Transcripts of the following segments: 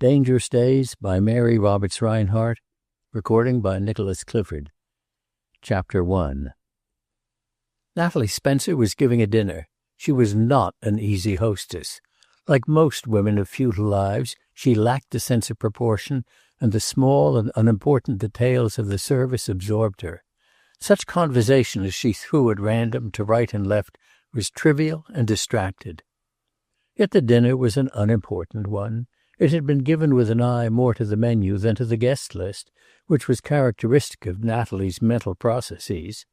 Dangerous Days by Mary Roberts Rinehart. Recording by Nicholas Clifford. Chapter 1. Natalie Spencer was giving a dinner. She was not an easy hostess. Like most women of futile lives, she lacked the sense of proportion, and the small and unimportant details of the service absorbed her. Such conversation as she threw at random to right and left was trivial and distracted. Yet the dinner was an unimportant one. It had been given with an eye more to the menu than to the guest list, which was characteristic of Natalie's mental processes.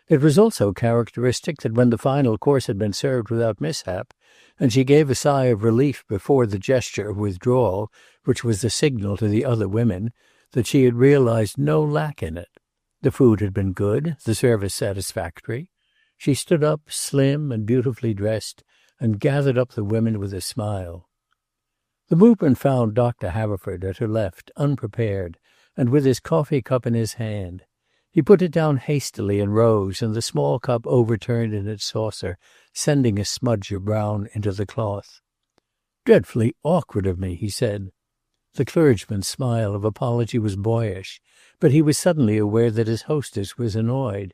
It was also characteristic that when the final course had been served without mishap, and she gave a sigh of relief before the gesture of withdrawal, which was the signal to the other women, that she had realized no lack in it. The food had been good, the service satisfactory. She stood up, slim and beautifully dressed, and gathered up the women with a smile. The movement found Dr. Haverford at her left, unprepared, and with his coffee cup in his hand. He put it down hastily and rose, and the small cup overturned in its saucer, sending a smudge of brown into the cloth. "Dreadfully awkward of me," he said. The clergyman's smile of apology was boyish, but he was suddenly aware that his hostess was annoyed.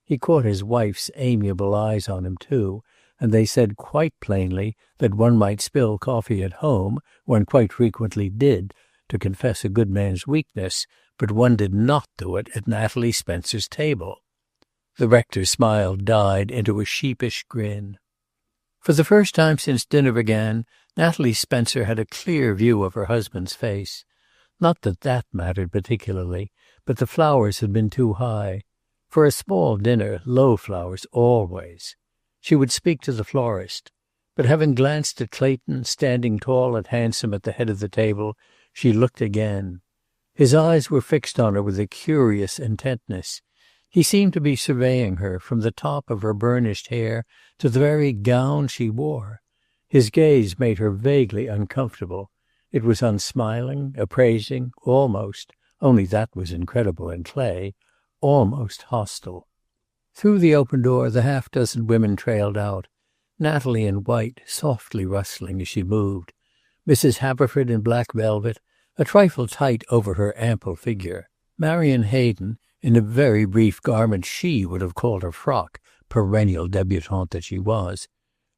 He caught his wife's amiable eyes on him, too, and they said quite plainly that one might spill coffee at home, one quite frequently did, to confess a good man's weakness, but one did not do it at Natalie Spencer's table. The rector's smile died into a sheepish grin. For the first time since dinner began, Natalie Spencer had a clear view of her husband's face. Not that that mattered particularly, but the flowers had been too high. For a small dinner, low flowers always. She would speak to the florist. But having glanced at Clayton, standing tall and handsome at the head of the table, she looked again. His eyes were fixed on her with a curious intentness. He seemed to be surveying her, from the top of her burnished hair to the very gown she wore. His gaze made her vaguely uncomfortable. It was unsmiling, appraising, almost, only that was incredible in Clay, almost hostile. Through the open door the half-dozen women trailed out, Natalie in white, softly rustling as she moved, Mrs. Haverford in black velvet, a trifle tight over her ample figure, Marion Hayden in a very brief garment she would have called a frock, perennial debutante that she was,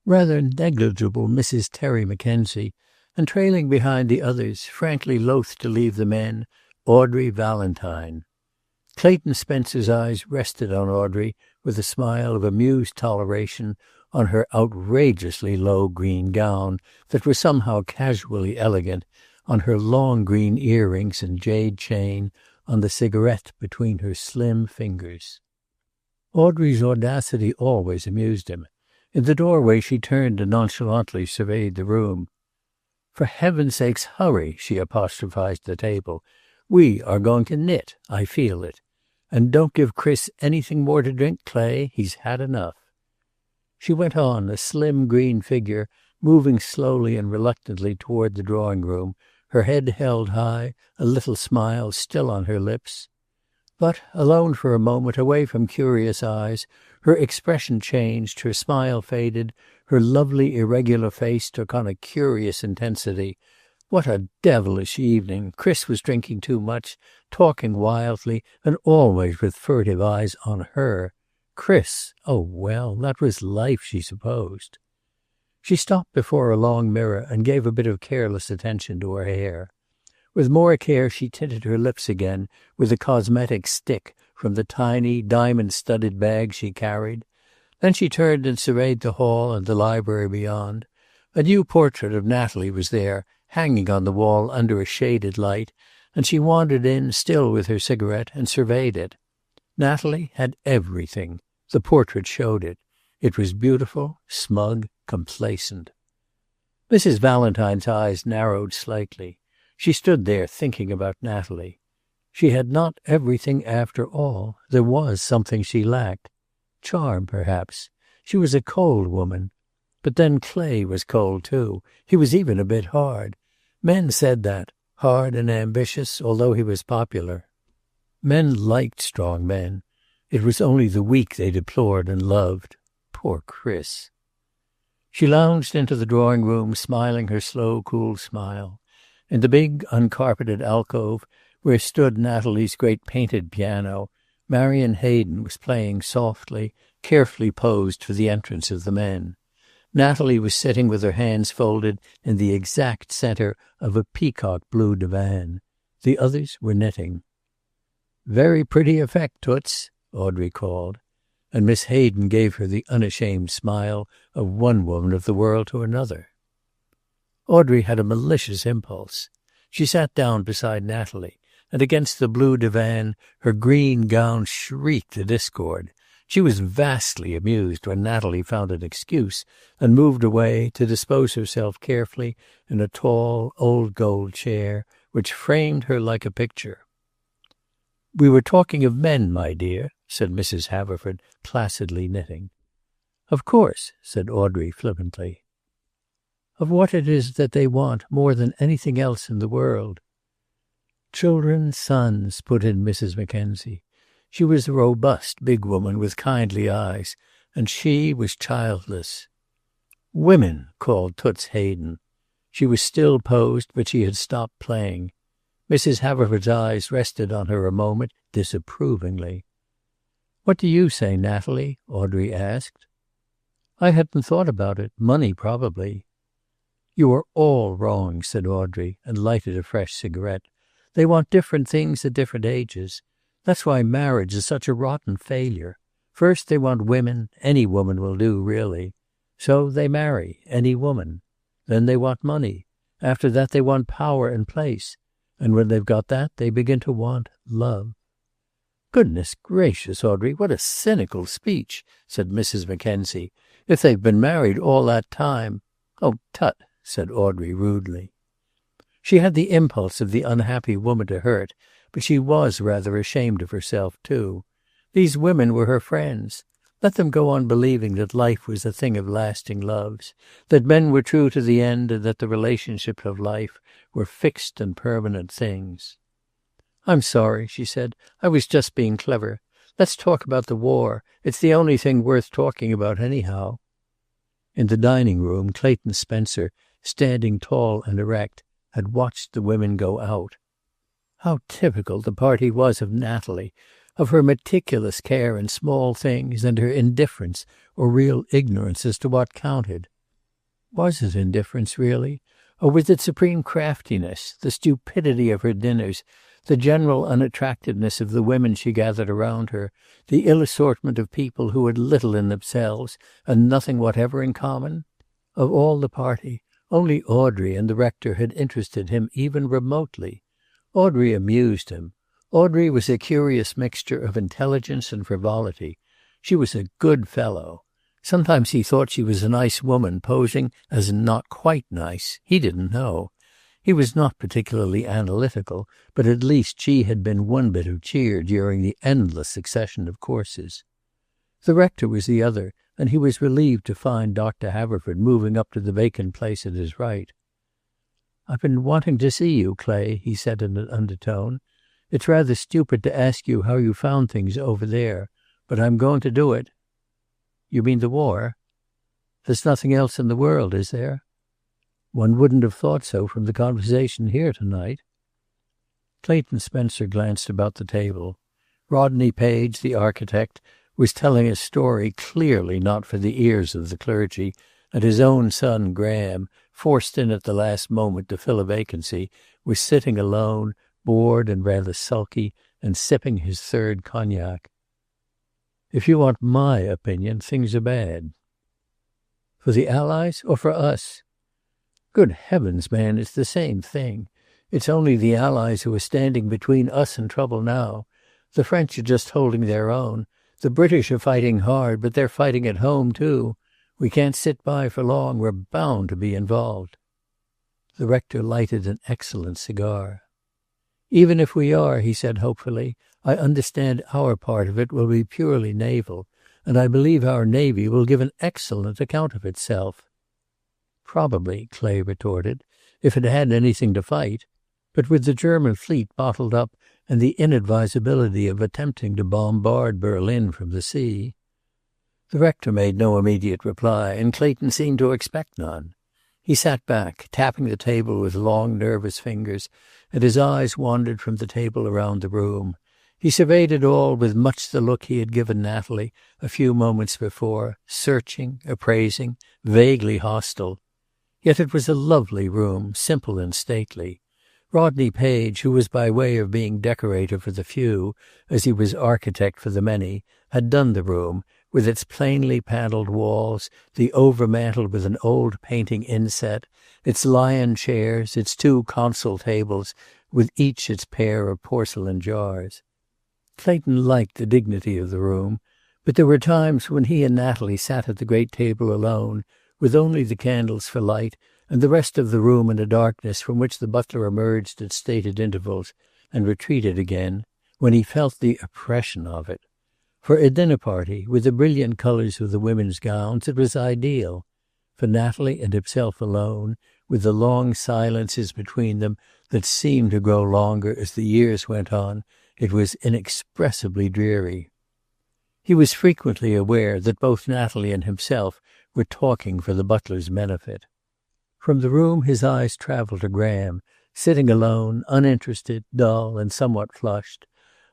rather negligible Mrs. Terry Mackenzie, and trailing behind the others, frankly loath to leave the men, Audrey Valentine. Clayton Spencer's eyes rested on Audrey with a smile of amused toleration, on her outrageously low green gown that was somehow casually elegant, on her long green earrings and jade chain, on the cigarette between her slim fingers. Audrey's audacity always amused him. In the doorway she turned and nonchalantly surveyed the room. "For heaven's sakes, hurry," she apostrophized the table. "We are going to knit, I feel it. And don't give Chris anything more to drink, Clay. He's had enough." She went on, a slim green figure, moving slowly and reluctantly toward the drawing-room, her head held high, a little smile still on her lips. But, alone for a moment, away from curious eyes, her expression changed, her smile faded, her lovely irregular face took on a curious intensity. What a devilish evening! Chris was drinking too much, talking wildly, and always with furtive eyes on her. Chris! Oh, well, that was life, she supposed. She stopped before a long mirror and gave a bit of careless attention to her hair. With more care she tinted her lips again with a cosmetic stick from the tiny, diamond-studded bag she carried. Then she turned and surveyed the hall and the library beyond. A new portrait of Natalie was there, hanging on the wall under a shaded light, and she wandered in, still with her cigarette, and surveyed it. Natalie had everything. The portrait showed it. It was beautiful, smug, complacent. Mrs. Valentine's eyes narrowed slightly. She stood there thinking about Natalie. She had not everything after all. There was something she lacked. Charm, perhaps. She was a cold woman. But then Clay was cold, too. He was even a bit hard. Men said that, hard and ambitious, although he was popular. Men liked strong men. It was only the weak they deplored and loved. Poor Chris. She lounged into the drawing-room, smiling her slow, cool smile. In the big, uncarpeted alcove, where stood Natalie's great painted piano, Marion Hayden was playing softly, carefully posed for the entrance of the men. Natalie was sitting with her hands folded in the exact center of a peacock blue divan. The others were knitting. "Very pretty effect, Toots," Audrey called. And Miss Hayden gave her the unashamed smile of one woman of the world to another. Audrey had a malicious impulse. She sat down beside Natalie, and against the blue divan her green gown shrieked a discord. She was vastly amused when Natalie found an excuse and moved away to dispose herself carefully in a tall, old gold chair which framed her like a picture. "We were talking of men, my dear," said Mrs. Haverford, placidly knitting. "Of course," said Audrey flippantly. "Of what it is that they want more than anything else in the world." "Children, sons," put in Mrs. Mackenzie. She was a robust, big woman with kindly eyes, and she was childless. "Women," called Toots Hayden. She was still posed, but she had stopped playing. Mrs. Haverford's eyes rested on her a moment, disapprovingly. "What do you say, Natalie?" Audrey asked. "I hadn't thought about it. Money, probably." "You are all wrong," said Audrey, and lighted a fresh cigarette. "They want different things at different ages. That's why marriage is such a rotten failure. First they want women. Any woman will do, really. So they marry. Any woman. Then they want money. After that they want power and place. And when they've got that, they begin to want love." "Goodness gracious, Audrey, what a cynical speech," said Mrs. Mackenzie. "If they've been married all that time—" "Oh, tut," said Audrey rudely. She had the impulse of the unhappy woman to hurt, but she was rather ashamed of herself, too. These women were her friends. Let them go on believing that life was a thing of lasting loves, that men were true to the end, and that the relationships of life were fixed and permanent things. "I'm sorry," she said. "I was just being clever. Let's talk about the war. It's the only thing worth talking about, anyhow." In the dining room, Clayton Spencer, standing tall and erect, had watched the women go out. How typical the party was of Natalie, of her meticulous care in small things and her indifference or real ignorance as to what counted. Was it indifference, really? Or was it supreme craftiness, the stupidity of her dinners, the general unattractiveness of the women she gathered around her, the ill assortment of people who had little in themselves and nothing whatever in common? Of all the party, only Audrey and the rector had interested him even remotely. Audrey amused him. Audrey was a curious mixture of intelligence and frivolity. She was a good fellow. Sometimes he thought she was a nice woman posing as not quite nice. He didn't know. He was not particularly analytical, but at least she had been one bit of cheer during the endless succession of courses. The rector was the other, and he was relieved to find Dr. Haverford moving up to the vacant place at his right. "I've been wanting to see you, Clay," he said in an undertone. "It's rather stupid to ask you how you found things over there, but I'm going to do it." "You mean the war?" "There's nothing else in the world, is there?" "One wouldn't have thought so from the conversation here tonight." Clayton Spencer glanced about the table. Rodney Page, the architect, was telling a story clearly not for the ears of the clergy, and his own son, Graham, forced in at the last moment to fill a vacancy, was sitting alone, bored and rather sulky, and sipping his third cognac. "If you want my opinion, things are bad." "For the Allies or for us?" "Good heavens, man, it's the same thing. It's only the Allies who are standing between us and trouble now. The French are just holding their own. The British are fighting hard, but they're fighting at home, too. We can't sit by for long. We're bound to be involved." The rector lighted an excellent cigar. "Even if we are," he said hopefully, "I understand our part of it will be purely naval, and I believe our Navy will give an excellent account of itself." "Probably," Clay retorted, "if it had anything to fight. But with the German fleet bottled up and the inadvisability of attempting to bombard Berlin from the sea." The rector made no immediate reply, and Clayton seemed to expect none. He sat back, tapping the table with long, nervous fingers, and his eyes wandered from the table around the room. He surveyed it all with much the look he had given Natalie a few moments before, searching, appraising, vaguely hostile. Yet it was a lovely room, simple and stately. Rodney Page, who was by way of being decorator for the few, as he was architect for the many, had done the room, with its plainly paneled walls, the overmantel with an old painting inset, its lion chairs, its 2 console tables, with each its pair of porcelain jars. Clayton liked the dignity of the room, but there were times when he and Natalie sat at the great table alone, with only the candles for light, and the rest of the room in a darkness from which the butler emerged at stated intervals and retreated again, when he felt the oppression of it. For a dinner party, with the brilliant colors of the women's gowns, it was ideal. For Natalie and himself alone, with the long silences between them that seemed to grow longer as the years went on, it was inexpressibly dreary. He was frequently aware that both Natalie and himself were talking for the butler's benefit. From the room his eyes traveled to Graham, sitting alone, uninterested, dull, and somewhat flushed.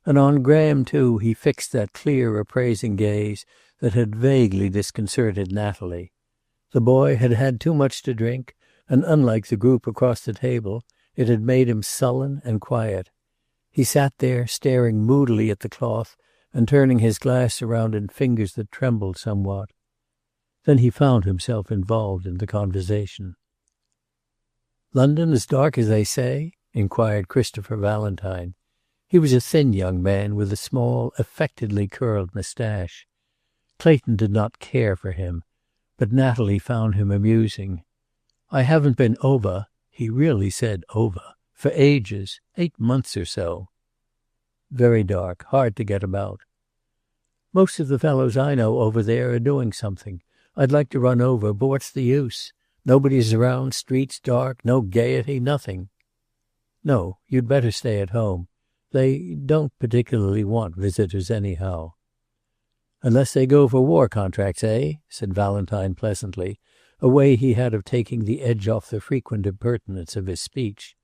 And on Graham, too, he fixed that clear, appraising gaze that had vaguely disconcerted Natalie. The boy had had too much to drink, and unlike the group across the table, it had made him sullen and quiet. He sat there, staring moodily at the cloth and turning his glass around in fingers that trembled somewhat. Then he found himself involved in the conversation. "London as dark as they say?" inquired Christopher Valentine. He was a thin young man with a small, affectedly curled mustache. Clayton did not care for him, but Natalie found him amusing. "I haven't been over," he really said over, "for ages, 8 months or so." "Very dark, hard to get about." "Most of the fellows I know over there are doing something. I'd like to run over, but what's the use? Nobody's around, streets dark, no gaiety, nothing." "No, you'd better stay at home. They don't particularly want visitors anyhow." "Unless they go for war contracts, eh?" said Valentine pleasantly, a way he had of taking the edge off the frequent impertinence of his speech.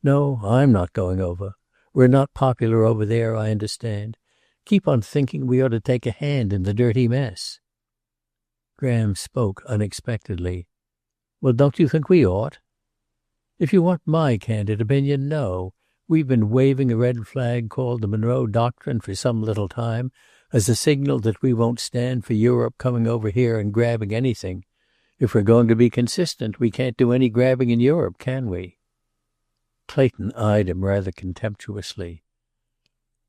"No, I'm not going over. We're not popular over there, I understand. Keep on thinking we ought to take a hand in the dirty mess." Graham spoke unexpectedly. "Well, don't you think we ought?" "If you want my candid opinion, no. We've been waving a red flag called the Monroe Doctrine for some little time, as a signal that we won't stand for Europe coming over here and grabbing anything. If we're going to be consistent, we can't do any grabbing in Europe, can we?" Clayton eyed him rather contemptuously.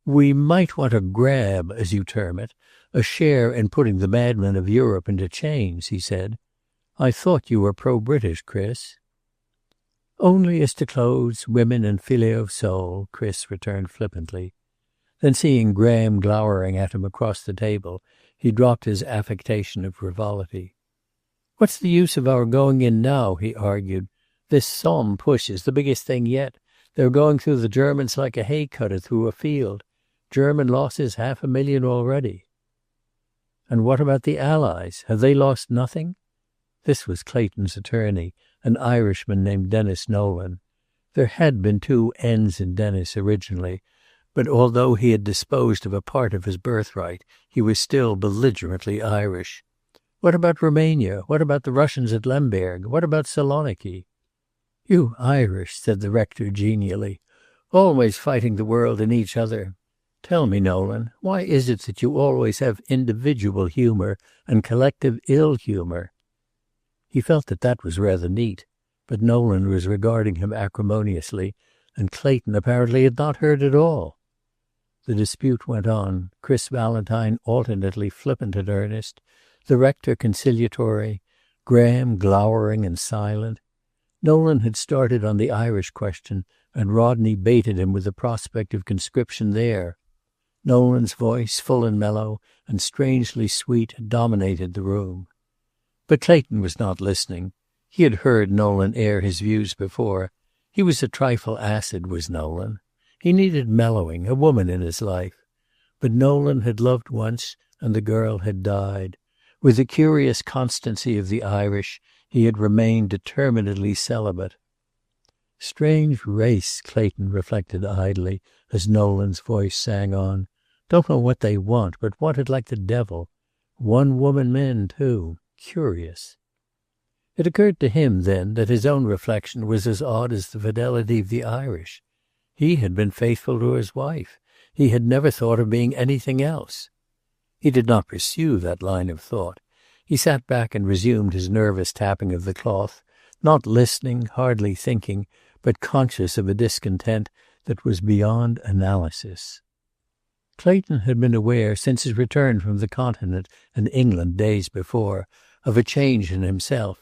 "We might want to grab, as you term it, a share in putting the madmen of Europe into chains," he said. "I thought you were pro-British, Chris." "Only as to clothes, women, and filet of sole," Chris returned flippantly. Then, seeing Graham glowering at him across the table, he dropped his affectation of frivolity. "What's the use of our going in now?" he argued. "This Somme push is the biggest thing yet. They're going through the Germans like a hay cutter through a field. German losses 500,000 already." "And what about the Allies? Have they lost nothing?" This was Clayton's attorney, an Irishman named Dennis Nolan. There had been 2 N's in Dennis originally, but although he had disposed of a part of his birthright, he was still belligerently Irish. "What about Romania? What about the Russians at Lemberg? What about Saloniki?" "You Irish," said the rector genially, "always fighting the world and each other. Tell me, Nolan, why is it that you always have individual humor and collective ill humor?" He felt that was rather neat, but Nolan was regarding him acrimoniously, and Clayton apparently had not heard at all. The dispute went on, Chris Valentine alternately flippant and earnest, the rector conciliatory, Graham glowering and silent. Nolan had started on the Irish question, and Rodney baited him with the prospect of conscription there. Nolan's voice, full and mellow and strangely sweet, dominated the room. But Clayton was not listening. He had heard Nolan air his views before. He was a trifle acid, was Nolan. He needed mellowing, a woman in his life. But Nolan had loved once, and the girl had died. With the curious constancy of the Irish, He had remained determinedly celibate. Strange race, Clayton reflected idly as Nolan's voice sang on. Don't know what they want, but want it like the devil. One-woman men, too. Curious. It occurred to him, then, that his own reflection was as odd as the fidelity of the Irish. He had been faithful to his wife. He had never thought of being anything else. He did not pursue that line of thought. He sat back and resumed his nervous tapping of the cloth, not listening, hardly thinking, but conscious of a discontent that was beyond analysis. Clayton had been aware, since his return from the Continent and England days before, of a change in himself.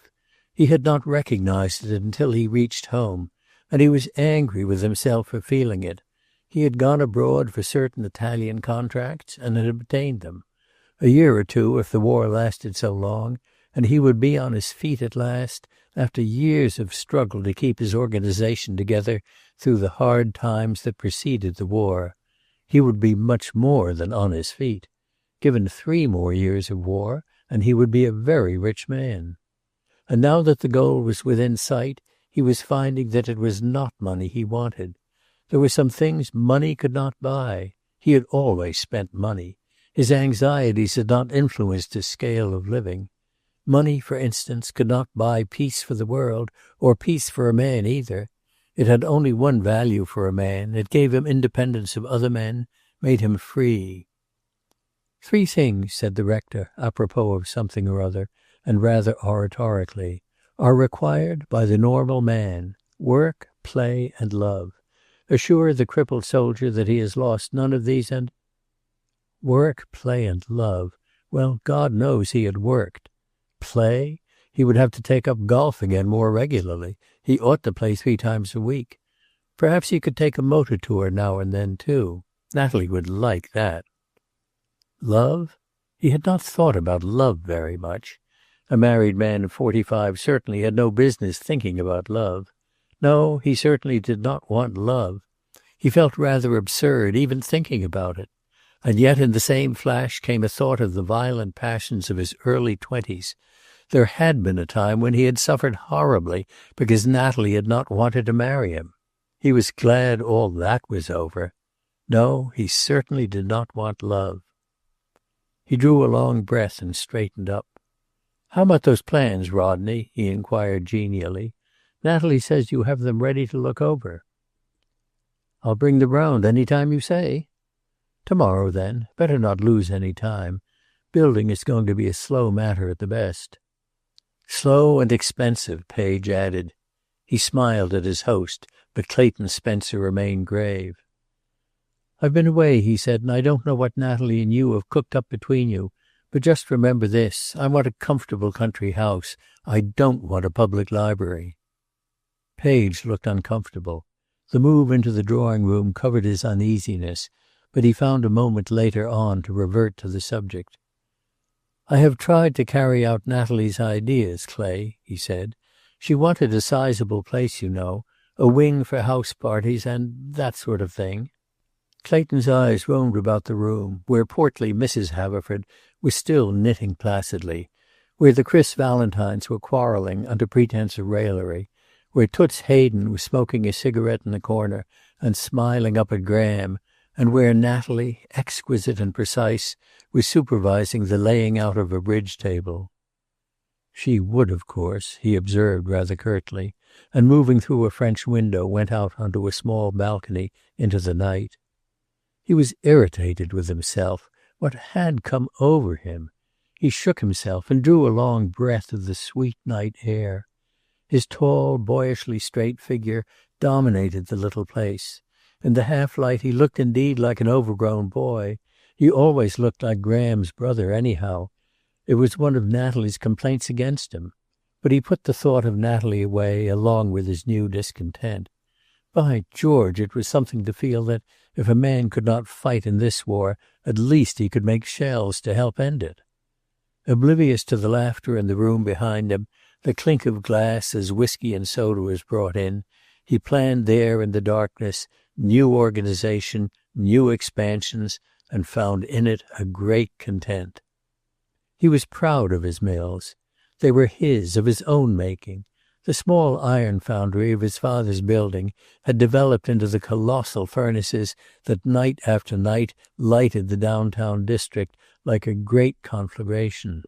He had not recognized it until he reached home, and he was angry with himself for feeling it. He had gone abroad for certain Italian contracts and had obtained them. A year or two, if the war lasted so long, and he would be on his feet at last, after years of struggle to keep his organization together through the hard times that preceded the war. He would be much more than on his feet. Given 3 more years of war, and he would be a very rich man. And now that the goal was within sight, he was finding that it was not money he wanted. There were some things money could not buy. He had always spent money. His anxieties had not influenced his scale of living. Money, for instance, could not buy peace for the world, or peace for a man either. It had only one value for a man. It gave him independence of other men, made him free. 3 things, said the rector, apropos of something or other, and rather oratorically, are required by the normal man: work, play, and love. Assure the crippled soldier that he has lost none of these, and... Work, play, and love. Well, God knows he had worked. Play? He would have to take up golf again more regularly. He ought to play 3 times a week. Perhaps he could take a motor tour now and then, too. Natalie would like that. Love? He had not thought about love very much. A married man of 45 certainly had no business thinking about love. No, he certainly did not want love. He felt rather absurd even thinking about it. And yet in the same flash came a thought of the violent passions of his early 20s. There had been a time when he had suffered horribly because Natalie had not wanted to marry him. He was glad all that was over. No, he certainly did not want love. He drew a long breath and straightened up. "How about those plans, Rodney?" he inquired genially. "Natalie says you have them ready to look over." "I'll bring them round any time you say." "Tomorrow, then. Better not lose any time. Building is going to be a slow matter at the best." "Slow and expensive," Page added. He smiled at his host, but Clayton Spencer remained grave. "I've been away," he said, "and I don't know what Natalie and you have cooked up between you. But just remember this. I want a comfortable country house. I don't want a public library." Page looked uncomfortable. The move into the drawing room covered his uneasiness, but he found a moment later on to revert to the subject. "I have tried to carry out Natalie's ideas, Clay," he said. "She wanted a sizable place, you know, a wing for house parties and that sort of thing." Clayton's eyes roamed about the room, where portly Mrs. Haverford was still knitting placidly, where the Chris Valentines were quarreling under pretense of raillery, where Toots Hayden was smoking a cigarette in the corner and smiling up at Graham, and where Natalie, exquisite and precise, was supervising the laying out of a bridge table. "She would, of course," he observed rather curtly, and moving through a French window went out onto a small balcony into the night. He was irritated with himself. What had come over him? He shook himself and drew a long breath of the sweet night air. His tall, boyishly straight figure dominated the little place. In the half-light he looked indeed like an overgrown boy. He always looked like Graham's brother, anyhow. It was one of Natalie's complaints against him. But he put the thought of Natalie away, along with his new discontent. By George, it was something to feel that, if a man could not fight in this war, at least he could make shells to help end it. Oblivious to the laughter in the room behind him, the clink of glass as whiskey and soda was brought in, he planned there in the darkness new organization, new expansions, and found in it a great content. He was proud of his mills. They were his, of his own making. The small iron foundry of his father's building had developed into the colossal furnaces that night after night lighted the downtown district like a great conflagration.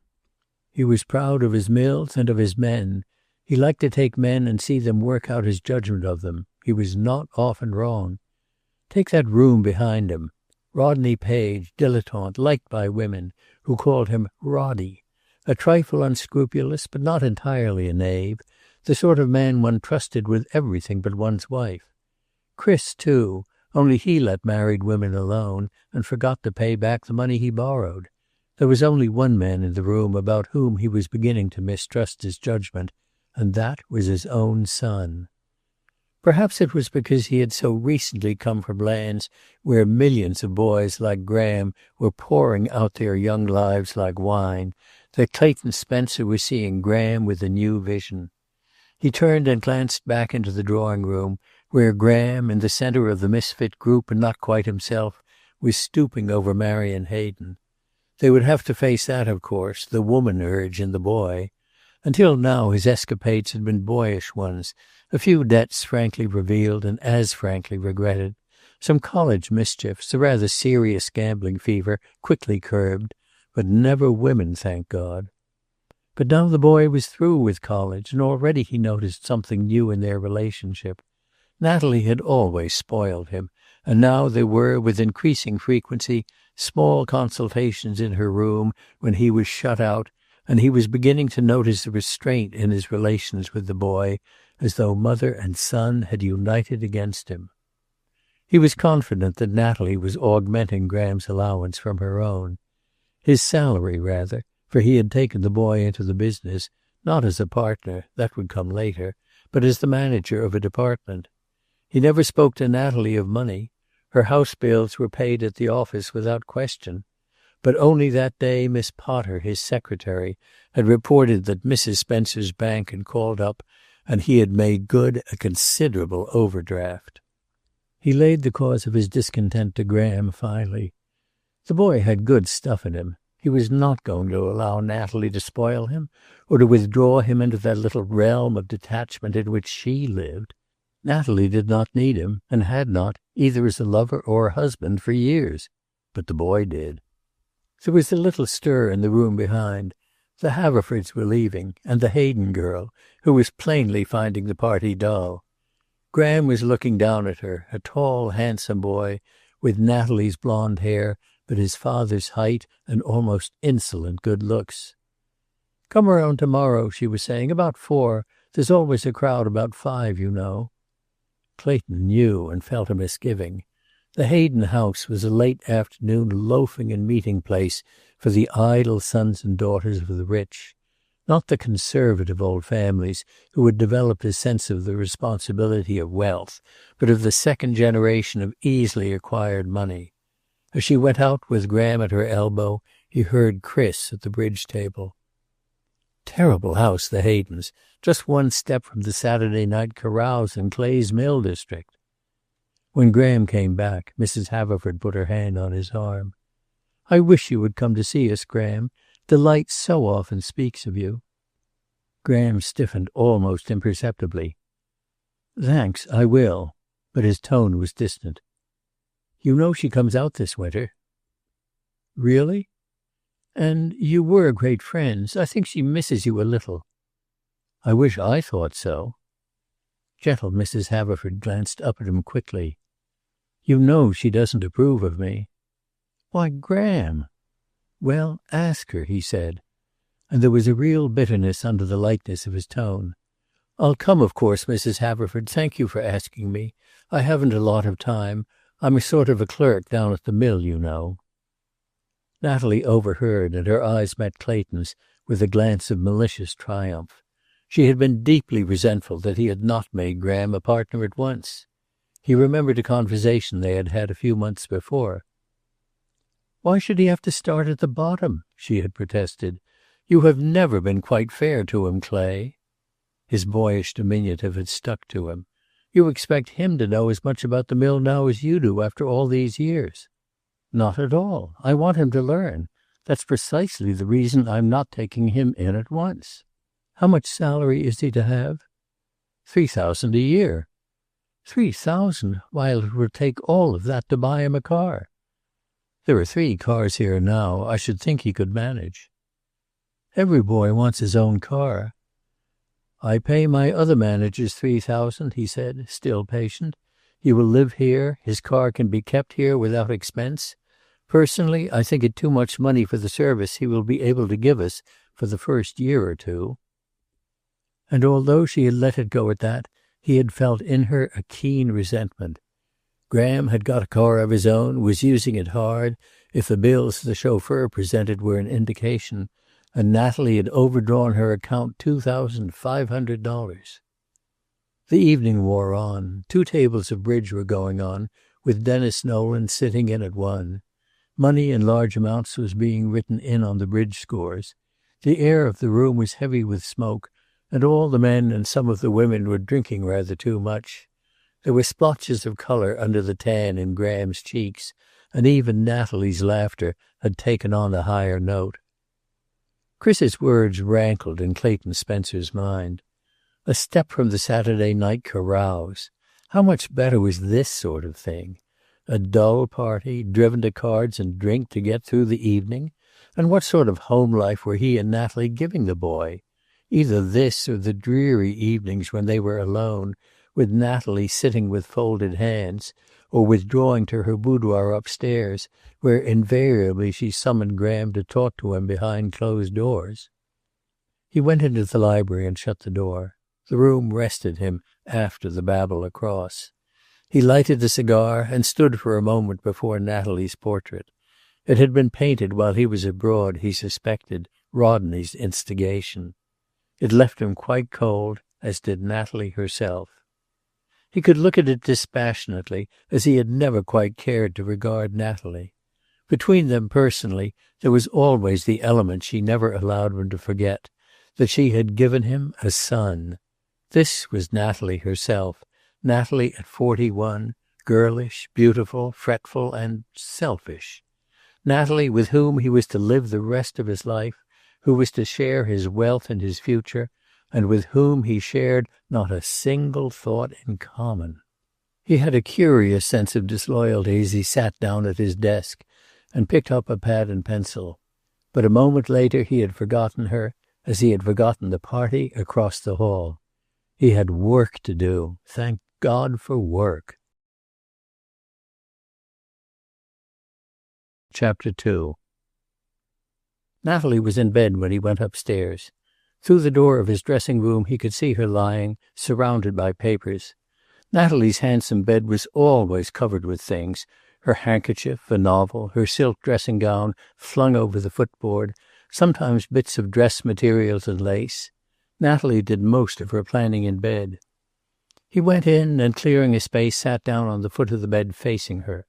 He was proud of his mills and of his men. He liked to take men and see them work out his judgment of them. He was not often wrong. Take that room behind him. Rodney Page, dilettante, liked by women, who called him Roddy. A trifle unscrupulous, but not entirely a knave. The sort of man one trusted with everything but one's wife. Chris, too, only he let married women alone and forgot to pay back the money he borrowed. There was only one man in the room about whom he was beginning to mistrust his judgment, and that was his own son. Perhaps it was because he had so recently come from lands where millions of boys like Graham were pouring out their young lives like wine that Clayton Spencer was seeing Graham with a new vision. He turned and glanced back into the drawing room, where Graham, in the center of the misfit group and not quite himself, was stooping over Marion Hayden. They would have to face that, of course, the woman urge in the boy. Until now his escapades had been boyish ones, a few debts frankly revealed and as frankly regretted, some college mischiefs, a rather serious gambling fever quickly curbed, but never women, thank God. But now the boy was through with college, and already he noticed something new in their relationship. Natalie had always spoiled him, and now there were, with increasing frequency, small consultations in her room when he was shut out, and he was beginning to notice a restraint in his relations with the boy, as though mother and son had united against him. He was confident that Natalie was augmenting Graham's allowance from her own. His salary, rather, for he had taken the boy into the business, not as a partner, that would come later, but as the manager of a department. He never spoke to Natalie of money. Her house bills were paid at the office without question. But only that day Miss Potter, his secretary, had reported that Mrs. Spencer's bank had called up, and he had made good a considerable overdraft. He laid the cause of his discontent to Graham finally. The boy had good stuff in him. He was not going to allow Natalie to spoil him, or to withdraw him into that little realm of detachment in which she lived. Natalie did not need him, and had not, either as a lover or a husband, for years. But the boy did. There was a little stir in the room behind. The Haverfords were leaving, and the Hayden girl, who was plainly finding the party dull. Graham was looking down at her, a tall, handsome boy, with Natalie's blonde hair, but his father's height and almost insolent good looks. "Come around tomorrow," she was saying, "about 4. There's always a crowd about 5, you know." Clayton knew and felt a misgiving. The Hayden house was a late afternoon loafing and meeting place for the idle sons and daughters of the rich, not the conservative old families who had developed a sense of the responsibility of wealth, but of the second generation of easily acquired money. As she went out with Graham at her elbow, he heard Chris at the bridge table. Terrible house, the Haydens, just one step from the Saturday night carouse in Clay's Mill district. When Graham came back, Mrs. Haverford put her hand on his arm. "I wish you would come to see us, Graham. Delight so often speaks of you." Graham stiffened almost imperceptibly. "Thanks, I will." But his tone was distant. "You know she comes out this winter." "Really?" "And you were great friends. I think she misses you a little." "I wish I thought so." Gentle Mrs. Haverford glanced up at him quickly. "You know she doesn't approve of me." "Why, Graham!" "Well, ask her," he said. And there was a real bitterness under the lightness of his tone. "I'll come, of course, Mrs. Haverford. Thank you for asking me. I haven't a lot of time. I'm a sort of a clerk down at the mill, you know." Natalie overheard, and her eyes met Clayton's with a glance of malicious triumph. She had been deeply resentful that he had not made Graham a partner at once. He remembered a conversation they had had a few months before. "Why should he have to start at the bottom?" she had protested. "You have never been quite fair to him, Clay." His boyish diminutive had stuck to him. "You expect him to know as much about the mill now as you do after all these years." "Not at all. I want him to learn. That's precisely the reason I'm not taking him in at once." How much salary is he to have? $3,000 a year. 3,000? While it would take all of that to buy him a car. There are 3 cars here now. I should think he could manage. Every boy wants his own car. I pay my other managers $3,000, he said, still patient. He will live here. His car can be kept here without expense. Personally, I think it too much money for the service he will be able to give us for the first year or 2. And although she had let it go at that, he had felt in her a keen resentment. Graham had got a car of his own, was using it hard, if the bills the chauffeur presented were an indication, and Natalie had overdrawn her account $2,500. The evening wore on. 2 tables of bridge were going on, with Dennis Nolan sitting in at one. Money in large amounts was being written in on the bridge scores. The air of the room was heavy with smoke, and all the men and some of the women were drinking rather too much. There were splotches of color under the tan in Graham's cheeks, and even Natalie's laughter had taken on a higher note. Chris's words rankled in Clayton Spencer's mind. A step from the Saturday night carouse. How much better was this sort of thing? A dull party, driven to cards and drink to get through the evening? And what sort of home life were he and Natalie giving the boy? Either this or the dreary evenings when they were alone, with Natalie sitting with folded hands, or withdrawing to her boudoir upstairs, where invariably she summoned Graham to talk to him behind closed doors. He went into the library and shut the door. The room rested him after the babble across. He lighted a cigar and stood for a moment before Natalie's portrait. It had been painted while he was abroad, he suspected, Rodney's instigation. It left him quite cold, as did Natalie herself. He could look at it dispassionately, as he had never quite cared to regard Natalie. Between them personally, there was always the element she never allowed him to forget, that she had given him a son. This was Natalie herself, Natalie at 41, girlish, beautiful, fretful, and selfish. Natalie with whom he was to live the rest of his life, who was to share his wealth and his future, and with whom he shared not a single thought in common. He had a curious sense of disloyalty as he sat down at his desk and picked up a pad and pencil. But a moment later he had forgotten her, as he had forgotten the party across the hall. He had work to do. Thank God for work. Chapter 2. Natalie was in bed when he went upstairs. Through the door of his dressing room he could see her lying, surrounded by papers. Natalie's handsome bed was always covered with things, her handkerchief, a novel, her silk dressing gown flung over the footboard, sometimes bits of dress materials and lace. Natalie did most of her planning in bed. He went in and, clearing a space, sat down on the foot of the bed facing her.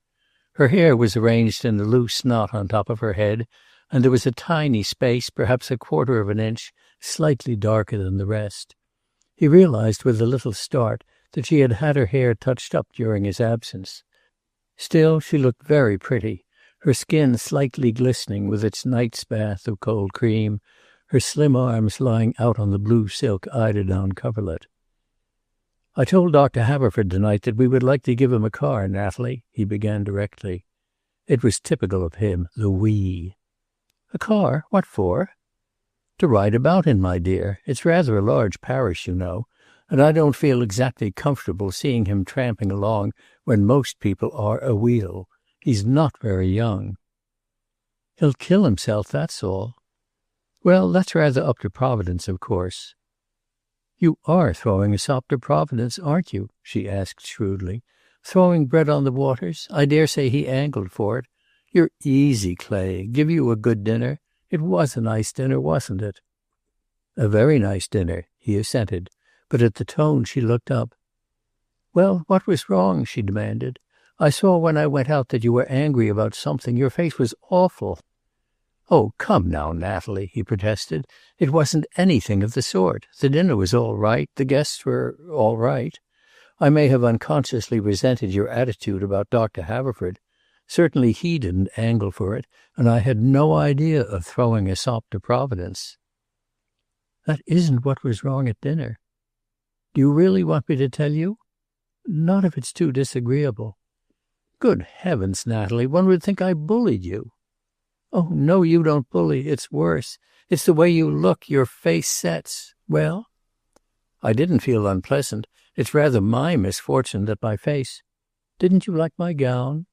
Her hair was arranged in a loose knot on top of her head, and there was a tiny space, perhaps a quarter of an inch, slightly darker than the rest. He realized with a little start that she had had her hair touched up during his absence. Still, she looked very pretty, her skin slightly glistening with its night's bath of cold cream, her slim arms lying out on the blue silk eiderdown coverlet. "I told Dr. Haverford tonight that we would like to give him a car, Natalie," he began directly. It was typical of him, the we. "A car? What for?" "To ride about in, my dear. It's rather a large parish, you know, and I don't feel exactly comfortable seeing him tramping along when most people are a wheel. He's not very young." "He'll kill himself, that's all." "Well, that's rather up to Providence, of course." "You are throwing us up to Providence, aren't you?" she asked shrewdly. "Throwing bread on the waters? I dare say he angled for it. You're easy, Clay. Give you a good dinner? It was a nice dinner, wasn't it?" "A very nice dinner," he assented, but at the tone she looked up. "Well, what was wrong?" she demanded. "I saw when I went out that you were angry about something. Your face was awful." "Oh, come now, Natalie," he protested. "It wasn't anything of the sort. The dinner was all right. The guests were all right. I may have unconsciously resented your attitude about Dr. Haverford. Certainly he didn't angle for it, and I had no idea of throwing a sop to Providence." That isn't what was wrong at dinner. Do you really want me to tell you? Not if it's too disagreeable. Good heavens, Natalie, one would think I bullied you. Oh, no, you don't bully. It's worse. It's the way you look. Your face sets. Well? I didn't feel unpleasant. It's rather my misfortune that my face. Didn't you like my gown?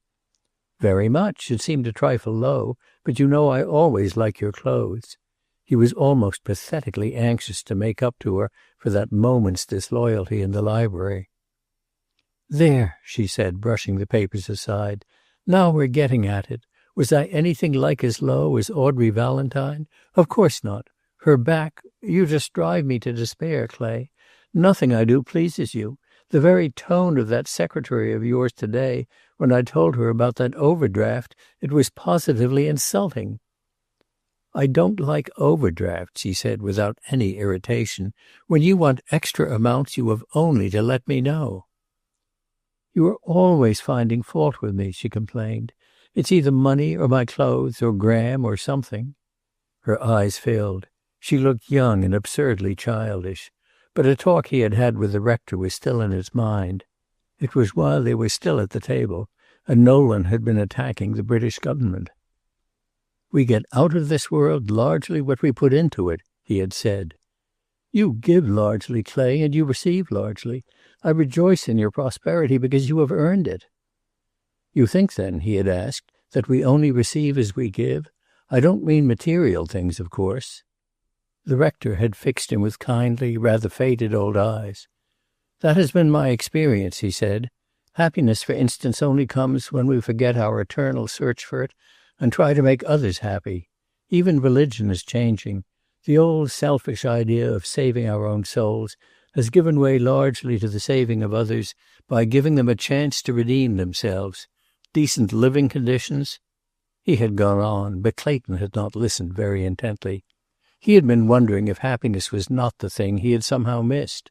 Very much. It seemed a trifle low, but you know I always like your clothes. He was almost pathetically anxious to make up to her for that moment's disloyalty in the library. There, she said, brushing the papers aside. Now we're getting at it. Was I anything like as low as Audrey Valentine? Of course not. Her back, you just drive me to despair, Clay. Nothing I do pleases you. The very tone of that secretary of yours today, when I told her about that overdraft, it was positively insulting. I don't like overdrafts, he said without any irritation. When you want extra amounts, you have only to let me know. You are always finding fault with me, she complained. It's either money or my clothes or Graham or something. Her eyes filled. She looked young and absurdly childish. But a talk he had had with the rector was still in his mind. It was while they were still at the table, and Nolan had been attacking the British government. We get out of this world largely what we put into it, he had said. You give largely, Clay, and you receive largely. I rejoice in your prosperity because you have earned it. You think, then, he had asked, that we only receive as we give? I don't mean material things, of course. The rector had fixed him with kindly, rather faded old eyes. That has been my experience, he said. Happiness, for instance, only comes when we forget our eternal search for it and try to make others happy. Even religion is changing. The old selfish idea of saving our own souls has given way largely to the saving of others by giving them a chance to redeem themselves. Decent living conditions. He had gone on, but Clayton had not listened very intently. He had been wondering if happiness was not the thing he had somehow missed.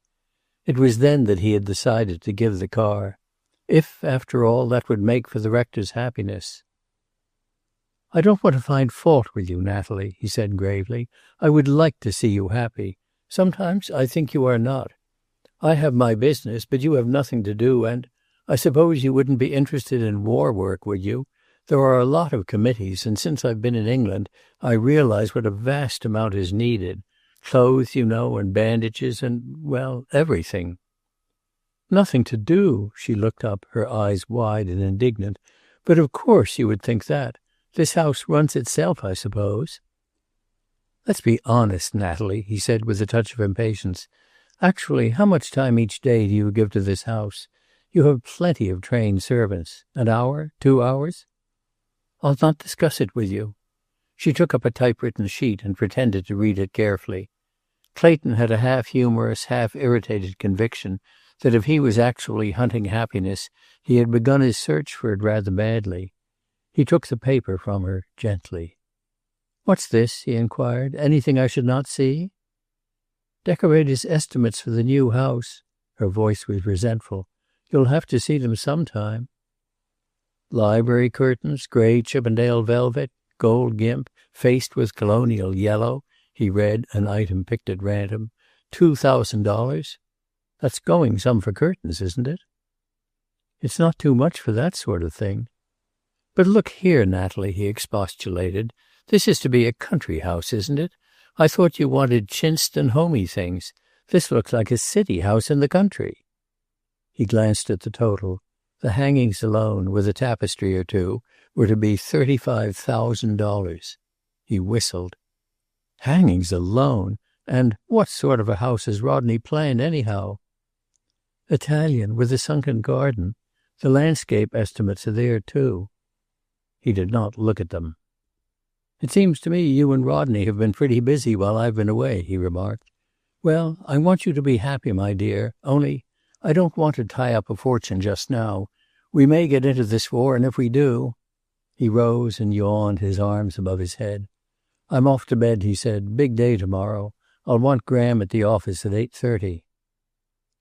It was then that he had decided to give the car. If, after all, that would make for the rector's happiness. I don't want to find fault with you, Natalie, he said gravely. I would like to see you happy. Sometimes I think you are not. I have my business, but you have nothing to do, and I suppose you wouldn't be interested in war work, would you? There are a lot of committees, and since I've been in England, I realize what a vast amount is needed. Clothes, you know, and bandages, and, well, everything. Nothing to do, she looked up, her eyes wide and indignant. But of course you would think that. This house runs itself, I suppose. Let's be honest, Natalie, he said with a touch of impatience. Actually, how much time each day do you give to this house? You have plenty of trained servants. An hour? 2 hours? I'll not discuss it with you. She took up a typewritten sheet and pretended to read it carefully. Clayton had a half-humorous, half-irritated conviction that if he was actually hunting happiness, he had begun his search for it rather badly. He took the paper from her gently. What's this? He inquired. Anything I should not see? Decorators' estimates for the new house. Her voice was resentful. You'll have to see them sometime. Library curtains, gray Chippendale velvet, gold gimp, faced with colonial yellow. He read an item picked at random. $2,000. That's going some for curtains, isn't it? It's not too much for that sort of thing. But look here, Natalie, he expostulated. This is to be a country house, isn't it? I thought you wanted chinced and homey things. This looks like a city house in the country. He glanced at the total. The hangings alone, with a tapestry or two, were to be $35,000. He whistled. Hangings alone? And what sort of a house has Rodney planned, anyhow? Italian, with a sunken garden. The landscape estimates are there, too. He did not look at them. It seems to me you and Rodney have been pretty busy while I've been away, he remarked. Well, I want you to be happy, my dear, only I don't want to tie up a fortune just now. We may get into this war, and if we do... He rose and yawned, his arms above his head. I'm off to bed, he said. Big day tomorrow. I'll want Graham at the office at 8:30.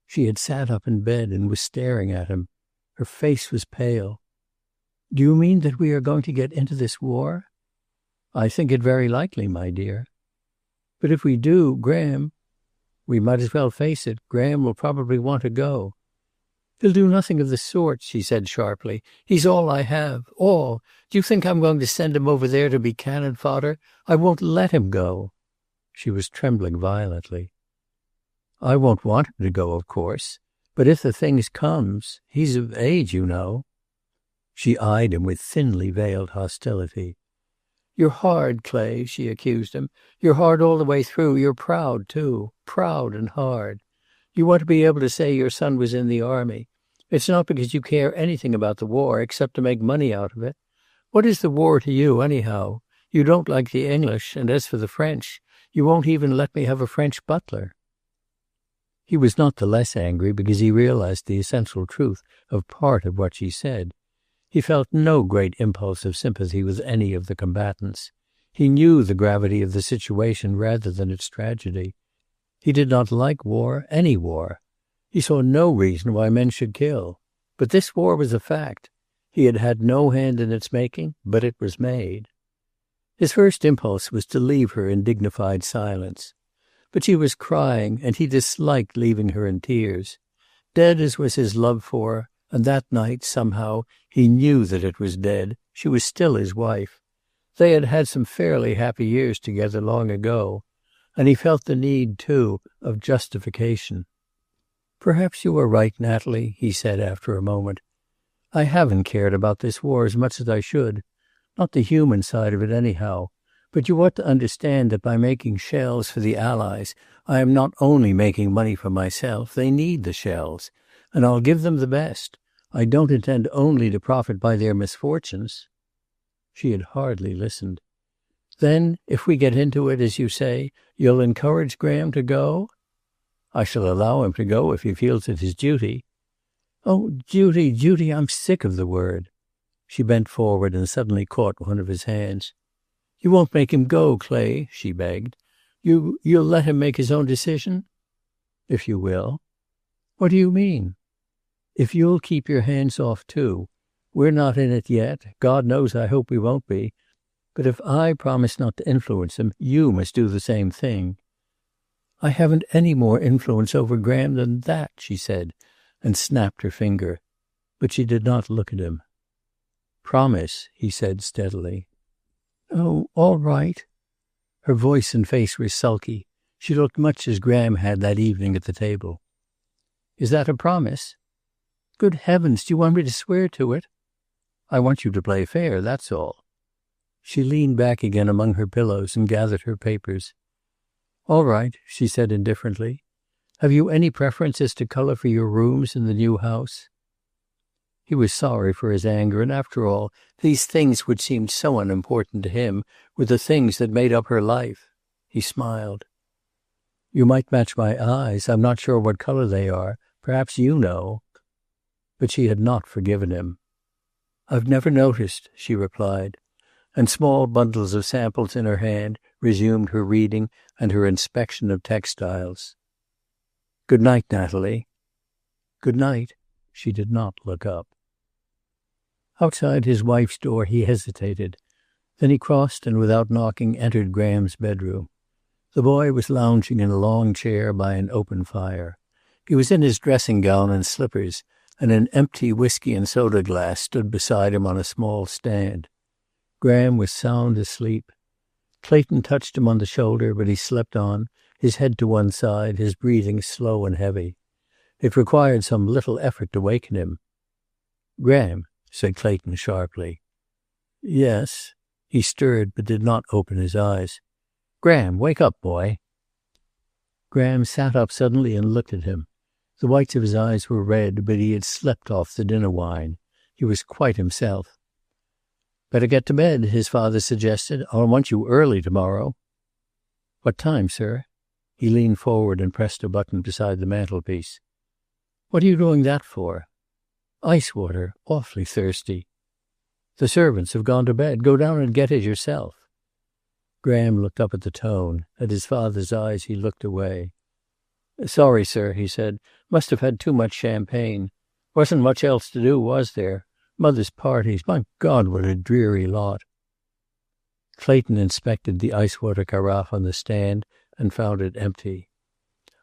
She had sat up in bed and was staring at him. Her face was pale. Do you mean that we are going to get into this war? I think it very likely, my dear. But if we do, Graham, We might as well face it. Graham will probably want to go." "He'll do nothing of the sort," she said sharply. "He's all I have. All. Do you think I'm going to send him over there to be cannon fodder? I won't let him go." She was trembling violently. "I won't want him to go, of course. But if the thing comes, he's of age, you know." She eyed him with thinly veiled hostility. "You're hard, Clay," she accused him. "You're hard all the way through. You're proud, too. Proud and hard. You want to be able to say your son was in the army. It's not because you care anything about the war, except to make money out of it. What is the war to you, anyhow? You don't like the English, and as for the French, you won't even let me have a French butler." He was not the less angry because he realized the essential truth of part of what she said. He felt no great impulse of sympathy with any of the combatants. He knew the gravity of the situation rather than its tragedy. He did not like war, any war. He saw no reason why men should kill. But this war was a fact. He had had no hand in its making, but it was made. His first impulse was to leave her in dignified silence. But she was crying, and he disliked leaving her in tears. Dead as was his love for her, and that night, somehow, he knew that it was dead, she was still his wife. They had had some fairly happy years together long ago, and he felt the need, too, of justification. "Perhaps you are right, Natalie," he said after a moment. "I haven't cared about this war as much as I should. Not the human side of it, anyhow. But you ought to understand that by making shells for the Allies, I am not only making money for myself. They need the shells. And I'll give them the best. I don't intend only to profit by their misfortunes." She had hardly listened. "Then, if we get into it, as you say, you'll encourage Graham to go?" "I shall allow him to go if he feels it his duty." "Oh, duty, duty, I'm sick of the word." She bent forward and suddenly caught one of his hands. "You won't make him go, Clay," she begged. You'll let him make his own decision?" "If you will." "What do you mean?" "If you'll keep your hands off, too. We're not in it yet. God knows I hope we won't be. But if I promise not to influence him, you must do the same thing." "I haven't any more influence over Graham than that," she said, and snapped her finger. But she did not look at him. "Promise," he said steadily. "Oh, all right." Her voice and face were sulky. She looked much as Graham had that evening at the table. "Is that a promise?" "Good heavens, do you want me to swear to it?" "I want you to play fair, that's all." She leaned back again among her pillows and gathered her papers. "All right," she said indifferently. "Have you any preference as to color for your rooms in the new house?" He was sorry for his anger, and after all, these things which seemed so unimportant to him were the things that made up her life. He smiled. "You might match my eyes. I'm not sure what color they are. Perhaps you know." But she had not forgiven him. "I've never noticed," she replied, and small bundles of samples in her hand resumed her reading and her inspection of textiles. "Good night, Natalie." "Good night." She did not look up. Outside his wife's door he hesitated. Then he crossed and without knocking entered Graham's bedroom. The boy was lounging in a long chair by an open fire. He was in his dressing gown and slippers, and an empty whiskey and soda glass stood beside him on a small stand. Graham was sound asleep. Clayton touched him on the shoulder, but he slept on, his head to one side, his breathing slow and heavy. It required some little effort to waken him. "Graham," said Clayton sharply. "Yes." He stirred but did not open his eyes. "Graham, wake up, boy." Graham sat up suddenly and looked at him. The whites of his eyes were red, but he had slept off the dinner wine. He was quite himself. "Better get to bed," his father suggested. "I'll want you early tomorrow." "What time, sir?" He leaned forward and pressed a button beside the mantelpiece. "What are you doing that for?" "Ice water. Awfully thirsty." "The servants have gone to bed. Go down and get it yourself." Graham looked up at the tone. At his father's eyes he looked away. "Sorry, sir," he said. "Must have had too much champagne. Wasn't much else to do, was there? Mother's parties. My God, what a dreary lot." Clayton inspected the ice water carafe on the stand and found it empty.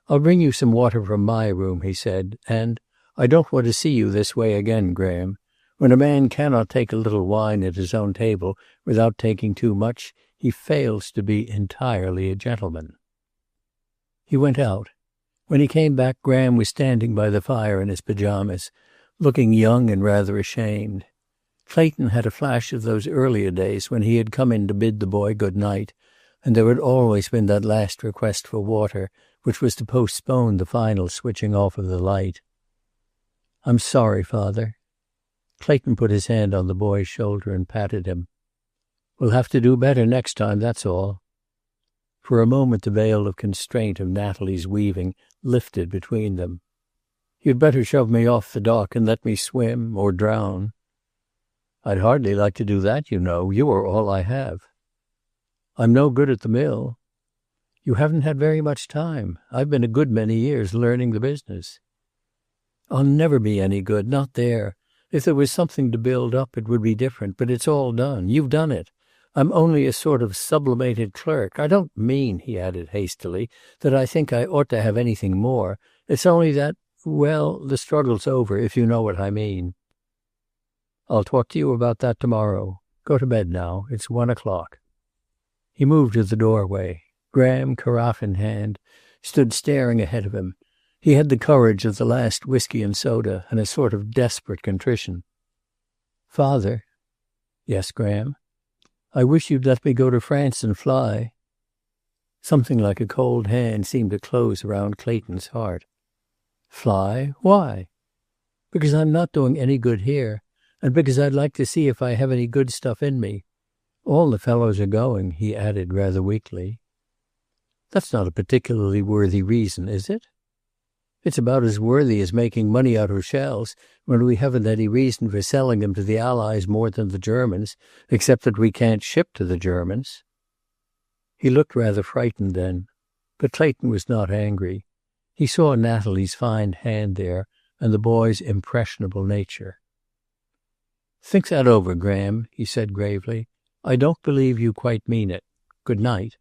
"I'll bring you some water from my room," he said, "and I don't want to see you this way again, Graham. When a man cannot take a little wine at his own table without taking too much, he fails to be entirely a gentleman." He went out. When he came back, Graham was standing by the fire in his pajamas, looking young and rather ashamed. Clayton had a flash of those earlier days when he had come in to bid the boy good night, and there had always been that last request for water, which was to postpone the final switching off of the light. "I'm sorry, Father." Clayton put his hand on the boy's shoulder and patted him. "We'll have to do better next time, that's all." For a moment the veil of constraint of Natalie's weaving lifted between them. "You'd better shove me off the dock and let me swim, or drown." "I'd hardly like to do that, you know. You are all I have." "I'm no good at the mill." "You haven't had very much time. I've been a good many years learning the business." "I'll never be any good, not there. If there was something to build up, it would be different, but it's all done. You've done it. I'm only a sort of sublimated clerk. I don't mean," he added hastily, "that I think I ought to have anything more. It's only that, well, the struggle's over, if you know what I mean." "I'll talk to you about that tomorrow. Go to bed now. It's 1:00. He moved to the doorway. Graham, carafe in hand, stood staring ahead of him. He had the courage of the last whiskey and soda and a sort of desperate contrition. "Father." "Yes, Graham." "I wish you'd let me go to France and fly." Something like a cold hand seemed to close around Clayton's heart. "Fly? Why?" "Because I'm not doing any good here, and because I'd like to see if I have any good stuff in me. All the fellows are going," he added rather weakly. "That's not a particularly worthy reason, is it?" "It's about as worthy as making money out of shells when we haven't any reason for selling them to the Allies more than the Germans, except that we can't ship to the Germans." He looked rather frightened then, but Clayton was not angry. He saw Natalie's fine hand there, and the boy's impressionable nature. "Think that over, Graham," he said gravely. "I don't believe you quite mean it. Good night."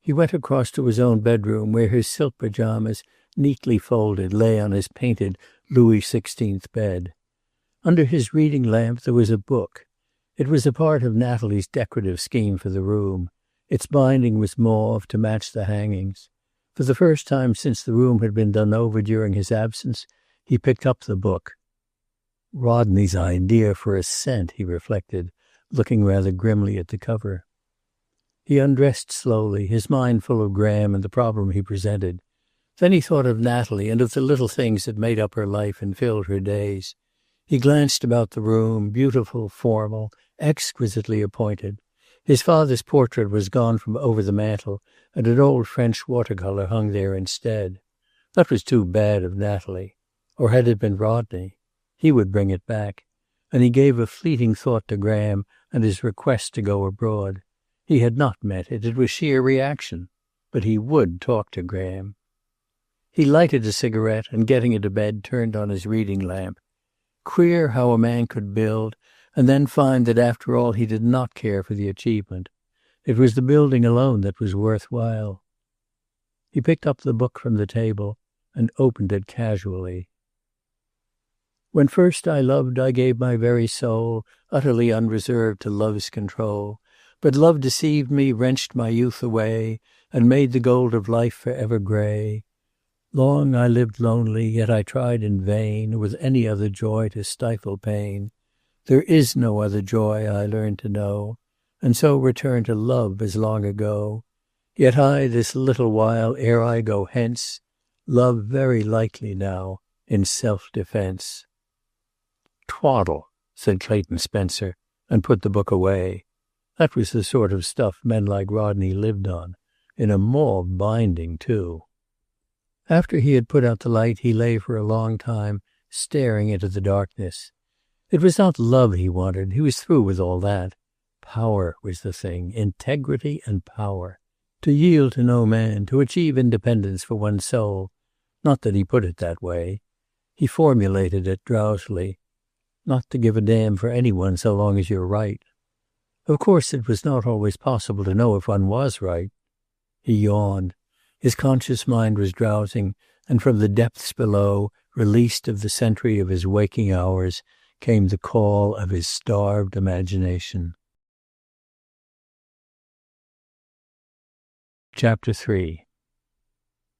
He went across to his own bedroom, where his silk pajamas, neatly folded, lay on his painted Louis XVI bed. Under his reading lamp there was a book. It was a part of Natalie's decorative scheme for the room. Its binding was mauve to match the hangings. For the first time since the room had been done over during his absence, he picked up the book. Rodney's idea for a cent, he reflected, looking rather grimly at the cover. He undressed slowly, his mind full of Graham and the problem he presented. Then he thought of Natalie and of the little things that made up her life and filled her days. He glanced about the room, beautiful, formal, exquisitely appointed. His father's portrait was gone from over the mantel, and an old French watercolor hung there instead. That was too bad of Natalie. Or had it been Rodney? He would bring it back. And he gave a fleeting thought to Graham and his request to go abroad. He had not meant it. It was sheer reaction. But he would talk to Graham. He lighted a cigarette and, getting into bed, turned on his reading lamp. Queer how a man could build and then find that after all he did not care for the achievement. It was the building alone that was worthwhile. He picked up the book from the table and opened it casually. "When first I loved, I gave my very soul, utterly unreserved to love's control. But love deceived me, wrenched my youth away, and made the gold of life forever gray. Long I lived lonely, yet I tried in vain with any other joy to stifle pain. There is no other joy, I learned to know, and so returned to love as long ago. Yet I this little while ere I go hence, love very lightly now in self-defense." "Twaddle," said Clayton Spencer, and put the book away. That was the sort of stuff men like Rodney lived on. In a mauve binding, too. After he had put out the light, he lay for a long time, staring into the darkness. It was not love he wanted. He was through with all that. Power was the thing. Integrity and power. To yield to no man, to achieve independence for one's soul. Not that he put it that way. He formulated it drowsily. Not to give a damn for anyone so long as you're right. Of course, it was not always possible to know if one was right. He yawned. His conscious mind was drowsing, and from the depths below, released of the sentry of his waking hours, came the call of his starved imagination. Chapter 3.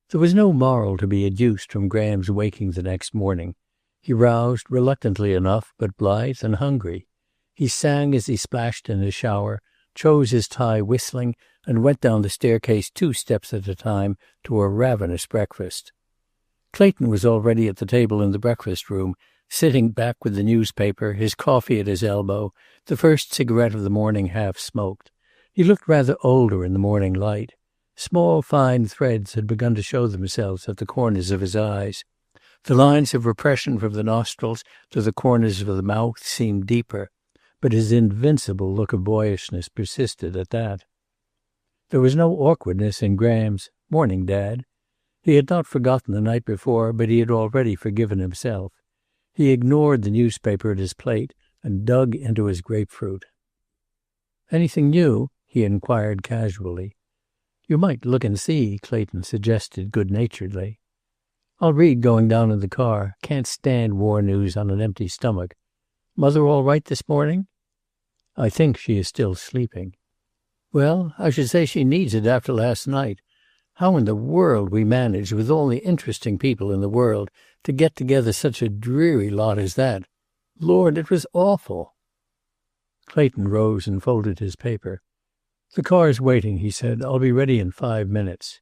There was no moral to be adduced from Graham's waking the next morning. He roused, reluctantly enough, but blithe and hungry. He sang as he splashed in his shower, chose his tie whistling, and went down the staircase 2 steps at a time to a ravenous breakfast. Clayton was already at the table in the breakfast room, sitting back with the newspaper, his coffee at his elbow, the first cigarette of the morning half smoked. He looked rather older in the morning light. Small fine threads had begun to show themselves at the corners of his eyes. The lines of repression from the nostrils to the corners of the mouth seemed deeper, but his invincible look of boyishness persisted at that. There was no awkwardness in Graham's "Morning, Dad." He had not forgotten the night before, but he had already forgiven himself. He ignored the newspaper at his plate and dug into his grapefruit. "Anything new?" he inquired casually. "You might look and see," Clayton suggested good-naturedly. "I'll read going down in the car. Can't stand war news on an empty stomach. Mother all right this morning?" "I think she is still sleeping." "Well, I should say she needs it after last night. How in the world we managed, with all the interesting people in the world, to get together such a dreary lot as that. Lord, it was awful." Clayton rose and folded his paper. "The car's waiting," he said. "I'll be ready in 5 minutes."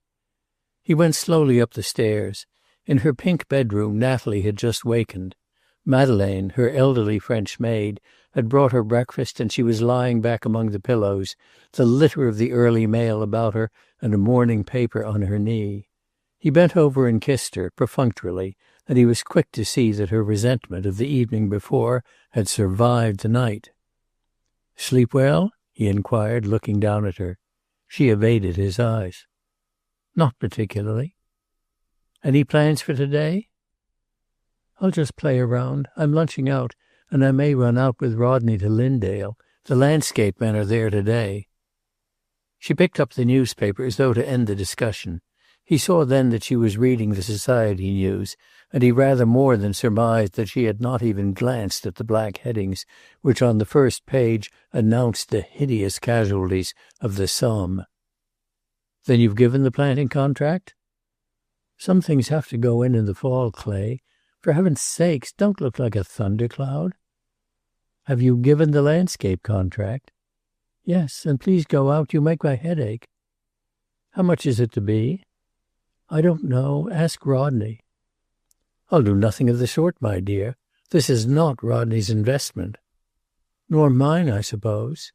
He went slowly up the stairs. In her pink bedroom Natalie had just wakened. Madeleine, her elderly French maid, had brought her breakfast, and she was lying back among the pillows, the litter of the early mail about her and a morning paper on her knee. He bent over and kissed her, perfunctorily, and he was quick to see that her resentment of the evening before had survived the night. "Sleep well?" he inquired, looking down at her. She evaded his eyes. "Not particularly." "Any plans for today?" "I'll just play around. I'm lunching out, and I may run out with Rodney to Lindale. The landscape men are there today." She picked up the newspaper as though to end the discussion. He saw then that she was reading the society news, and he rather more than surmised that she had not even glanced at the black headings which on the first page announced the hideous casualties of the Somme. "Then you've given the planting contract?" "Some things have to go in the fall, Clay. For heaven's sakes, don't look like a thundercloud." "Have you given the landscape contract?" "Yes, and please go out. You make my head ache." "How much is it to be?" "I don't know. Ask Rodney." "I'll do nothing of the sort, my dear. This is not Rodney's investment." "Nor mine, I suppose."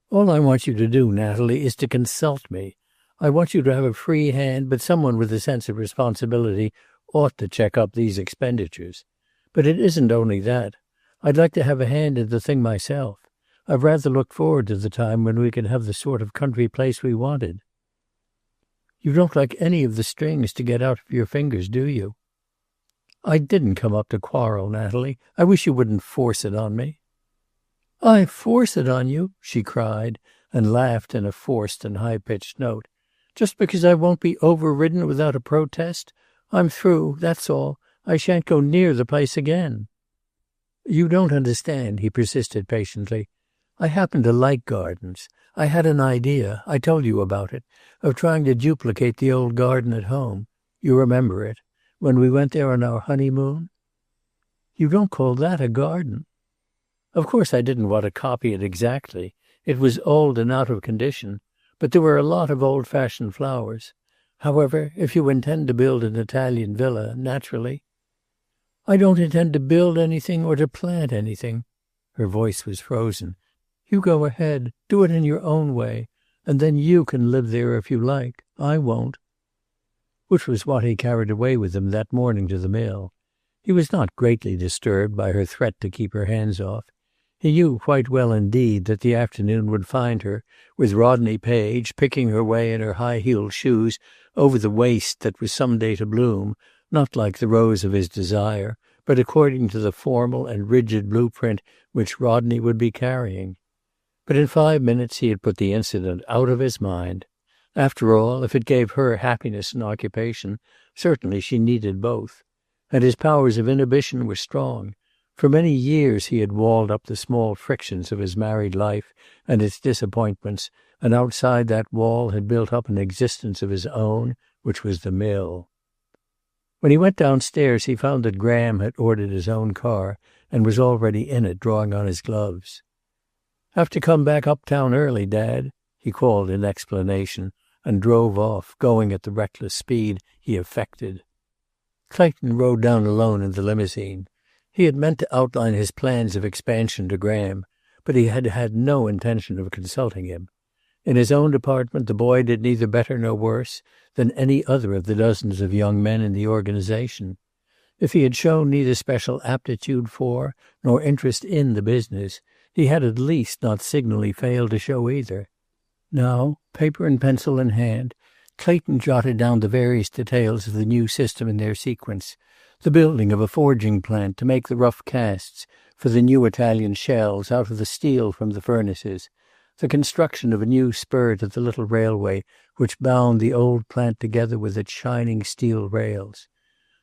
"All I want you to do, Natalie, is to consult me. I want you to have a free hand, but someone with a sense of responsibility ought to check up these expenditures. But it isn't only that. I'd like to have a hand in the thing myself. I've rather looked forward to the time when we could have the sort of country place we wanted." "You don't like any of the strings to get out of your fingers, do you?" "I didn't come up to quarrel, Natalie. I wish you wouldn't force it on me." "I force it on you!" she cried, and laughed in a forced and high-pitched note. "Just because I won't be overridden without a protest? I'm through, that's all. I shan't go near the place again." "You don't understand," he persisted patiently. "I happen to like gardens. I had an idea, I told you about it, of trying to duplicate the old garden at home. You remember it, when we went there on our honeymoon?" "You don't call that a garden?" "Of course I didn't want to copy it exactly. It was old and out of condition. But there were a lot of old-fashioned flowers. However, if you intend to build an Italian villa, naturally—" "I don't intend to build anything or to plant anything." Her voice was frozen. "You go ahead. Do it in your own way. And then you can live there if you like. I won't." Which was what he carried away with him that morning to the mill. He was not greatly disturbed by her threat to keep her hands off. He knew quite well indeed that the afternoon would find her, with Rodney Page, picking her way in her high-heeled shoes over the waste that was some day to bloom, not like the rose of his desire, but according to the formal and rigid blueprint which Rodney would be carrying. But in 5 minutes he had put the incident out of his mind. After all, if it gave her happiness and occupation, certainly she needed both. And his powers of inhibition were strong. For many years he had walled up the small frictions of his married life and its disappointments, and outside that wall had built up an existence of his own, which was the mill. When he went downstairs, he found that Graham had ordered his own car and was already in it, drawing on his gloves. "Have to come back uptown early, Dad," he called in explanation, and drove off, going at the reckless speed he affected. Clayton rode down alone in the limousine. He had meant to outline his plans of expansion to Graham, but he had had no intention of consulting him. In his own department the boy did neither better nor worse than any other of the dozens of young men in the organization. If he had shown neither special aptitude for nor interest in the business, he had at least not signally failed to show either. Now, paper and pencil in hand, Clayton jotted down the various details of the new system in their sequence: the building of a forging plant to make the rough casts for the new Italian shells out of the steel from the furnaces, the construction of a new spur to the little railway which bound the old plant together with its shining steel rails.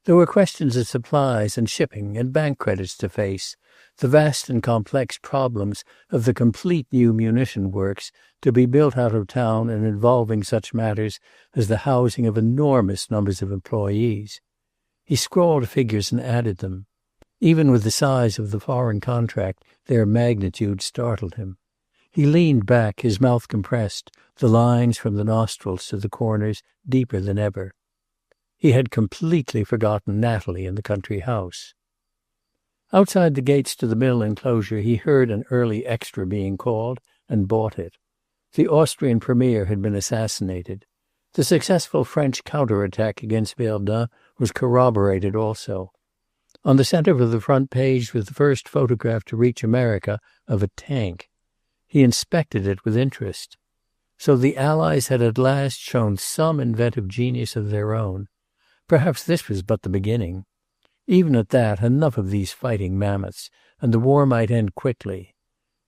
There were questions of supplies and shipping and bank credits to face, the vast and complex problems of the complete new munition works to be built out of town and involving such matters as the housing of enormous numbers of employees. He scrawled figures and added them. Even with the size of the foreign contract, their magnitude startled him. He leaned back, his mouth compressed, the lines from the nostrils to the corners deeper than ever. He had completely forgotten Natalie in the country house. Outside the gates to the mill enclosure he heard an early extra being called, and bought it. The Austrian premier had been assassinated. The successful French counterattack against Verdun was corroborated also. On the center of the front page was the first photograph to reach America of a tank. He inspected it with interest. So the Allies had at last shown some inventive genius of their own. Perhaps this was but the beginning. Even at that, enough of these fighting mammoths, and the war might end quickly.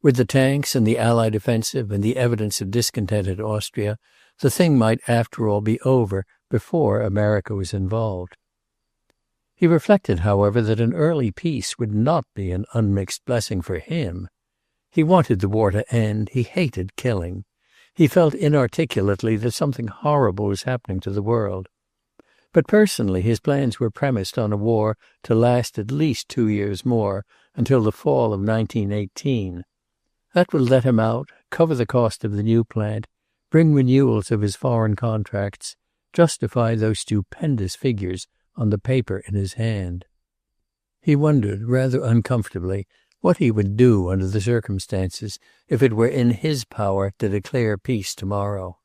With the tanks and the Allied offensive and the evidence of discontented Austria, the thing might after all be over before America was involved. He reflected, however, that an early peace would not be an unmixed blessing for him. He wanted the war to end. He hated killing. He felt inarticulately that something horrible was happening to the world. But personally his plans were premised on a war to last at least 2 years more, until the fall of 1918. That would let him out, cover the cost of the new plant, bring renewals of his foreign contracts, justify those stupendous figures on the paper in his hand. He wondered, rather uncomfortably, what he would do under the circumstances if it were in his power to declare peace tomorrow.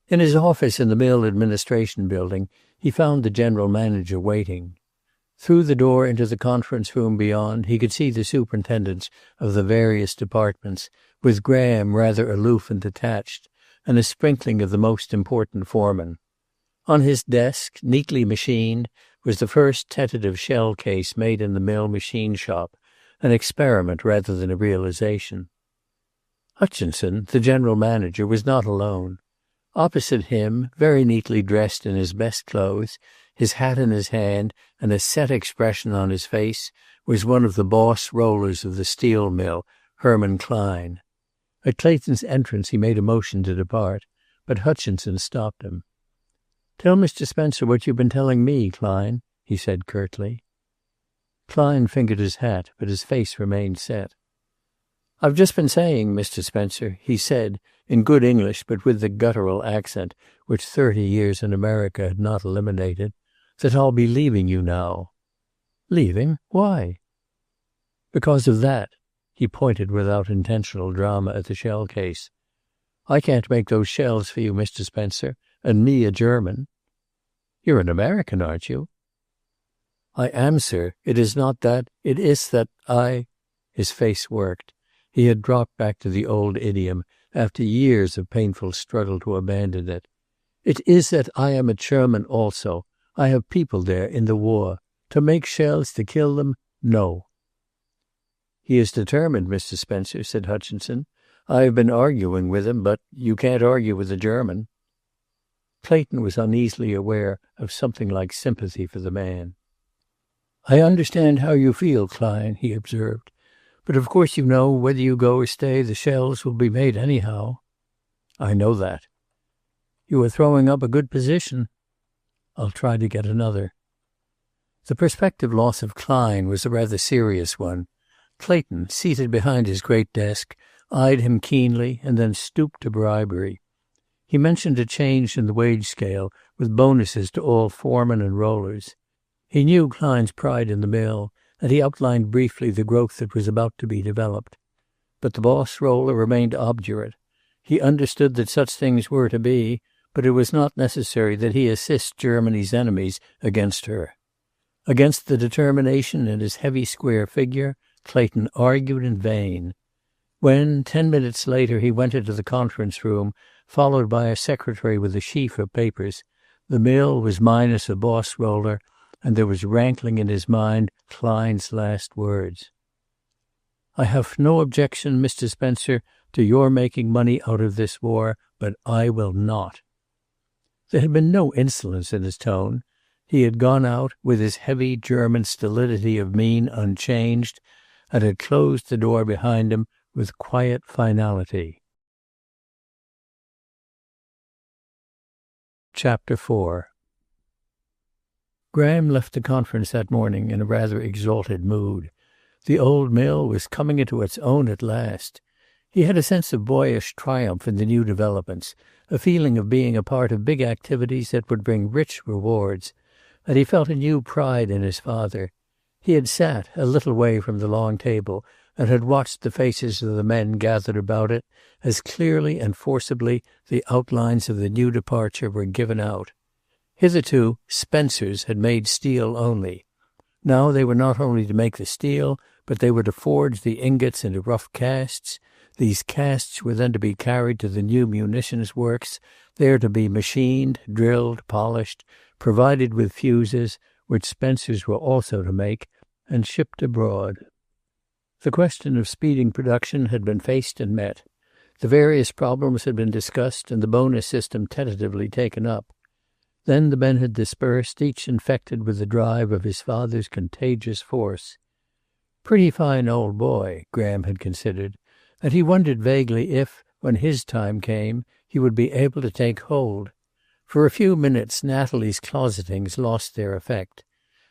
In his office in the mill administration building, he found the general manager waiting. Through the door into the conference room beyond, he could see the superintendents of the various departments, with Graham rather aloof and detached, and a sprinkling of the most important foremen. On his desk, neatly machined, was the first tentative shell case made in the mill machine shop, an experiment rather than a realization. Hutchinson, the general manager, was not alone. Opposite him, very neatly dressed in his best clothes, his hat in his hand and a set expression on his face, was one of the boss rollers of the steel mill, Herman Klein. At Clayton's entrance he made a motion to depart, but Hutchinson stopped him. "Tell Mr. Spencer what you've been telling me, Klein," he said curtly. Klein fingered his hat, but his face remained set. "I've just been saying, Mr. Spencer," he said, in good English but with the guttural accent which 30 years in America had not eliminated, "that I'll be leaving you now." "Leaving? Why?" "Because of that." He pointed without intentional drama at the shell case. "I can't make those shells for you, Mr. Spencer, and me a German." "You're an American, aren't you?" "I am, sir. It is not that. It is that I—" His face worked. He had dropped back to the old idiom after years of painful struggle to abandon it. "It is that I am a German also. I have people there in the war. To make shells, to kill them, no." "He is determined, Mr. Spencer," said Hutchinson. "I have been arguing with him, but you can't argue with a German." Clayton was uneasily aware of something like sympathy for the man. "I understand how you feel, Klein," he observed. "But of course you know whether you go or stay, the shells will be made anyhow." "I know that." "You are throwing up a good position." "I'll try to get another." The prospective loss of Klein was a rather serious one. Clayton, seated behind his great desk, eyed him keenly and then stooped to bribery. He mentioned a change in the wage scale, with bonuses to all foremen and rollers. He knew Klein's pride in the mill, and he outlined briefly the growth that was about to be developed. But the boss roller remained obdurate. He understood that such things were to be, but it was not necessary that he assist Germany's enemies against her. Against the determination in his heavy square figure, Clayton argued in vain. When, 10 minutes later, he went into the conference room, followed by a secretary with a sheaf of papers, the mill was minus a boss roller, and there was rankling in his mind Klein's last words. "I have no objection, Mr. Spencer, to your making money out of this war, but I will not." There had been no insolence in his tone. He had gone out, with his heavy German stolidity of mien unchanged, and had closed the door behind him with quiet finality. Chapter 4. Graham left the conference that morning in a rather exalted mood. The old mill was coming into its own at last. He had a sense of boyish triumph in the new developments, a feeling of being a part of big activities that would bring rich rewards, and he felt a new pride in his father. He had sat a little way from the long table and had watched the faces of the men gathered about it as clearly and forcibly the outlines of the new departure were given out. Hitherto, Spencers had made steel only. Now they were not only to make the steel, but they were to forge the ingots into rough casts. These casts were then to be carried to the new munitions works, there to be machined, drilled, polished, provided with fuses, which Spencers were also to make, and shipped abroad. The question of speeding production had been faced and met. The various problems had been discussed and the bonus system tentatively taken up. Then the men had dispersed, each infected with the drive of his father's contagious force. Pretty fine old boy, Graham had considered, and he wondered vaguely if, when his time came, he would be able to take hold. For a few minutes Natalie's closetings lost their effect.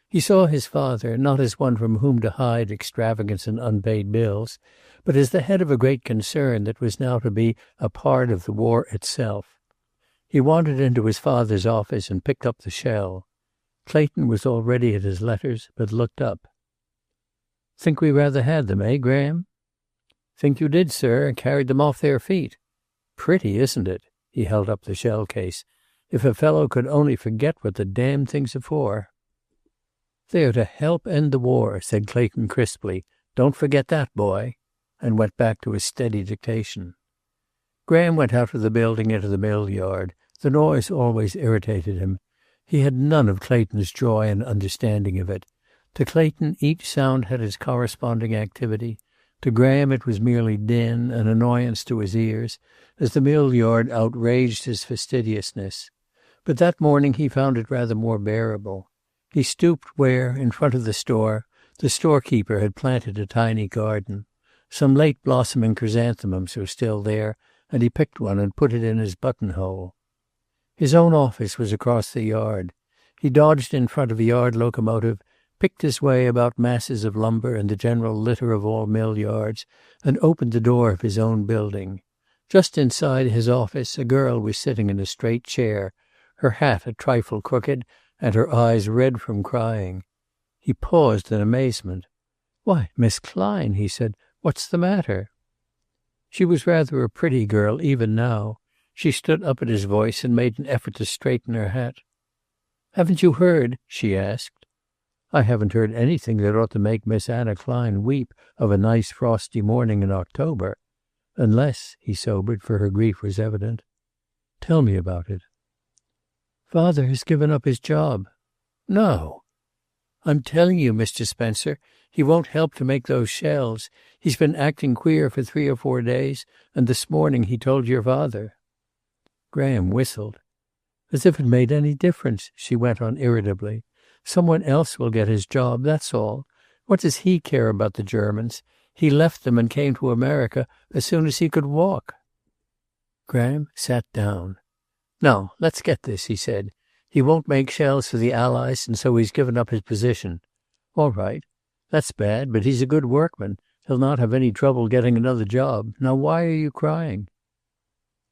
He saw his father, not as one from whom to hide extravagance and unpaid bills, but as the head of a great concern that was now to be a part of the war itself. He wandered into his father's office and picked up the shell. Clayton was already at his letters, but looked up. "Think we rather had them, eh, Graham?" "Think you did, sir, and carried them off their feet. Pretty, isn't it?" He held up the shell case. "If a fellow could only forget what the damned things are for." "They are to help end the war," said Clayton crisply. "Don't forget that, boy," and went back to his steady dictation. Graham went out of the building into the mill yard. The noise always irritated him. He had none of Clayton's joy and understanding of it. To Clayton each sound had its corresponding activity. To Graham it was merely din, an annoyance to his ears, as the mill yard outraged his fastidiousness. But that morning he found it rather more bearable. He stooped where, in front of the storekeeper had planted a tiny garden. Some late-blossoming chrysanthemums were still there, and he picked one and put it in his buttonhole. His own office was across the yard. He dodged in front of a yard locomotive, picked his way about masses of lumber and the general litter of all mill yards, and opened the door of his own building. Just inside his office a girl was sitting in a straight chair, her hat a trifle crooked, and her eyes red from crying. He paused in amazement. "Why, Miss Klein," he said, "what's the matter?" She was rather a pretty girl even now. She stood up at his voice and made an effort to straighten her hat. "Haven't you heard?" she asked. "I haven't heard anything that ought to make Miss Anna Klein weep of a nice frosty morning in October. Unless," he sobered, for her grief was evident. "Tell me about it." "Father has given up his job." "No." "I'm telling you, Mr. Spencer, he won't help to make those shells. He's been acting queer for 3 or 4 days, and this morning he told your father." Graham whistled. As if it made any difference, she went on irritably. Someone else will get his job, that's all. What does he care about the Germans? He left them and came to America as soon as he could walk. Graham sat down. "Now, let's get this," he said. "He won't make shells for the Allies, and so he's given up his position. All right. That's bad, but he's a good workman. He'll not have any trouble getting another job. Now, why are you crying?"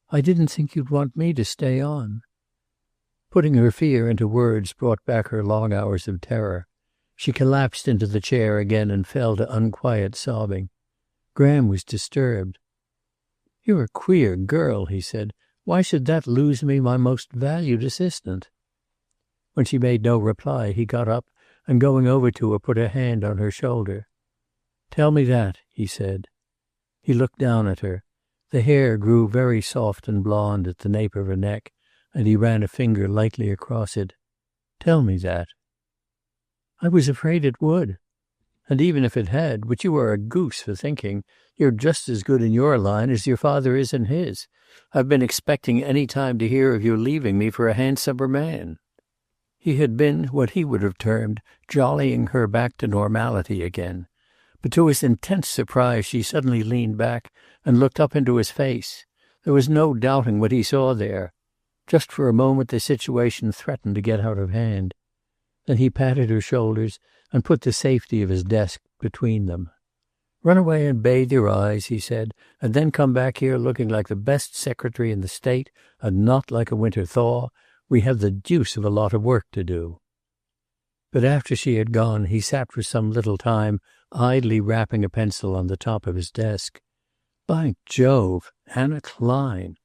"I didn't think you'd want me to stay on." Putting her fear into words brought back her long hours of terror. She collapsed into the chair again and fell to unquiet sobbing. Graham was disturbed. "You're a queer girl," he said. "Why should that lose me my most valued assistant?" When she made no reply, he got up and going over to her put a hand on her shoulder. "Tell me that," he said. He looked down at her. The hair grew very soft and blonde at the nape of her neck, and he ran a finger lightly across it. "Tell me that." "I was afraid it would." "And even if it had, which you are a goose for thinking, you're just as good in your line as your father is in his. I've been expecting any time to hear of your leaving me for a handsomer man." He had been what he would have termed jollying her back to normality again. But to his intense surprise she suddenly leaned back and looked up into his face. There was no doubting what he saw there. Just for a moment the situation threatened to get out of hand. Then he patted her shoulders and put the safety of his desk between them. "Run away and bathe your eyes," he said, "and then come back here looking like the best secretary in the state and not like a winter thaw. We have the deuce of a lot of work to do." But after she had gone, he sat for some little time idly rapping a pencil on the top of his desk. By Jove, Anna Klein!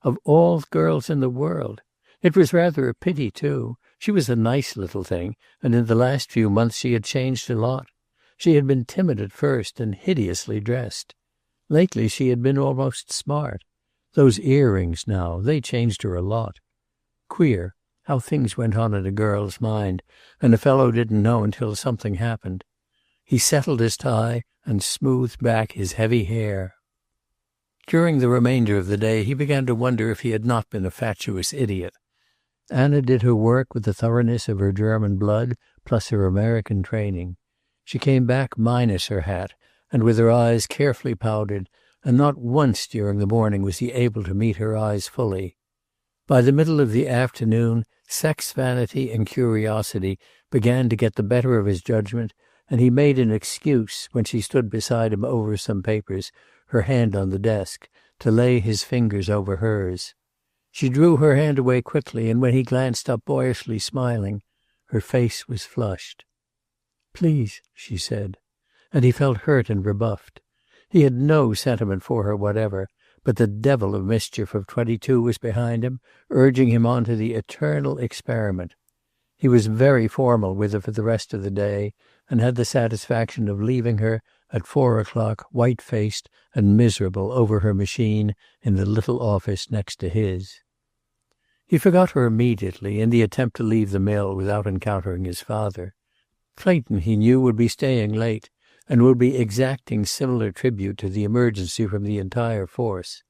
Of all girls in the world! It was rather a pity, too. She was a nice little thing, and in the last few months she had changed a lot. She had been timid at first and hideously dressed. Lately she had been almost smart. Those earrings now, they changed her a lot. Queer, how things went on in a girl's mind, and a fellow didn't know until something happened. He settled his tie and smoothed back his heavy hair. During the remainder of the day he began to wonder if he had not been a fatuous idiot. Anna did her work with the thoroughness of her German blood plus her American training. She came back minus her hat, and with her eyes carefully powdered, and not once during the morning was he able to meet her eyes fully. By the middle of the afternoon, sex vanity and curiosity began to get the better of his judgment, and he made an excuse, when she stood beside him over some papers, her hand on the desk, to lay his fingers over hers. She drew her hand away quickly, and when he glanced up boyishly smiling, her face was flushed. "Please," she said, and he felt hurt and rebuffed. He had no sentiment for her whatever, but the devil of mischief of 22 was behind him, urging him on to the eternal experiment. He was very formal with her for the rest of the day, and had the satisfaction of leaving her at 4 o'clock, white-faced and miserable over her machine in the little office next to his. He forgot her immediately in the attempt to leave the mill without encountering his father. Clayton, he knew, would be staying late, and would be exacting similar tribute to the emergency from the entire force.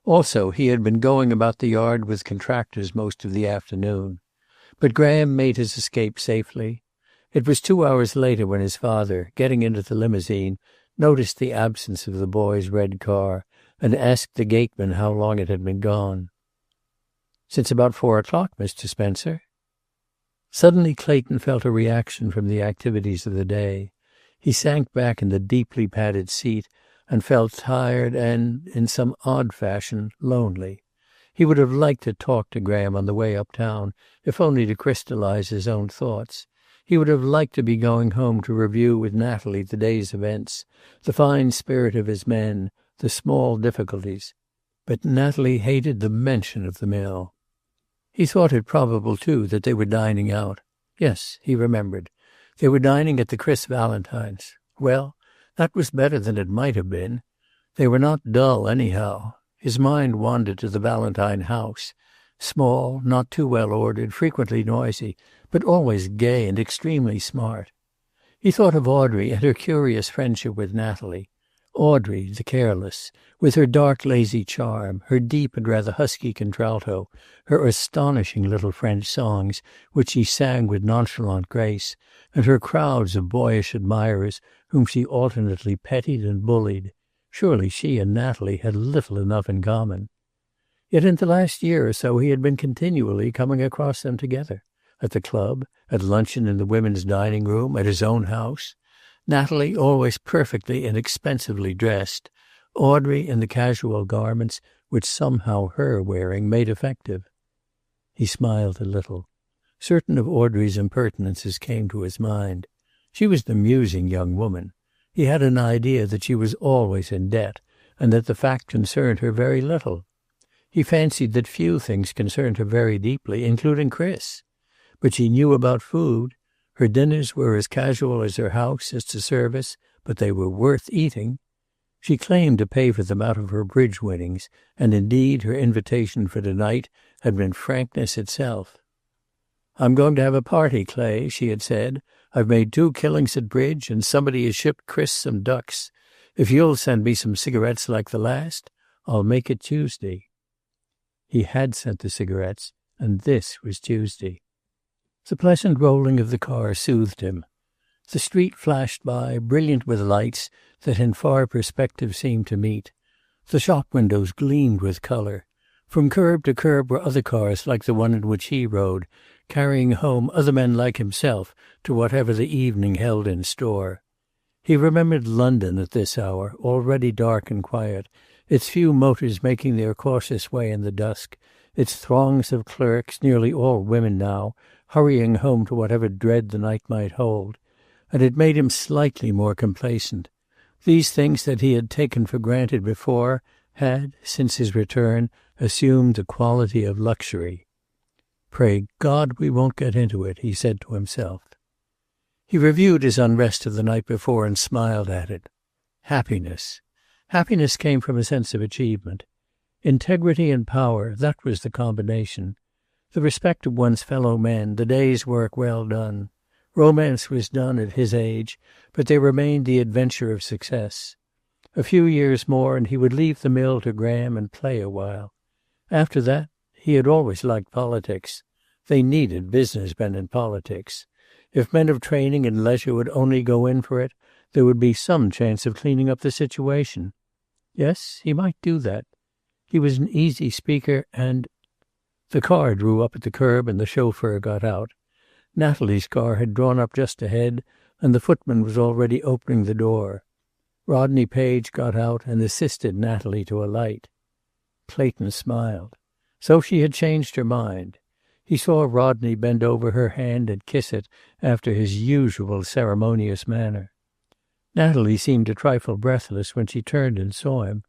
Also, he had been going about the yard with contractors most of the afternoon. But Graham made his escape safely. It was 2 hours later when his father, getting into the limousine, noticed the absence of the boy's red car and asked the gateman how long it had been gone. "Since about 4 o'clock, Mr. Spencer." Suddenly Clayton felt a reaction from the activities of the day. He sank back in the deeply padded seat and felt tired and, in some odd fashion, lonely. He would have liked to talk to Graham on the way uptown, if only to crystallize his own thoughts. He would have liked to be going home to review with Natalie the day's events, the fine spirit of his men, the small difficulties. But Natalie hated the mention of the mill. He thought it probable, too, that they were dining out. Yes, he remembered. They were dining at the Chris Valentines. Well, that was better than it might have been. They were not dull, anyhow. His mind wandered to the Valentine house. Small, not too well ordered, frequently noisy, but always gay and extremely smart. He thought of Audrey and her curious friendship with Natalie. Audrey, the careless, with her dark, lazy charm, her deep and rather husky contralto, her astonishing little French songs, which she sang with nonchalant grace, and her crowds of boyish admirers whom she alternately petted and bullied. Surely she and Natalie had little enough in common. Yet in the last year or so he had been continually coming across them together, at the club, at luncheon in the women's dining room, at his own house. Natalie always perfectly and expensively dressed, Audrey in the casual garments which somehow her wearing made effective. He smiled a little. Certain of Audrey's impertinences came to his mind. She was an amusing young woman. He had an idea that she was always in debt, and that the fact concerned her very little. He fancied that few things concerned her very deeply, including Chris. But she knew about food. Her dinners were as casual as her house as to service, but they were worth eating. She claimed to pay for them out of her bridge winnings, and indeed her invitation for tonight had been frankness itself. "I'm going to have a party, Clay," she had said. "I've made 2 killings at bridge, and somebody has shipped Chris some ducks. If you'll send me some cigarettes like the last, I'll make it Tuesday." He had sent the cigarettes, and this was Tuesday. The pleasant rolling of the car soothed him. The street flashed by, brilliant with lights that in far perspective seemed to meet. The shop windows gleamed with color. From curb to curb were other cars like the one in which he rode, carrying home other men like himself to whatever the evening held in store. He remembered London at this hour, already dark and quiet, its few motors making their cautious way in the dusk, its throngs of clerks, nearly all women now, hurrying home to whatever dread the night might hold, and it made him slightly more complacent. These things that he had taken for granted before had, since his return, assumed the quality of luxury. "Pray God we won't get into it," he said to himself. He reviewed his unrest of the night before and smiled at it. Happiness. Happiness came from a sense of achievement. Integrity and power, that was the combination. The respect of one's fellow men, the day's work well done. Romance was done at his age, but there remained the adventure of success. A few years more and he would leave the mill to Graham and play a while. After that, he had always liked politics. They needed business men in politics. If men of training and leisure would only go in for it, there would be some chance of cleaning up the situation. Yes, he might do that. He was an easy speaker and... The car drew up at the curb and the chauffeur got out. Natalie's car had drawn up just ahead, and the footman was already opening the door. Rodney Page got out and assisted Natalie to alight. Clayton smiled. So she had changed her mind. He saw Rodney bend over her hand and kiss it after his usual ceremonious manner. Natalie seemed a trifle breathless when she turned and saw him.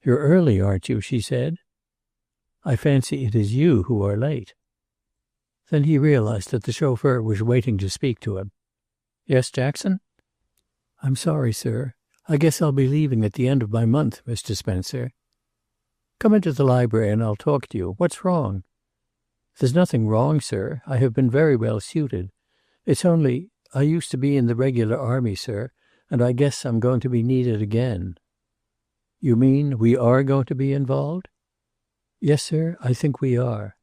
"You're early, aren't you?" she said. "I fancy it is you who are late." Then he realized that the chauffeur was waiting to speak to him. "Yes, Jackson?" "I'm sorry, sir. I guess I'll be leaving at the end of my month, Mr. Spencer." "Come into the library and I'll talk to you. What's wrong?" "There's nothing wrong, sir. I have been very well suited. It's only, I used to be in the regular army, sir, and I guess I'm going to be needed again." "You mean we are going to be involved?" "Yes, sir, I think we are."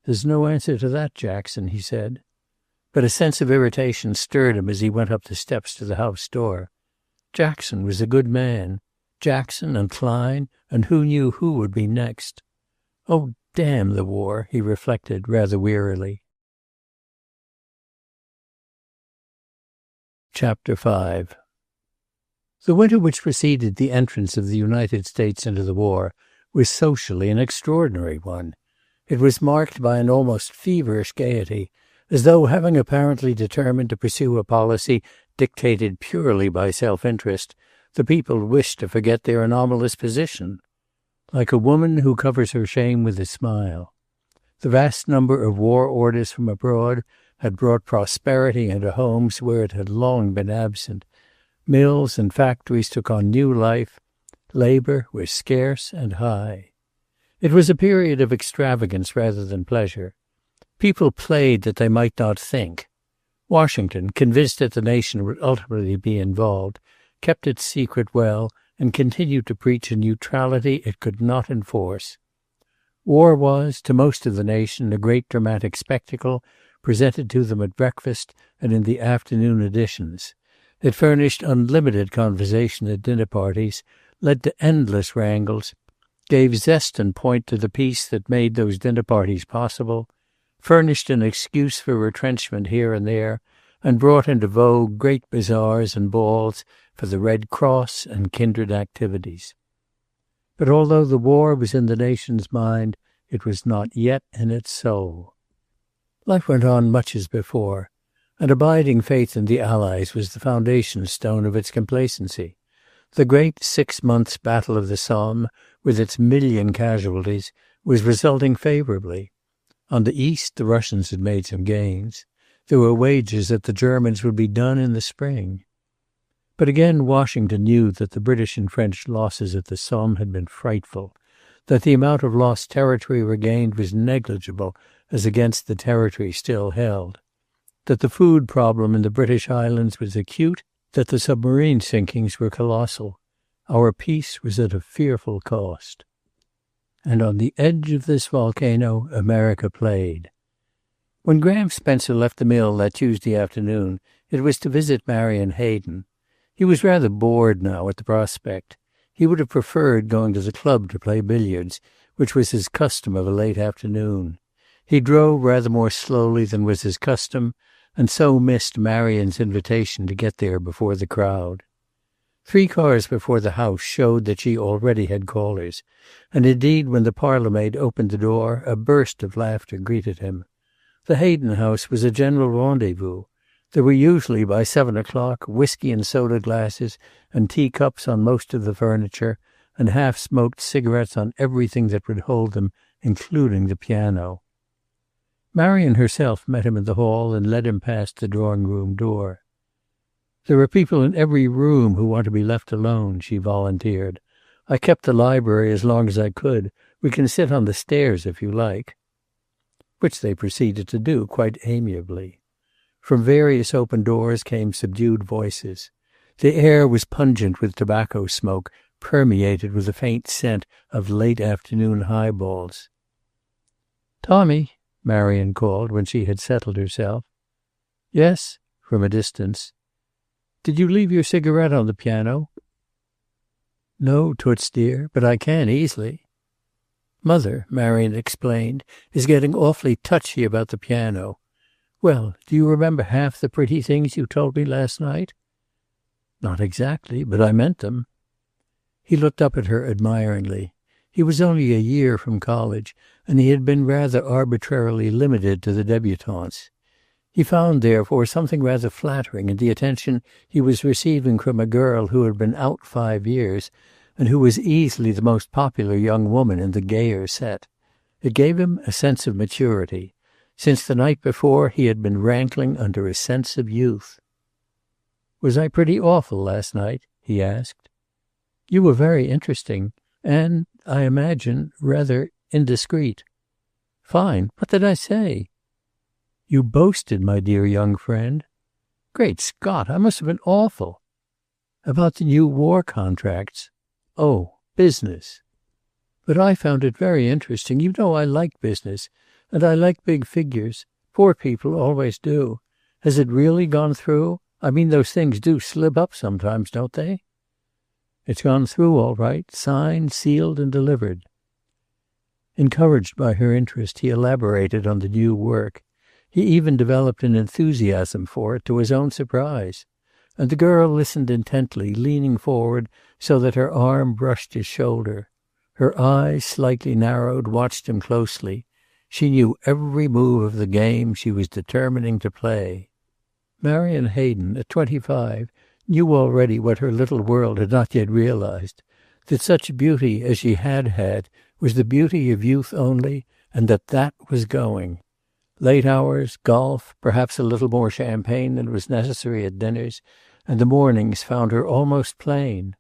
"There's no answer to that, Jackson," he said. But a sense of irritation stirred him as he went up the steps to the house door. Jackson was a good man. Jackson and Klein, and who knew who would be next. Oh, damn the war, he reflected rather wearily. Chapter 5. The winter which preceded the entrance of the United States into the war was socially an extraordinary one. It was marked by an almost feverish gaiety, as though, having apparently determined to pursue a policy dictated purely by self-interest, the people wished to forget their anomalous position. Like a woman who covers her shame with a smile. The vast number of war orders from abroad had brought prosperity into homes where it had long been absent. Mills and factories took on new life. Labor was scarce and high. It was a period of extravagance rather than pleasure. People played that they might not think. Washington, convinced that the nation would ultimately be involved, kept its secret well, and continued to preach a neutrality it could not enforce. War was, to most of the nation, a great dramatic spectacle, presented to them at breakfast and in the afternoon editions. It furnished unlimited conversation at dinner parties, led to endless wrangles, gave zest and point to the peace that made those dinner parties possible, furnished an excuse for retrenchment here and there, and brought into vogue great bazaars and balls for the Red Cross and kindred activities. But although the war was in the nation's mind, it was not yet in its soul. Life went on much as before. An abiding faith in the Allies was the foundation stone of its complacency. The great 6 months' battle of the Somme, with its 1,000,000 casualties, was resulting favorably. On the east the Russians had made some gains. There were wagers that the Germans would be done in the spring. But again Washington knew that the British and French losses at the Somme had been frightful, that the amount of lost territory regained was negligible as against the territory still held, that the food problem in the British Islands was acute, that the submarine sinkings were colossal. Our peace was at a fearful cost. And on the edge of this volcano America played. When Graham Spencer left the mill that Tuesday afternoon, it was to visit Marion Hayden. He was rather bored now at the prospect. He would have preferred going to the club to play billiards, which was his custom of a late afternoon. He drove rather more slowly than was his custom, and so missed Marion's invitation to get there before the crowd. 3 cars before the house showed that she already had callers, and indeed when the parlour-maid opened the door a burst of laughter greeted him. The Hayden house was a general rendezvous. There were usually, by 7 o'clock, whiskey and soda glasses and teacups on most of the furniture, and half-smoked cigarettes on everything that would hold them, including the piano. Marion herself met him in the hall and led him past the drawing-room door. "There are people in every room who want to be left alone," she volunteered. "I kept the library as long as I could. We can sit on the stairs if you like." Which they proceeded to do quite amiably. From various open doors came subdued voices. The air was pungent with tobacco smoke, permeated with a faint scent of late afternoon highballs. "Tommy," Marion called when she had settled herself. "Yes," from a distance. "Did you leave your cigarette on the piano?" "No, Toots dear, but I can easily." "Mother," Marion explained, "is getting awfully touchy about the piano. Well, do you remember half the pretty things you told me last night?" "Not exactly, but I meant them." He looked up at her admiringly. He was only a year from college, and he had been rather arbitrarily limited to the debutantes. He found, therefore, something rather flattering in the attention he was receiving from a girl who had been out 5 years, and who was easily the most popular young woman in the gayer set. It gave him a sense of maturity. Since the night before he had been rankling under a sense of youth. "Was I pretty awful last night?" he asked. "You were very interesting. And, I imagine, rather indiscreet." "Fine. What did I say?" "You boasted, my dear young friend." "Great Scott, I must have been awful." "About the new war contracts." "Oh, business." "But I found it very interesting. You know I like business. And I like big figures. Poor people always do. Has it really gone through? I mean, those things do slip up sometimes, don't they?" "It's gone through all right. Signed, sealed, and delivered." Encouraged by her interest, he elaborated on the new work. He even developed an enthusiasm for it, to his own surprise. And the girl listened intently, leaning forward so that her arm brushed his shoulder. Her eyes, slightly narrowed, watched him closely. She knew every move of the game she was determining to play. Marion Hayden, at 25, knew already what her little world had not yet realized, that such beauty as she had had was the beauty of youth only, and that was going. Late hours, golf, perhaps a little more champagne than was necessary at dinners, and the mornings found her almost plain.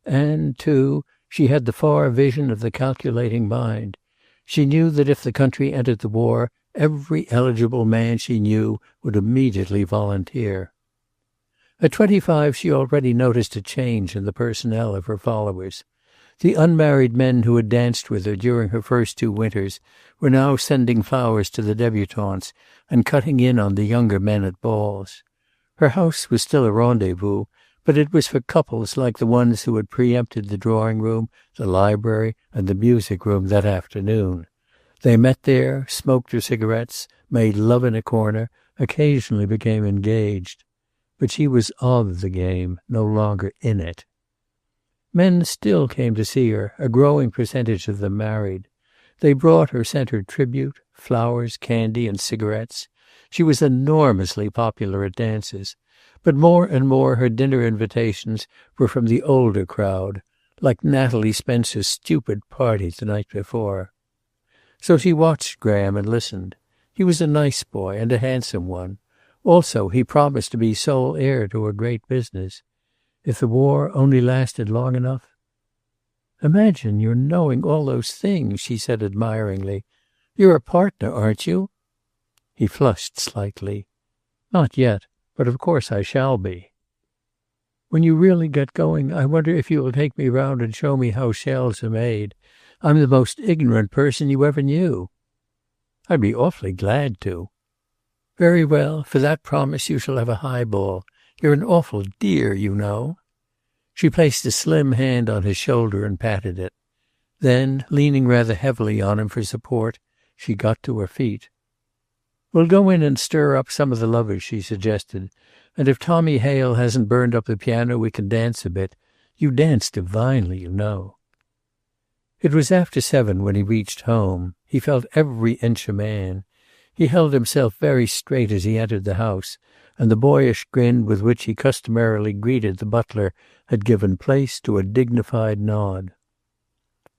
And, too, she had the far vision of the calculating mind. She knew that if the country entered the war, every eligible man she knew would immediately volunteer. At 25, she already noticed a change in the personnel of her followers. The unmarried men who had danced with her during her first 2 winters were now sending flowers to the debutantes and cutting in on the younger men at balls. Her house was still a rendezvous, but it was for couples like the ones who had preempted the drawing room, the library, and the music room that afternoon. They met there, smoked their cigarettes, made love in a corner, occasionally became engaged. But she was of the game, no longer in it. Men still came to see her, a growing percentage of them married. They brought or sent her tribute, flowers, candy, and cigarettes. She was enormously popular at dances, but more and more her dinner invitations were from the older crowd, like Natalie Spencer's stupid party the night before. So she watched Graham and listened. He was a nice boy and a handsome one. Also, he promised to be sole heir to a great business. If the war only lasted long enough. "Imagine your knowing all those things," she said admiringly. "You're a partner, aren't you?" He flushed slightly. "Not yet, but of course I shall be." "When you really get going, I wonder if you will take me round and show me how shells are made. I'm the most ignorant person you ever knew." "I'd be awfully glad to." "Very well. For that promise you shall have a highball. You're an awful dear, you know." She placed a slim hand on his shoulder and patted it. Then, leaning rather heavily on him for support, she got to her feet. "We'll go in and stir up some of the lovers," she suggested. "And if Tommy Hale hasn't burned up the piano, we can dance a bit. You dance divinely, you know." It was after 7 when he reached home. He felt every inch a man. He held himself very straight as he entered the house, and the boyish grin with which he customarily greeted the butler had given place to a dignified nod.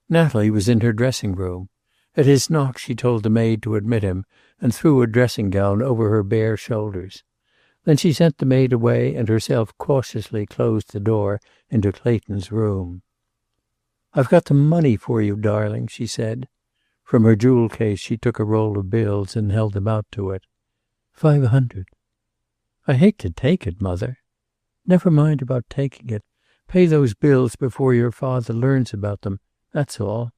Natalie was in her dressing room. At his knock she told the maid to admit him and threw a dressing gown over her bare shoulders. Then she sent the maid away and herself cautiously closed the door into Clayton's room. "I've got the money for you, darling," she said. From her jewel case she took a roll of bills and held them out to it. 500. "I hate to take it, Mother." "Never mind about taking it. Pay those bills before your father learns about them. That's all."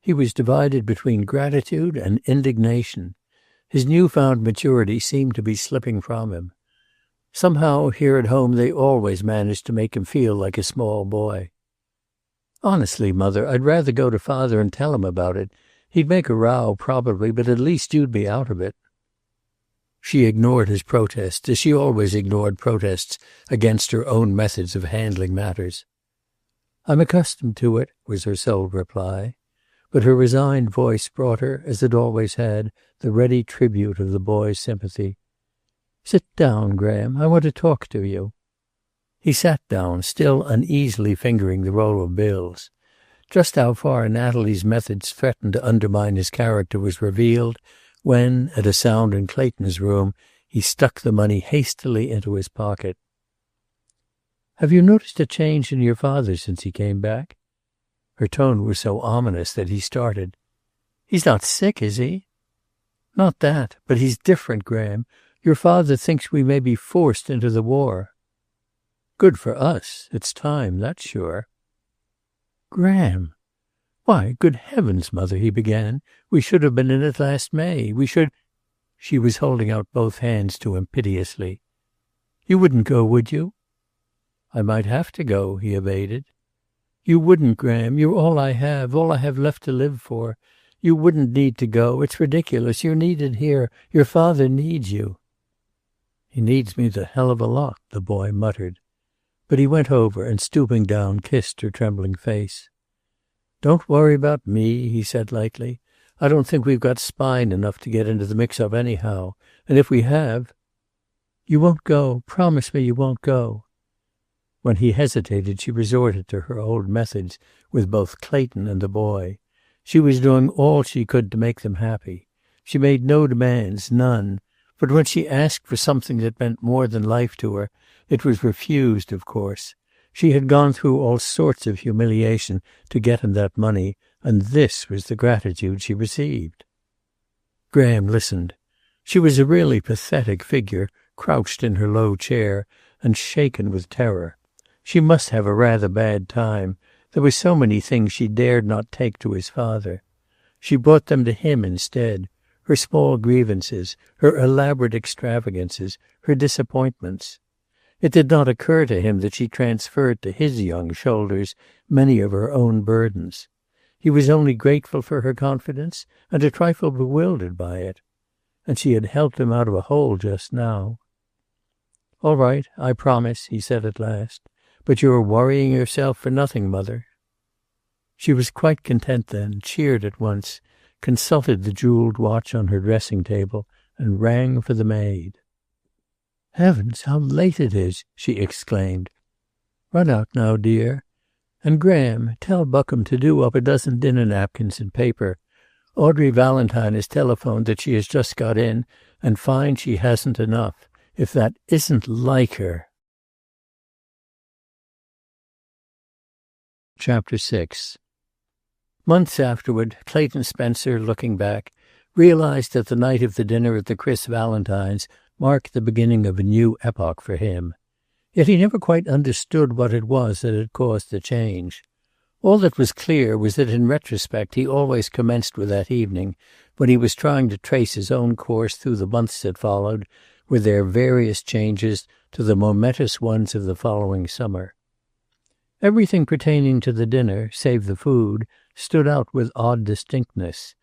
He was divided between gratitude and indignation. His newfound maturity seemed to be slipping from him. Somehow, here at home, they always managed to make him feel like a small boy. "Honestly, Mother, I'd rather go to Father and tell him about it. He'd make a row, probably, but at least you'd be out of it." She ignored his protest, as she always ignored protests against her own methods of handling matters. "I'm accustomed to it," was her sole reply. But her resigned voice brought her, as it always had, the ready tribute of the boy's sympathy. "Sit down, Graham. I want to talk to you." He sat down, still uneasily fingering the roll of bills. Just how far Natalie's methods threatened to undermine his character was revealed when, at a sound in Clayton's room, he stuck the money hastily into his pocket. "Have you noticed a change in your father since he came back?" Her tone was so ominous that he started. "He's not sick, is he?" "Not that. But he's different, Graham. Your father thinks we may be forced into the war." "Good for us. It's time, that's sure." "Graham!" "Why, good heavens, Mother," he began. "We should have been in it last May. We should—" She was holding out both hands to him piteously. "You wouldn't go, would you?" "I might have to go," he evaded. "You wouldn't, Graham. You're all I have left to live for. You wouldn't need to go. It's ridiculous. You're needed here. Your father needs you." "He needs me the hell of a lot," the boy muttered. But he went over and, stooping down, kissed her trembling face. "Don't worry about me," he said lightly. "I don't think we've got spine enough to get into the mix-up anyhow. And if we have—" "You won't go. Promise me you won't go." When he hesitated, she resorted to her old methods with both Clayton and the boy. She was doing all she could to make them happy. She made no demands, none. But when she asked for something that meant more than life to her, it was refused, of course. She had gone through all sorts of humiliation to get him that money, and this was the gratitude she received. Graham listened. She was a really pathetic figure, crouched in her low chair and shaken with terror. She must have a rather bad time. There were so many things she dared not take to his father. She brought them to him instead, her small grievances, her elaborate extravagances, her disappointments. It did not occur to him that she transferred to his young shoulders many of her own burdens. He was only grateful for her confidence and a trifle bewildered by it. And she had helped him out of a hole just now. "All right, I promise," he said at last. "But you are worrying yourself for nothing, Mother." She was quite content then, cheered at once, consulted the jeweled watch on her dressing table, and rang for the maid. "Heavens, how late it is!" she exclaimed. "Run out now, dear. And Graham, tell Buckham to do up a dozen dinner napkins and paper. Audrey Valentine has telephoned that she has just got in and finds she hasn't enough. If that isn't like her." Chapter 6. Months afterward, Clayton Spencer, looking back, realized that the night of the dinner at the Chris Valentines marked the beginning of a new epoch for him. Yet he never quite understood what it was that had caused the change. All that was clear was that in retrospect he always commenced with that evening, when he was trying to trace his own course through the months that followed, with their various changes, to the momentous ones of the following summer. Everything pertaining to the dinner, save the food, stood out with odd distinctness.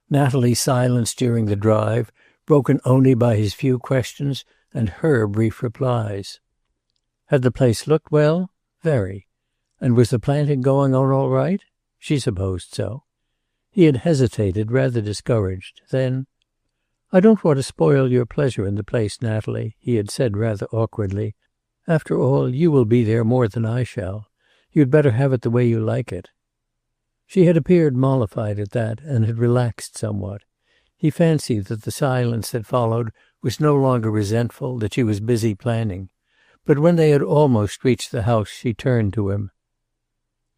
Natalie's silence during the drive, broken only by his few questions and her brief replies. Had the place looked well? Very. And was the planting going on all right? She supposed so. He had hesitated, rather discouraged. Then, "I don't want to spoil your pleasure in the place, Natalie," he had said rather awkwardly. "After all, you will be there more than I shall. You'd better have it the way you like it." She had appeared mollified at that, and had relaxed somewhat. He fancied that the silence that followed was no longer resentful, that she was busy planning. But when they had almost reached the house, she turned to him.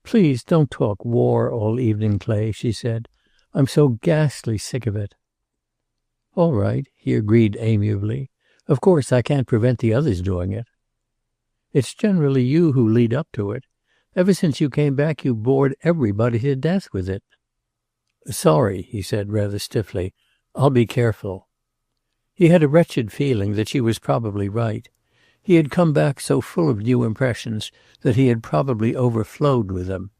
"Please don't talk war all evening, Clay," she said. "I'm so ghastly sick of it." "All right," he agreed amiably. "Of course, I can't prevent the others doing it." "It's generally you who lead up to it. Ever since you came back, you bored everybody to death with it." "Sorry," he said rather stiffly. "I'll be careful." He had a wretched feeling that she was probably right. He had come back so full of new impressions that he had probably overflowed with them.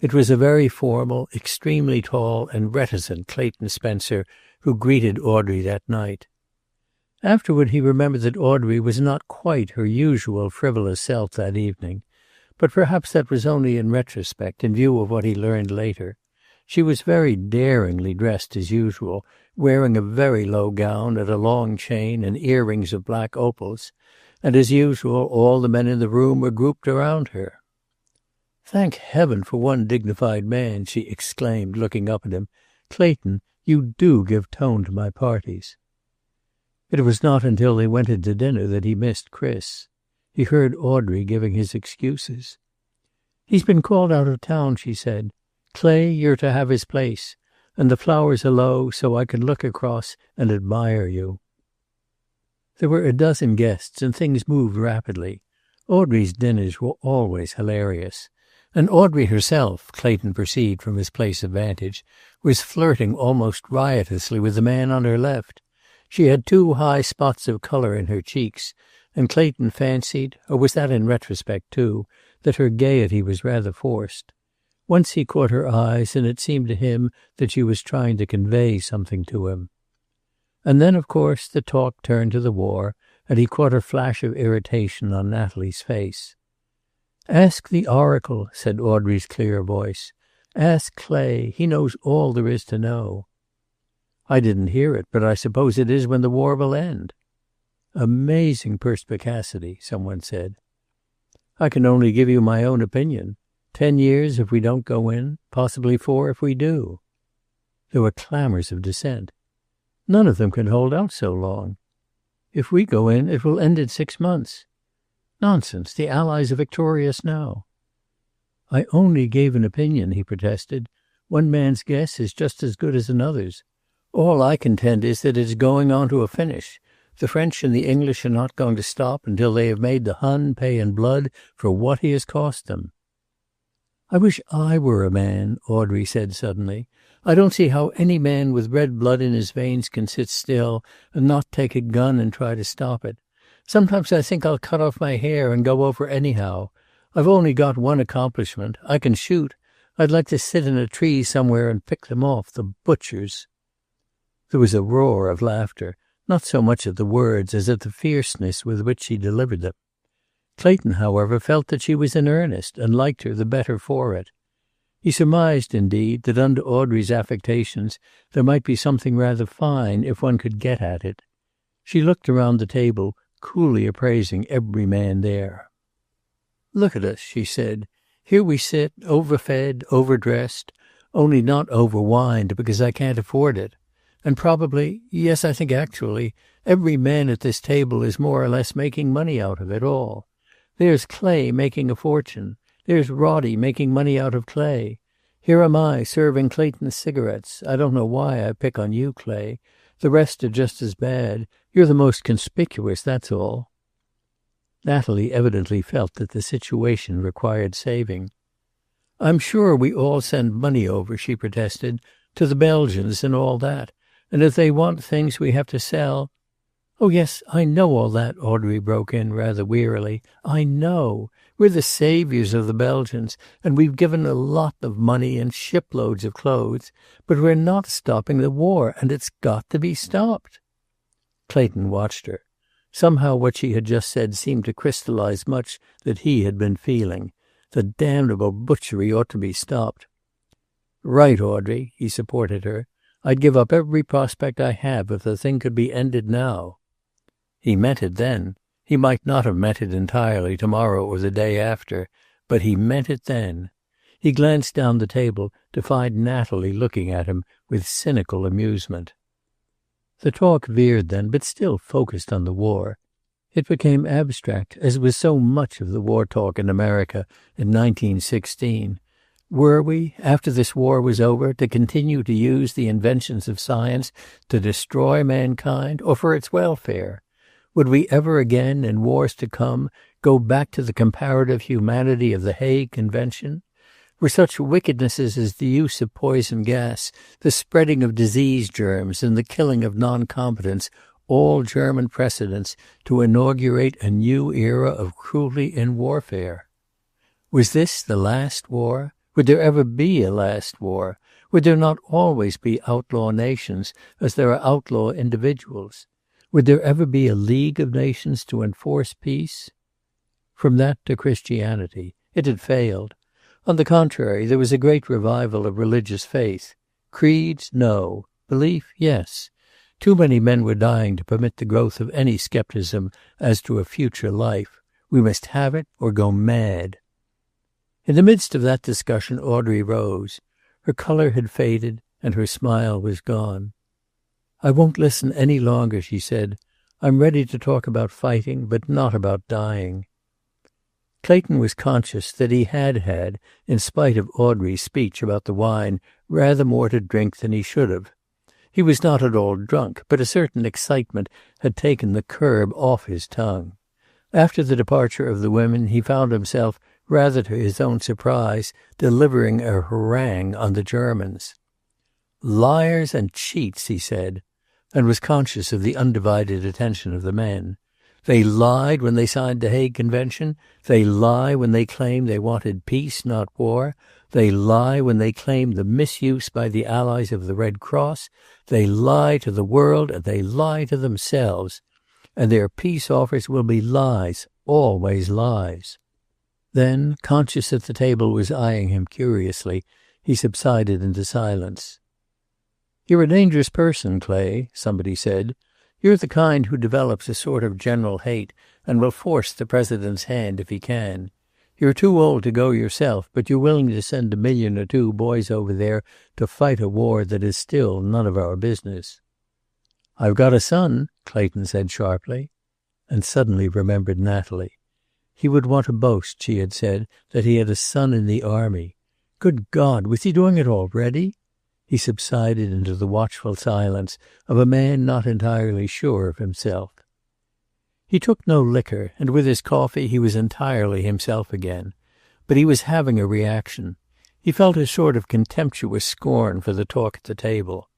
It was a very formal, extremely tall and reticent Clayton Spencer who greeted Audrey that night. Afterward he remembered that Audrey was not quite her usual frivolous self that evening, but perhaps that was only in retrospect, in view of what he learned later. She was very daringly dressed as usual, wearing a very low gown and a long chain and earrings of black opals, and as usual all the men in the room were grouped around her. "Thank heaven for one dignified man," she exclaimed, looking up at him. "Clayton, you do give tone to my parties." It was not until they went into dinner that he missed Chris. He heard Audrey giving his excuses. "He's been called out of town," she said. "Clay, you're to have his place. And the flowers are low, so I can look across and admire you." There were a dozen guests, and things moved rapidly. Audrey's dinners were always hilarious. And Audrey herself, Clayton perceived from his place of vantage, was flirting almost riotously with the man on her left. She had 2 high spots of color in her cheeks, and Clayton fancied, or was that in retrospect too, that her gaiety was rather forced. Once he caught her eyes, and it seemed to him that she was trying to convey something to him. And then, of course, the talk turned to the war, and he caught a flash of irritation on Natalie's face. "Ask the oracle," said Audrey's clear voice. "Ask Clay. He knows all there is to know." "I didn't hear it, but I suppose it is when the war will end." "Amazing perspicacity," someone said. "I can only give you my own opinion. 10 years if we don't go in, possibly 4 if we do." There were clamors of dissent. "None of them can hold out so long." "If we go in, it will end in 6 months." "Nonsense. The Allies are victorious now." "I only gave an opinion," he protested. "One man's guess is just as good as another's. All I contend is that it's going on to a finish. The French and the English are not going to stop until they have made the Hun pay in blood for what he has cost them." "I wish I were a man," Audrey said suddenly. "I don't see how any man with red blood in his veins can sit still and not take a gun and try to stop it. Sometimes I think I'll cut off my hair and go over anyhow. I've only got one accomplishment. I can shoot. I'd like to sit in a tree somewhere and pick them off, the butchers." There was a roar of laughter, not so much at the words as at the fierceness with which she delivered them. Clayton, however, felt that she was in earnest, and liked her the better for it. He surmised, indeed, that under Audrey's affectations there might be something rather fine if one could get at it. She looked around the table, coolly appraising every man there. "Look at us," she said. "Here we sit, overfed, overdressed, only not overwined because I can't afford it. And probably, yes, I think actually, every man at this table is more or less making money out of it all. There's Clay making a fortune. There's Roddy making money out of Clay. Here am I serving Clayton cigarettes. I don't know why I pick on you, Clay. The rest are just as bad. You're the most conspicuous, that's all." Natalie evidently felt that the situation required saving. "I'm sure we all send money over," she protested, "to the Belgians and all that. And if they want things we have to sell—" "Oh, yes, I know all that," Audrey broke in rather wearily. "I know. We're the saviors of the Belgians, and we've given a lot of money and shiploads of clothes. But we're not stopping the war, and it's got to be stopped." Clayton watched her. Somehow what she had just said seemed to crystallize much that he had been feeling. The damnable butchery ought to be stopped. "Right, Audrey," he supported her. "I'd give up every prospect I have if the thing could be ended now." He meant it then. He might not have meant it entirely tomorrow or the day after, but he meant it then. He glanced down the table to find Natalie looking at him with cynical amusement. The talk veered then, but still focused on the war. It became abstract, as was so much of the war talk in America in 1916. Were we, after this war was over, to continue to use the inventions of science to destroy mankind, or for its welfare? Would we ever again, in wars to come, go back to the comparative humanity of the Hague Convention? Were such wickednesses as the use of poison gas, the spreading of disease germs, and the killing of non-combatants all German precedents to inaugurate a new era of cruelty in warfare? Was this the last war? Would there ever be a last war? Would there not always be outlaw nations as there are outlaw individuals? Would there ever be a League of Nations to enforce peace? From that to Christianity. It had failed. On the contrary, there was a great revival of religious faith. Creeds, no. Belief, yes. Too many men were dying to permit the growth of any skepticism as to a future life. We must have it or go mad. In the midst of that discussion, Audrey rose. Her color had faded, and her smile was gone. "I won't listen any longer," she said. "I'm ready to talk about fighting, but not about dying." Clayton was conscious that he had, in spite of Audrey's speech about the wine, rather more to drink than he should have. He was not at all drunk, but a certain excitement had taken the curb off his tongue. After the departure of the women, he found himself, rather to his own surprise, delivering a harangue on the Germans. "Liars and cheats," he said, and was conscious of the undivided attention of the men. They lied when they signed the Hague Convention. They lie when they claim they wanted peace, not war. They lie when they claim the misuse by the Allies of the Red Cross. They lie to the world and they lie to themselves. And their peace offers will be lies, always lies. Then, conscious that the table was eyeing him curiously, he subsided into silence. "You're a dangerous person, Clay," somebody said. "You're the kind who develops a sort of general hate and will force the president's hand if he can. You're too old to go yourself, but you're willing to send 1 million or 2 boys over there to fight a war that is still none of our business." "I've got a son," Clayton said sharply, and suddenly remembered Natalie. He would want to boast, she had said, that he had a son in the army. Good God, was he doing it already? He subsided into the watchful silence of a man not entirely sure of himself. He took no liquor, and with his coffee he was entirely himself again. But he was having a reaction. He felt a sort of contemptuous scorn for the talk at the table.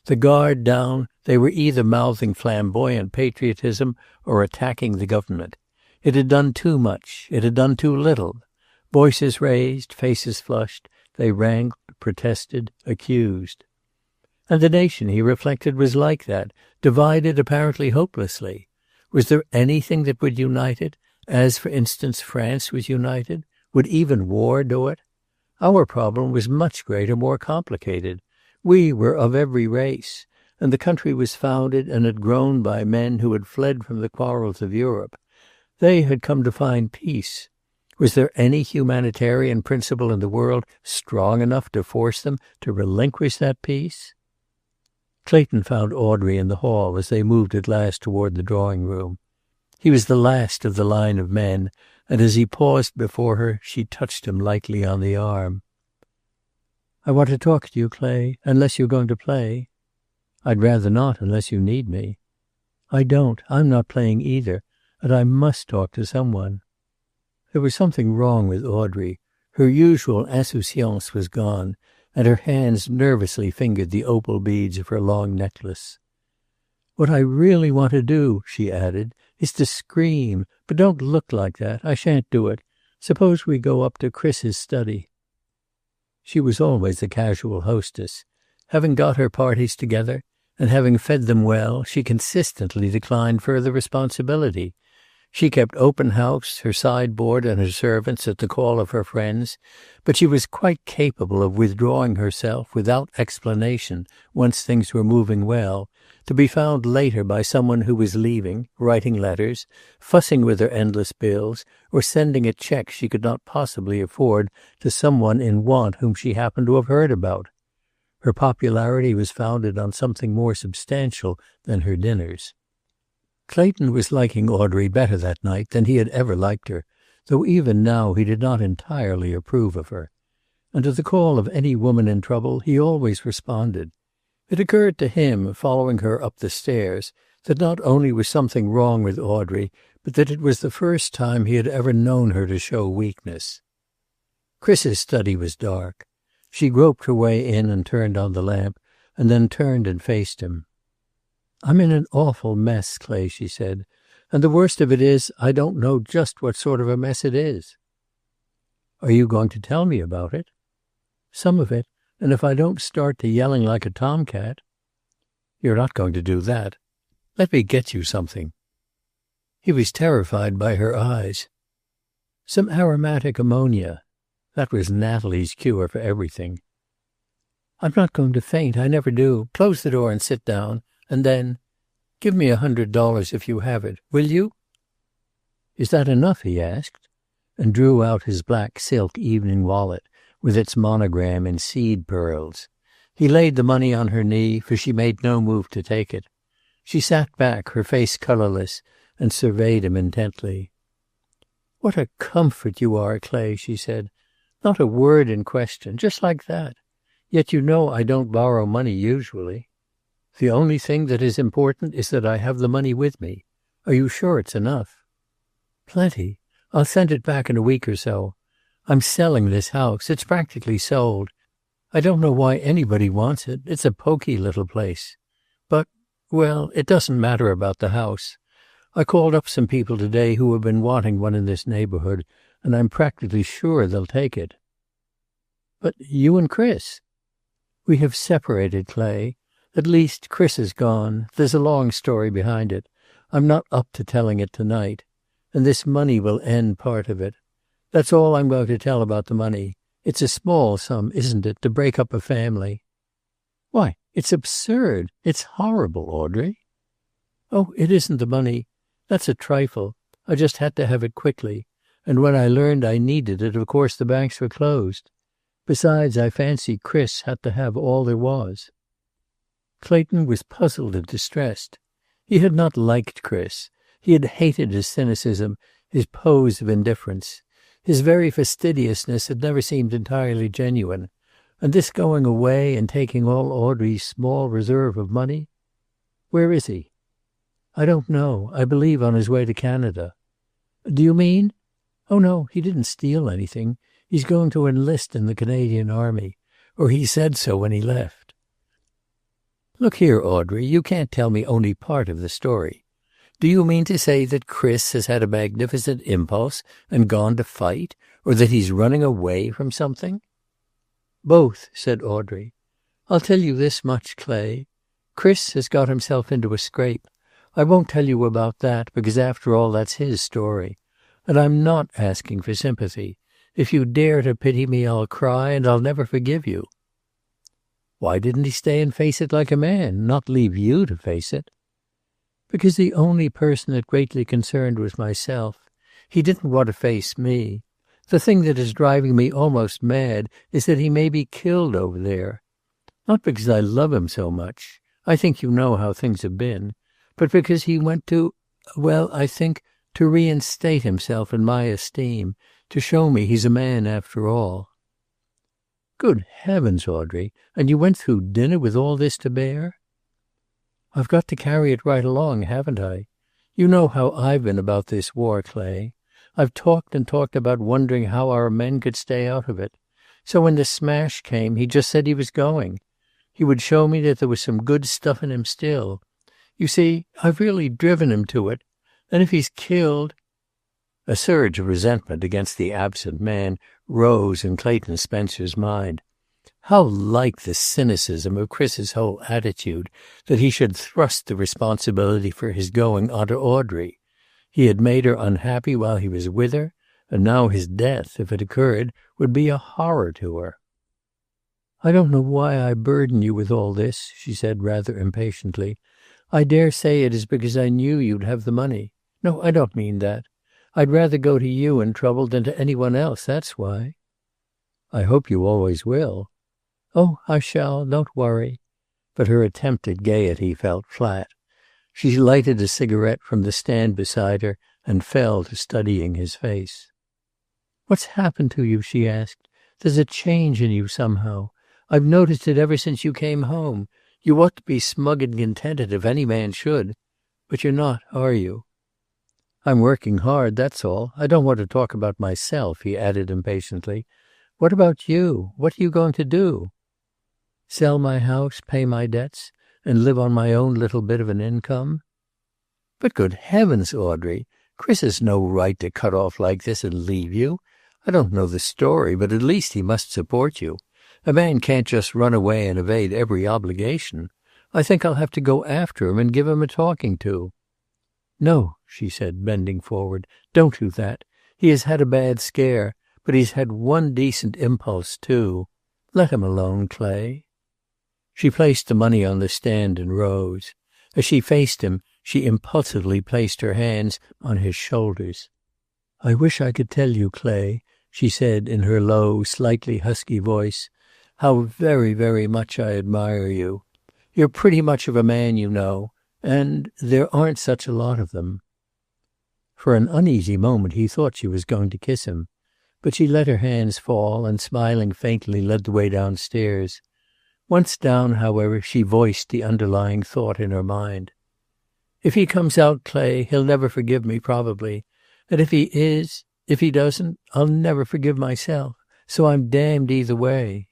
The guard down, they were either mouthing flamboyant patriotism or attacking the government. It had done too much. It had done too little. Voices raised, faces flushed. They wrangled, protested, accused. And the nation, he reflected, was like that, divided apparently hopelessly. Was there anything that would unite it, as, for instance, France was united? Would even war do it? Our problem was much greater, more complicated. We were of every race, and the country was founded and had grown by men who had fled from the quarrels of Europe. They had come to find peace. Was there any humanitarian principle in the world strong enough to force them to relinquish that peace? Clayton found Audrey in the hall as they moved at last toward the drawing-room. He was the last of the line of men, and as he paused before her, she touched him lightly on the arm. "I want to talk to you, Clay, unless you're going to play." "I'd rather not, unless you need me." "I don't. I'm not playing either, and I must talk to someone." There was something wrong with Audrey. Her usual insouciance was gone, and her hands nervously fingered the opal beads of her long necklace. "What I really want to do," she added, "is to scream. But don't look like that. I shan't do it. Suppose we go up to Chris's study." She was always a casual hostess. Having got her parties together, and having fed them well, she consistently declined further responsibility. She kept open house, her sideboard and her servants at the call of her friends, but she was quite capable of withdrawing herself without explanation once things were moving well, to be found later by someone who was leaving, writing letters, fussing with her endless bills, or sending a check she could not possibly afford to someone in want whom she happened to have heard about. Her popularity was founded on something more substantial than her dinners. Clayton was liking Audrey better that night than he had ever liked her, though even now he did not entirely approve of her. And to the call of any woman in trouble he always responded. It occurred to him, following her up the stairs, that not only was something wrong with Audrey, but that it was the first time he had ever known her to show weakness. Chris's study was dark. She groped her way in and turned on the lamp, and then turned and faced him. "I'm in an awful mess, Clay," she said, "and the worst of it is I don't know just what sort of a mess it is." "Are you going to tell me about it?" "Some of it, and if I don't start to yelling like a tomcat." "You're not going to do that. Let me get you something." He was terrified by her eyes. "Some aromatic ammonia." That was Natalie's cure for everything. "I'm not going to faint. I never do. Close the door and sit down. And then, give me $100 if you have it. Will you?" "Is that enough?" he asked, and drew out his black silk evening wallet with its monogram in seed pearls. He laid the money on her knee, for she made no move to take it. She sat back, her face colorless, and surveyed him intently. "What a comfort you are, Clay," she said. "Not a word in question, just like that. Yet you know I don't borrow money usually. The only thing that is important is that I have the money with me. Are you sure it's enough?" "Plenty. I'll send it back in a week or so. I'm selling this house. It's practically sold. I don't know why anybody wants it. It's a poky little place. But, well, it doesn't matter about the house. I called up some people today who have been wanting one in this neighborhood, and I'm practically sure they'll take it." "But you and Chris?" "We have separated, Clay. At least, Chris is gone. There's a long story behind it. I'm not up to telling it tonight. And this money will end part of it. That's all I'm going to tell about the money. It's a small sum, isn't it, to break up a family?" "Why, it's absurd. It's horrible, Audrey." "Oh, it isn't the money. That's a trifle. I just had to have it quickly. And when I learned I needed it, of course the banks were closed. Besides, I fancy Chris had to have all there was." Clayton was puzzled and distressed. He had not liked Chris. He had hated his cynicism, his pose of indifference. His very fastidiousness had never seemed entirely genuine. And this going away and taking all Audrey's small reserve of money? Where is he? I don't know. I believe on his way to Canada. Do you mean? Oh, no, he didn't steal anything. He's going to enlist in the Canadian Army. Or he said so when he left. Look here, Audrey, you can't tell me only part of the story. Do you mean to say that Chris has had a magnificent impulse and gone to fight, or that he's running away from something? Both, said Audrey. I'll tell you this much, Clay. Chris has got himself into a scrape. I won't tell you about that, because after all, that's his story. And I'm not asking for sympathy. If you dare to pity me, I'll cry, and I'll never forgive you. Why didn't he stay and face it like a man, not leave you to face it? Because the only person that greatly concerned was myself. He didn't want to face me. The thing that is driving me almost mad is that he may be killed over there. Not because I love him so much. I think you know how things have been. But because he went to, well, I think, to reinstate himself in my esteem, to show me he's a man after all. Good heavens, Audrey, and you went through dinner with all this to bear? I've got to carry it right along, haven't I? You know how I've been about this war, Clay. I've talked and talked about wondering how our men could stay out of it. So when the smash came, he just said he was going. He would show me that there was some good stuff in him still. You see, I've really driven him to it. And if he's killed... A surge of resentment against the absent man rose in Clayton Spencer's mind. How like the cynicism of Chris's whole attitude that he should thrust the responsibility for his going onto Audrey. He had made her unhappy while he was with her, and now his death, if it occurred, would be a horror to her. I don't know why I burden you with all this, she said rather impatiently. I dare say it is because I knew you'd have the money. No, I don't mean that. I'd rather go to you in trouble than to anyone else, that's why. I hope you always will. Oh, I shall, don't worry. But her attempt at gaiety felt flat. She lighted a cigarette from the stand beside her and fell to studying his face. What's happened to you, she asked. There's a change in you somehow. I've noticed it ever since you came home. You ought to be smug and contented if any man should. But you're not, are you? I'm working hard, that's all. I don't want to talk about myself, he added impatiently. What about you? What are you going to do? Sell my house, pay my debts, and live on my own little bit of an income? But good heavens, Audrey, Chris has no right to cut off like this and leave you. I don't know the story, but at least he must support you. A man can't just run away and evade every obligation. I think I'll have to go after him and give him a talking to. No, she said, bending forward. Don't do that. He has had a bad scare, but he's had one decent impulse, too. Let him alone, Clay. She placed the money on the stand and rose. As she faced him, she impulsively placed her hands on his shoulders. I wish I could tell you, Clay, she said in her low, slightly husky voice, how very, very much I admire you. You're pretty much of a man, you know, and there aren't such a lot of them. For an uneasy moment he thought she was going to kiss him, but she let her hands fall and, smiling faintly, led the way downstairs. Once down, however, she voiced the underlying thought in her mind. If he comes out, Clay, he'll never forgive me, probably. And if he doesn't, I'll never forgive myself. So I'm damned either way.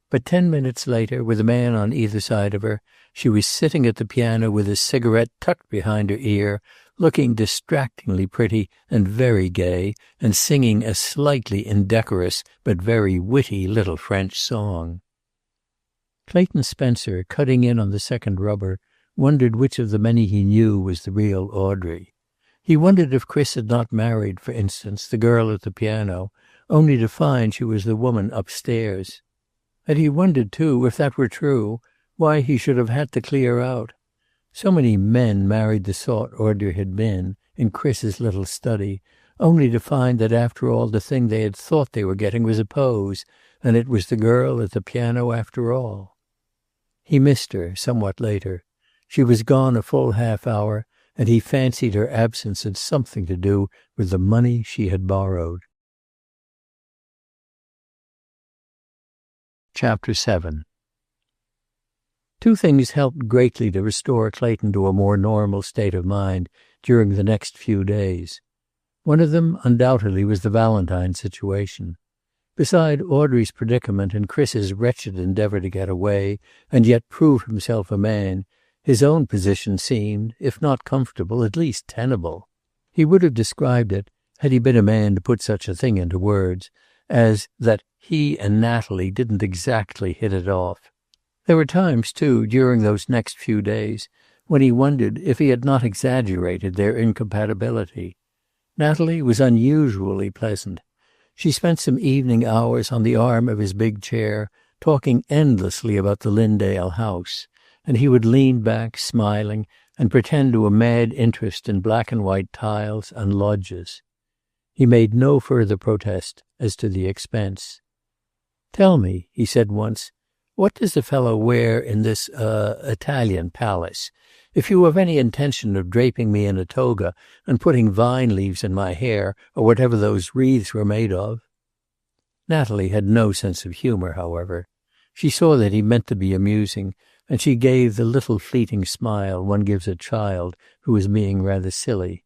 But 10 minutes later, with a man on either side of her, she was sitting at the piano with a cigarette tucked behind her ear, looking distractingly pretty and very gay, and singing a slightly indecorous but very witty little French song. Clayton Spencer, cutting in on the second rubber, wondered which of the many he knew was the real Audrey. He wondered if Chris had not married, for instance, the girl at the piano, only to find she was the woman upstairs. And he wondered, too, if that were true, why he should have had to clear out. So many men married the sort Audrey had been, in Chris's little study, only to find that after all the thing they had thought they were getting was a pose, and it was the girl at the piano after all. He missed her somewhat later. She was gone a full half hour, and he fancied her absence had something to do with the money she had borrowed. Chapter 7. Two things helped greatly to restore Clayton to a more normal state of mind during the next few days. One of them, undoubtedly, was the Valentine situation. Beside Audrey's predicament and Chris's wretched endeavor to get away and yet prove himself a man, his own position seemed, if not comfortable, at least tenable. He would have described it, had he been a man to put such a thing into words, as that he and Natalie didn't exactly hit it off. There were times, too, during those next few days, when he wondered if he had not exaggerated their incompatibility. Natalie was unusually pleasant. She spent some evening hours on the arm of his big chair, talking endlessly about the Lindale house, and he would lean back, smiling, and pretend to a mad interest in black and white tiles and lodges. He made no further protest as to the expense. "Tell me," he said once, "what does a fellow wear in this, Italian palace? If you have any intention of draping me in a toga and putting vine leaves in my hair, or whatever those wreaths were made of." Natalie had no sense of humor, however. She saw that he meant to be amusing, and she gave the little fleeting smile one gives a child who is being rather silly.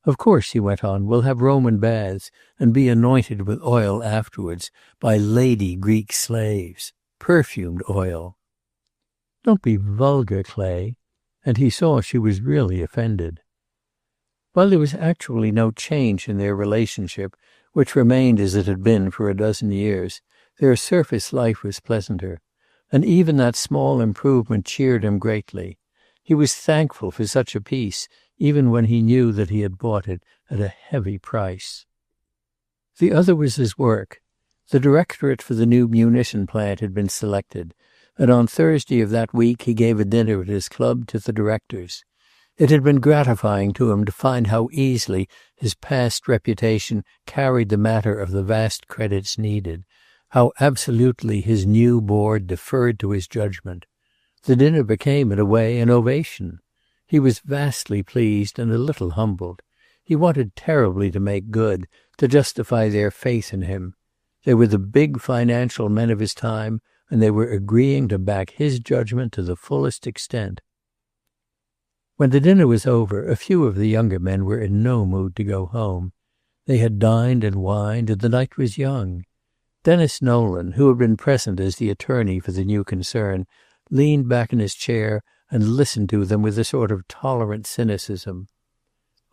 "Of course," he went on, "we'll have Roman baths and be anointed with oil afterwards by lady Greek slaves. Perfumed oil." "Don't be vulgar, Clay." And he saw she was really offended. While there was actually no change in their relationship, which remained as it had been for a dozen years, their surface life was pleasanter, and even that small improvement cheered him greatly. He was thankful for such a peace, even when he knew that he had bought it at a heavy price. The other was his work. The directorate for the new munition plant had been selected, and on Thursday of that week he gave a dinner at his club to the directors. It had been gratifying to him to find how easily his past reputation carried the matter of the vast credits needed, how absolutely his new board deferred to his judgment. The dinner became, in a way, an ovation. He was vastly pleased and a little humbled. He wanted terribly to make good, to justify their faith in him. They were the big financial men of his time, and they were agreeing to back his judgment to the fullest extent. When the dinner was over, a few of the younger men were in no mood to go home. They had dined and wined, and the night was young. Dennis Nolan, who had been present as the attorney for the new concern, leaned back in his chair and listened to them with a sort of tolerant cynicism.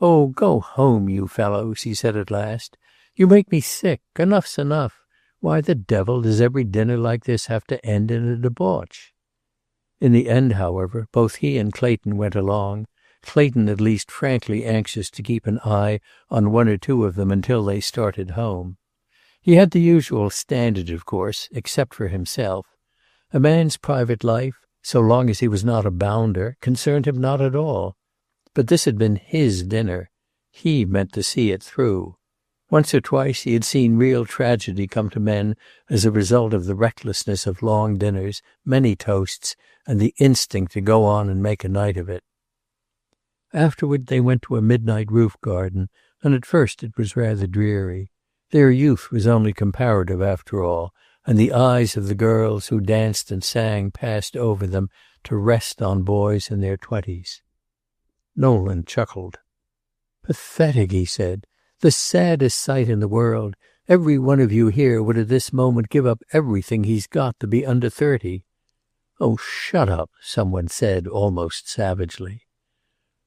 "Oh, go home, you fellows," he said at last. "You make me sick. Enough's enough. Why the devil does every dinner like this have to end in a debauch?" In the end, however, both he and Clayton went along, Clayton at least frankly anxious to keep an eye on one or two of them until they started home. He had the usual standard, of course, except for himself. A man's private life, so long as he was not a bounder, concerned him not at all. But this had been his dinner. He meant to see it through. Once or twice he had seen real tragedy come to men as a result of the recklessness of long dinners, many toasts, and the instinct to go on and make a night of it. Afterward they went to a midnight roof garden, and at first it was rather dreary. Their youth was only comparative after all, and the eyes of the girls who danced and sang passed over them to rest on boys in their 20s. Nolan chuckled. "Pathetic," he said. "The saddest sight in the world. Every one of you here would at this moment give up everything he's got to be under 30. "Oh, shut up," someone said almost savagely.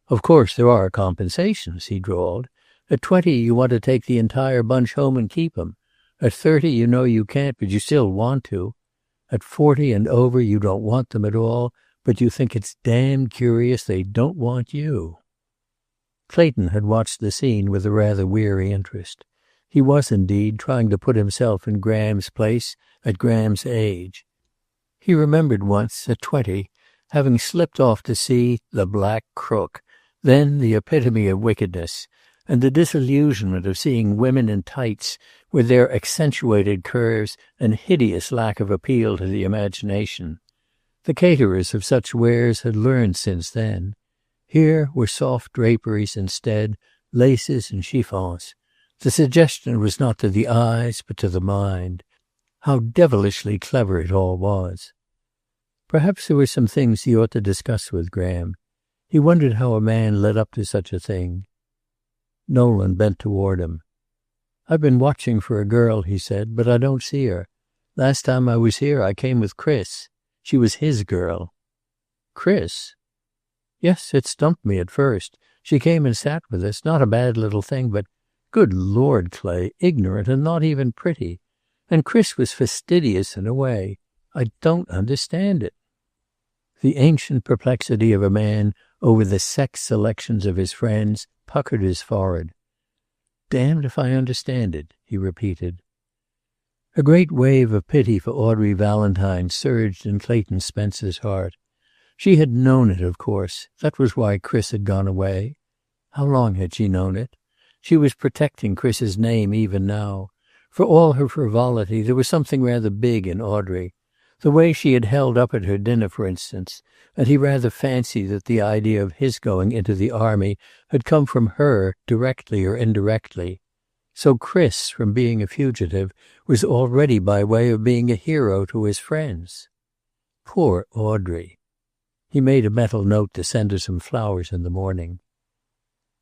"Of course there are compensations," he drawled. "At 20 you want to take the entire bunch home and keep 'em. At 30 you know you can't, but you still want to. At 40 and over you don't want them at all, but you think it's damned curious they don't want you." Clayton had watched the scene with a rather weary interest. He was, indeed, trying to put himself in Graham's place at Graham's age. He remembered once, at 20, having slipped off to see The Black Crook, then the epitome of wickedness, and the disillusionment of seeing women in tights with their accentuated curves and hideous lack of appeal to the imagination. The caterers of such wares had learned since then. Here were soft draperies instead, laces and chiffons. The suggestion was not to the eyes, but to the mind. How devilishly clever it all was. Perhaps there were some things he ought to discuss with Graham. He wondered how a man led up to such a thing. Nolan bent toward him. "I've been watching for a girl," he said, "but I don't see her. Last time I was here I came with Chris. She was his girl." "Chris?" "Yes, it stumped me at first. She came and sat with us. Not a bad little thing, but, good Lord, Clay, ignorant and not even pretty. And Chris was fastidious in a way. I don't understand it." The ancient perplexity of a man over the sex selections of his friends puckered his forehead. "Damned if I understand it," he repeated. A great wave of pity for Audrey Valentine surged in Clayton Spencer's heart. She had known it, of course. That was why Chris had gone away. How long had she known it? She was protecting Chris's name even now. For all her frivolity, there was something rather big in Audrey. The way she had held up at her dinner, for instance, and he rather fancied that the idea of his going into the army had come from her, directly or indirectly. So Chris, from being a fugitive, was already by way of being a hero to his friends. Poor Audrey. He made a mental note to send her some flowers in the morning.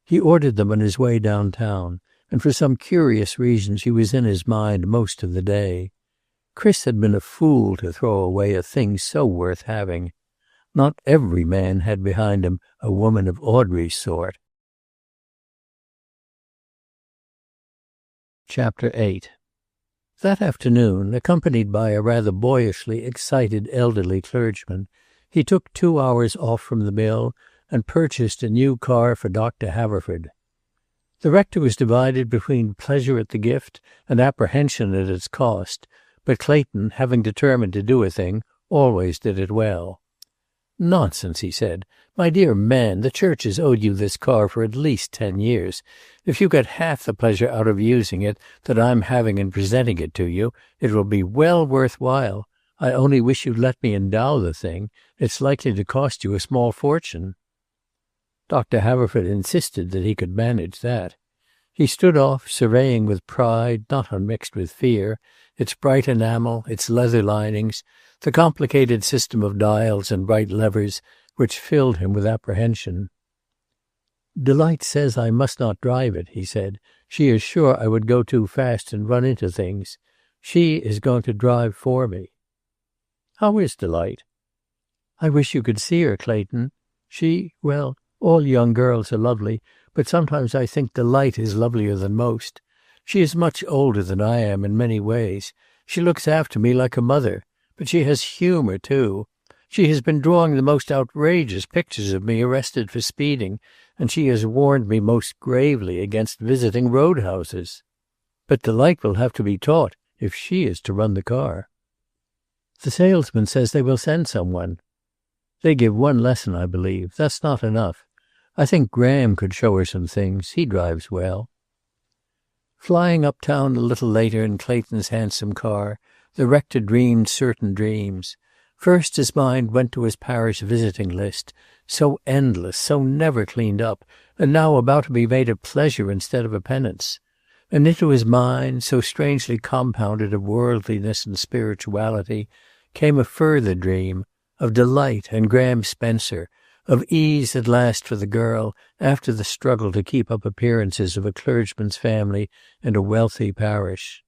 He ordered them on his way downtown, and for some curious reason she was in his mind most of the day. Chris had been a fool to throw away a thing so worth having. Not every man had behind him a woman of Audrey's sort. Chapter 8. That afternoon, accompanied by a rather boyishly excited elderly clergyman, he took 2 hours off from the mill and purchased a new car for Dr. Haverford. The rector was divided between pleasure at the gift and apprehension at its cost, but Clayton, having determined to do a thing, always did it well. "Nonsense," he said. "My dear man, the church has owed you this car for at least 10 years. If you get half the pleasure out of using it that I'm having in presenting it to you, it will be well worth while. I only wish you'd let me endow the thing. It's likely to cost you a small fortune." Dr. Haverford insisted that he could manage that. He stood off, surveying with pride, not unmixed with fear, its bright enamel, its leather linings, the complicated system of dials and bright levers which filled him with apprehension. "Delight says I must not drive it," he said. "She is sure I would go too fast and run into things. She is going to drive for me." "How is Delight?" "I wish you could see her, Clayton. Well, all young girls are lovely, but sometimes I think Delight is lovelier than most. She is much older than I am in many ways. She looks after me like a mother. But she has humor, too. She has been drawing the most outrageous pictures of me arrested for speeding, and she has warned me most gravely against visiting roadhouses. But Delight will have to be taught if she is to run the car." "The salesman says they will send someone." "They give one lesson, I believe. That's not enough. I think Graham could show her some things. He drives well." Flying uptown a little later in Clayton's handsome car, the rector dreamed certain dreams. First his mind went to his parish visiting list, so endless, so never cleaned up, and now about to be made a pleasure instead of a penance. And into his mind, so strangely compounded of worldliness and spirituality, came a further dream, of Delight and Graham Spencer, of ease at last for the girl after the struggle to keep up appearances of a clergyman's family in a wealthy parish.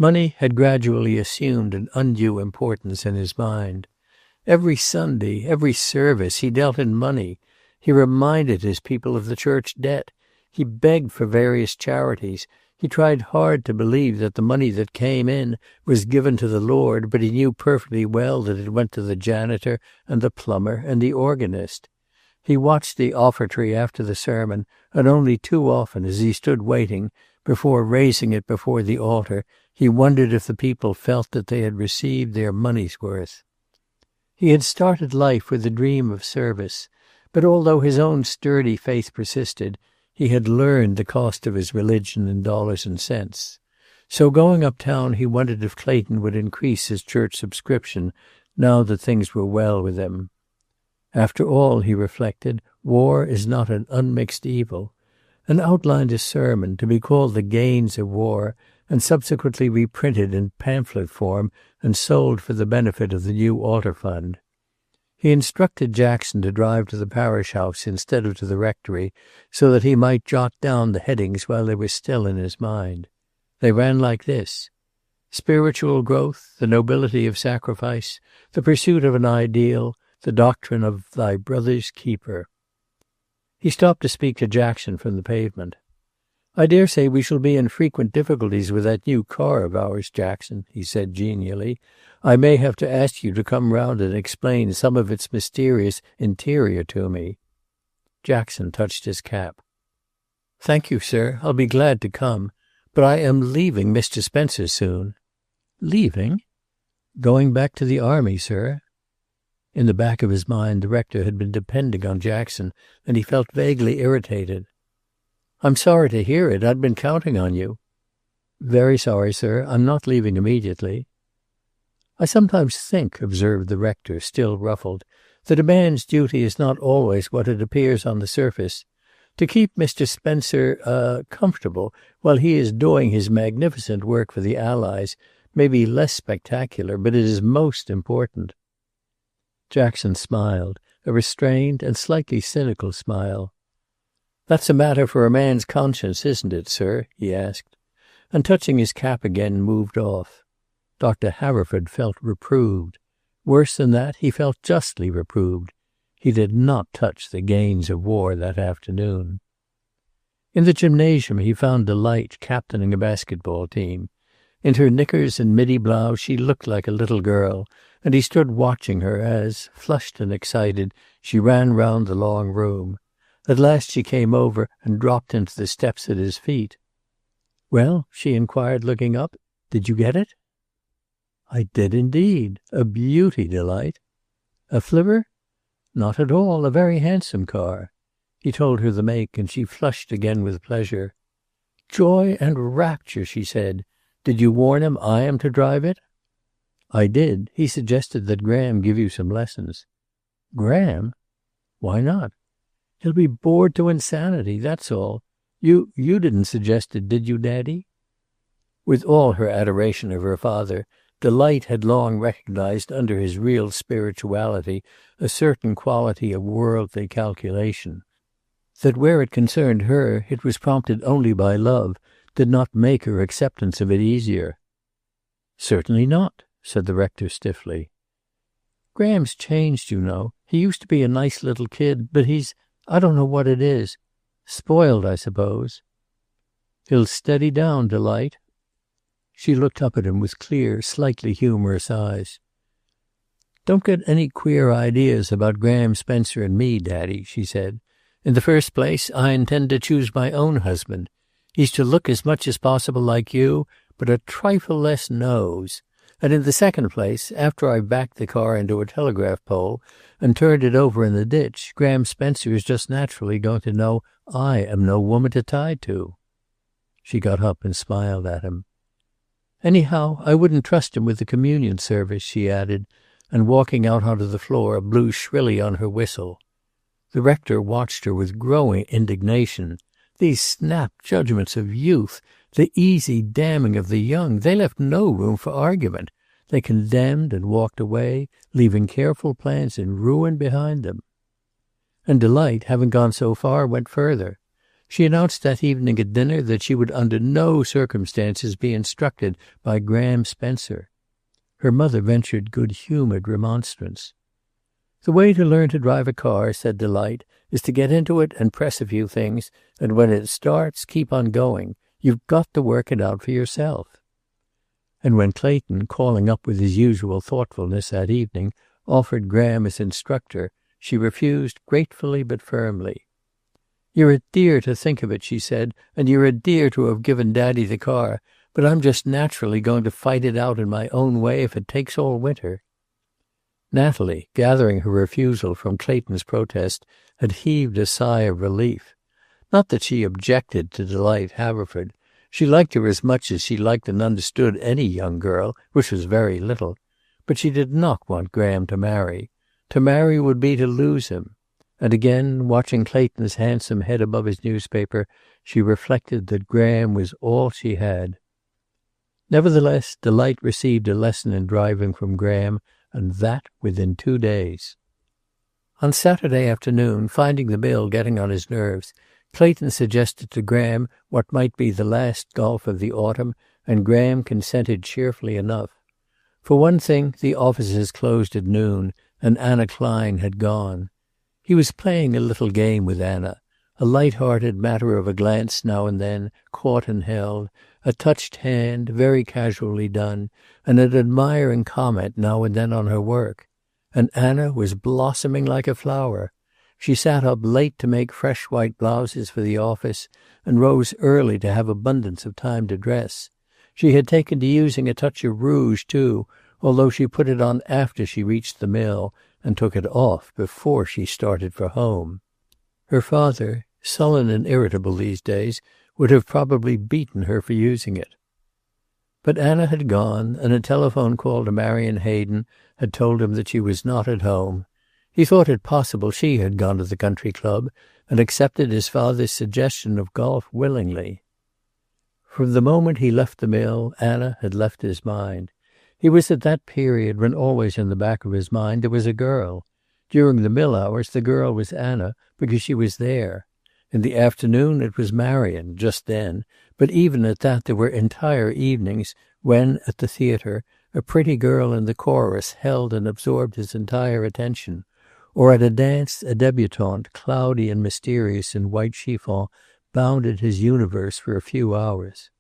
Money had gradually assumed an undue importance in his mind. Every Sunday, every service, he dealt in money. He reminded his people of the church debt. He begged for various charities. He tried hard to believe that the money that came in was given to the Lord, but he knew perfectly well that it went to the janitor and the plumber and the organist. He watched the offertory after the sermon, and only too often, as he stood waiting, before raising it before the altar, he wondered if the people felt that they had received their money's worth. He had started life with a dream of service, but although his own sturdy faith persisted, he had learned the cost of his religion in dollars and cents. So going uptown, he wondered if Clayton would increase his church subscription now that things were well with him. After all, he reflected, war is not an unmixed evil, and outlined a sermon to be called The Gains of War, and subsequently reprinted in pamphlet form and sold for the benefit of the new altar fund. He instructed Jackson to drive to the parish house instead of to the rectory, so that he might jot down the headings while they were still in his mind. They ran like this: spiritual growth, the nobility of sacrifice, the pursuit of an ideal, the doctrine of thy brother's keeper. He stopped to speak to Jackson from the pavement. "I dare say we shall be in frequent difficulties with that new car of ours, Jackson," he said genially. "I may have to ask you to come round and explain some of its mysterious interior to me." Jackson touched his cap. "Thank you, sir. I'll be glad to come. But I am leaving Mr. Spencer soon." "Leaving?" "Going back to the army, sir." In the back of his mind the rector had been depending on Jackson, and he felt vaguely irritated. "I'm sorry to hear it. I'd been counting on you." "Very sorry, sir. I'm not leaving immediately." "I sometimes think," observed the rector, still ruffled, "that a man's duty is not always what it appears on the surface. To keep Mr. Spencer comfortable while he is doing his magnificent work for the Allies may be less spectacular, but it is most important." Jackson smiled, a restrained and slightly cynical smile. "That's a matter for a man's conscience, isn't it, sir?" he asked, and touching his cap again moved off. Dr. Haverford felt reproved. Worse than that, he felt justly reproved. He did not touch the gains of war that afternoon. In the gymnasium he found Delight captaining a basketball team. In her knickers and midi blouse she looked like a little girl, and he stood watching her as, flushed and excited, she ran round the long room. At last she came over and dropped into the steps at his feet. "Well," she inquired, looking up, "did you get it?" "I did indeed. A beauty, Delight." "A flivver?" "Not at all. A very handsome car." He told her the make, and she flushed again with pleasure. "Joy and rapture," she said. "Did you warn him I am to drive it?" "I did. He suggested that Graham give you some lessons." "Graham?" "Why not?" "He'll be bored to insanity, that's all. You didn't suggest it, did you, Daddy?" With all her adoration of her father, Delight had long recognized under his real spirituality a certain quality of worldly calculation. That where it concerned her it was prompted only by love did not make her acceptance of it easier. "Certainly not," said the rector stiffly. "Graham's changed, you know. He used to be a nice little kid, but I don't know what it is. Spoiled, I suppose." "He'll steady down, Delight." She looked up at him with clear, slightly humorous eyes. "Don't get any queer ideas about Graham Spencer and me, Daddy," she said. "In the first place, I intend to choose my own husband. He's to look as much as possible like you, but a trifle less nose. And in the second place, after I've backed the car into a telegraph pole and turned it over in the ditch, Graham Spencer is just naturally going to know I am no woman to tie to." She got up and smiled at him. "Anyhow, I wouldn't trust him with the communion service," she added, and walking out onto the floor, blew shrilly on her whistle. The rector watched her with growing indignation. These snap judgments of youth, the easy damning of the young, they left no room for argument. They condemned and walked away, leaving careful plans in ruin behind them. And Delight, having gone so far, went further. She announced that evening at dinner that she would under no circumstances be instructed by Graham Spencer. Her mother ventured good-humored remonstrance. "The way to learn to drive a car," said Delight, "is to get into it and press a few things, and when it starts, keep on going. You've got to work it out for yourself." And when Clayton, calling up with his usual thoughtfulness that evening, offered Graham as instructor, she refused gratefully but firmly. "You're a dear to think of it," she said, "and you're a dear to have given Daddy the car, but I'm just naturally going to fight it out in my own way if it takes all winter." Natalie, gathering her refusal from Clayton's protest, had heaved a sigh of relief. Not that she objected to Delight Haverford. She liked her as much as she liked and understood any young girl, which was very little. But she did not want Graham to marry. To marry would be to lose him. And again, watching Clayton's handsome head above his newspaper, she reflected that Graham was all she had. Nevertheless, Delight received a lesson in driving from Graham, and that within 2 days. On Saturday afternoon, finding the mill getting on his nerves, Clayton suggested to Graham what might be the last golf of the autumn, and Graham consented cheerfully enough. For one thing, the offices closed at noon, and Anna Klein had gone. He was playing a little game with Anna, a light-hearted matter of a glance now and then, caught and held, a touched hand, very casually done, and an admiring comment now and then on her work. And Anna was blossoming like a flower. She sat up late to make fresh white blouses for the office, and rose early to have abundance of time to dress. She had taken to using a touch of rouge, too, although she put it on after she reached the mill, and took it off before she started for home. Her father, sullen and irritable these days, would have probably beaten her for using it. But Anna had gone, and a telephone call to Marion Hayden had told him that she was not at home. He thought it possible she had gone to the country club, and accepted his father's suggestion of golf willingly. From the moment he left the mill, Anna had left his mind. He was at that period when always in the back of his mind there was a girl. During the mill hours the girl was Anna, because she was there. In the afternoon it was Marion, just then, but even at that there were entire evenings when, at the theater, a pretty girl in the chorus held and absorbed his entire attention, or at a dance a debutante, cloudy and mysterious in white chiffon, bounded his universe for a few hours.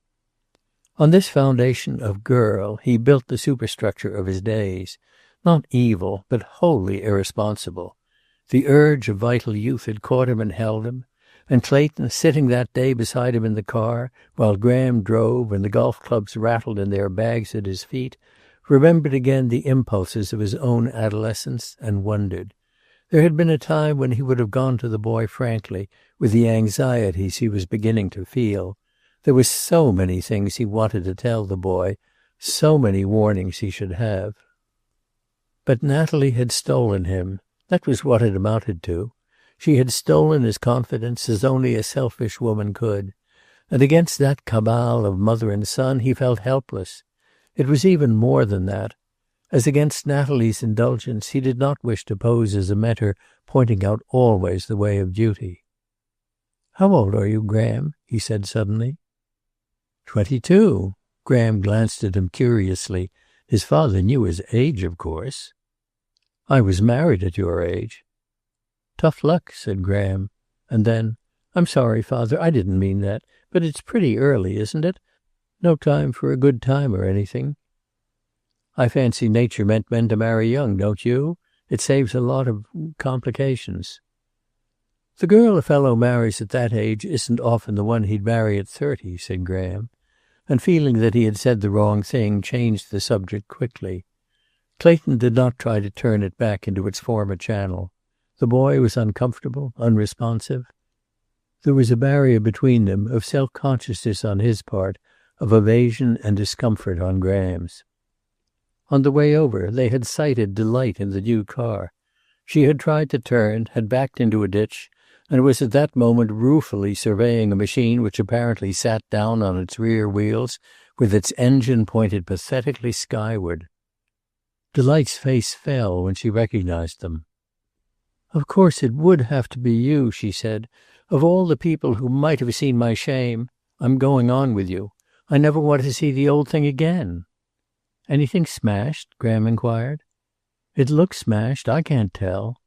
On this foundation of girl he built the superstructure of his days, not evil, but wholly irresponsible. The urge of vital youth had caught him and held him, and Clayton, sitting that day beside him in the car, while Graham drove and the golf clubs rattled in their bags at his feet, remembered again the impulses of his own adolescence, and wondered. There had been a time when he would have gone to the boy frankly, with the anxieties he was beginning to feel. There were so many things he wanted to tell the boy, so many warnings he should have. But Natalie had stolen him. That was what it amounted to. She had stolen his confidence as only a selfish woman could. And against that cabal of mother and son he felt helpless. It was even more than that. As against Natalie's indulgence, he did not wish to pose as a mentor pointing out always the way of duty. "How old are you, Graham?" he said suddenly. 22. Graham glanced at him curiously. His father knew his age, of course. "I was married at your age." "Tough luck," said Graham. And then, "I'm sorry, Father, I didn't mean that. But it's pretty early, isn't it? No time for a good time or anything." "I fancy nature meant men to marry young, don't you? It saves a lot of complications." "The girl a fellow marries at that age isn't often the one he'd marry at 30, said Graham. And feeling that he had said the wrong thing, changed the subject quickly. Clayton did not try to turn it back into its former channel. The boy was uncomfortable, unresponsive. There was a barrier between them of self-consciousness on his part, of evasion and discomfort on Graham's. On the way over, they had sighted Delight in the new car. She had tried to turn, had backed into a ditch, and was at that moment ruefully surveying a machine which apparently sat down on its rear wheels, with its engine pointed pathetically skyward. Delight's face fell when she recognized them. "Of course it would have to be you," she said. "Of all the people who might have seen my shame, I'm going on with you. I never want to see the old thing again." "Anything smashed?" Graham inquired. "It looks smashed. I can't tell."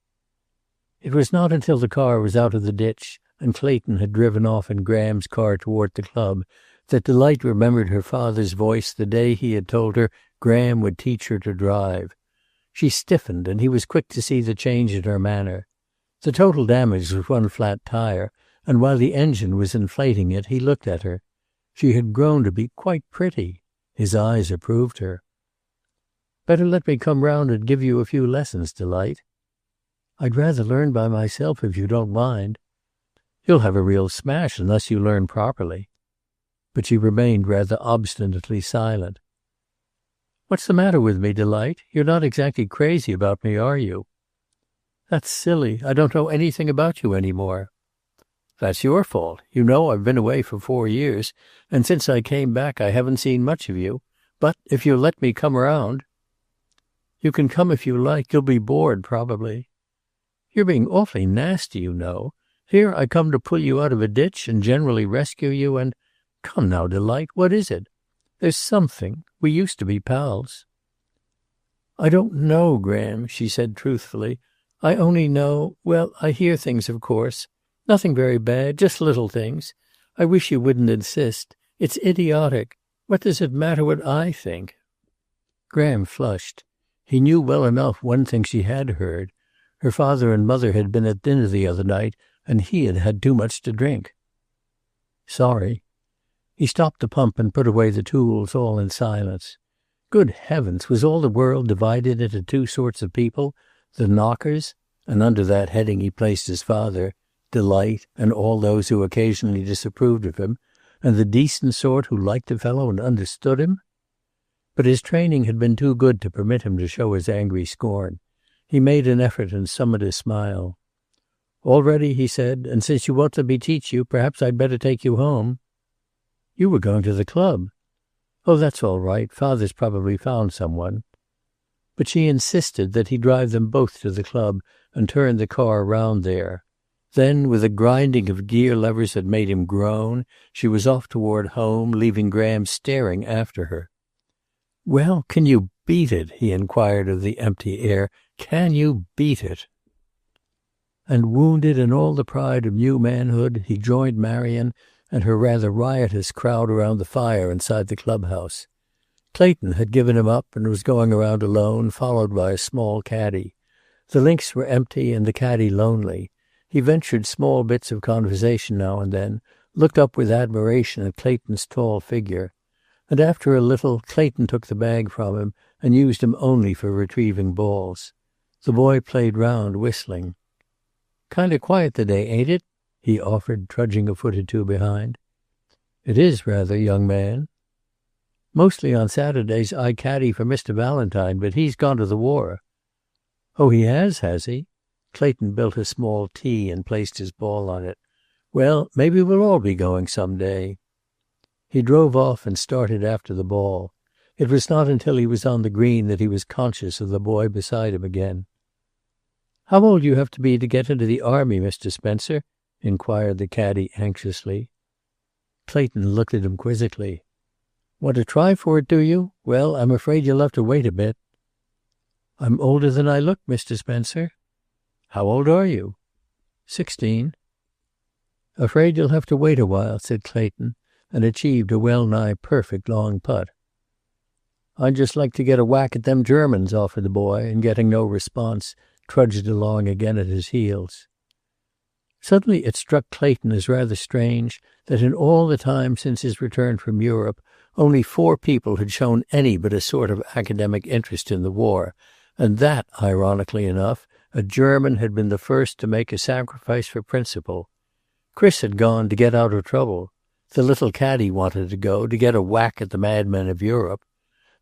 It was not until the car was out of the ditch and Clayton had driven off in Graham's car toward the club that Delight remembered her father's voice the day he had told her Graham would teach her to drive. She stiffened, and he was quick to see the change in her manner. The total damage was one flat tire, and while the engine was inflating it, he looked at her. She had grown to be quite pretty. His eyes approved her. "Better let me come round and give you a few lessons, Delight." "I'd rather learn by myself if you don't mind." "You'll have a real smash unless you learn properly." But she remained rather obstinately silent. "What's the matter with me, Delight? You're not exactly crazy about me, are you?" "That's silly. I don't know anything about you any more." "That's your fault. You know I've been away for 4 years, and since I came back I haven't seen much of you. But if you'll let me come around. You can come if you like. You'll be bored, probably. You're being awfully nasty, you know. Here I come to pull you out of a ditch and generally rescue you and... Come now, Delight, what is it? There's something. We used to be pals. I don't know, Graham, she said truthfully. I only know, well, I hear things, of course. Nothing very bad, just little things. I wish you wouldn't insist. It's idiotic. What does it matter what I think? Graham flushed. He knew well enough one thing she had heard. Her father and mother had been at dinner the other night, and he had had too much to drink. Sorry. He stopped the pump and put away the tools, all in silence. Good heavens, was all the world divided into two sorts of people? The knockers, and under that heading he placed his father, Delight, and all those who occasionally disapproved of him, and the decent sort who liked the fellow and understood him? But his training had been too good to permit him to show his angry scorn. He made an effort and summoned a smile. All ready, he said, and since you won't let me teach you, perhaps I'd better take you home. You were going to the club. Oh, that's all right. Father's probably found someone. But she insisted that he drive them both to the club and turn the car round there. Then, with a grinding of gear levers that made him groan, she was off toward home, leaving Graham staring after her. Well, can you beat it? He inquired of the empty air. Can you beat it? And wounded in all the pride of new manhood, he joined Marion and her rather riotous crowd around the fire inside the clubhouse. Clayton had given him up and was going around alone, followed by a small caddy. The links were empty and the caddy lonely. He ventured small bits of conversation now and then, looked up with admiration at Clayton's tall figure. And after a little, Clayton took the bag from him and used him only for retrieving balls. The boy played round, whistling. Kind of quiet today, ain't it? He offered, trudging a foot or two behind. It is, rather, young man. Mostly on Saturdays I caddy for Mr. Valentine, but he's gone to the war. Oh, he has he? Clayton built a small tee and placed his ball on it. Well, maybe we'll all be going some day. He drove off and started after the ball. It was not until he was on the green that he was conscious of the boy beside him again. How old you have to be to get into the Army, Mr. Spencer? Inquired the caddy anxiously. Clayton looked at him quizzically. Want to try for it, do you? Well, I'm afraid you'll have to wait a bit. I'm older than I look, Mr. Spencer. How old are you? 16. Afraid you'll have to wait a while, said Clayton, and achieved a well-nigh perfect long putt. I'd just like to get a whack at them Germans, offered the boy, and getting no response, trudged along again at his heels. Suddenly it struck Clayton as rather strange that in all the time since his return from Europe, only 4 people had shown any but a sort of academic interest in the war, and that, ironically enough, a German had been the first to make a sacrifice for principle. Chris had gone to get out of trouble. The little caddy wanted to go to get a whack at the madmen of Europe.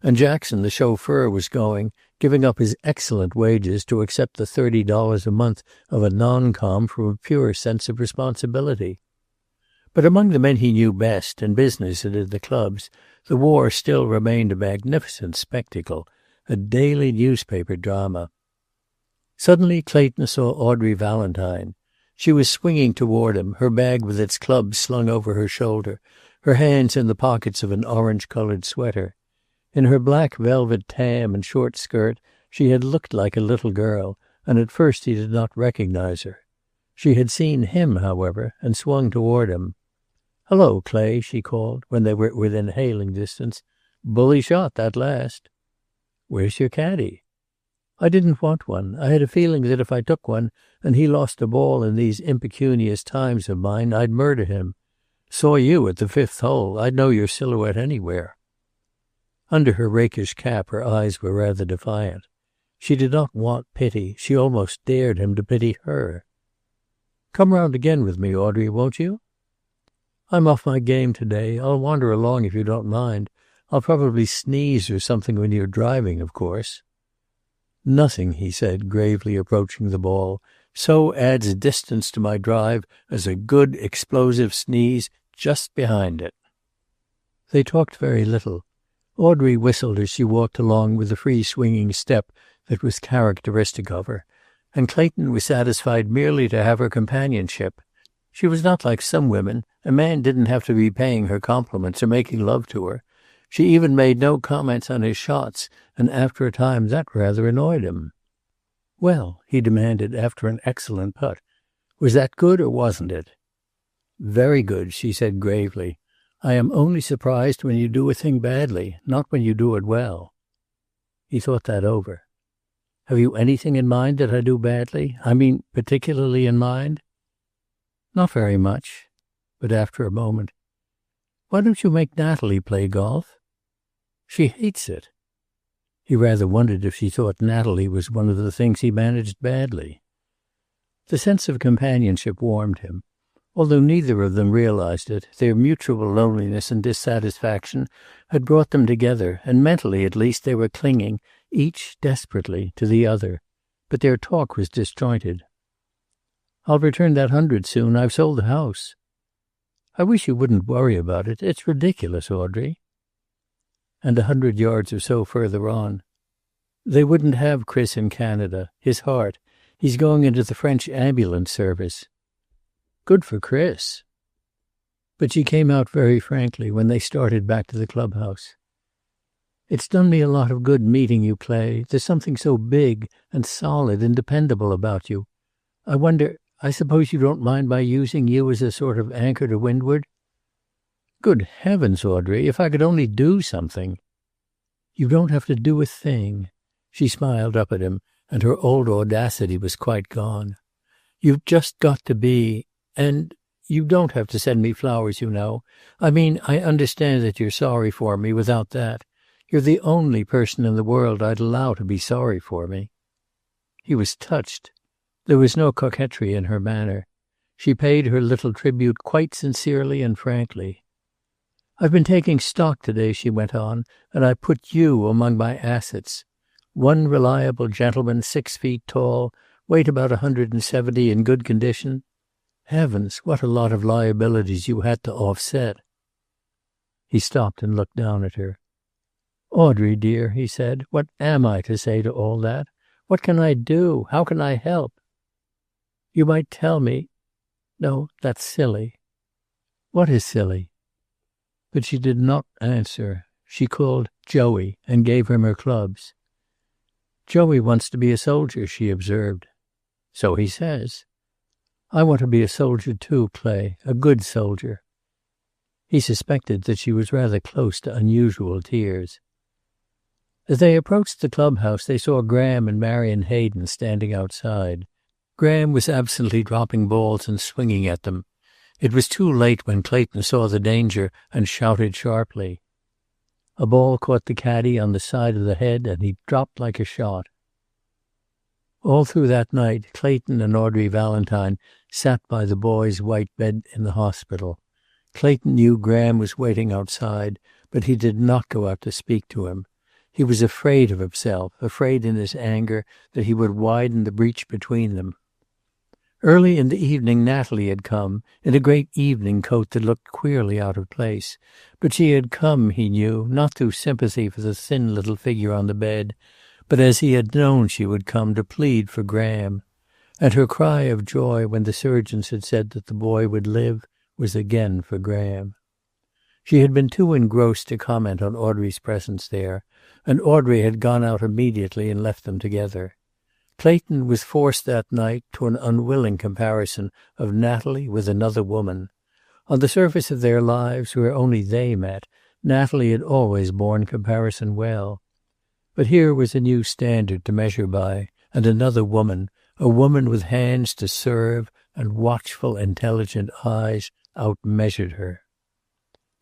And Jackson, the chauffeur, was going, giving up his excellent wages to accept the $30 a month of a non-com from a pure sense of responsibility. But among the men he knew best, in business and in the clubs, the war still remained a magnificent spectacle, a daily newspaper drama. Suddenly Clayton saw Audrey Valentine. She was swinging toward him, her bag with its clubs slung over her shoulder, her hands in the pockets of an orange-colored sweater. In her black velvet tam and short skirt, she had looked like a little girl, and at first he did not recognize her. She had seen him, however, and swung toward him. "Hello, Clay," she called, when they were within hailing distance. "Bully shot, that last." "Where's your caddy?" "I didn't want one. I had a feeling that if I took one and he lost a ball in these impecunious times of mine, I'd murder him. Saw you at the 5th hole. I'd know your silhouette anywhere." Under her rakish cap her eyes were rather defiant. She did not want pity. She almost dared him to pity her. "Come round again with me, Audrey, won't you?" "I'm off my game today. I'll wander along if you don't mind. I'll probably sneeze or something when you're driving, of course." "Nothing," he said, gravely approaching the ball, "so adds distance to my drive as a good explosive sneeze just behind it." They talked very little. Audrey whistled as she walked along with the free swinging step that was characteristic of her, and Clayton was satisfied merely to have her companionship. She was not like some women. A man didn't have to be paying her compliments or making love to her. She even made no comments on his shots, and after a time that rather annoyed him. "Well," he demanded after an excellent putt, "was that good or wasn't it?" "Very good," she said gravely. "I am only surprised when you do a thing badly, not when you do it well." He thought that over. "Have you anything in mind that I do badly? I mean, particularly in mind?" "Not very much." But after a moment, "Why don't you make Natalie play golf?" "She hates it." He rather wondered if she thought Natalie was one of the things he managed badly. The sense of companionship warmed him. Although neither of them realized it, their mutual loneliness and dissatisfaction had brought them together, and mentally at least they were clinging, each desperately, to the other. But their talk was disjointed. "I'll return that 100 soon. I've sold the house." "I wish you wouldn't worry about it. It's ridiculous, Audrey." And 100 yards or so further on, "They wouldn't have Chris in Canada. His heart. He's going into the French ambulance service." "Good for Chris." But she came out very frankly when they started back to the clubhouse. "It's done me a lot of good meeting you, Clay. There's something so big and solid and dependable about you. I suppose you don't mind my using you as a sort of anchor to windward?" "Good heavens, Audrey, if I could only do something." "You don't have to do a thing." She smiled up at him, and her old audacity was quite gone. "You've just got to be. And you don't have to send me flowers, you know. I mean, I understand that you're sorry for me without that. You're the only person in the world I'd allow to be sorry for me." He was touched. There was no coquetry in her manner. She paid her little tribute quite sincerely and frankly. "I've been taking stock today," she went on, "and I put you among my assets. One reliable gentleman, 6 feet tall, weight about 170, in good condition. Heavens, what a lot of liabilities you had to offset." He stopped and looked down at her. "Audrey, dear," he said, "what am I to say to all that? What can I do? How can I help?" "You might tell me—" "No, that's silly." "What is silly?" But she did not answer. She called Joey and gave him her clubs. "Joey wants to be a soldier," she observed. "So he says." "I want to be a soldier too, Clay. A good soldier." He suspected that she was rather close to unusual tears. As they approached the clubhouse, they saw Graham and Marion Hayden standing outside. Graham was absently dropping balls and swinging at them. It was too late when Clayton saw the danger and shouted sharply. A ball caught the caddy on the side of the head, and he dropped like a shot. All through that night, Clayton and Audrey Valentine sat by the boy's white bed in the hospital. Clayton knew Graham was waiting outside, but he did not go out to speak to him. He was afraid of himself, afraid in his anger that he would widen the breach between them. Early in the evening Natalie had come, in a great evening coat that looked queerly out of place. But she had come, he knew, not through sympathy for the thin little figure on the bed, but as he had known she would come, to plead for Graham. And her cry of joy when the surgeons had said that the boy would live was again for Graham. She had been too engrossed to comment on Audrey's presence there, and Audrey had gone out immediately and left them together. Clayton was forced that night to an unwilling comparison of Natalie with another woman. On the surface of their lives, where only they met, Natalie had always borne comparison well. But here was a new standard to measure by, and another woman, a woman with hands to serve and watchful, intelligent eyes, outmeasured her.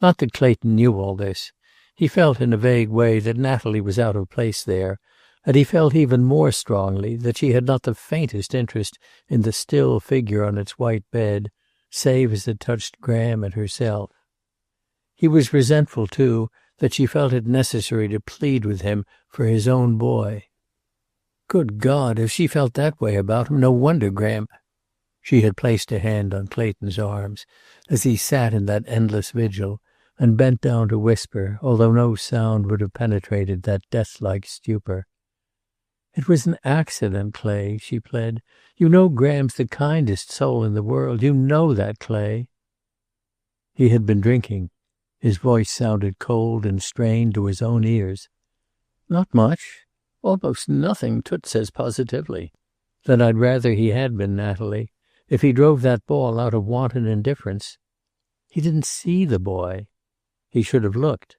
Not that Clayton knew all this. He felt in a vague way that Natalie was out of place there, and he felt even more strongly that she had not the faintest interest in the still figure on its white bed, save as it touched Graham and herself. He was resentful, too, that she felt it necessary to plead with him for his own boy. Good God, if she felt that way about him, no wonder Graham... She had placed a hand on Clayton's arms as he sat in that endless vigil, and bent down to whisper, although no sound would have penetrated that death-like stupor. "It was an accident, Clay," she pled. "You know Graham's the kindest soul in the world. You know that, Clay." He had been drinking. His voice sounded cold and strained to his own ears. "Not much. Almost nothing, Toots says positively." "Then I'd rather he had been, Natalie. If he drove that ball out of wanton indifference." "He didn't see the boy." "He should have looked."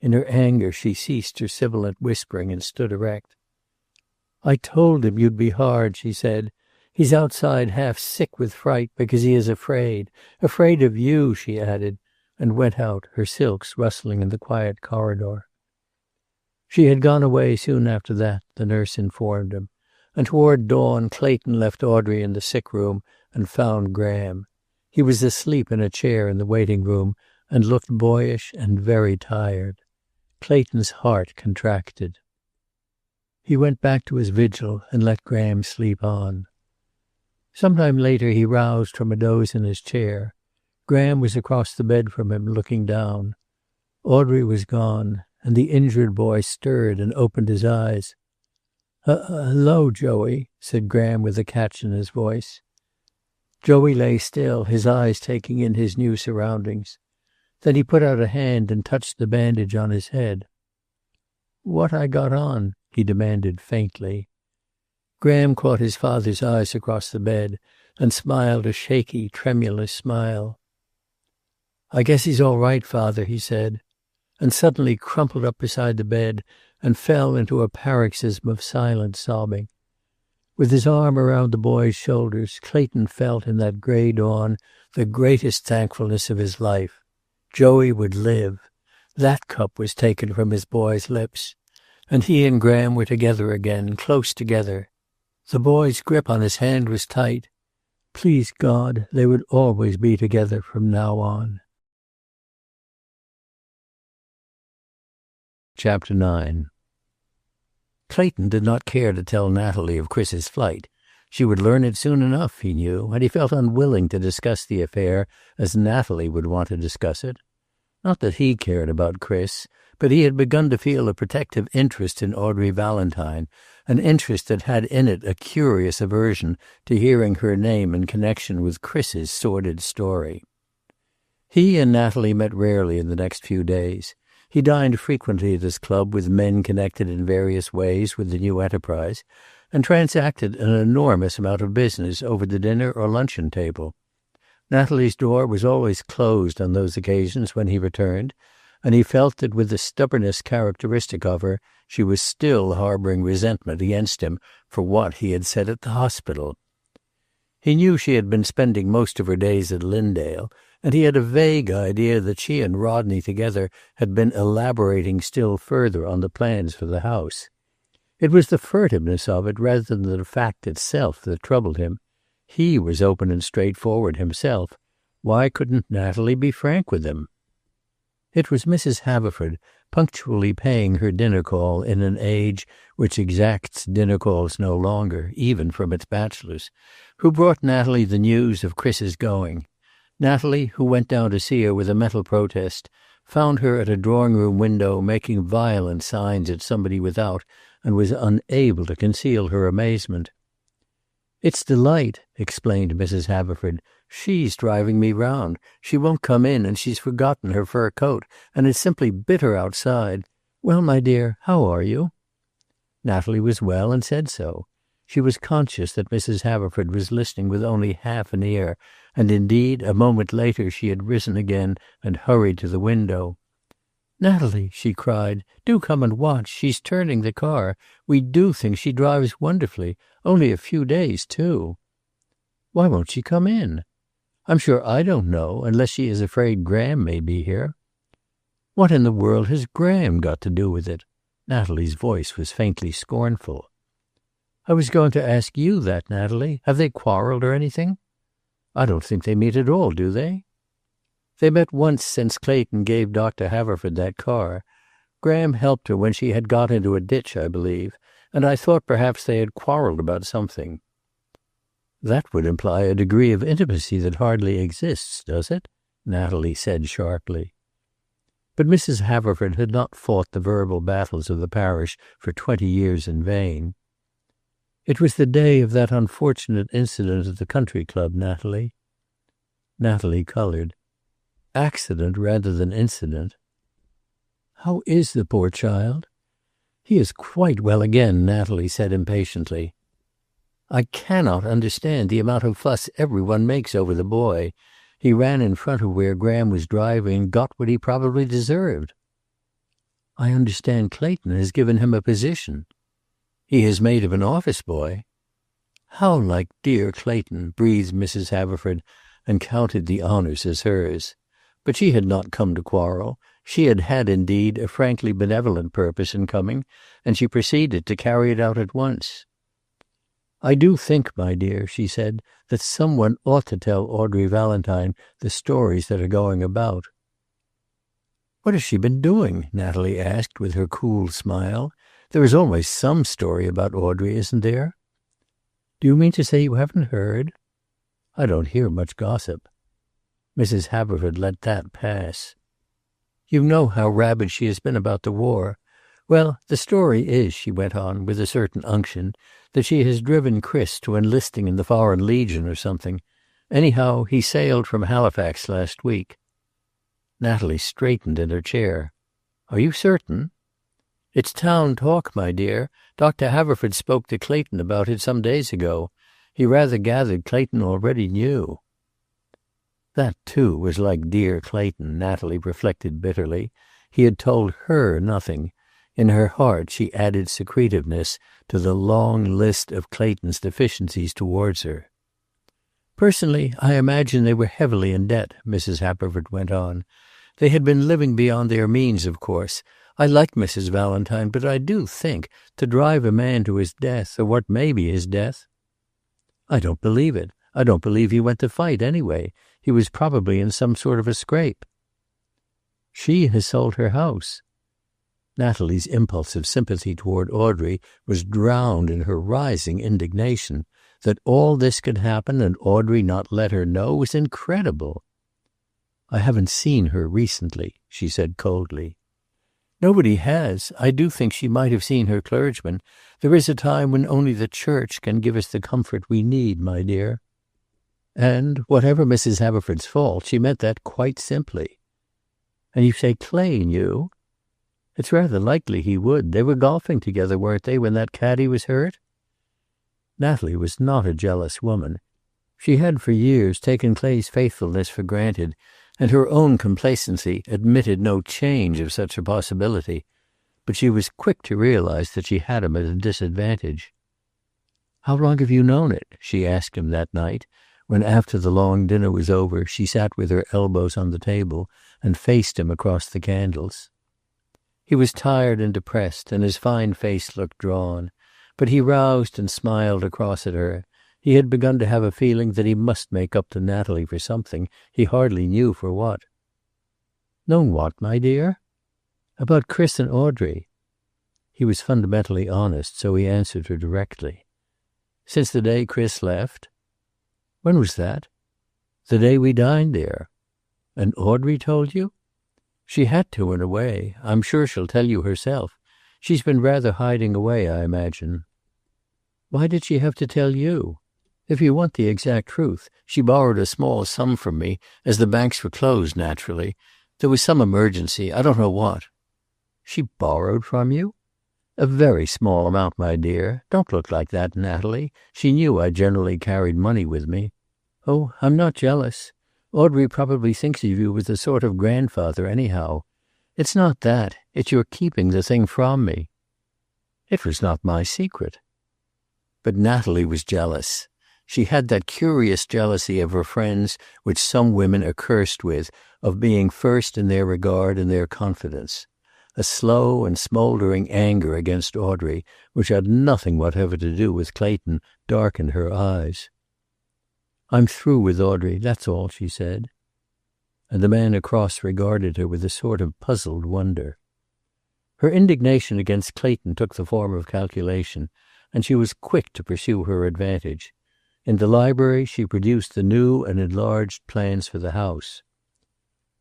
In her anger she ceased her sibilant whispering and stood erect. "I told him you'd be hard," she said. "He's outside half sick with fright because he is afraid. Afraid of you," she added, and went out, her silks rustling in the quiet corridor. She had gone away soon after that, the nurse informed him, and toward dawn Clayton left Audrey in the sick room and found Graham. He was asleep in a chair in the waiting room and looked boyish and very tired. Clayton's heart contracted. He went back to his vigil and let Graham sleep on. Sometime later he roused from a doze in his chair. Graham was across the bed from him, looking down. Audrey was gone, and the injured boy stirred and opened his eyes. "Hello, Joey," said Graham with a catch in his voice. Joey lay still, his eyes taking in his new surroundings. Then he put out a hand and touched the bandage on his head. "What I got on?" he demanded faintly. Graham caught his father's eyes across the bed and smiled a shaky, tremulous smile. "I guess he's all right, Father," he said, and suddenly crumpled up beside the bed and fell into a paroxysm of silent sobbing. With his arm around the boy's shoulders, Clayton felt in that gray dawn the greatest thankfulness of his life. Joey would live. That cup was taken from his boy's lips. And he and Graham were together again, close together. The boy's grip on his hand was tight. Please God, they would always be together from now on. Chapter 9. Clayton did not care to tell Natalie of Chris's flight. She would learn it soon enough, he knew, and he felt unwilling to discuss the affair as Natalie would want to discuss it. Not that he cared about Chris, but he had begun to feel a protective interest in Audrey Valentine, an interest that had in it a curious aversion to hearing her name in connection with Chris's sordid story. He and Natalie met rarely in the next few days. He dined frequently at his club with men connected in various ways with the new enterprise, and transacted an enormous amount of business over the dinner or luncheon table. Natalie's door was always closed on those occasions when he returned, and he felt that with the stubbornness characteristic of her, she was still harboring resentment against him for what he had said at the hospital. He knew she had been spending most of her days at Lindale, and he had a vague idea that she and Rodney together had been elaborating still further on the plans for the house. It was the furtiveness of it rather than the fact itself that troubled him. He was open and straightforward himself. Why couldn't Natalie be frank with him? It was Mrs. Haverford, punctually paying her dinner call in an age which exacts dinner calls no longer, even from its bachelors, who brought Natalie the news of Chris's going. Natalie, who went down to see her with a mental protest, found her at a drawing-room window making violent signs at somebody without, and was unable to conceal her amazement. "It's Delight," explained Mrs. Haverford. "She's driving me round. She won't come in, and she's forgotten her fur coat, and it's simply bitter outside. Well, my dear, how are you?" Natalie was well and said so. She was conscious that Mrs. Haverford was listening with only half an ear, and indeed, a moment later she had risen again and hurried to the window. "Natalie," she cried, "do come and watch. She's turning the car. We do think she drives wonderfully. Only a few days, too." "Why won't she come in?" "I'm sure I don't know, unless she is afraid Graham may be here." "What in the world has Graham got to do with it?" Natalie's voice was faintly scornful. "I was going to ask you that, Natalie. Have they quarreled or anything?" "I don't think they meet at all, do they?" "They met once since Clayton gave Dr. Haverford that car. Graham helped her when she had got into a ditch, I believe, and I thought perhaps they had quarreled about something." "That would imply a degree of intimacy that hardly exists, does it?" Natalie said sharply. But Mrs. Haverford had not fought the verbal battles of the parish for 20 years in vain. "It was the day of that unfortunate incident at the country club, Natalie." Natalie colored. "Accident rather than incident." "How is the poor child?" "He is quite well again," Natalie said impatiently. "I cannot understand the amount of fuss everyone makes over the boy. He ran in front of where Graham was driving and got what he probably deserved." "I understand Clayton has given him a position." "He has made him an office boy." "How like dear Clayton," breathed Mrs. Haverford, and counted the honors as hers. But she had not come to quarrel. She had had, indeed, a frankly benevolent purpose in coming, and she proceeded to carry it out at once. "I do think, my dear," she said, "that some one ought to tell Audrey Valentine the stories that are going about." "What has she been doing?" Natalie asked with her cool smile. "There is always some story about Audrey, isn't there?" "Do you mean to say you haven't heard?" "I don't hear much gossip." Mrs. Haverford let that pass. "You know how rabid she has been about the war. Well, the story is," she went on, with a certain unction, "that she has driven Chris to enlisting in the Foreign Legion or something. Anyhow, he sailed from Halifax last week." Natalie straightened in her chair. "Are you certain?" "It's town talk, my dear. Dr. Haverford spoke to Clayton about it some days ago. He rather gathered Clayton already knew." That, too, was like dear Clayton, Natalie reflected bitterly. He had told her nothing. In her heart she added secretiveness to the long list of Clayton's deficiencies towards her. "Personally, I imagine they were heavily in debt," Mrs. Haverford went on. "They had been living beyond their means, of course. I like Mrs. Valentine, but I do think, to drive a man to his death, or what may be his death—" "I don't believe it. I don't believe he went to fight, anyway. He was probably in some sort of a scrape." "She has sold her house." Natalie's impulse of sympathy toward Audrey was drowned in her rising indignation. That all this could happen and Audrey not let her know was incredible. "I haven't seen her recently," she said coldly. "Nobody has. I do think she might have seen her clergyman. There is a time when only the church can give us the comfort we need, my dear." And, whatever Mrs. Haverford's fault, she meant that quite simply. "And you say Clay knew?" "It's rather likely he would. They were golfing together, weren't they, when that caddy was hurt?" Natalie was not a jealous woman. She had for years taken Clay's faithfulness for granted, and her own complacency admitted no change of such a possibility. But she was quick to realize that she had him at a disadvantage. "How long have you known it?" she asked him that night, when after the long dinner was over she sat with her elbows on the table and faced him across the candles. He was tired and depressed, and his fine face looked drawn. But he roused and smiled across at her. He had begun to have a feeling that he must make up to Natalie for something, he hardly knew for what. "Known what, my dear?" "About Chris and Audrey." He was fundamentally honest, so he answered her directly. "Since the day Chris left." "When was that?" "The day we dined there." "And Audrey told you?" "She had to, in a way. I'm sure she'll tell you herself. She's been rather hiding away, I imagine." "Why did she have to tell you?" "If you want the exact truth, she borrowed a small sum from me, as the banks were closed, naturally. There was some emergency. I don't know what." "She borrowed from you?" "A very small amount, my dear. Don't look like that, Natalie. She knew I generally carried money with me." "Oh, I'm not jealous. Audrey probably thinks of you as a sort of grandfather, anyhow. It's not that. It's your keeping the thing from me." "It was not my secret." But Natalie was jealous. She had that curious jealousy of her friends which some women are cursed with, of being first in their regard and their confidence. A slow and smoldering anger against Audrey, which had nothing whatever to do with Clayton, darkened her eyes. "I'm through with Audrey, that's all," she said. And the man across regarded her with a sort of puzzled wonder. Her indignation against Clayton took the form of calculation, and she was quick to pursue her advantage. In the library she produced the new and enlarged plans for the house.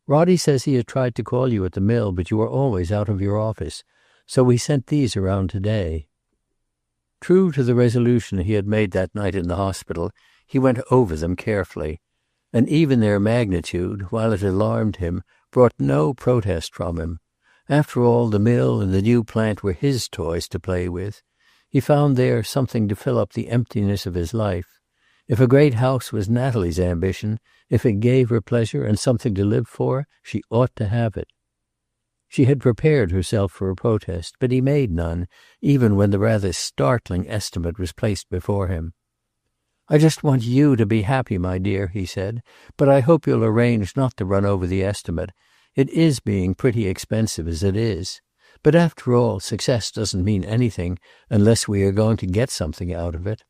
Roddy says he has tried to call you at the mill, but you are always out of your office. So we sent these around today." True to the resolution he had made that night in the hospital, he went over them carefully. And even their magnitude, while it alarmed him, brought no protest from him. After all, the mill and the new plant were his toys to play with. He found there something to fill up the emptiness of his life. If a great house was Natalie's ambition, if it gave her pleasure and something to live for, she ought to have it. She had prepared herself for a protest, but he made none, even when the rather startling estimate was placed before him. "I just want you to be happy, my dear," he said, "but I hope you'll arrange not to run over the estimate. It is being pretty expensive as it is. But after all, success doesn't mean anything unless we are going to get something out of it."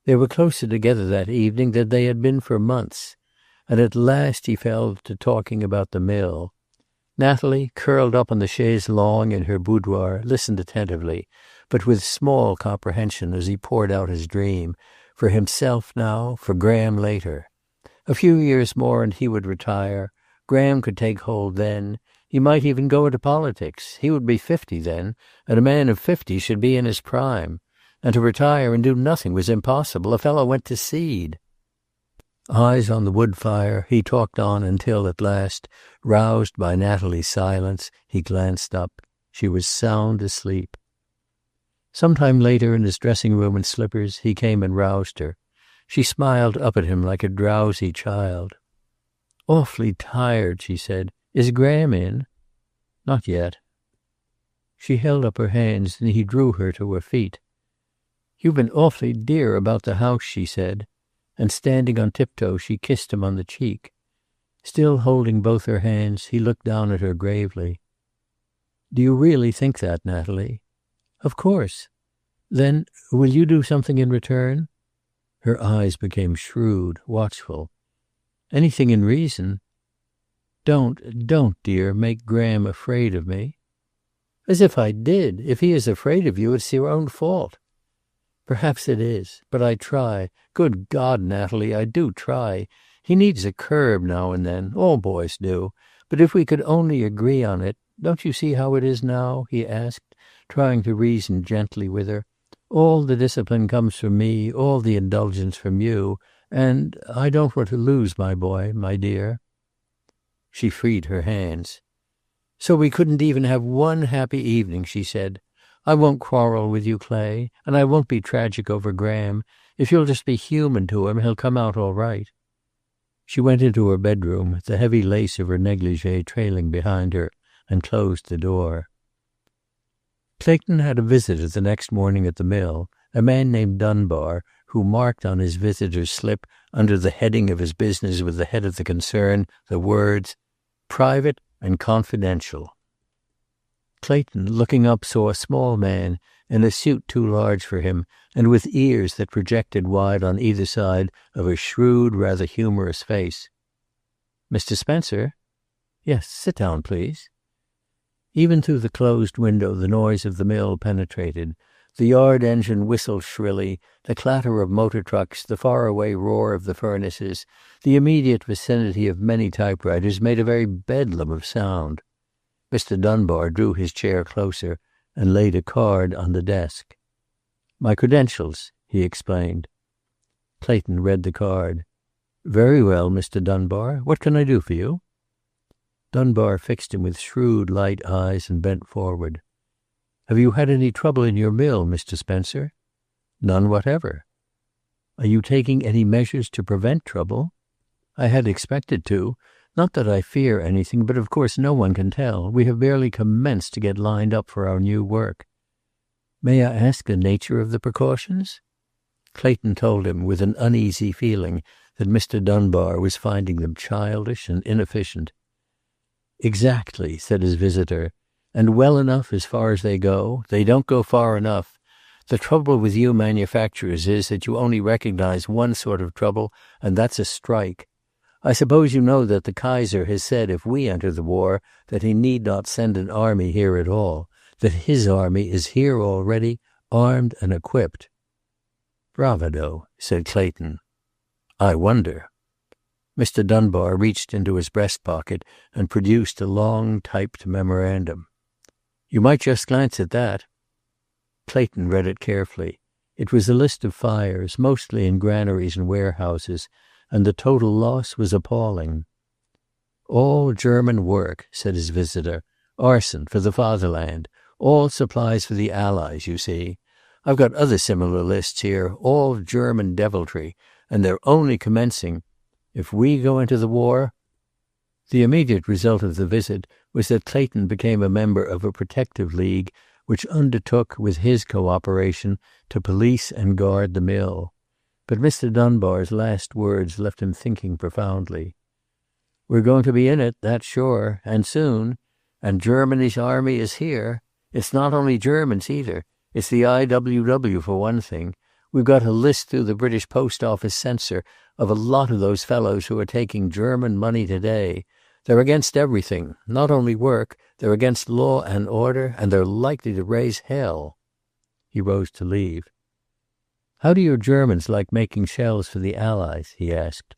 They were closer together that evening than they had been for months, and at last he fell to talking about the mill. Natalie, curled up on the chaise longue in her boudoir, listened attentively, but with small comprehension as he poured out his dream, for himself now, for Graham later. A few years more and he would retire. Graham could take hold then. He might even go into politics. He would be 50 then, and a man of 50 should be in his prime. And to retire and do nothing was impossible. A fellow went to seed. Eyes on the wood fire, he talked on until at last, roused by Natalie's silence, he glanced up. She was sound asleep. Sometime later, in his dressing room in slippers, he came and roused her. She smiled up at him like a drowsy child. "Awfully tired," she said. "Is Graham in?" "Not yet." She held up her hands, and he drew her to her feet. "You've been awfully dear about the house," she said. And standing on tiptoe, she kissed him on the cheek. Still holding both her hands, he looked down at her gravely. "Do you really think that, Natalie?" "Of course." "Then, will you do something in return?" Her eyes became shrewd, watchful. "Anything in reason." Don't, dear, make Graham afraid of me." "As if I did. If he is afraid of you, it's your own fault." "Perhaps it is. But I try. Good God, Natalie, I do try. He needs a curb now and then. All boys do. But if we could only agree on it. Don't you see how it is now?" he asked, trying to reason gently with her. "All the discipline comes from me, all the indulgence from you. And I don't want to lose my boy, my dear." She freed her hands. "So we couldn't even have one happy evening," she said. "I won't quarrel with you, Clay. And I won't be tragic over Graham. If you'll just be human to him, he'll come out all right." She went into her bedroom, the heavy lace of her negligee trailing behind her, and closed the door. Clayton had a visitor the next morning at the mill, a man named Dunbar, who marked on his visitor's slip, under the heading of his business with the head of the concern, the words, "Private and confidential." Clayton, looking up, saw a small man in a suit too large for him and with ears that projected wide on either side of a shrewd, rather humorous face. "Mr. Spencer?" "Yes, sit down, please." Even through the closed window the noise of the mill penetrated. The yard engine whistled shrilly, the clatter of motor trucks, the faraway roar of the furnaces, the immediate vicinity of many typewriters made a very bedlam of sound. Mr. Dunbar drew his chair closer and laid a card on the desk. "My credentials," he explained. Clayton read the card. "Very well, Mr. Dunbar. What can I do for you?" Dunbar fixed him with shrewd, light eyes and bent forward. "Have you had any trouble in your mill, Mr. Spencer?" "None whatever." "Are you taking any measures to prevent trouble?" "I had expected to. Not that I fear anything, but of course no one can tell. We have barely commenced to get lined up for our new work." "May I ask the nature of the precautions?" Clayton told him with an uneasy feeling that Mr. Dunbar was finding them childish and inefficient. "Exactly," said his visitor. "And well enough as far as they go. They don't go far enough. The trouble with you manufacturers is that you only recognize one sort of trouble, and that's a strike. I suppose you know that the Kaiser has said if we enter the war that he need not send an army here at all, that his army is here already, armed and equipped." "Bravado," said Clayton. "I wonder." Mr. Dunbar reached into his breast pocket and produced a long typed memorandum. "You might just glance at that." Clayton read it carefully. It was a list of fires, mostly in granaries and warehouses, and the total loss was appalling. "All German work," said his visitor. "Arson for the fatherland. All supplies for the Allies, you see. I've got other similar lists here, all German deviltry, and they're only commencing. If we go into the war." The immediate result of the visit was that Clayton became a member of a protective league which undertook, with his cooperation, to police and guard the mill. But Mr. Dunbar's last words left him thinking profoundly. "We're going to be in it, that's sure, and soon. And Germany's army is here. It's not only Germans either. It's the IWW for one thing. We've got a list through the British Post Office censor of a lot of those fellows who are taking German money today. They're against everything, not only work, they're against law and order, and they're likely to raise hell." He rose to leave. "How do your Germans like making shells for the Allies?" he asked.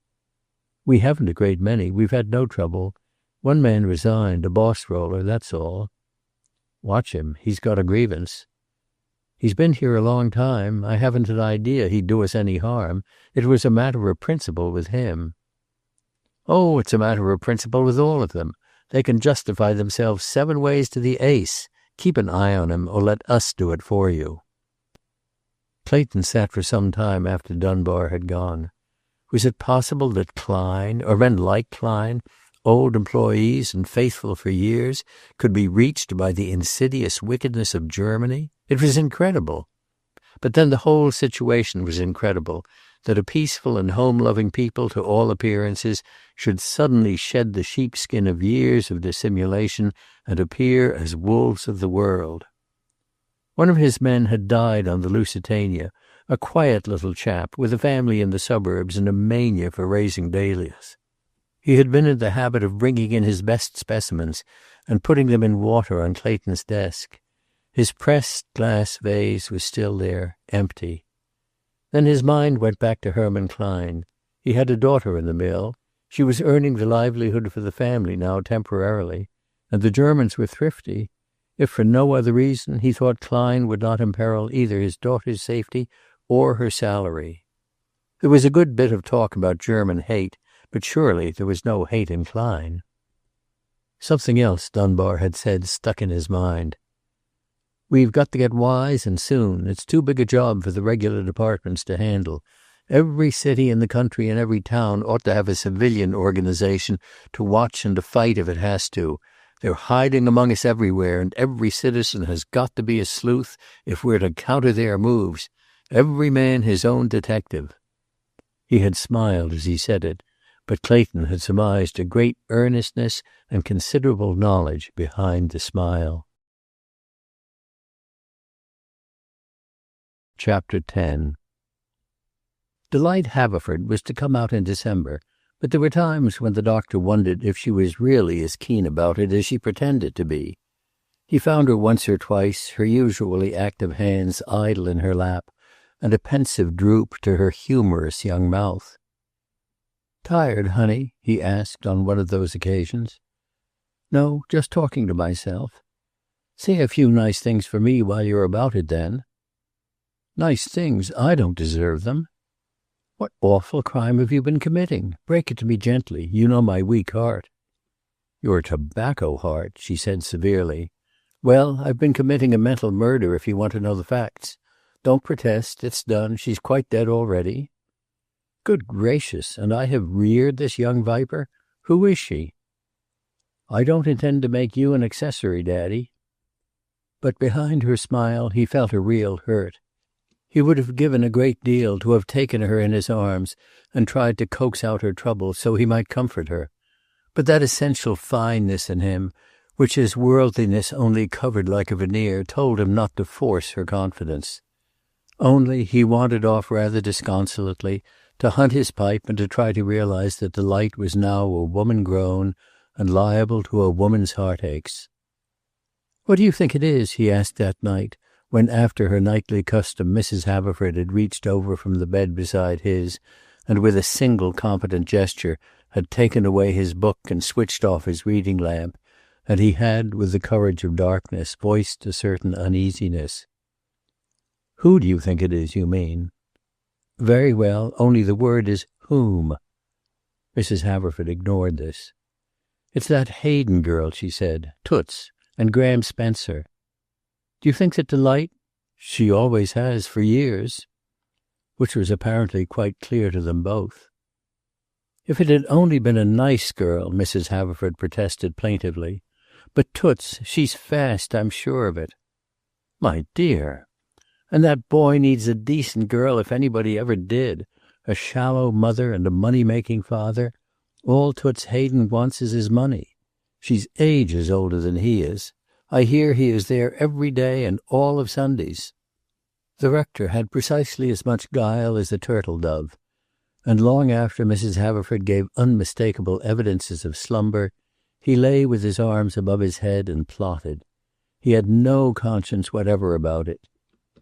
"We haven't a great many. We've had no trouble. One man resigned, a boss roller, that's all." "Watch him. He's got a grievance." "He's been here a long time. I haven't an idea he'd do us any harm. It was a matter of principle with him." "Oh, it's a matter of principle with all of them. They can justify themselves 7 ways to the ace. Keep an eye on him, or let us do it for you." Clayton sat for some time after Dunbar had gone. Was it possible that Klein, or men like Klein, old employees and faithful for years, could be reached by the insidious wickedness of Germany? It was incredible. But then the whole situation was incredible, that a peaceful and home-loving people, to all appearances, should suddenly shed the sheepskin of years of dissimulation and appear as wolves of the world. One of his men had died on the Lusitania, a quiet little chap with a family in the suburbs and a mania for raising dahlias. He had been in the habit of bringing in his best specimens and putting them in water on Clayton's desk. His pressed glass vase was still there, empty. Then his mind went back to Herman Klein. He had a daughter in the mill. She was earning the livelihood for the family now temporarily, and the Germans were thrifty. If for no other reason, he thought Klein would not imperil either his daughter's safety or her salary. There was a good bit of talk about German hate, but surely there was no hate in Klein. Something else Dunbar had said stuck in his mind. "We've got to get wise, and soon. It's too big a job for the regular departments to handle. Every city in the country and every town ought to have a civilian organization to watch and to fight if it has to. They're hiding among us everywhere, and every citizen has got to be a sleuth if we're to counter their moves. Every man his own detective." He had smiled as he said it, but Clayton had surmised a great earnestness and considerable knowledge behind the smile. Chapter 10. Delight Haverford was to come out in December, but there were times when the doctor wondered if she was really as keen about it as she pretended to be. He found her once or twice, her usually active hands idle in her lap, and a pensive droop to her humorous young mouth. "Tired, honey?" he asked on one of those occasions. "No, just talking to myself." "Say a few nice things for me while you're about it, then." "Nice things? I don't deserve them." "What awful crime have you been committing? Break it to me gently. You know my weak heart." "Your tobacco heart," she said severely. "Well, I've been committing a mental murder, if you want to know the facts. Don't protest. It's done. She's quite dead already." "Good gracious, and I have reared this young viper? Who is she?" "I don't intend to make you an accessory, Daddy." But behind her smile he felt a real hurt. He would have given a great deal to have taken her in his arms and tried to coax out her trouble so he might comfort her. But that essential fineness in him, which his worldliness only covered like a veneer, told him not to force her confidence. Only he wandered off rather disconsolately to hunt his pipe and to try to realize that Delight was now a woman grown and liable to a woman's heartaches. "What do you think it is?" he asked that night, when after her nightly custom Mrs. Haverford had reached over from the bed beside his, and with a single competent gesture had taken away his book and switched off his reading lamp, and he had, with the courage of darkness, voiced a certain uneasiness. "Who do you think it is, you mean?" "Very well, only the word is whom." Mrs. Haverford ignored this. "It's that Hayden girl," she said. "Toots. And Graham Spencer." "Do you think that Delight—" "She always has, for years." Which was apparently quite clear to them both. "If it had only been a nice girl," Mrs. Haverford protested plaintively. "But Toots, she's fast, I'm sure of it." "My dear!" "And that boy needs a decent girl if anybody ever did. A shallow mother and a money-making father. All Toots Hayden wants is his money. She's ages older than he is. I hear he is there every day and all of Sundays." The rector had precisely as much guile as a turtle dove, and long after Mrs. Haverford gave unmistakable evidences of slumber, he lay with his arms above his head and plotted. He had no conscience whatever about it.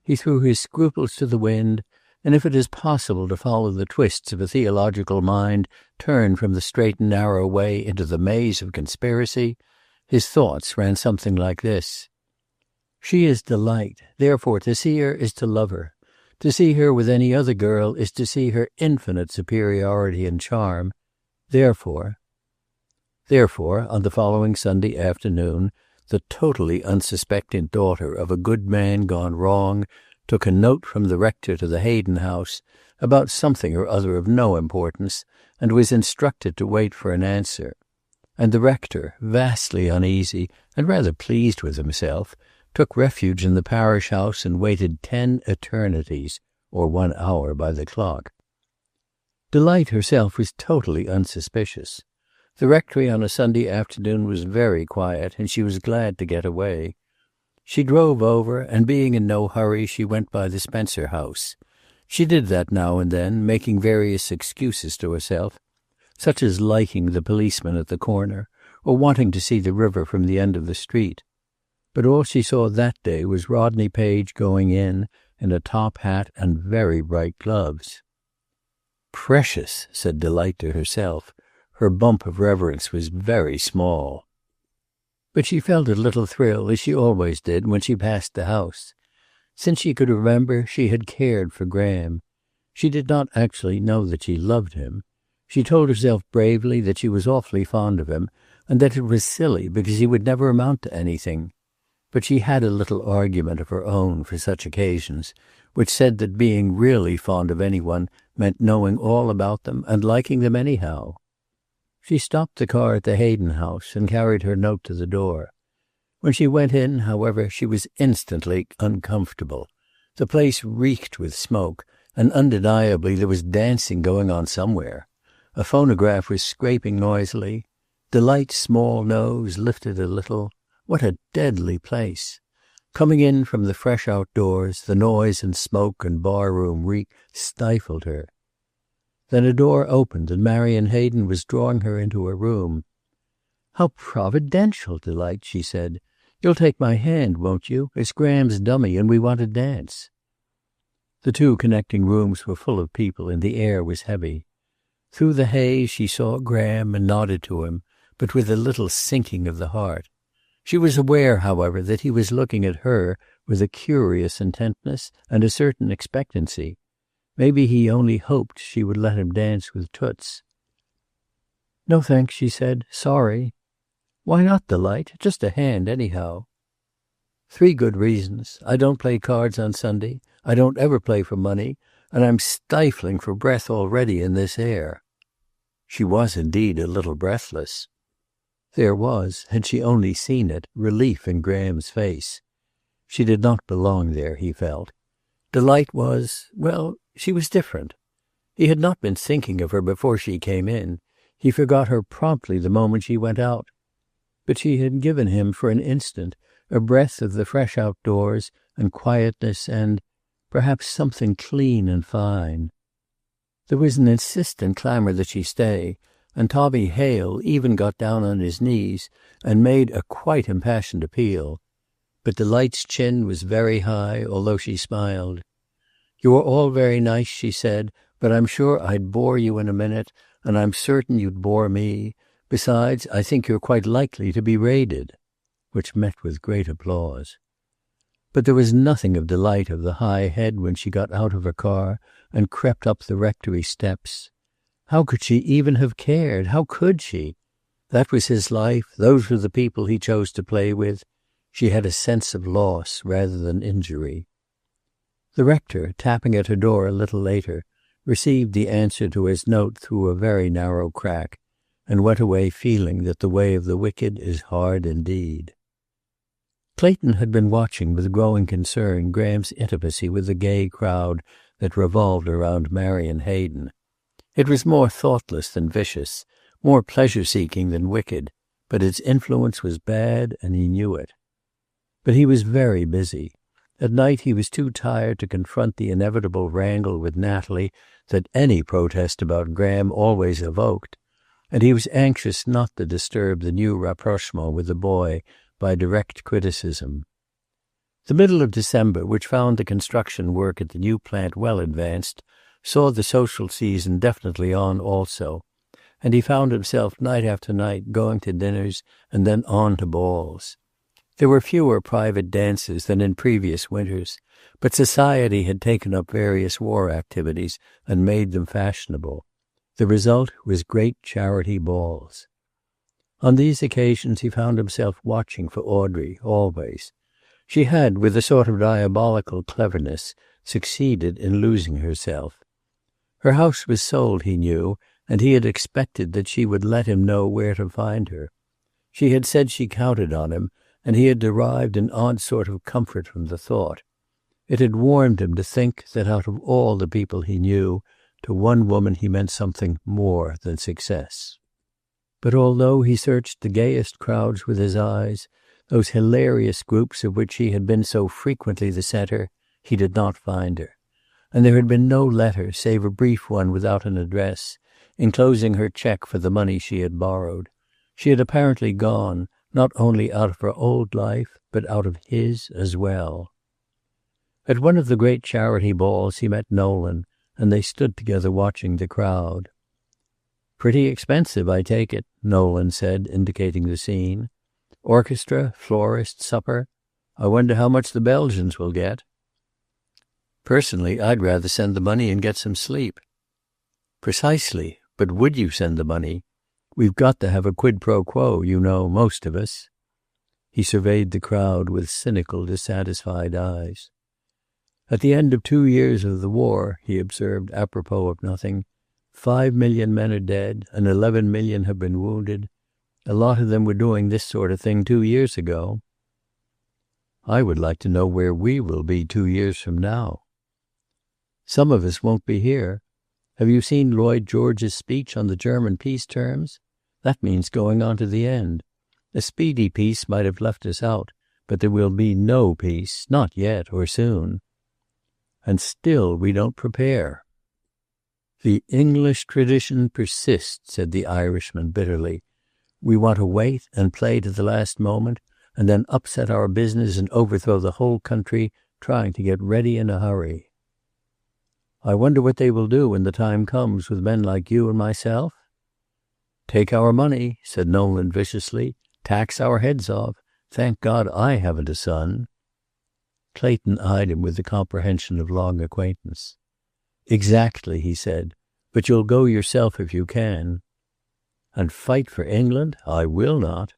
He threw his scruples to the wind, and if it is possible to follow the twists of a theological mind turned from the straight and narrow way into the maze of conspiracy, his thoughts ran something like this. She is Delight, therefore to see her is to love her. To see her with any other girl is to see her infinite superiority and charm. Therefore, on the following Sunday afternoon, the totally unsuspecting daughter of a good man gone wrong took a note from the rector to the Hayden house about something or other of no importance, and was instructed to wait for an answer. And the rector, vastly uneasy and rather pleased with himself, took refuge in the parish house and waited 10 eternities, or 1 hour by the clock. Delight herself was totally unsuspicious. The rectory on a Sunday afternoon was very quiet, and she was glad to get away. She drove over, and being in no hurry, she went by the Spencer house. She did that now and then, making various excuses to herself, such as liking the policeman at the corner, or wanting to see the river from the end of the street. But all she saw that day was Rodney Page going in a top hat and very bright gloves. "Precious," said Delight to herself. Her bump of reverence was very small. But she felt a little thrill, as she always did, when she passed the house. Since she could remember, she had cared for Graham. She did not actually know that she loved him. She told herself bravely that she was awfully fond of him, and that it was silly because he would never amount to anything. But she had a little argument of her own for such occasions, which said that being really fond of anyone meant knowing all about them and liking them anyhow. She stopped the car at the Hayden house and carried her note to the door. When she went in, however, she was instantly uncomfortable. The place reeked with smoke, and undeniably there was dancing going on somewhere. A phonograph was scraping noisily. Delight's small nose lifted a little. What a deadly place! Coming in from the fresh outdoors, the noise and smoke and bar-room reek stifled her. Then a door opened, and Marion Hayden was drawing her into a room. "How providential, Delight," she said. "You'll take my hand, won't you? It's Graham's dummy, and we want to dance." The 2 connecting rooms were full of people, and the air was heavy. Through the haze she saw Graham and nodded to him, but with a little sinking of the heart. She was aware, however, that he was looking at her with a curious intentness and a certain expectancy. Maybe he only hoped she would let him dance with Toots. "No, thanks," she said. "Sorry." "Why not, Delight? Just a hand, anyhow." "3 good reasons. I don't play cards on Sunday. I don't ever play for money. And I'm stifling for breath already in this air." She was indeed a little breathless. There was, had she only seen it, relief in Graham's face. She did not belong there, he felt. Delight was, well, she was different. He had not been thinking of her before she came in. He forgot her promptly the moment she went out. But she had given him, for an instant, a breath of the fresh outdoors and quietness and, perhaps, something clean and fine. There was an insistent clamor that she stay, and Tommy Hale even got down on his knees and made a quite impassioned appeal. But Delight's chin was very high, although she smiled. "You are all very nice," she said, "but I'm sure I'd bore you in a minute. and I'm certain you'd bore me. Besides, I think you're quite likely to be raided," which met with great applause. But there was nothing of delight of the high head when she got out of her car and crept up the rectory steps. How could she even have cared? How could she? That was his life. Those were the people he chose to play with. She had a sense of loss rather than injury. The rector, tapping at her door a little later, received the answer to his note through a very narrow crack, and went away feeling that the way of the wicked is hard indeed. Clayton had been watching with growing concern Graham's intimacy with the gay crowd that revolved around Marion Hayden. It was more thoughtless than vicious, more pleasure-seeking than wicked, but its influence was bad, and he knew it. But he was very busy. At night he was too tired to confront the inevitable wrangle with Natalie that any protest about Graham always evoked, and he was anxious not to disturb the new rapprochement with the boy by direct criticism. The middle of December, which found the construction work at the new plant well advanced, saw the social season definitely on also, and he found himself night after night going to dinners and then on to balls. There were fewer private dances than in previous winters, but society had taken up various war activities and made them fashionable. The result was great charity balls. On these occasions he found himself watching for Audrey, always. She had, with a sort of diabolical cleverness, succeeded in losing herself. Her house was sold, he knew, and he had expected that she would let him know where to find her. She had said she counted on him, and he had derived an odd sort of comfort from the thought. It had warmed him to think that out of all the people he knew, to one woman he meant something more than success. But although he searched the gayest crowds with his eyes, those hilarious groups of which he had been so frequently the center, he did not find her. And there had been no letter, save a brief one without an address, enclosing her check for the money she had borrowed. She had apparently gone, not only out of her old life, but out of his as well. At one of the great charity balls he met Nolan, and they stood together watching the crowd. "Pretty expensive, I take it," Nolan said, indicating the scene. "Orchestra, florist, supper. I wonder how much the Belgians will get." "Personally, I'd rather send the money and get some sleep." "Precisely. But would you send the money? We've got to have a quid pro quo, you know, most of us." He surveyed the crowd with cynical, dissatisfied eyes. "At the end of 2 years of the war," he observed apropos of nothing, 5 million men are dead, and 11 million have been wounded. A lot of them were doing this sort of thing 2 years ago." "I would like to know where we will be 2 years from now." "Some of us won't be here. Have you seen Lloyd George's speech on the German peace terms? That means going on to the end. A speedy peace might have left us out, but there will be no peace, not yet or soon. And still we don't prepare." "The English tradition persists," said the Irishman bitterly. "We want to wait and play to the last moment, and then upset our business and overthrow the whole country, trying to get ready in a hurry." "I wonder what they will do when the time comes with men like you and myself?" "Take our money," said Nolan viciously. "Tax our heads off. Thank God I haven't a son." Clayton eyed him with the comprehension of long acquaintance. "Exactly," he said. "But you'll go yourself if you can." "And fight for England? I will not."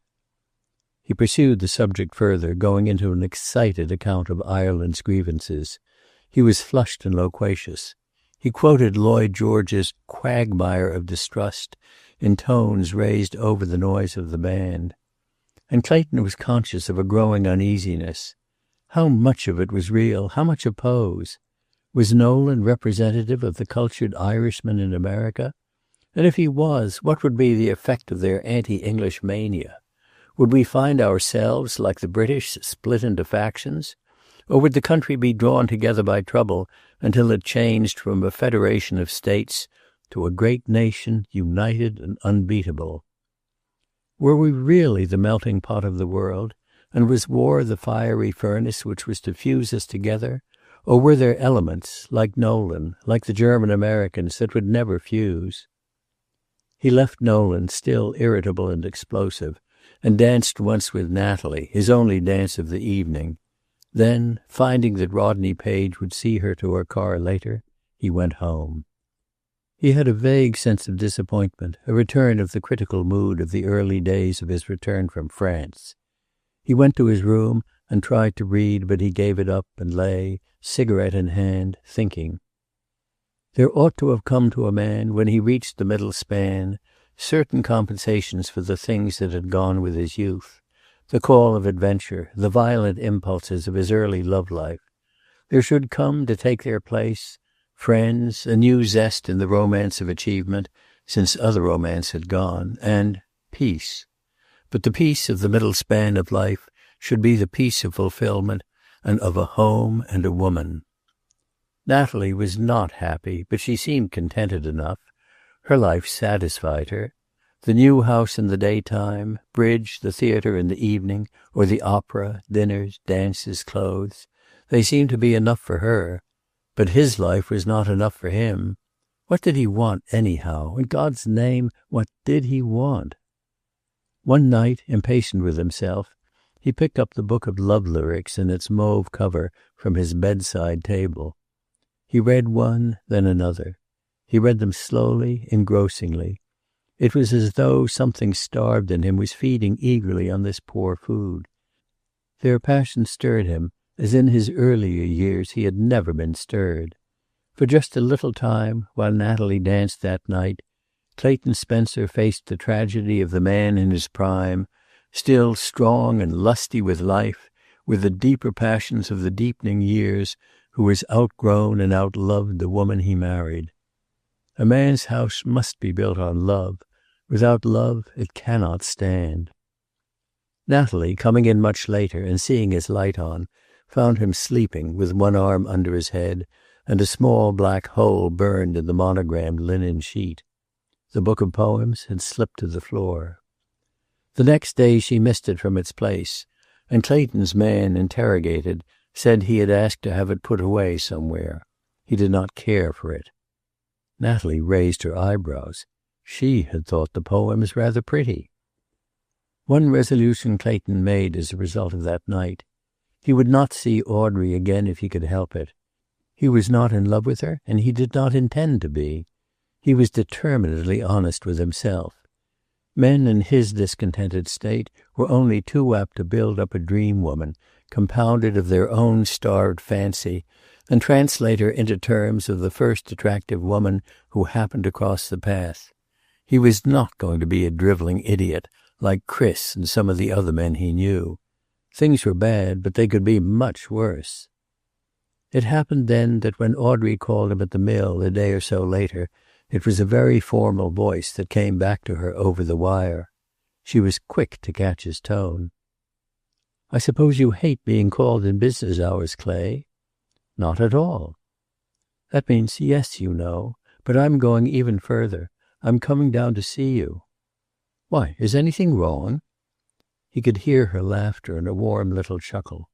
He pursued the subject further, going into an excited account of Ireland's grievances. He was flushed and loquacious. He quoted Lloyd George's quagmire of distrust in tones raised over the noise of the band. And Clayton was conscious of a growing uneasiness. How much of it was real? How much a pose? Was Nolan representative of the cultured Irishman in America? And if he was, what would be the effect of their anti-English mania? Would we find ourselves, like the British, split into factions? Or would the country be drawn together by trouble until it changed from a federation of states to a great nation, united and unbeatable? Were we really the melting pot of the world, and was war the fiery furnace which was to fuse us together? Or were there elements, like Nolan, like the German Americans, that would never fuse? He left Nolan still irritable and explosive, and danced once with Natalie, his only dance of the evening. Then, finding that Rodney Page would see her to her car later, he went home. He had a vague sense of disappointment, a return of the critical mood of the early days of his return from France. He went to his room and tried to read, but he gave it up and lay, cigarette in hand, thinking. There ought to have come to a man, when he reached the middle span, certain compensations for the things that had gone with his youth, the call of adventure, the violent impulses of his early love life. There should come, to take their place, friends, a new zest in the romance of achievement, since other romance had gone, and peace. But the peace of the middle span of life should be the peace of fulfillment and of a home and a woman. Natalie was not happy, but she seemed contented enough. Her life satisfied her. The new house in the daytime, bridge, the theater in the evening, or the opera, dinners, dances, clothes, they seemed to be enough for her. But his life was not enough for him. What did he want, anyhow? In God's name, what did he want? One night, impatient with himself, he picked up the book of love lyrics in its mauve cover from his bedside table. He read one, then another. He read them slowly, engrossingly. It was as though something starved in him was feeding eagerly on this poor food. Their passion stirred him, as in his earlier years he had never been stirred. For just a little time, while Natalie danced that night, Clayton Spencer faced the tragedy of the man in his prime, still strong and lusty with life, with the deeper passions of the deepening years, who has outgrown and outloved the woman he married. A man's house must be built on love. Without love, it cannot stand. Natalie, coming in much later and seeing his light on, found him sleeping with one arm under his head and a small black hole burned in the monogrammed linen sheet. The book of poems had slipped to the floor. The next day she missed it from its place, and Clayton's man, interrogated, said he had asked to have it put away somewhere. He did not care for it. Natalie raised her eyebrows. She had thought the poems rather pretty. One resolution Clayton made as a result of that night. He would not see Audrey again if he could help it. He was not in love with her, and he did not intend to be. He was determinedly honest with himself. Men in his discontented state were only too apt to build up a dream woman, compounded of their own starved fancy, and translate her into terms of the first attractive woman who happened to cross the path. He was not going to be a driveling idiot like Chris and some of the other men he knew. Things were bad, but they could be much worse. It happened then that when Audrey called him at the mill a day or so later, it was a very formal voice that came back to her over the wire. She was quick to catch his tone. "I suppose you hate being called in business hours, Clay?" "Not at all." "That means yes, you know. But I'm going even further. I'm coming down to see you." "Why, is anything wrong?" He could hear her laughter and a warm little chuckle.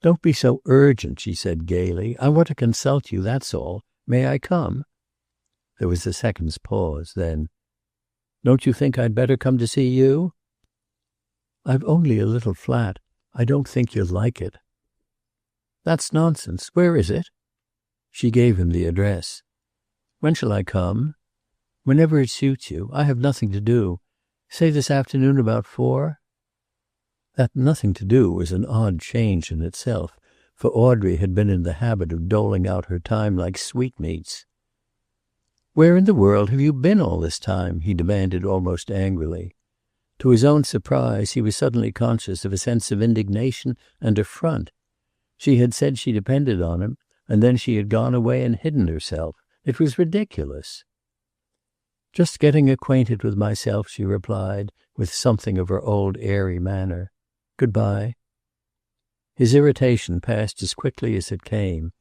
"Don't be so urgent," she said gaily. "I want to consult you, that's all. May I come?" There was a second's pause. Then, "Don't you think I'd better come to see you?" "I've only a little flat. I don't think you'll like it." "That's nonsense. Where is it?" She gave him the address. "When shall I come?" "Whenever it suits you. I have nothing to do. Say this afternoon about 4?" That nothing to do was an odd change in itself, for Audrey had been in the habit of doling out her time like sweetmeats. "Where in the world have you been all this time?" he demanded almost angrily. To his own surprise, he was suddenly conscious of a sense of indignation and affront. She had said she depended on him, and then she had gone away and hidden herself. It was ridiculous. "Just getting acquainted with myself," she replied, with something of her old airy manner. "Goodbye." His irritation passed as quickly as it came.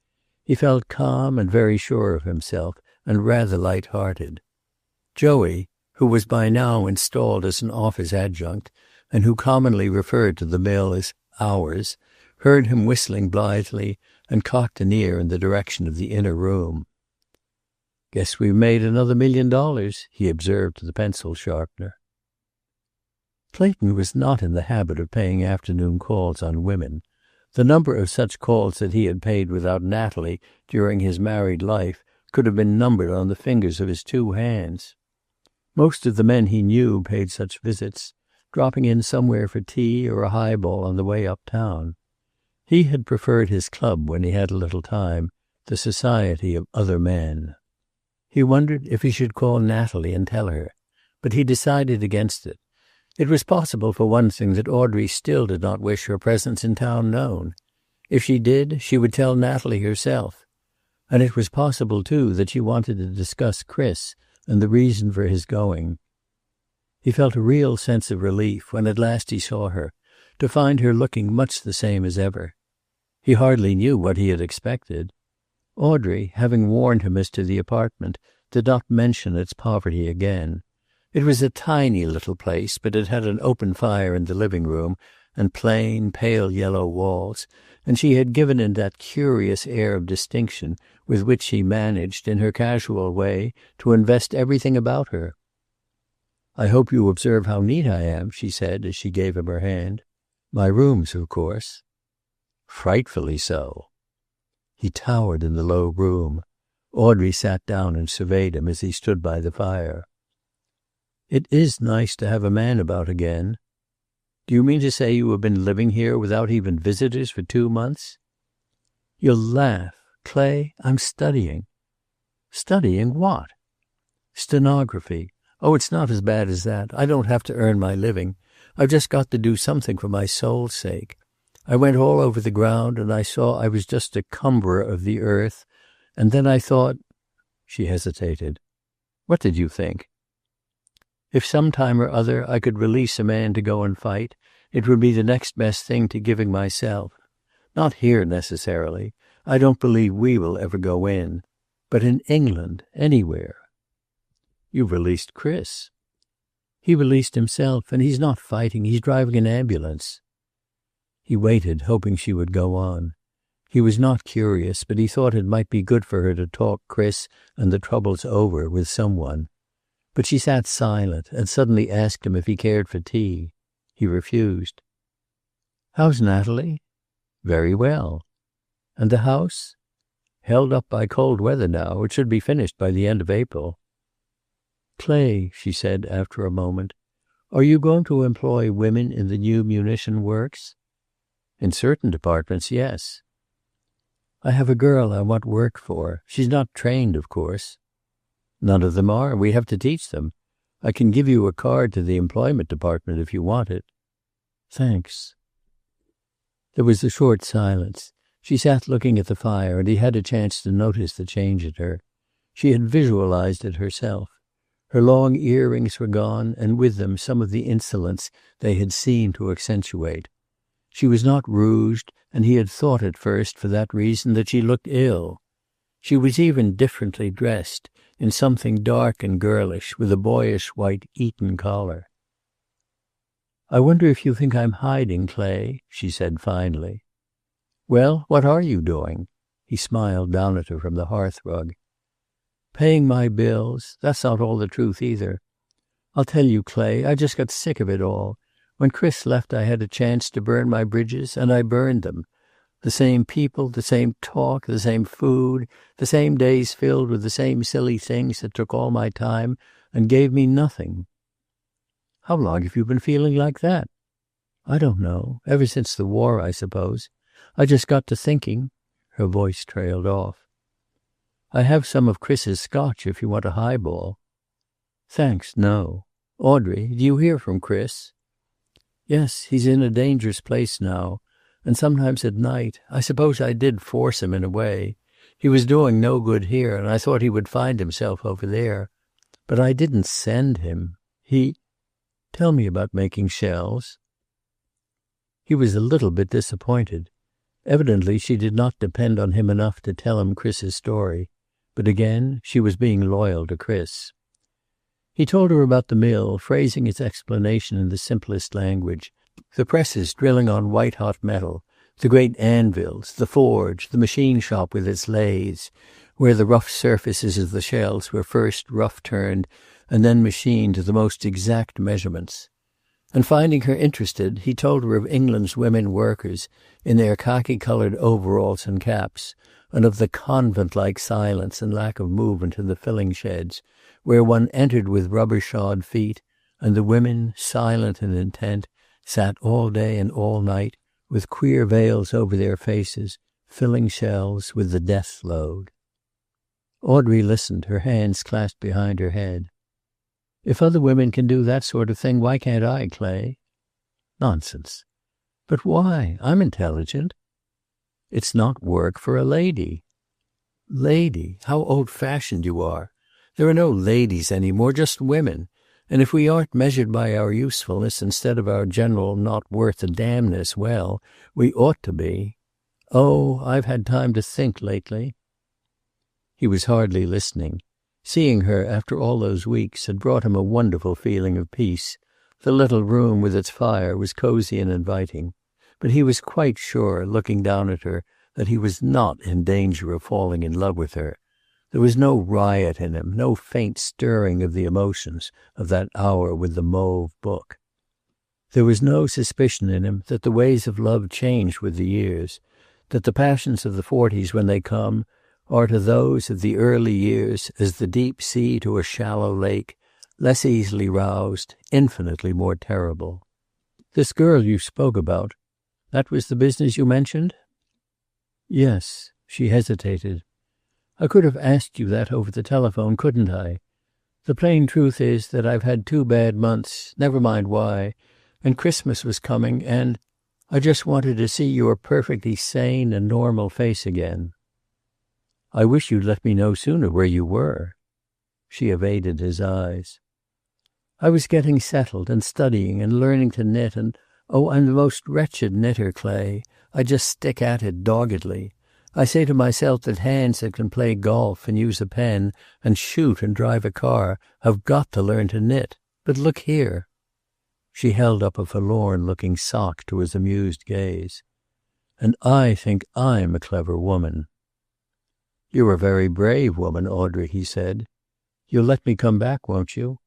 He felt calm and very sure of himself, and rather light-hearted. Joey, who was by now installed as an office adjunct, and who commonly referred to the mill as ours, heard him whistling blithely and cocked an ear in the direction of the inner room. Guess we've made another $1 million, he observed to the pencil sharpener. Clayton was not in the habit of paying afternoon calls on women. The number of such calls that he had paid without Natalie during his married life could have been numbered on the fingers of his 2 hands. Most of the men he knew paid such visits, dropping in somewhere for tea or a highball on the way uptown. He had preferred his club when he had a little time, the society of other men. He wondered if he should call Natalie and tell her, but he decided against it. It was possible, for one thing, that Audrey still did not wish her presence in town known. If she did, she would tell Natalie herself. And it was possible, too, that she wanted to discuss Chris and the reason for his going. He felt a real sense of relief when at last he saw her, to find her looking much the same as ever. He hardly knew what he had expected. Audrey, having warned him as to the apartment, did not mention its poverty again. It was a tiny little place, but it had an open fire in the living room and plain, pale yellow walls, and she had given it that curious air of distinction with which she managed, in her casual way, to invest everything about her. "I hope you observe how neat I am," she said as she gave him her hand. "My rooms, of course." "Frightfully so." He towered in the low room. Audrey sat down and surveyed him as he stood by the fire. "It is nice to have a man about again. Do you mean to say you have been living here without even visitors for 2 months?" "You'll laugh. Clay, I'm studying." "Studying what?" "Stenography. Oh, it's not as bad as that. I don't have to earn my living. I've just got to do something for my soul's sake. I went all over the ground, and I saw I was just a cumberer of the earth. And then I thought—" She hesitated. "What did you think?" "If some time or other I could release a man to go and fight, it would be the next best thing to giving myself. Not here necessarily. I don't believe we will ever go in. But in England, anywhere." "You've released Chris." "He released himself, and he's not fighting. He's driving an ambulance." He waited, hoping she would go on. He was not curious, but he thought it might be good for her to talk Chris and the troubles over with someone. But she sat silent and suddenly asked him if he cared for tea. He refused. "How's Natalie?" "Very well." "And the house?" "Held up by cold weather now. It should be finished by the end of April." "Clay," she said after a moment, "are you going to employ women in the new munition works?" "In certain departments, yes." "I have a girl I want work for. She's not trained, of course." "None of them are. We have to teach them. I can give you a card to the employment department if you want it." "Thanks." There was a short silence. She sat looking at the fire, and he had a chance to notice the change in her. She had visualized it herself. Her long earrings were gone, and with them some of the insolence they had seemed to accentuate. She was not rouged, and he had thought at first, for that reason, that she looked ill. She was even differently dressed, in something dark and girlish, with a boyish white Eton collar. "I wonder if you think I'm hiding, Clay," she said finally. "Well, what are you doing?" He smiled down at her from the hearthrug. "Paying my bills. That's not all the truth either. I'll tell you, Clay, I just got sick of it all. When Chris left, I had a chance to burn my bridges, and I burned them. The same people, the same talk, the same food, the same days filled with the same silly things that took all my time and gave me nothing." "How long have you been feeling like that?" "I don't know. Ever since the war, I suppose. I just got to thinking—" Her voice trailed off. "I have some of Chris's scotch if you want a highball." "Thanks, no. Audrey, do you hear from Chris?" "Yes, he's in a dangerous place now. And sometimes at night. I suppose I did force him in a way. He was doing no good here, and I thought he would find himself over there. But I didn't send him. Tell me about making shells." He was a little bit disappointed. Evidently she did not depend on him enough to tell him Chris's story. But again, she was being loyal to Chris. He told her about the mill, phrasing his explanation in the simplest language. The presses drilling on white-hot metal, The great anvils, the forge, the machine shop with its lathes, where the rough surfaces of the shells were first rough-turned and then machined to the most exact measurements. And finding her interested, he told her of England's women workers in their khaki-colored overalls and caps, and of the convent-like silence and lack of movement in the filling sheds, where one entered with rubber-shod feet, and the women, silent and intent, sat all day and all night, with queer veils over their faces, filling shells with the death load. Audrey listened, her hands clasped behind her head. "If other women can do that sort of thing, why can't I, Clay?" "Nonsense." "But why? I'm intelligent." "It's not work for a lady." "Lady? How old-fashioned you are. There are no ladies anymore, just women. And if we aren't measured by our usefulness instead of our general not-worth-a-damnness, well, we ought to be. Oh, I've had time to think lately." He was hardly listening. Seeing her, after all those weeks, had brought him a wonderful feeling of peace. The little room with its fire was cozy and inviting. But he was quite sure, looking down at her, that he was not in danger of falling in love with her. There was no riot in him, no faint stirring of the emotions of that hour with the mauve book. There was no suspicion in him that the ways of love change with the years, that the passions of the 40s, when they come, are to those of the early years as the deep sea to a shallow lake, less easily roused, infinitely more terrible. "This girl you spoke about, that was the business you mentioned?" "Yes." She hesitated. "I could have asked you that over the telephone, couldn't I? The plain truth is that I've had 2 bad months, never mind why, and Christmas was coming, and I just wanted to see your perfectly sane and normal face again." "I wish you'd let me know sooner where you were." She evaded his eyes. "I was getting settled and studying and learning to knit, and, oh, I'm the most wretched knitter, Clay. I just stick at it doggedly. I say to myself that hands that can play golf and use a pen and shoot and drive a car have got to learn to knit. But look here." She held up a forlorn-looking sock to his amused gaze. "And I think I'm a clever woman." "You're a very brave woman, Audrey," he said. "You'll let me come back, won't you?"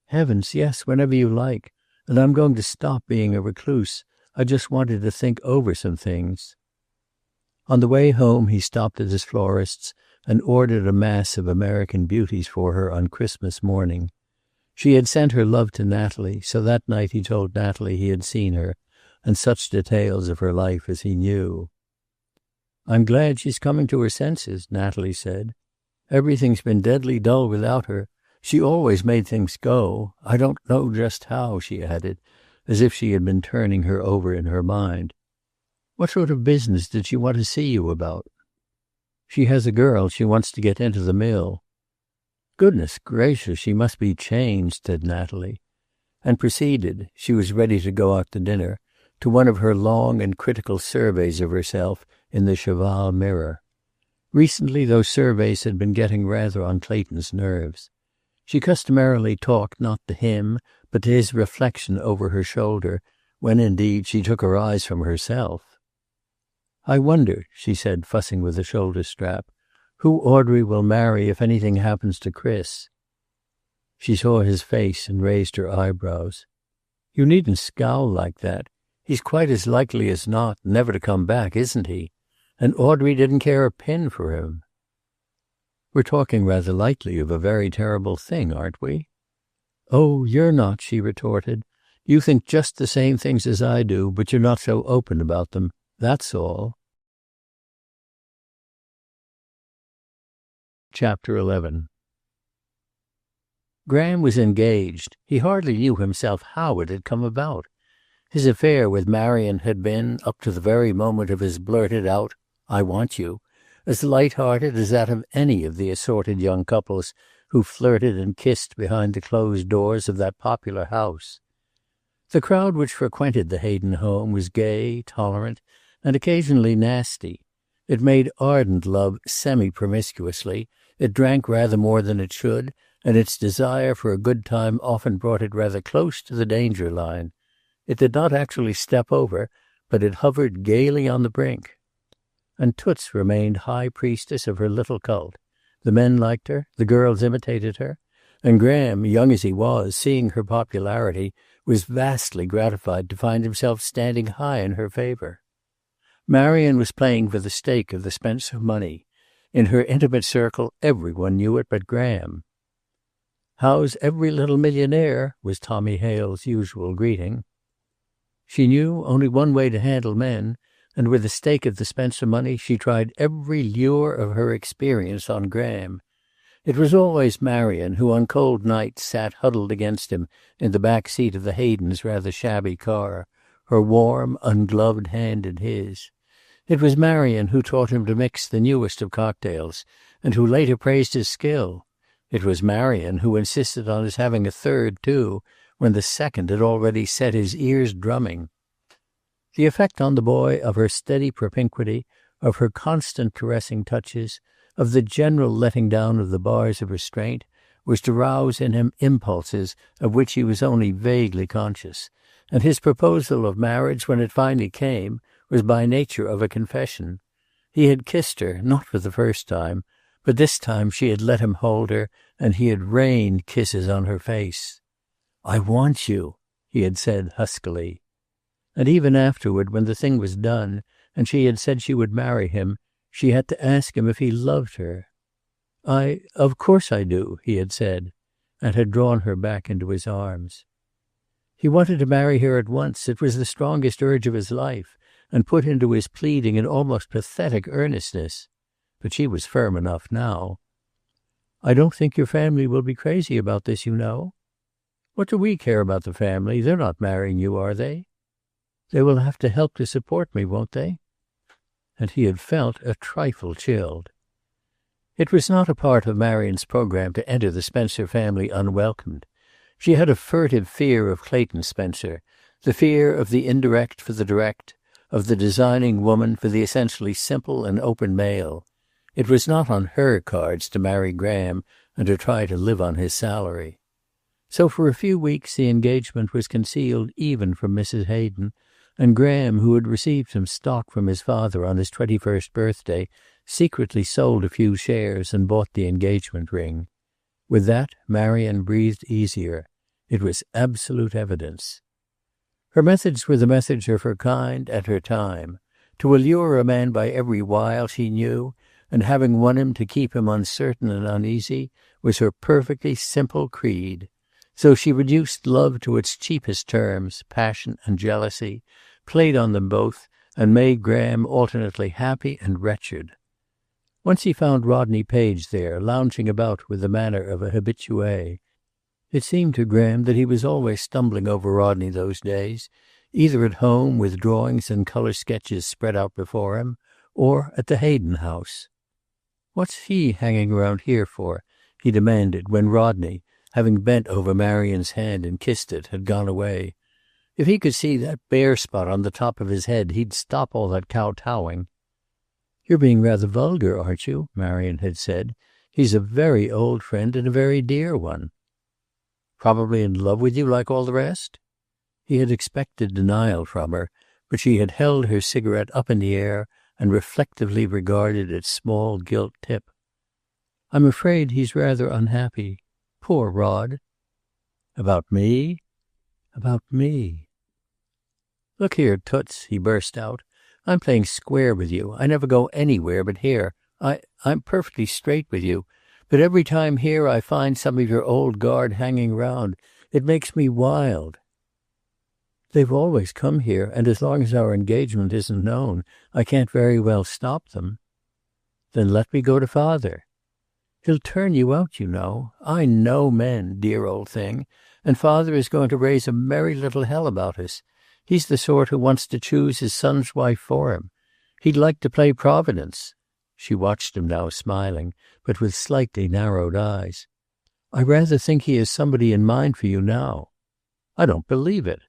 "Heavens, yes, whenever you like. And I'm going to stop being a recluse. I just wanted to think over some things." On the way home he stopped at his florist's and ordered a mass of American Beauties for her on Christmas morning. She had sent her love to Natalie, so that night he told Natalie he had seen her, and such details of her life as he knew. "I'm glad she's coming to her senses," Natalie said. "Everything's been deadly dull without her. She always made things go. I don't know just how," she added, as if she had been turning her over in her mind. "What sort of business did she want to see you about?" "She has a girl she wants to get into the mill." "Goodness gracious, she must be changed," said Natalie. And proceeded, she was ready to go out to dinner, to one of her long and critical surveys of herself in the cheval mirror. Recently those surveys had been getting rather on Clayton's nerves. She customarily talked not to him, but to his reflection over her shoulder, when, indeed, she took her eyes from herself. "I wonder," she said, fussing with the shoulder strap, "who Audrey will marry if anything happens to Chris." She saw his face and raised her eyebrows. "You needn't scowl like that. He's quite as likely as not never to come back, isn't he? And Audrey didn't care a pin for him." "We're talking rather lightly of a very terrible thing, aren't we?" "Oh, you're not," she retorted. "You think just the same things as I do, but you're not so open about them. That's all." Chapter 11. Graham was engaged. He hardly knew himself how it had come about. His affair with Marion had been, up to the very moment of his blurted out, "I want you," as light-hearted as that of any of the assorted young couples who flirted and kissed behind the closed doors of that popular house. The crowd which frequented the Hayden home was gay, tolerant, and occasionally nasty. It made ardent love semi-promiscuously, it drank rather more than it should, and its desire for a good time often brought it rather close to the danger line. It did not actually step over, but it hovered gaily on the brink. And Toots remained high priestess of her little cult. The men liked her, the girls imitated her, and Graham, young as he was, seeing her popularity, was vastly gratified to find himself standing high in her favor. Marion was playing for the stake of the Spencer money. In her intimate circle, everyone knew it but Graham. "How's every little millionaire?" was Tommy Hale's usual greeting. She knew only one way to handle men, and with the stake of the Spencer money she tried every lure of her experience on Graham. It was always Marion who on cold nights sat huddled against him in the back seat of the Haydens' rather shabby car, her warm, ungloved hand in his. It was Marion who taught him to mix the newest of cocktails, and who later praised his skill. It was Marion who insisted on his having a third, too, when the second had already set his ears drumming. The effect on the boy of her steady propinquity, of her constant caressing touches, of the general letting down of the bars of restraint, was to rouse in him impulses of which he was only vaguely conscious, and his proposal of marriage, when it finally came, was by nature of a confession. He had kissed her, not for the first time, but this time she had let him hold her, and he had rained kisses on her face. "I want you," he had said huskily. And even afterward, when the thing was done, and she had said she would marry him, she had to ask him if he loved her. Of course I do," he had said, and had drawn her back into his arms. He wanted to marry her at once. It was the strongest urge of his life, and put into his pleading an almost pathetic earnestness. But she was firm enough now. "I don't think your family will be crazy about this, you know." "What do we care about the family? They're not marrying you, are they?" "They will have to help to support me, won't they?" And he had felt a trifle chilled. It was not a part of Marion's program to enter the Spencer family unwelcomed. She had a furtive fear of Clayton Spencer, the fear of the indirect for the direct, of the designing woman for the essentially simple and open male. It was not on her cards to marry Graham and to try to live on his salary. So for a few weeks the engagement was concealed even from Mrs. Hayden, and Graham, who had received some stock from his father on his 21st birthday, secretly sold a few shares and bought the engagement ring. With that, Marion breathed easier. It was absolute evidence. Her methods were the methods of her kind and her time. To allure a man by every wile she knew, and having won him to keep him uncertain and uneasy, was her perfectly simple creed. So she reduced love to its cheapest terms, passion and jealousy, played on them both, and made Graham alternately happy and wretched. Once he found Rodney Page there, lounging about with the manner of a habitué. It seemed to Graham that he was always stumbling over Rodney those days, either at home with drawings and color sketches spread out before him, or at the Hayden house. "What's he hanging around here for?" he demanded when Rodney, having bent over Marion's hand and kissed it, had gone away. "If he could see that bare spot on the top of his head, he'd stop all that kowtowing." "You're being rather vulgar, aren't you?" Marion had said. "He's a very old friend and a very dear one." "Probably in love with you like all the rest?" He had expected denial from her, but she had held her cigarette up in the air and reflectively regarded its small gilt tip. "I'm afraid he's rather unhappy. Poor Rod." "About me?" "About me." "Look here, Toots," he burst out. "I'm playing square with you. I never go anywhere but here. I'm perfectly straight with you. But every time here I find some of your old guard hanging around. It makes me wild." "They've always come here, and as long as our engagement isn't known, I can't very well stop them." "Then let me go to father." "He'll turn you out, you know. I know men, dear old thing. And father is going to raise a merry little hell about us. He's the sort who wants to choose his son's wife for him. He'd like to play Providence." She watched him now, smiling, but with slightly narrowed eyes. "I rather think he has somebody in mind for you now." "I don't believe it."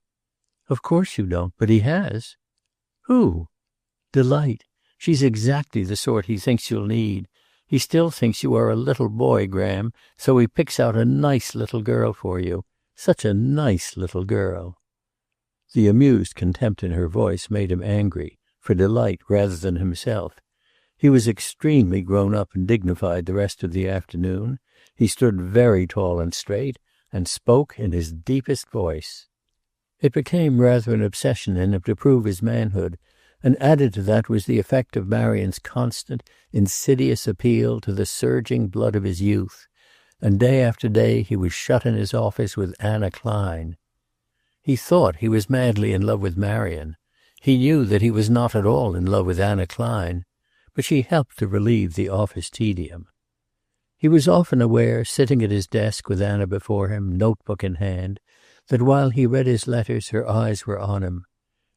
"Of course you don't, but he has." "Who?" "Delight. She's exactly the sort he thinks you'll need. He still thinks you are a little boy, Graham, so he picks out a nice little girl for you. Such a nice little girl." The amused contempt in her voice made him angry, for Delight rather than himself. He was extremely grown up and dignified the rest of the afternoon. He stood very tall and straight, and spoke in his deepest voice. It became rather an obsession in him to prove his manhood, and added to that was the effect of Marion's constant, insidious appeal to the surging blood of his youth, and day after day he was shut in his office with Anna Klein. He thought he was madly in love with Marion. He knew that he was not at all in love with Anna Klein, but she helped to relieve the office tedium. He was often aware, sitting at his desk with Anna before him, notebook in hand, that while he read his letters her eyes were on him.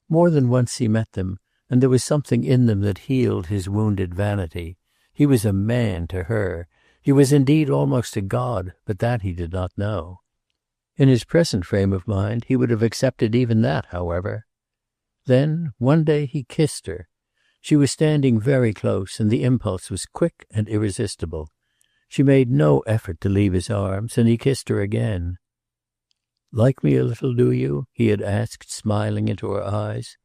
More than once he met them, and there was something in them that healed his wounded vanity. He was a man to her. He was indeed almost a god, but that he did not know. In his present frame of mind he would have accepted even that, however. Then, one day he kissed her. She was standing very close, and the impulse was quick and irresistible. She made no effort to leave his arms, and he kissed her again. "Like me a little, do you?" he had asked, smiling into her eyes.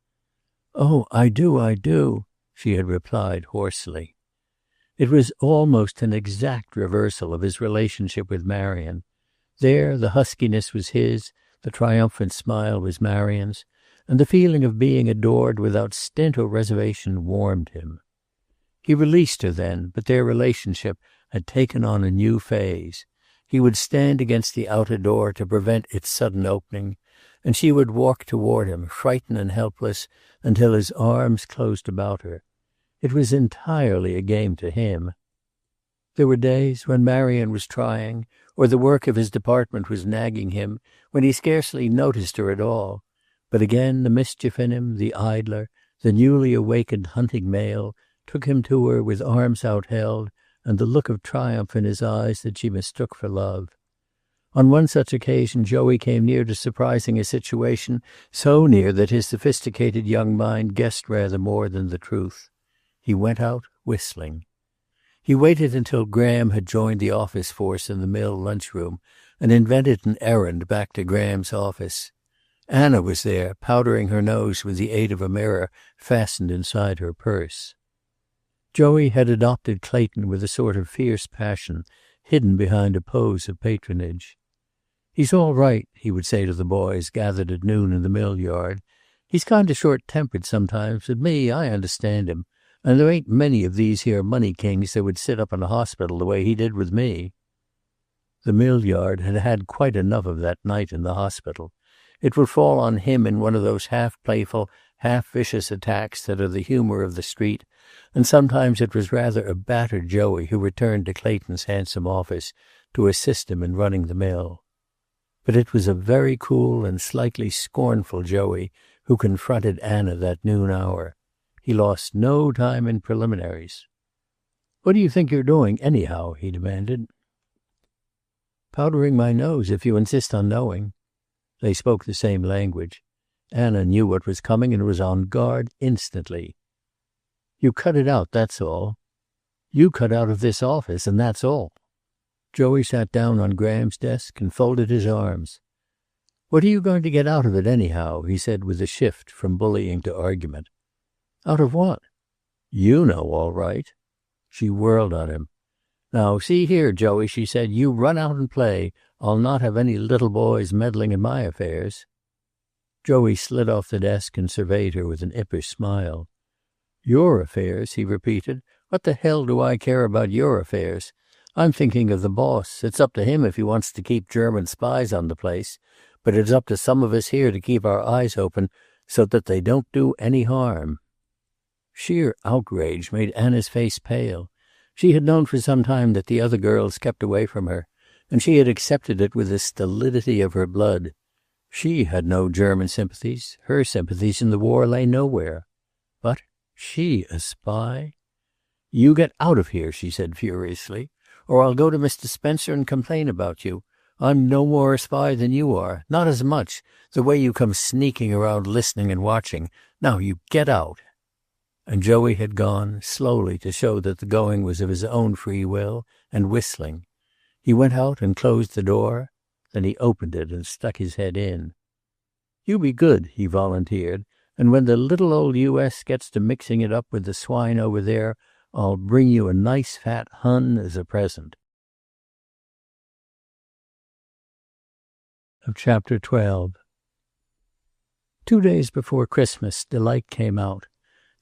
"Oh, I do," she had replied hoarsely. It was almost an exact reversal of his relationship with Marion. There the huskiness was his, the triumphant smile was Marion's, and the feeling of being adored without stint or reservation warmed him. He released her then, but their relationship had taken on a new phase. He would stand against the outer door to prevent its sudden opening, and she would walk toward him, frightened and helpless, until his arms closed about her. It was entirely a game to him. There were days when Marion was trying, or the work of his department was nagging him, when he scarcely noticed her at all. But again the mischief in him, the idler, the newly awakened hunting male, took him to her with arms outheld, and the look of triumph in his eyes that she mistook for love. On one such occasion Joey came near to surprising a situation, so near that his sophisticated young mind guessed rather more than the truth. He went out whistling. He waited until Graham had joined the office force in the mill lunchroom and invented an errand back to Graham's office. Anna was there, powdering her nose with the aid of a mirror fastened inside her purse. Joey had adopted Clayton with a sort of fierce passion, hidden behind a pose of patronage. "He's all right," he would say to the boys gathered at noon in the mill yard. "He's kind of short-tempered sometimes, but me, I understand him. And there ain't many of these here money kings that would sit up in a hospital the way he did with me." The mill yard had had quite enough of that night in the hospital. It would fall on him in one of those half-playful, half-vicious attacks that are the humor of the street, and sometimes it was rather a battered Joey who returned to Clayton's handsome office to assist him in running the mill. But it was a very cool and slightly scornful Joey who confronted Anna that noon hour. He lost no time in preliminaries. "What do you think you're doing, anyhow?" he demanded. "Powdering my nose, if you insist on knowing." They spoke the same language. Anna knew what was coming and was on guard instantly. "You cut it out, that's all." "You cut out of this office, and that's all." Joey sat down on Graham's desk and folded his arms. "What are you going to get out of it, anyhow?" he said with a shift from bullying to argument. "Out of what?" "You know, all right." She whirled on him. "Now, see here, Joey," she said, "you run out and play. I'll not have any little boys meddling in my affairs." Joey slid off the desk and surveyed her with an impish smile. "Your affairs," he repeated. "What the hell do I care about your affairs? I'm thinking of the boss. It's up to him if he wants to keep German spies on the place, but it's up to some of us here to keep our eyes open so that they don't do any harm." Sheer outrage made Anna's face pale. She had known for some time that the other girls kept away from her, and she had accepted it with the stolidity of her blood. She had no German sympathies. Her sympathies in the war lay nowhere. But she a spy? "You get out of here," she said furiously, "or I'll go to Mr. Spencer and complain about you. I'm no more a spy than you are. Not as much, the way you come sneaking around listening and watching. Now you get out." And Joey had gone, slowly to show that the going was of his own free will, and whistling. He went out and closed the door. Then he opened it and stuck his head in. "You be good," he volunteered, "and when the little old U.S. gets to mixing it up with the swine over there, I'll bring you a nice fat Hun as a present." Chapter 12. 2 days before Christmas, Delight came out.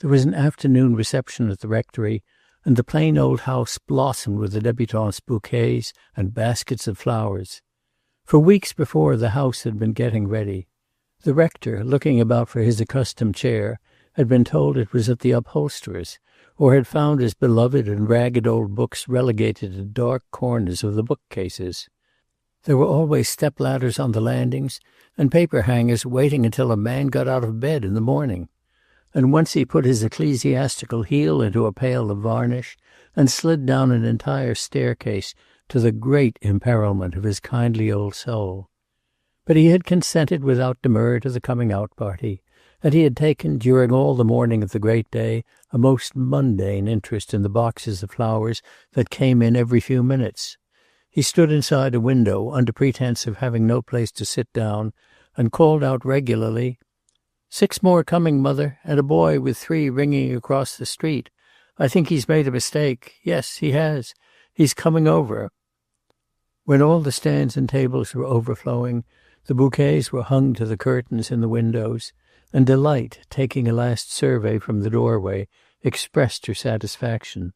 There was an afternoon reception at the rectory, and the plain old house blossomed with the debutante's bouquets and baskets of flowers. For weeks before, the house had been getting ready. The rector, looking about for his accustomed chair, had been told it was at the upholsterer's, or had found his beloved and ragged old books relegated to dark corners of the bookcases. There were always step-ladders on the landings, and paper-hangers waiting until a man got out of bed in the morning. And once he put his ecclesiastical heel into a pail of varnish and slid down an entire staircase, to the great imperilment of his kindly old soul. But he had consented without demur to the coming-out party, and he had taken, during all the morning of the great day, a most mundane interest in the boxes of flowers that came in every few minutes. He stood inside a window, under pretense of having no place to sit down, and called out regularly, "6 more coming, Mother, and a boy with 3 ringing across the street. I think he's made a mistake. Yes, he has. He's coming over." When all the stands and tables were overflowing, the bouquets were hung to the curtains in the windows, and Delight, taking a last survey from the doorway, expressed her satisfaction.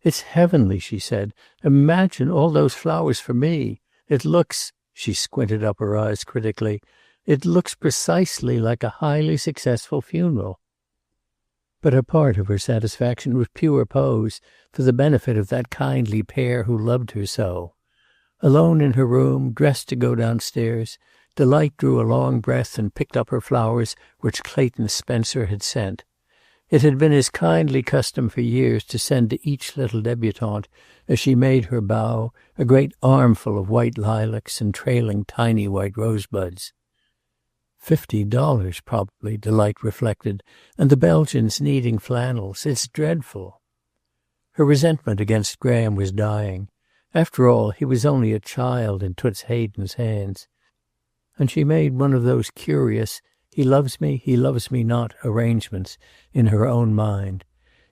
"It's heavenly," she said. "Imagine all those flowers for me. It looks," she squinted up her eyes critically, "it looks precisely like a highly successful funeral." But a part of her satisfaction was pure pose, for the benefit of that kindly pair who loved her so. Alone in her room, dressed to go downstairs, Delight drew a long breath and picked up her flowers which Clayton Spencer had sent. It had been his kindly custom for years to send to each little debutante, as she made her bow, a great armful of white lilacs and trailing tiny white rosebuds. $50 probably, Delight reflected, and the Belgians needing flannels. It's dreadful. Her resentment against Graham was dying. After all, he was only a child in Toots Hayden's hands. And she made one of those curious he loves me not arrangements in her own mind.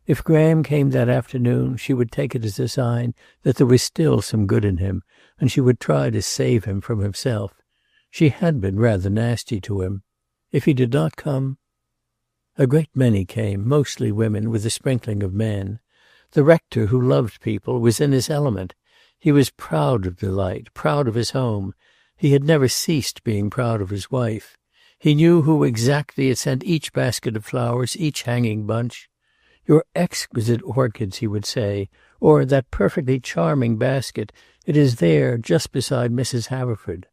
If Graham came that afternoon, she would take it as a sign that there was still some good in him, and she would try to save him from himself. She had been rather nasty to him. If he did not come... A great many came, mostly women, with a sprinkling of men. The rector, who loved people, was in his element. He was proud of Delight, proud of his home. He had never ceased being proud of his wife. He knew who exactly had sent each basket of flowers, each hanging bunch. "Your exquisite orchids," he would say, or "that perfectly charming basket, it is there, just beside Mrs. Haverford."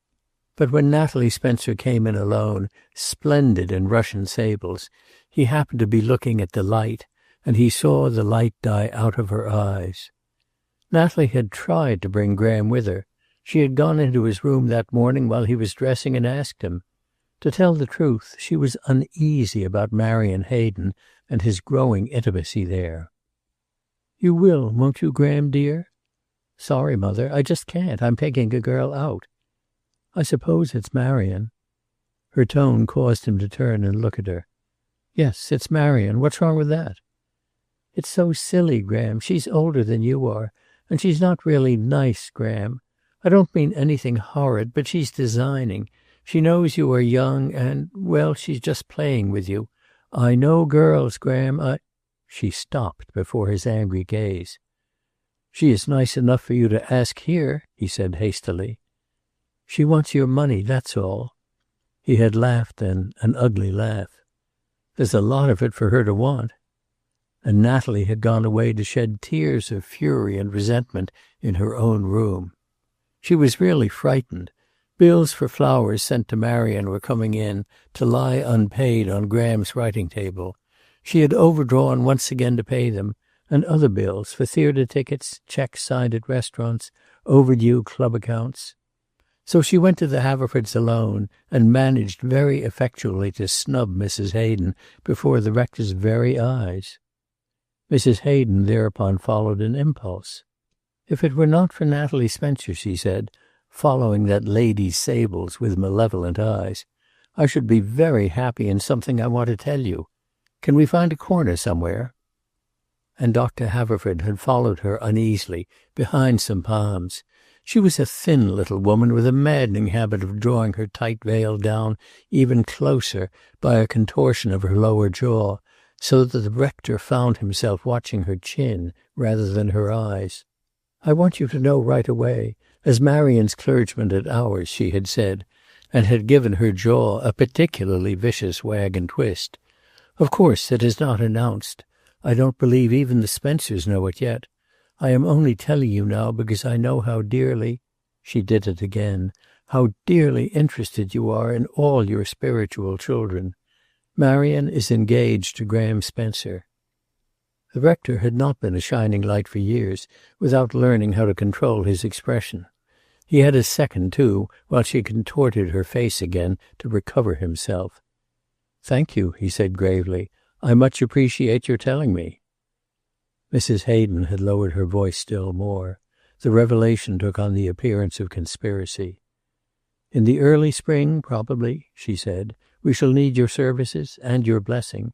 But when Natalie Spencer came in alone, splendid in Russian sables, he happened to be looking at Delight, and he saw the light die out of her eyes. Natalie had tried to bring Graham with her. She had gone into his room that morning while he was dressing and asked him. To tell the truth, she was uneasy about Marion Hayden and his growing intimacy there. "You will, won't you, Graham, dear?" "Sorry, Mother. I just can't. I'm taking a girl out." "I suppose it's Marion." Her tone caused him to turn and look at her. "Yes, it's Marion. What's wrong with that?" "It's so silly, Graham. She's older than you are. And she's not really nice, Graham. I don't mean anything horrid, but she's designing. She knows you are young and, well, she's just playing with you. I know girls, Graham. She stopped before his angry gaze. "She is nice enough for you to ask here," he said hastily. "She wants your money, that's all." He had laughed then, an ugly laugh. "There's a lot of it for her to want." And Natalie had gone away to shed tears of fury and resentment in her own room. She was really frightened. Bills for flowers sent to Marion were coming in, to lie unpaid on Graham's writing table. She had overdrawn once again to pay them, and other bills for theater tickets, checks signed at restaurants, overdue club accounts. So she went to the Haverfords alone, and managed very effectually to snub Mrs. Hayden before the rector's very eyes. Mrs. Hayden thereupon followed an impulse. "If it were not for Natalie Spencer," she said, following that lady's sables with malevolent eyes, I should be very happy in something I want to tell you. Can we find a corner somewhere?" And Dr. Haverford had followed her uneasily behind some palms. She was a thin little woman with a maddening habit of drawing her tight veil down even closer by a contortion of her lower jaw, so that the rector found himself watching her chin rather than her eyes. "I want you to know right away, as Marion's clergyman at ours," she had said, and had given her jaw a particularly vicious wag and twist. "Of course it is not announced. I don't believe even the Spencers know it yet. I am only telling you now because I know how dearly," she did it again, "how dearly interested you are in all your spiritual children. Marion is engaged to Graham Spencer." The rector had not been a shining light for years without learning how to control his expression. He had a second, too, while she contorted her face again to recover himself. "Thank you," he said gravely. "I much appreciate your telling me." Mrs. Hayden had lowered her voice still more. The revelation took on the appearance of conspiracy. "In the early spring, probably," she said. "We shall need your services and your blessing."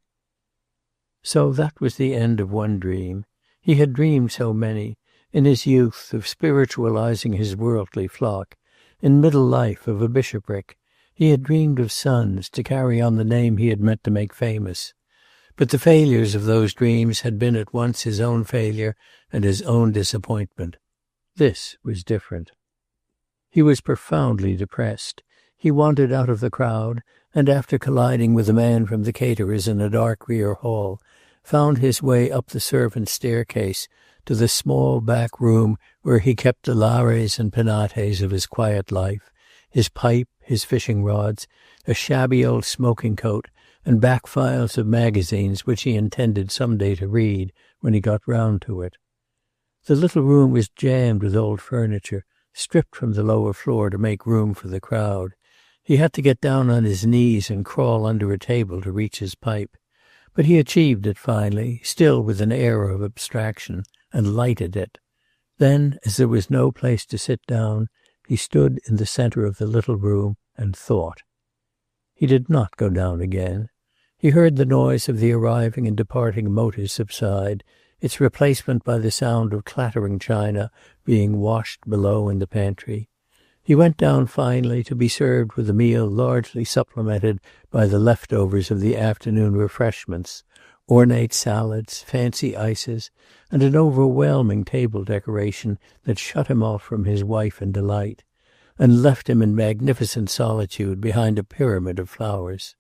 So that was the end of one dream. He had dreamed so many, in his youth, of spiritualizing his worldly flock, in middle life of a bishopric. He had dreamed of sons, to carry on the name he had meant to make famous. But the failures of those dreams had been at once his own failure and his own disappointment. This was different. He was profoundly depressed. He wandered out of the crowd, and after colliding with a man from the caterers in a dark rear hall, found his way up the servants' staircase to the small back room where he kept the lares and penates of his quiet life, his pipe, his fishing rods, a shabby old smoking coat, and back files of magazines which he intended some day to read when he got round to it. The little room was jammed with old furniture, stripped from the lower floor to make room for the crowd. He had to get down on his knees and crawl under a table to reach his pipe. But he achieved it finally, still with an air of abstraction, and lighted it. Then, as there was no place to sit down, he stood in the center of the little room and thought. He did not go down again. He heard the noise of the arriving and departing motors subside, its replacement by the sound of clattering china being washed below in the pantry. He went down finally to be served with a meal largely supplemented by the leftovers of the afternoon refreshments, ornate salads, fancy ices, and an overwhelming table decoration that shut him off from his wife and Delight, and left him in magnificent solitude behind a pyramid of flowers.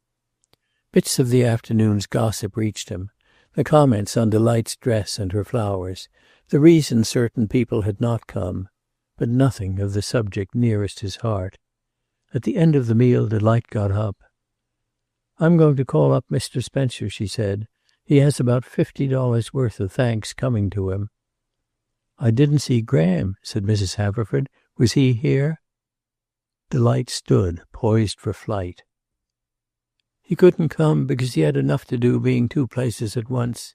Bits of the afternoon's gossip reached him, the comments on Delight's dress and her flowers, the reason certain people had not come, but nothing of the subject nearest his heart. At the end of the meal, Delight got up. "I'm going to call up Mr. Spencer," she said. "He has about $50 worth of thanks coming to him." "I didn't see Graham," said Mrs. Haverford. "Was he here?" Delight stood, poised for flight. "He couldn't come because he had enough to do being two places at once.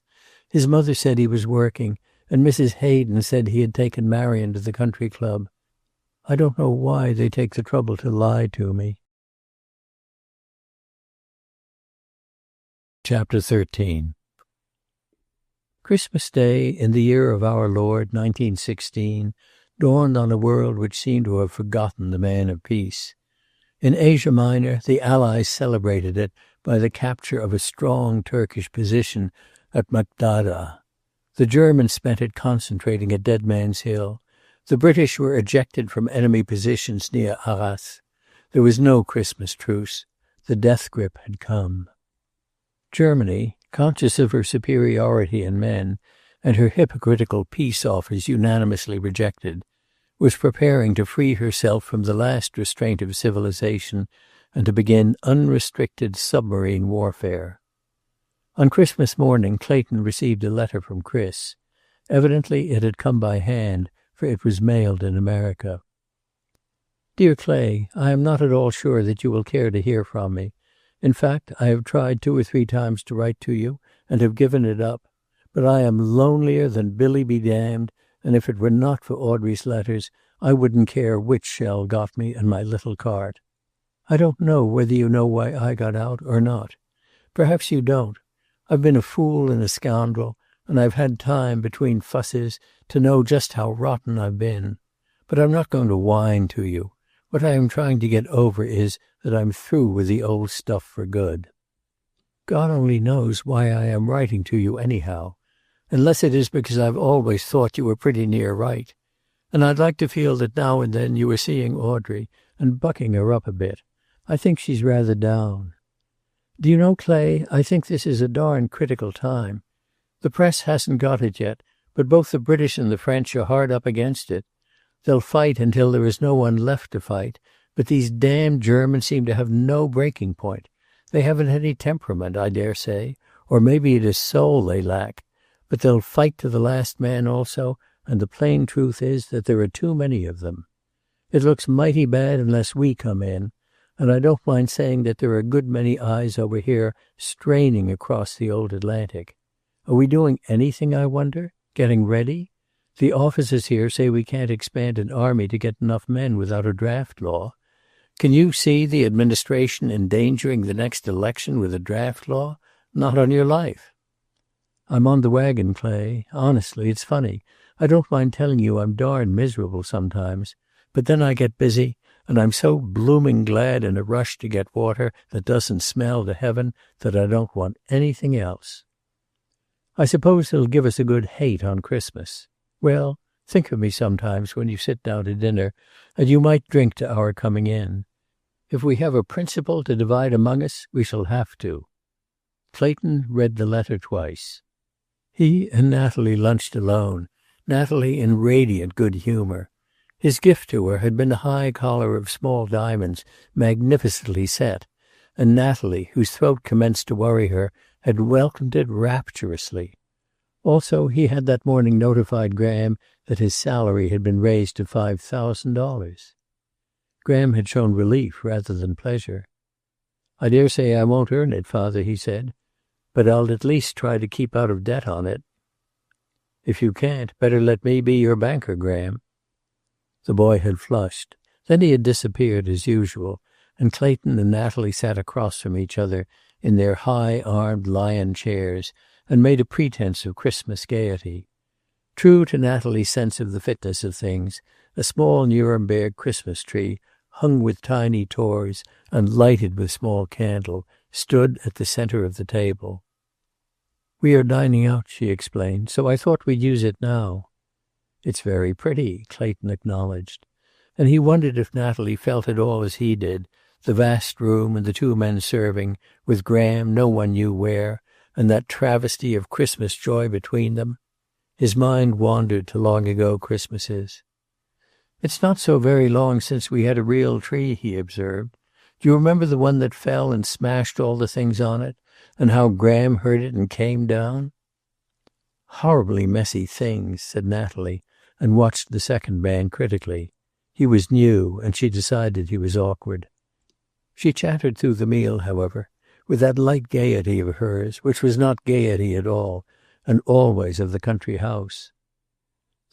His mother said he was working, and Mrs. Hayden said he had taken Marion to the country club. I don't know why they take the trouble to lie to me." Chapter 13. Christmas Day in the year of our Lord, 1916, dawned on a world which seemed to have forgotten the man of peace. In Asia Minor, the Allies celebrated it by the capture of a strong Turkish position at Magdada. The Germans spent it concentrating at Dead Man's Hill. The British were ejected from enemy positions near Arras. There was no Christmas truce. The death grip had come. Germany, conscious of her superiority in men, and her hypocritical peace offers unanimously rejected, was preparing to free herself from the last restraint of civilization and to begin unrestricted submarine warfare. On Christmas morning, Clayton received a letter from Chris. Evidently it had come by hand, for it was mailed in America. "Dear Clay, I am not at all sure that you will care to hear from me. In fact, I have tried 2 or 3 times to write to you and have given it up. But I am lonelier than Billy be damned, and if it were not for Audrey's letters, I wouldn't care which shell got me in my little cart. I don't know whether you know why I got out or not. Perhaps you don't. I've been a fool and a scoundrel, and I've had time, between fusses, to know just how rotten I've been. But I'm not going to whine to you. What I am trying to get over is that I'm through with the old stuff for good. God only knows why I am writing to you anyhow, unless it is because I've always thought you were pretty near right. And I'd like to feel that now and then you are seeing Audrey and bucking her up a bit. I think she's rather down. Do you know, Clay, I think this is a darn critical time. The press hasn't got it yet, but both the British and the French are hard up against it. They'll fight until there is no one left to fight, but these damned Germans seem to have no breaking point. They haven't any temperament, I dare say, or maybe it is soul they lack. But they'll fight to the last man also, and the plain truth is that there are too many of them. It looks mighty bad unless we come in, and I don't mind saying that there are a good many eyes over here straining across the old Atlantic. Are we doing anything, I wonder? Getting ready? The officers here say we can't expand an army to get enough men without a draft law. Can you see the administration endangering the next election with a draft law? Not on your life. I'm on the wagon, Clay. Honestly, it's funny. I don't mind telling you I'm darn miserable sometimes. But then I get busy, and I'm so blooming glad in a rush to get water that doesn't smell to heaven that I don't want anything else. I suppose they'll give us a good hate on Christmas. Well, think of me sometimes when you sit down to dinner, and you might drink to our coming in. If we have a principle to divide among us, we shall have to. Clayton read the letter twice. He and Natalie lunched alone, Natalie in radiant good humor. His gift to her had been a high collar of small diamonds, magnificently set, and Natalie, whose throat commenced to worry her, had welcomed it rapturously. Also, he had that morning notified Graham that his salary had been raised to $5,000. Graham had shown relief rather than pleasure. "I dare say I won't earn it, Father," he said, "but I'll at least try to keep out of debt on it." "If you can't, better let me be your banker, Graham." The boy had flushed. Then he had disappeared as usual, and Clayton and Natalie sat across from each other in their high-armed lion chairs and made a pretense of Christmas gaiety. True to Natalie's sense of the fitness of things, a small Nuremberg Christmas tree, hung with tiny toys and lighted with small candle, stood at the center of the table. "We are dining out," she explained, "so I thought we'd use it now." "It's very pretty," Clayton acknowledged. And he wondered if Natalie felt it all as he did, the vast room and the two men serving, with Graham no one knew where, and that travesty of Christmas joy between them. His mind wandered to long ago Christmases. "It's not so very long since we had a real tree," he observed. "Do you remember the one that fell and smashed all the things on it, and how Graham heard it and came down?" "Horribly messy things," said Natalie, and watched the second man critically. He was new, and she decided he was awkward. She chattered through the meal, however, with that light gaiety of hers, which was not gaiety at all, and always of the country house.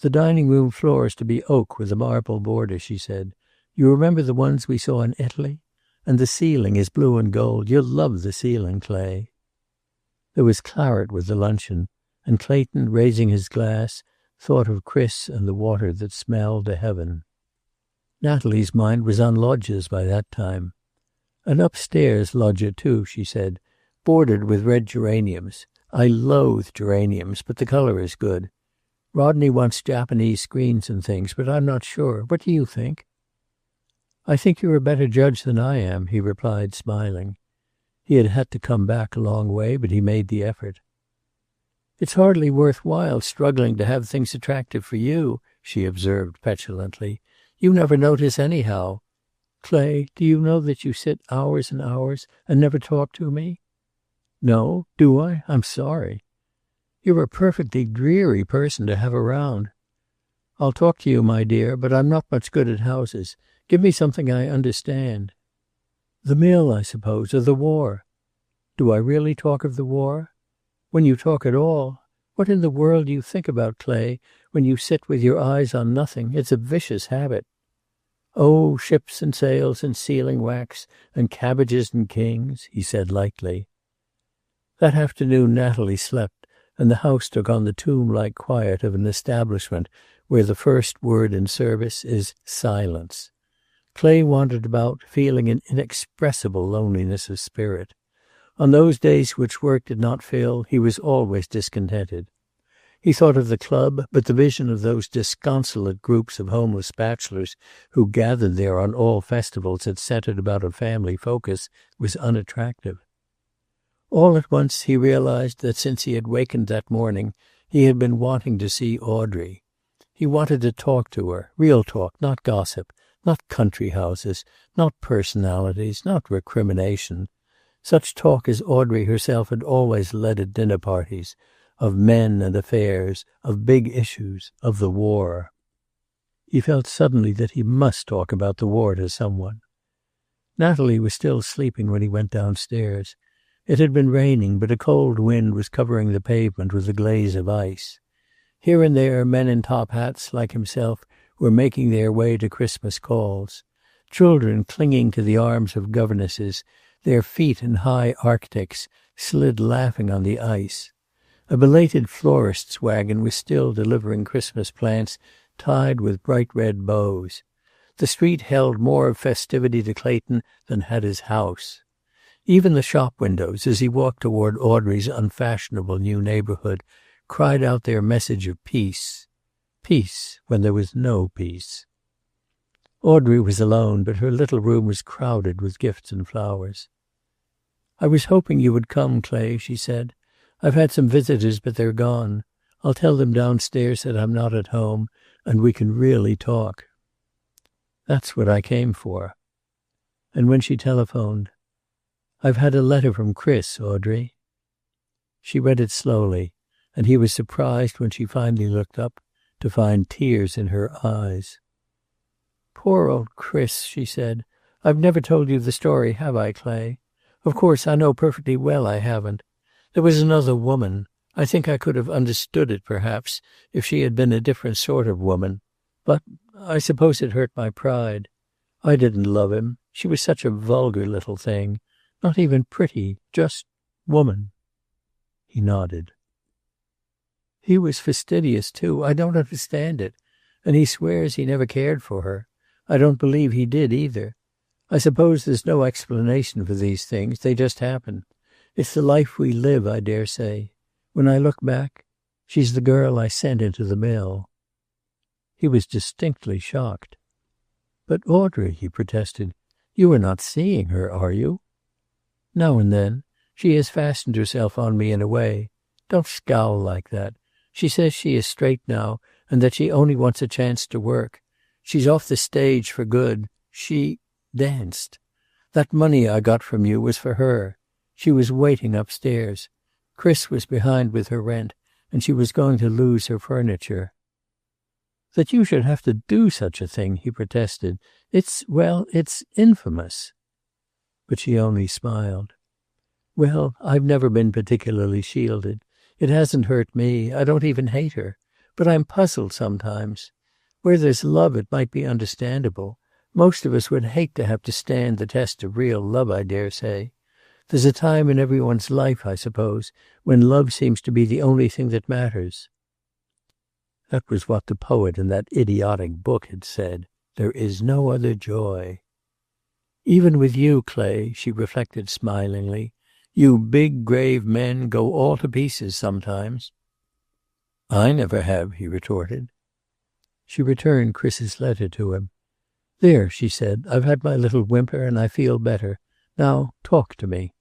"The dining room floor is to be oak with a marble border," she said. "You remember the ones we saw in Italy? And the ceiling is blue and gold. You'll love the ceiling, Clay." There was claret with the luncheon, and Clayton, raising his glass, thought of Chris and the water that smelled to heaven. Natalie's mind was on loggias by that time. "An upstairs loggia, too," she said, "bordered with red geraniums. I loathe geraniums, but the color is good. Rodney wants Japanese screens and things, but I'm not sure. What do you think?" "I think you're a better judge than I am," he replied, smiling. He had had to come back a long way, but he made the effort. "It's hardly worth while struggling to have things attractive for you," she observed petulantly. "You never notice anyhow. Clay, do you know that you sit hours and hours and never talk to me?" "No? Do I? I'm sorry." "You're a perfectly dreary person to have around." "I'll talk to you, my dear, but I'm not much good at houses. Give me something I understand." "The mill, I suppose, or the war." "Do I really talk of the war?" "When you talk at all. What in the world do you think about, Clay, when you sit with your eyes on nothing? It's a vicious habit." "Oh, ships and sails and sealing wax and cabbages and kings," he said lightly. That afternoon Natalie slept, and the house took on the tomb-like quiet of an establishment where the first word in service is silence. Clay wandered about, feeling an inexpressible loneliness of spirit. On those days which work did not fill, he was always discontented. He thought of the club, but the vision of those disconsolate groups of homeless bachelors who gathered there on all festivals that centered about a family focus was unattractive. All at once he realized that since he had wakened that morning, he had been wanting to see Audrey. He wanted to talk to her, real talk, not gossip, not country houses, not personalities, not recrimination. Such talk as Audrey herself had always led at dinner parties, of men and affairs, of big issues, of the war. He felt suddenly that he must talk about the war to someone. Natalie was still sleeping when he went downstairs. It had been raining, but a cold wind was covering the pavement with a glaze of ice. Here and there, men in top hats, like himself, were making their way to Christmas calls. Children clinging to the arms of governesses, their feet in high arctics, slid laughing on the ice. A belated florist's wagon was still delivering Christmas plants tied with bright red bows. The street held more of festivity to Clayton than had his house. Even the shop windows, as he walked toward Audrey's unfashionable new neighborhood, cried out their message of peace. Peace when there was no peace. Audrey was alone, but her little room was crowded with gifts and flowers. "I was hoping you would come, Clay," she said. "I've had some visitors, but they're gone. I'll tell them downstairs that I'm not at home, and we can really talk." "That's what I came for." And when she telephoned, "I've had a letter from Chris, Audrey." She read it slowly, and he was surprised when she finally looked up to find tears in her eyes. "Poor old Chris," she said. "I've never told you the story, have I, Clay? Of course, I know perfectly well I haven't. There was another woman. I think I could have understood it, perhaps, if she had been a different sort of woman. But I suppose it hurt my pride. I didn't love him. She was such a vulgar little thing. Not even pretty, just woman." He nodded. "He was fastidious, too. I don't understand it. And he swears he never cared for her. I don't believe he did, either. I suppose there's no explanation for these things. They just happen. It's the life we live, I dare say. When I look back, she's the girl I sent into the mill." He was distinctly shocked. "But Audrey," he protested, "you are not seeing her, are you?" "Now and then. She has fastened herself on me in a way. Don't scowl like that. She says she is straight now, and that she only wants a chance to work. She's off the stage for good. She danced. That money I got from you was for her. She was waiting upstairs. Chris was behind with her rent, and she was going to lose her furniture." "That you should have to do such a thing," he protested. It's infamous." But she only smiled. "Well, I've never been particularly shielded. It hasn't hurt me. I don't even hate her. But I'm puzzled sometimes. Where there's love, it might be understandable. Most of us would hate to have to stand the test of real love, I dare say. There's a time in everyone's life, I suppose, when love seems to be the only thing that matters." That was what the poet in that idiotic book had said. There is no other joy. "Even with you, Clay," she reflected smilingly, "you big, grave men go all to pieces sometimes." "I never have," he retorted. She returned Chris's letter to him. "There," she said, "I've had my little whimper and I feel better. Now talk to me."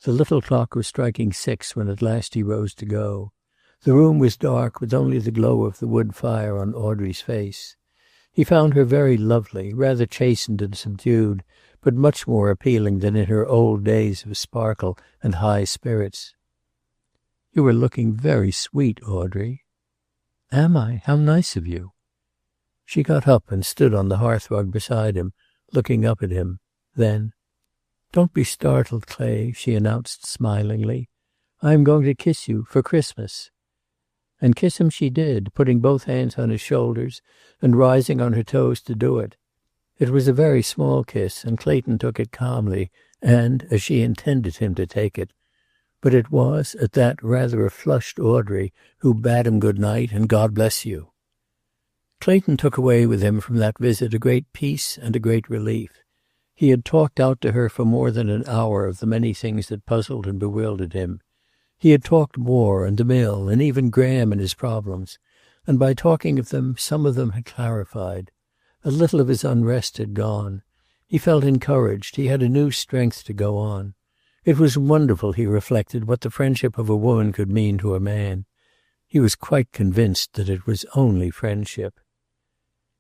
The little clock was striking 6 when at last he rose to go. The room was dark, with only the glow of the wood fire on Audrey's face. He found her very lovely, rather chastened and subdued, but much more appealing than in her old days of sparkle and high spirits. "You are looking very sweet, Audrey." "Am I? How nice of you." She got up and stood on the hearthrug beside him, looking up at him. Then, "Don't be startled, Clay," she announced smilingly. "I am going to kiss you for Christmas." And kiss him she did, putting both hands on his shoulders and rising on her toes to do it. It was a very small kiss, and Clayton took it calmly and as she intended him to take it. But it was, at that, rather a flushed Audrey who bade him good night and God bless you. Clayton took away with him from that visit a great peace and a great relief. He had talked out to her for more than an hour of the many things that puzzled and bewildered him. He had talked war and the mill and even Graham and his problems, and by talking of them, some of them had clarified. A little of his unrest had gone. He felt encouraged. He had a new strength to go on. It was wonderful, he reflected, what the friendship of a woman could mean to a man. He was quite convinced that it was only friendship.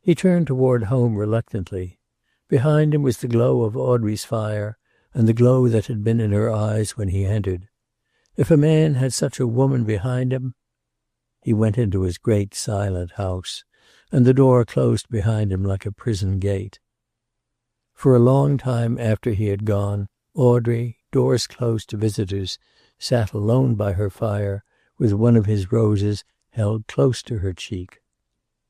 He turned toward home reluctantly. Behind him was the glow of Audrey's fire and the glow that had been in her eyes when he entered. If a man had such a woman behind him... He went into his great silent house, and the door closed behind him like a prison gate. For a long time after he had gone, Audrey, doors closed to visitors, sat alone by her fire with one of his roses held close to her cheek.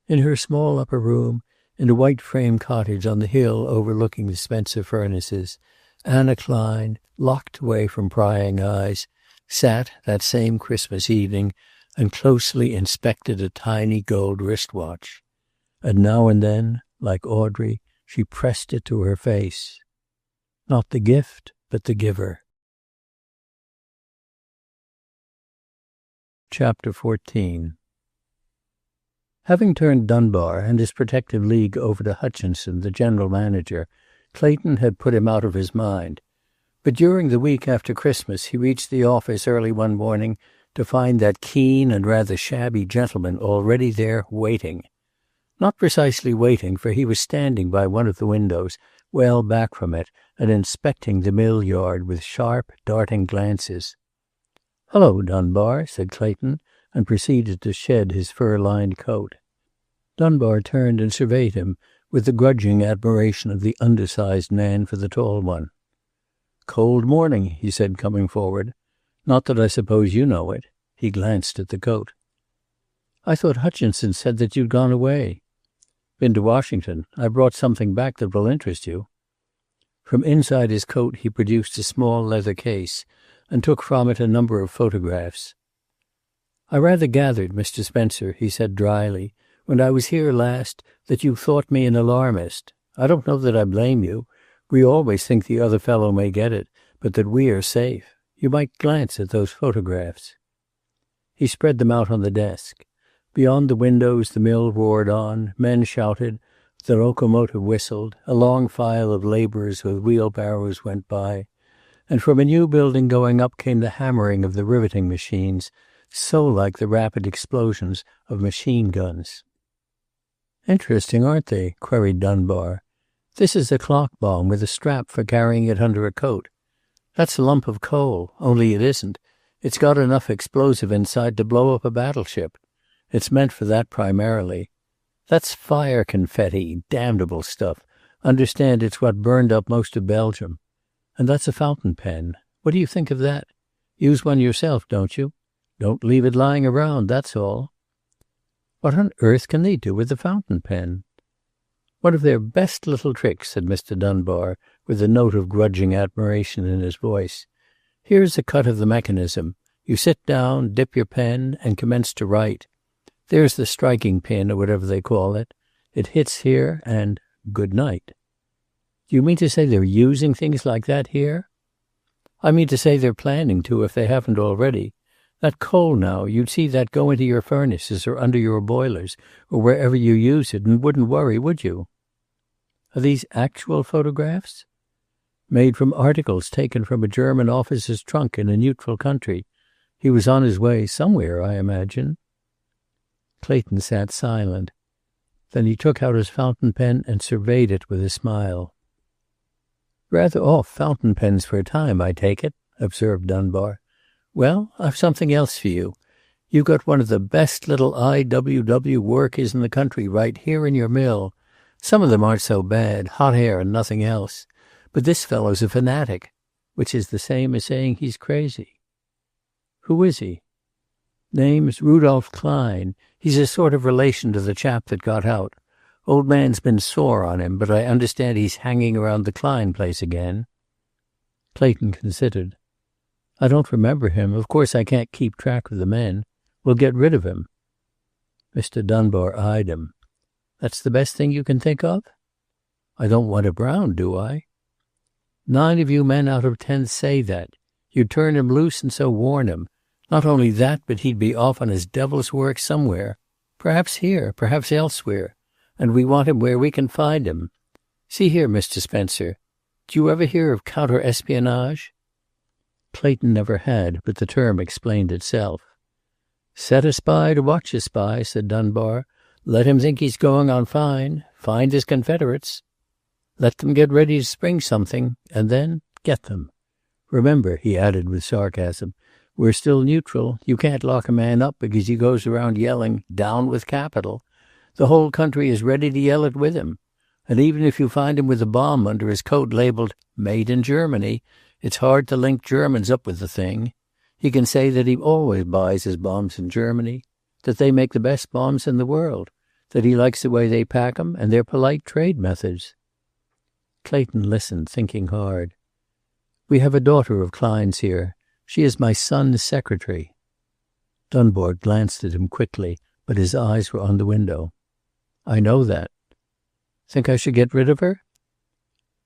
In her small upper room, in a white-frame cottage on the hill overlooking the Spencer furnaces, Anna Klein, locked away from prying eyes, sat that same Christmas evening and closely inspected a tiny gold wristwatch. And now and then, like Audrey, she pressed it to her face. Not the gift, but the giver. Chapter 14. Having turned Dunbar and his protective league over to Hutchinson, the general manager, Clayton had put him out of his mind. But during the week after Christmas he reached the office early one morning to find that keen and rather shabby gentleman already there waiting. Not precisely waiting, for he was standing by one of the windows, well back from it, and inspecting the mill yard with sharp, darting glances. "Hello, Dunbar," said Clayton, and proceeded to shed his fur-lined coat. Dunbar turned and surveyed him with the grudging admiration of the undersized man for the tall one. "Cold morning," he said, coming forward. "Not that I suppose you know it." He glanced at the coat. "I thought Hutchinson said that you'd gone away." "Been to Washington. I brought something back that will interest you." From inside his coat he produced a small leather case and took from it a number of photographs. "I rather gathered, Mr. Spencer," he said dryly, "when I was here last, that you thought me an alarmist. I don't know that I blame you. We always think the other fellow may get it, but that we are safe. You might glance at those photographs." He spread them out on the desk. Beyond the windows the mill roared on, men shouted, the locomotive whistled, a long file of laborers with wheelbarrows went by, and from a new building going up came the hammering of the riveting machines, so like the rapid explosions of machine guns. "Interesting, aren't they?" queried Dunbar. "This is a clock bomb with a strap for carrying it under a coat. That's a lump of coal, only it isn't. It's got enough explosive inside to blow up a battleship. It's meant for that primarily. That's fire confetti, damnable stuff. Understand, it's what burned up most of Belgium. And that's a fountain pen. What do you think of that? Use one yourself, don't you? Don't leave it lying around, that's all." "What on earth can they do with a fountain pen?" "One of their best little tricks," said Mr. Dunbar, with a note of grudging admiration in his voice. "Here's a cut of the mechanism. You sit down, dip your pen, and commence to write. There's the striking pin, or whatever they call it. It hits here, and good night." "Do you mean to say they're using things like that here?" "I mean to say they're planning to, if they haven't already. That coal now, you'd see that go into your furnaces or under your boilers or wherever you use it and wouldn't worry, would you?" "Are these actual photographs?" "Made from articles taken from a German officer's trunk in a neutral country. He was on his way somewhere, I imagine." Clayton sat silent. Then he took out his fountain pen and surveyed it with a smile. "Rather off fountain pens for a time, I take it," observed Dunbar. "Well, I've something else for you. You've got one of the best little IWW workers in the country right here in your mill. Some of them aren't so bad, hot air and nothing else. But this fellow's a fanatic, which is the same as saying he's crazy." "Who is he?" "Name's Rudolph Klein. He's a sort of relation to the chap that got out. Old man's been sore on him, but I understand he's hanging around the Klein place again." Clayton considered. "I don't remember him. Of course I can't keep track of the men. We'll get rid of him." Mr. Dunbar eyed him. "That's the best thing you can think of?" "I don't want him round, do I?" "9 of you men out of 10 say that. You'd turn him loose and so warn him. Not only that, but he'd be off on his devil's work somewhere. Perhaps here, perhaps elsewhere. And we want him where we can find him. See here, Mr. Spencer. Do you ever hear of counter-espionage?" Clayton never had, but the term explained itself. "Set a spy to watch a spy," said Dunbar. "Let him think he's going on fine. Find his Confederates. Let them get ready to spring something, and then get them. Remember," he added with sarcasm, "we're still neutral. You can't lock a man up because he goes around yelling, 'Down with capital.' The whole country is ready to yell it with him. And even if you find him with a bomb under his coat labeled 'Made in Germany,' it's hard to link Germans up with the thing. He can say that he always buys his bombs in Germany, that they make the best bombs in the world, that he likes the way they pack 'em and their polite trade methods." Clayton listened, thinking hard. "We have a daughter of Klein's here. She is my son's secretary." Dunbar glanced at him quickly, but his eyes were on the window. "I know that." "Think I should get rid of her?"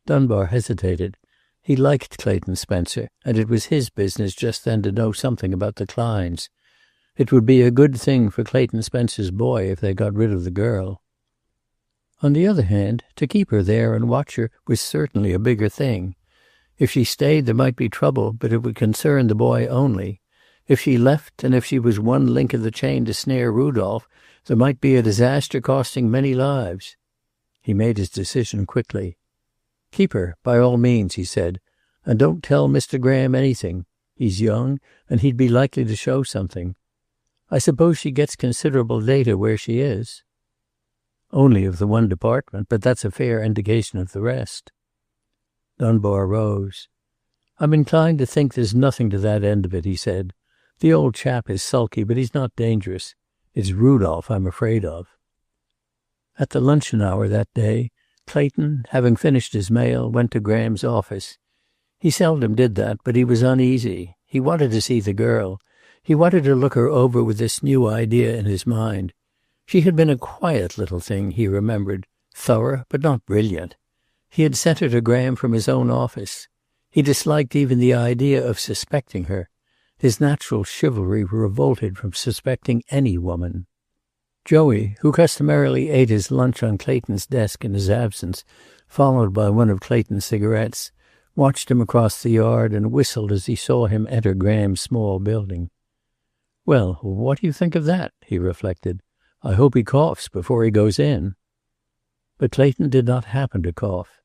Dunbar hesitated. He liked Clayton Spencer, and it was his business just then to know something about the Kleins. It would be a good thing for Clayton Spencer's boy if they got rid of the girl. On the other hand, to keep her there and watch her was certainly a bigger thing. If she stayed, there might be trouble, but it would concern the boy only. If she left, and if she was one link in the chain to snare Rudolph, there might be a disaster costing many lives. He made his decision quickly. "Keep her, by all means," he said, "and don't tell Mr. Graham anything. He's young, and he'd be likely to show something. I suppose she gets considerable data where she is." "Only of the one department, but that's a fair indication of the rest." Dunbar rose. "I'm inclined to think there's nothing to that end of it," he said. "The old chap is sulky, but he's not dangerous. It's Rudolph I'm afraid of." At the luncheon hour that day, Clayton, having finished his mail, went to Graham's office. He seldom did that, but he was uneasy. He wanted to see the girl. He wanted to look her over with this new idea in his mind. She had been a quiet little thing, he remembered, thorough but not brilliant. He had sent her to Graham from his own office. He disliked even the idea of suspecting her. His natural chivalry revolted from suspecting any woman. Joey, who customarily ate his lunch on Clayton's desk in his absence, followed by one of Clayton's cigarettes, watched him across the yard and whistled as he saw him enter Graham's small building. "Well, what do you think of that?" he reflected. "I hope he coughs before he goes in." But Clayton did not happen to cough.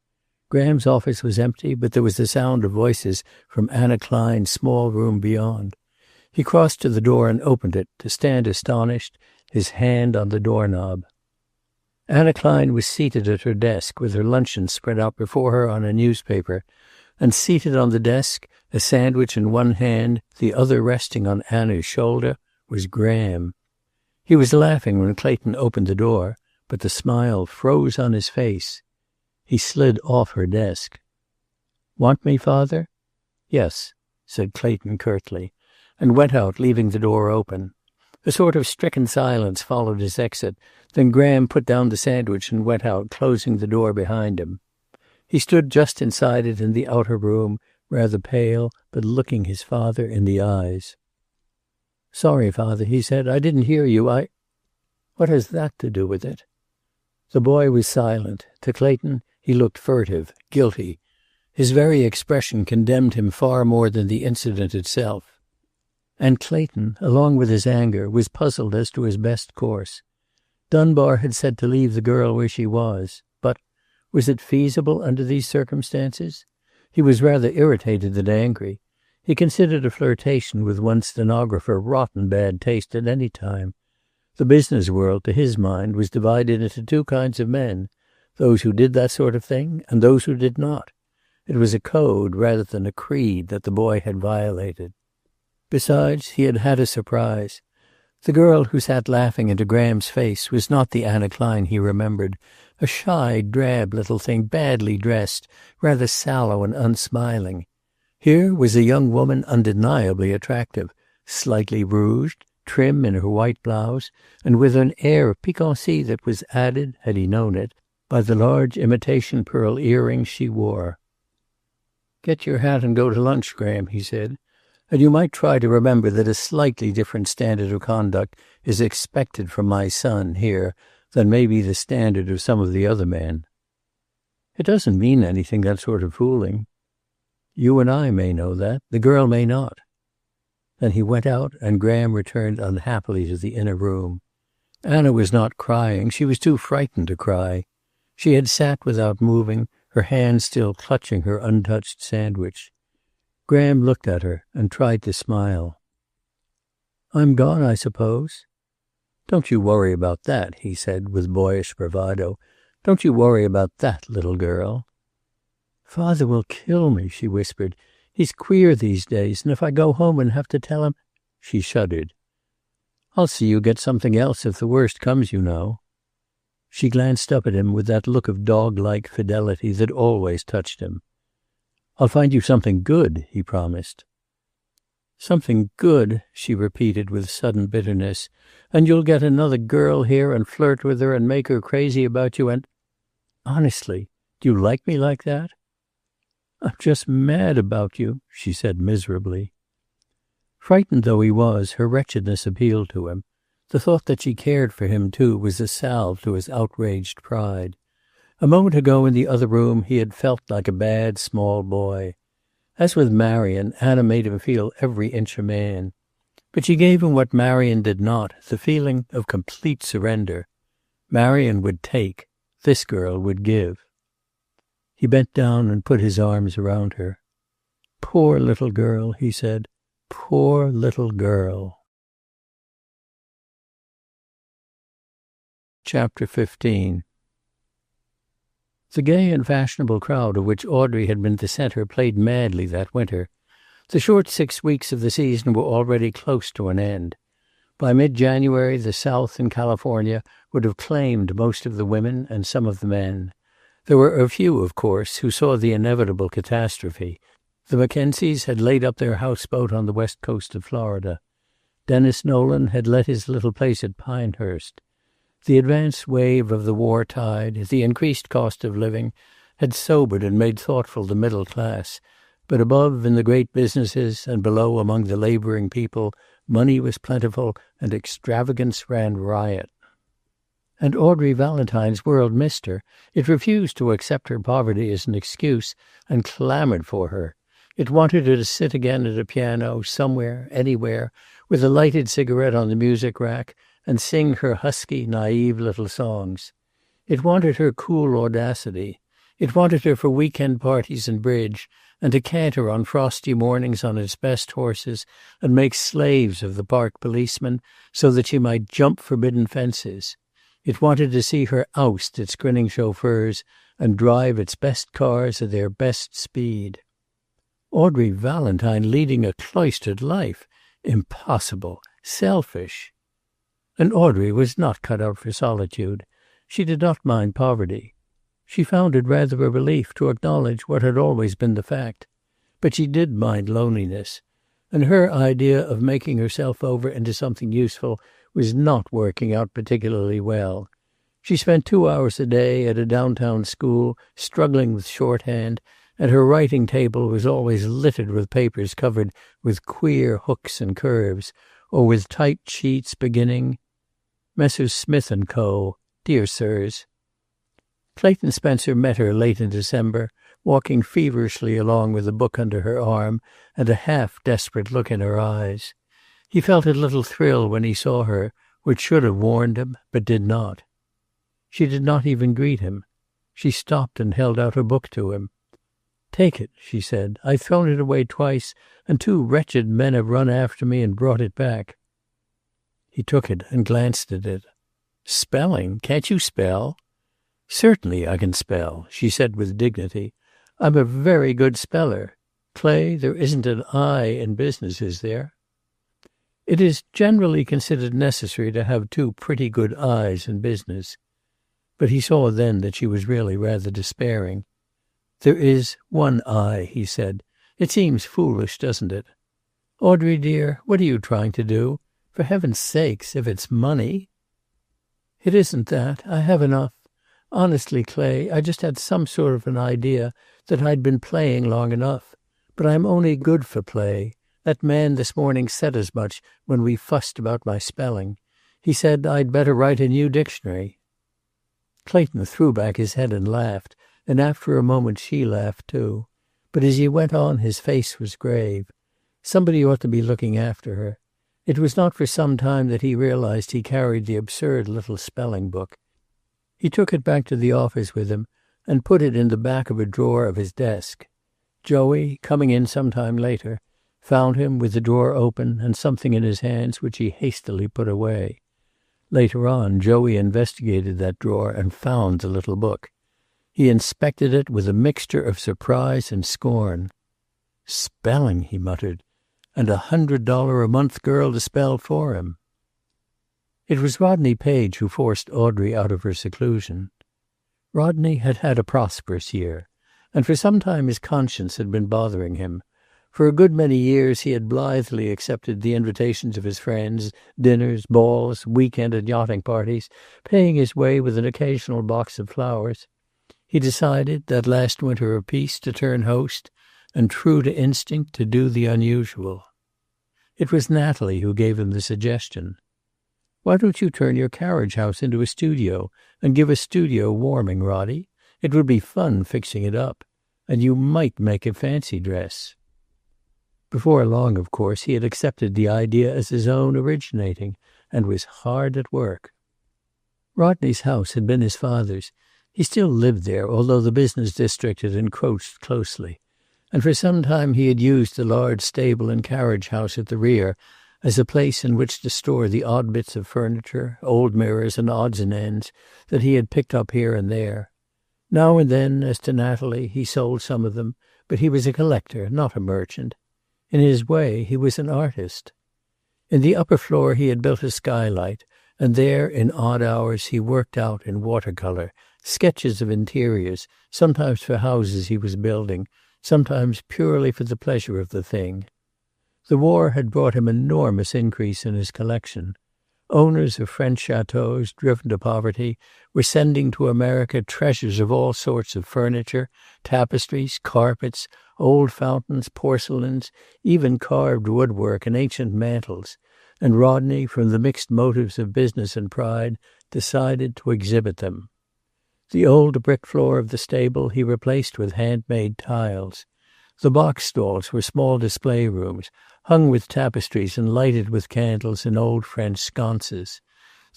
Graham's office was empty, but there was the sound of voices from Anna Klein's small room beyond. He crossed to the door and opened it, to stand astonished, his hand on the doorknob. Anna Klein was seated at her desk with her luncheon spread out before her on a newspaper, and seated on the desk, a sandwich in one hand, the other resting on Anna's shoulder, was Graham. He was laughing when Clayton opened the door, but the smile froze on his face. He slid off her desk. "Want me, Father?" "Yes," said Clayton curtly, and went out, leaving the door open. A sort of stricken silence followed his exit. Then Graham put down the sandwich and went out, closing the door behind him. He stood just inside it in the outer room, rather pale, but looking his father in the eyes. "Sorry, Father," he said. "I didn't hear you. What has that to do with it?" The boy was silent. To Clayton, he looked furtive, guilty. His very expression condemned him far more than the incident itself. And Clayton, along with his anger, was puzzled as to his best course. Dunbar had said to leave the girl where she was. But was it feasible under these circumstances? He was rather irritated than angry. He considered a flirtation with one's stenographer rotten bad taste at any time. The business world, to his mind, was divided into 2 kinds of men, those who did that sort of thing and those who did not. It was a code rather than a creed that the boy had violated. Besides, he had had a surprise. The girl who sat laughing into Graham's face was not the Anna Klein he remembered, A shy, drab little thing, badly dressed, rather sallow and unsmiling. Here was a young woman undeniably attractive, slightly rouged, trim in her white blouse, and with an air of piquancy that was added, had he known it, by the large imitation pearl earrings she wore. "Get your hat and go to lunch, Graham," he said. "And you might try to remember that a slightly different standard of conduct is expected from my son here than may be the standard of some of the other men." "It doesn't mean anything, that sort of fooling." "You and I may know that. The girl may not." Then he went out, and Graham returned unhappily to the inner room. Anna was not crying. She was too frightened to cry. She had sat without moving, her hand still clutching her untouched sandwich. Graham looked at her and tried to smile. "I'm gone, I suppose?" "Don't you worry about that," he said with boyish bravado. "Don't you worry about that, little girl." "Father will kill me," she whispered. "He's queer these days, and if I go home and have to tell him—" She shuddered. "I'll see you get something else if the worst comes, you know." She glanced up at him with that look of dog-like fidelity that always touched him. "I'll find you something good," he promised. "Something good," she repeated with sudden bitterness. "And you'll get another girl here and flirt with her and make her crazy about you and— Honestly, do you like me like that?" "I'm just mad about you," she said miserably. Frightened though he was, her wretchedness appealed to him. The thought that she cared for him, too, was a salve to his outraged pride. A moment ago in the other room he had felt like a bad small boy. As with Marion, Anna made him feel every inch a man. But she gave him what Marion did not, the feeling of complete surrender. Marion would take. This girl would give. He bent down and put his arms around her. "Poor little girl," he said. "Poor little girl." Chapter 15. The gay and fashionable crowd of which Audrey had been the center played madly that winter. The short 6 weeks of the season were already close to an end. By mid-January the South and California would have claimed most of the women and some of the men. There were a few, of course, who saw the inevitable catastrophe. The Mackenzies had laid up their houseboat on the west coast of Florida. Dennis Nolan had let his little place at Pinehurst. The advance wave of the war tide, the increased cost of living, had sobered and made thoughtful the middle class, but above in the great businesses and below among the laboring people, money was plentiful and extravagance ran riot. And Audrey Valentine's world missed her. It refused to accept her poverty as an excuse and clamored for her. It wanted her to sit again at a piano, somewhere, anywhere, with a lighted cigarette on the music rack, and sing her husky, naive little songs. It wanted her cool audacity. It wanted her for weekend parties and bridge, and to canter on frosty mornings on its best horses and make slaves of the park policemen so that she might jump forbidden fences. It wanted to see her oust its grinning chauffeurs and drive its best cars at their best speed. Audrey Valentine leading a cloistered life. Impossible. Selfish. And Audrey was not cut out for solitude. She did not mind poverty. She found it rather a relief to acknowledge what had always been the fact. But she did mind loneliness. And her idea of making herself over into something useful was not working out particularly well. She spent 2 hours a day at a downtown school, struggling with shorthand, and her writing table was always littered with papers covered with queer hooks and curves, or with typed sheets beginning, Messrs. Smith & Co., Dear Sirs. Clayton Spencer met her late in December, walking feverishly along with a book under her arm and a half-desperate look in her eyes. He felt a little thrill when he saw her, which should have warned him, but did not. She did not even greet him. She stopped and held out her book to him. "Take it," she said. "I've thrown it away twice, and 2 wretched men have run after me and brought it back." He took it and glanced at it. "Spelling? Can't you spell?" "Certainly I can spell," she said with dignity. "I'm a very good speller. Clay, there isn't an I in business, is there?" "It is generally considered necessary to have 2 pretty good I's in business." But he saw then that she was really rather despairing. "There is one I," he said. "It seems foolish, doesn't it? Audrey, dear, what are you trying to do? For heaven's sakes, if it's money." "It isn't that. I have enough. Honestly, Clay, I just had some sort of an idea that I'd been playing long enough. But I'm only good for play. That man this morning said as much when we fussed about my spelling. He said I'd better write a new dictionary." Clayton threw back his head and laughed, and after a moment she laughed too. But as he went on his face was grave. Somebody ought to be looking after her. It was not for some time that he realized he carried the absurd little spelling book. He took it back to the office with him and put it in the back of a drawer of his desk. Joey, coming in some time later, found him with the drawer open and something in his hands which he hastily put away. Later on, Joey investigated that drawer and found the little book. He inspected it with a mixture of surprise and scorn. "Spelling," he muttered, "and $100 a month girl to spell for him." It was Rodney Page who forced Audrey out of her seclusion. Rodney had had a prosperous year, and for some time his conscience had been bothering him. For a good many years he had blithely accepted the invitations of his friends, dinners, balls, week-end and yachting parties, paying his way with an occasional box of flowers. He decided, that last winter of peace, to turn host, and true to instinct, to do the unusual. It was Natalie who gave him the suggestion. "Why don't you turn your carriage house into a studio and give a studio warming, Roddy? It would be fun fixing it up. And you might make a fancy dress." Before long, of course, he had accepted the idea as his own originating, and was hard at work. Rodney's house had been his father's. He still lived there, although the business district had encroached closely. And for some time he had used the large stable and carriage house at the rear as a place in which to store the odd bits of furniture, old mirrors and odds and ends that he had picked up here and there. Now and then, as to Natalie, he sold some of them, but he was a collector, not a merchant. In his way, he was an artist. In the upper floor he had built a skylight, and there, in odd hours, he worked out, in watercolor, sketches of interiors, sometimes for houses he was building, sometimes purely for the pleasure of the thing. The war had brought him enormous increase in his collection. Owners of French chateaux, driven to poverty, were sending to America treasures of all sorts of furniture, tapestries, carpets, old fountains, porcelains, even carved woodwork and ancient mantels, and Rodney, from the mixed motives of business and pride, decided to exhibit them. The old brick floor of the stable he replaced with handmade tiles. The box stalls were small display rooms, hung with tapestries and lighted with candles in old French sconces.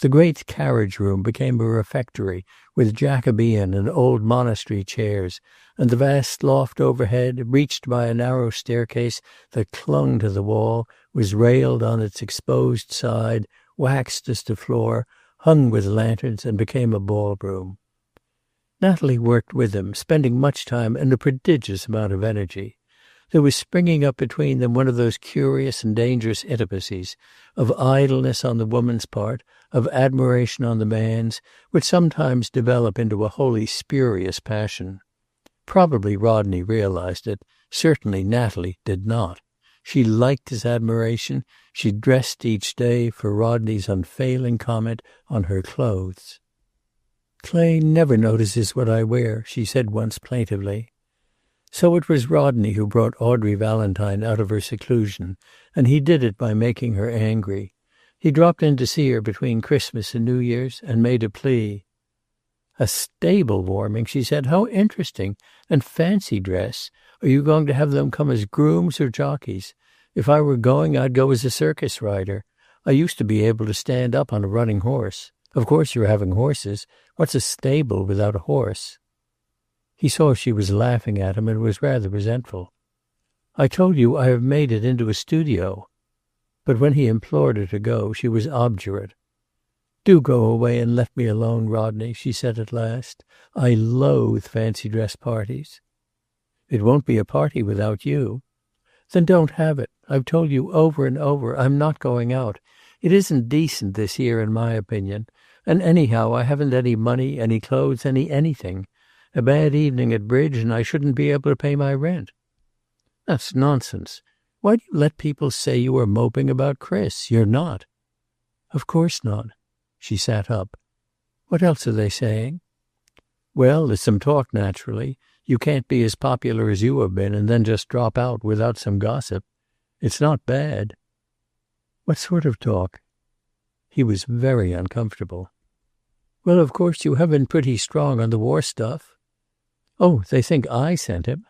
The great carriage room became a refectory with Jacobean and old monastery chairs, and the vast loft overhead, reached by a narrow staircase that clung to the wall, was railed on its exposed side, waxed as to floor, hung with lanterns, and became a ballroom. Natalie worked with him, spending much time and a prodigious amount of energy. There was springing up between them one of those curious and dangerous intimacies, of idleness on the woman's part, of admiration on the man's, which sometimes develop into a wholly spurious passion. Probably Rodney realized it. Certainly Natalie did not. She liked his admiration. She dressed each day for Rodney's unfailing comment on her clothes. "Clay never notices what I wear," she said once plaintively. So it was Rodney who brought Audrey Valentine out of her seclusion, and he did it by making her angry. He dropped in to see her between Christmas and New Year's and made a plea. "A stable warming," she said. "How interesting. And fancy dress. Are you going to have them come as grooms or jockeys? If I were going, I'd go as a circus rider. I used to be able to stand up on a running horse. Of course you're having horses. What's a stable without a horse?" He saw she was laughing at him and was rather resentful. "I told you I have made it into a studio." But when he implored her to go, she was obdurate. "Do go away and let me alone, Rodney," she said at last. "I loathe fancy dress parties." "It won't be a party without you." "Then don't have it. I've told you over and over I'm not going out. It isn't decent this year, in my opinion. And anyhow, I haven't any money, any clothes, anything. A bad evening at bridge and I shouldn't be able to pay my rent." "That's nonsense. Why do you let people say you are moping about Chris? You're not." "Of course not." She sat up. "What else are they saying?" "Well, there's some talk, naturally. You can't be as popular as you have been and then just drop out without some gossip. It's not bad." "What sort of talk?" He was very uncomfortable. "Well, of course, you have been pretty strong on the war stuff." "Oh, they think I sent him."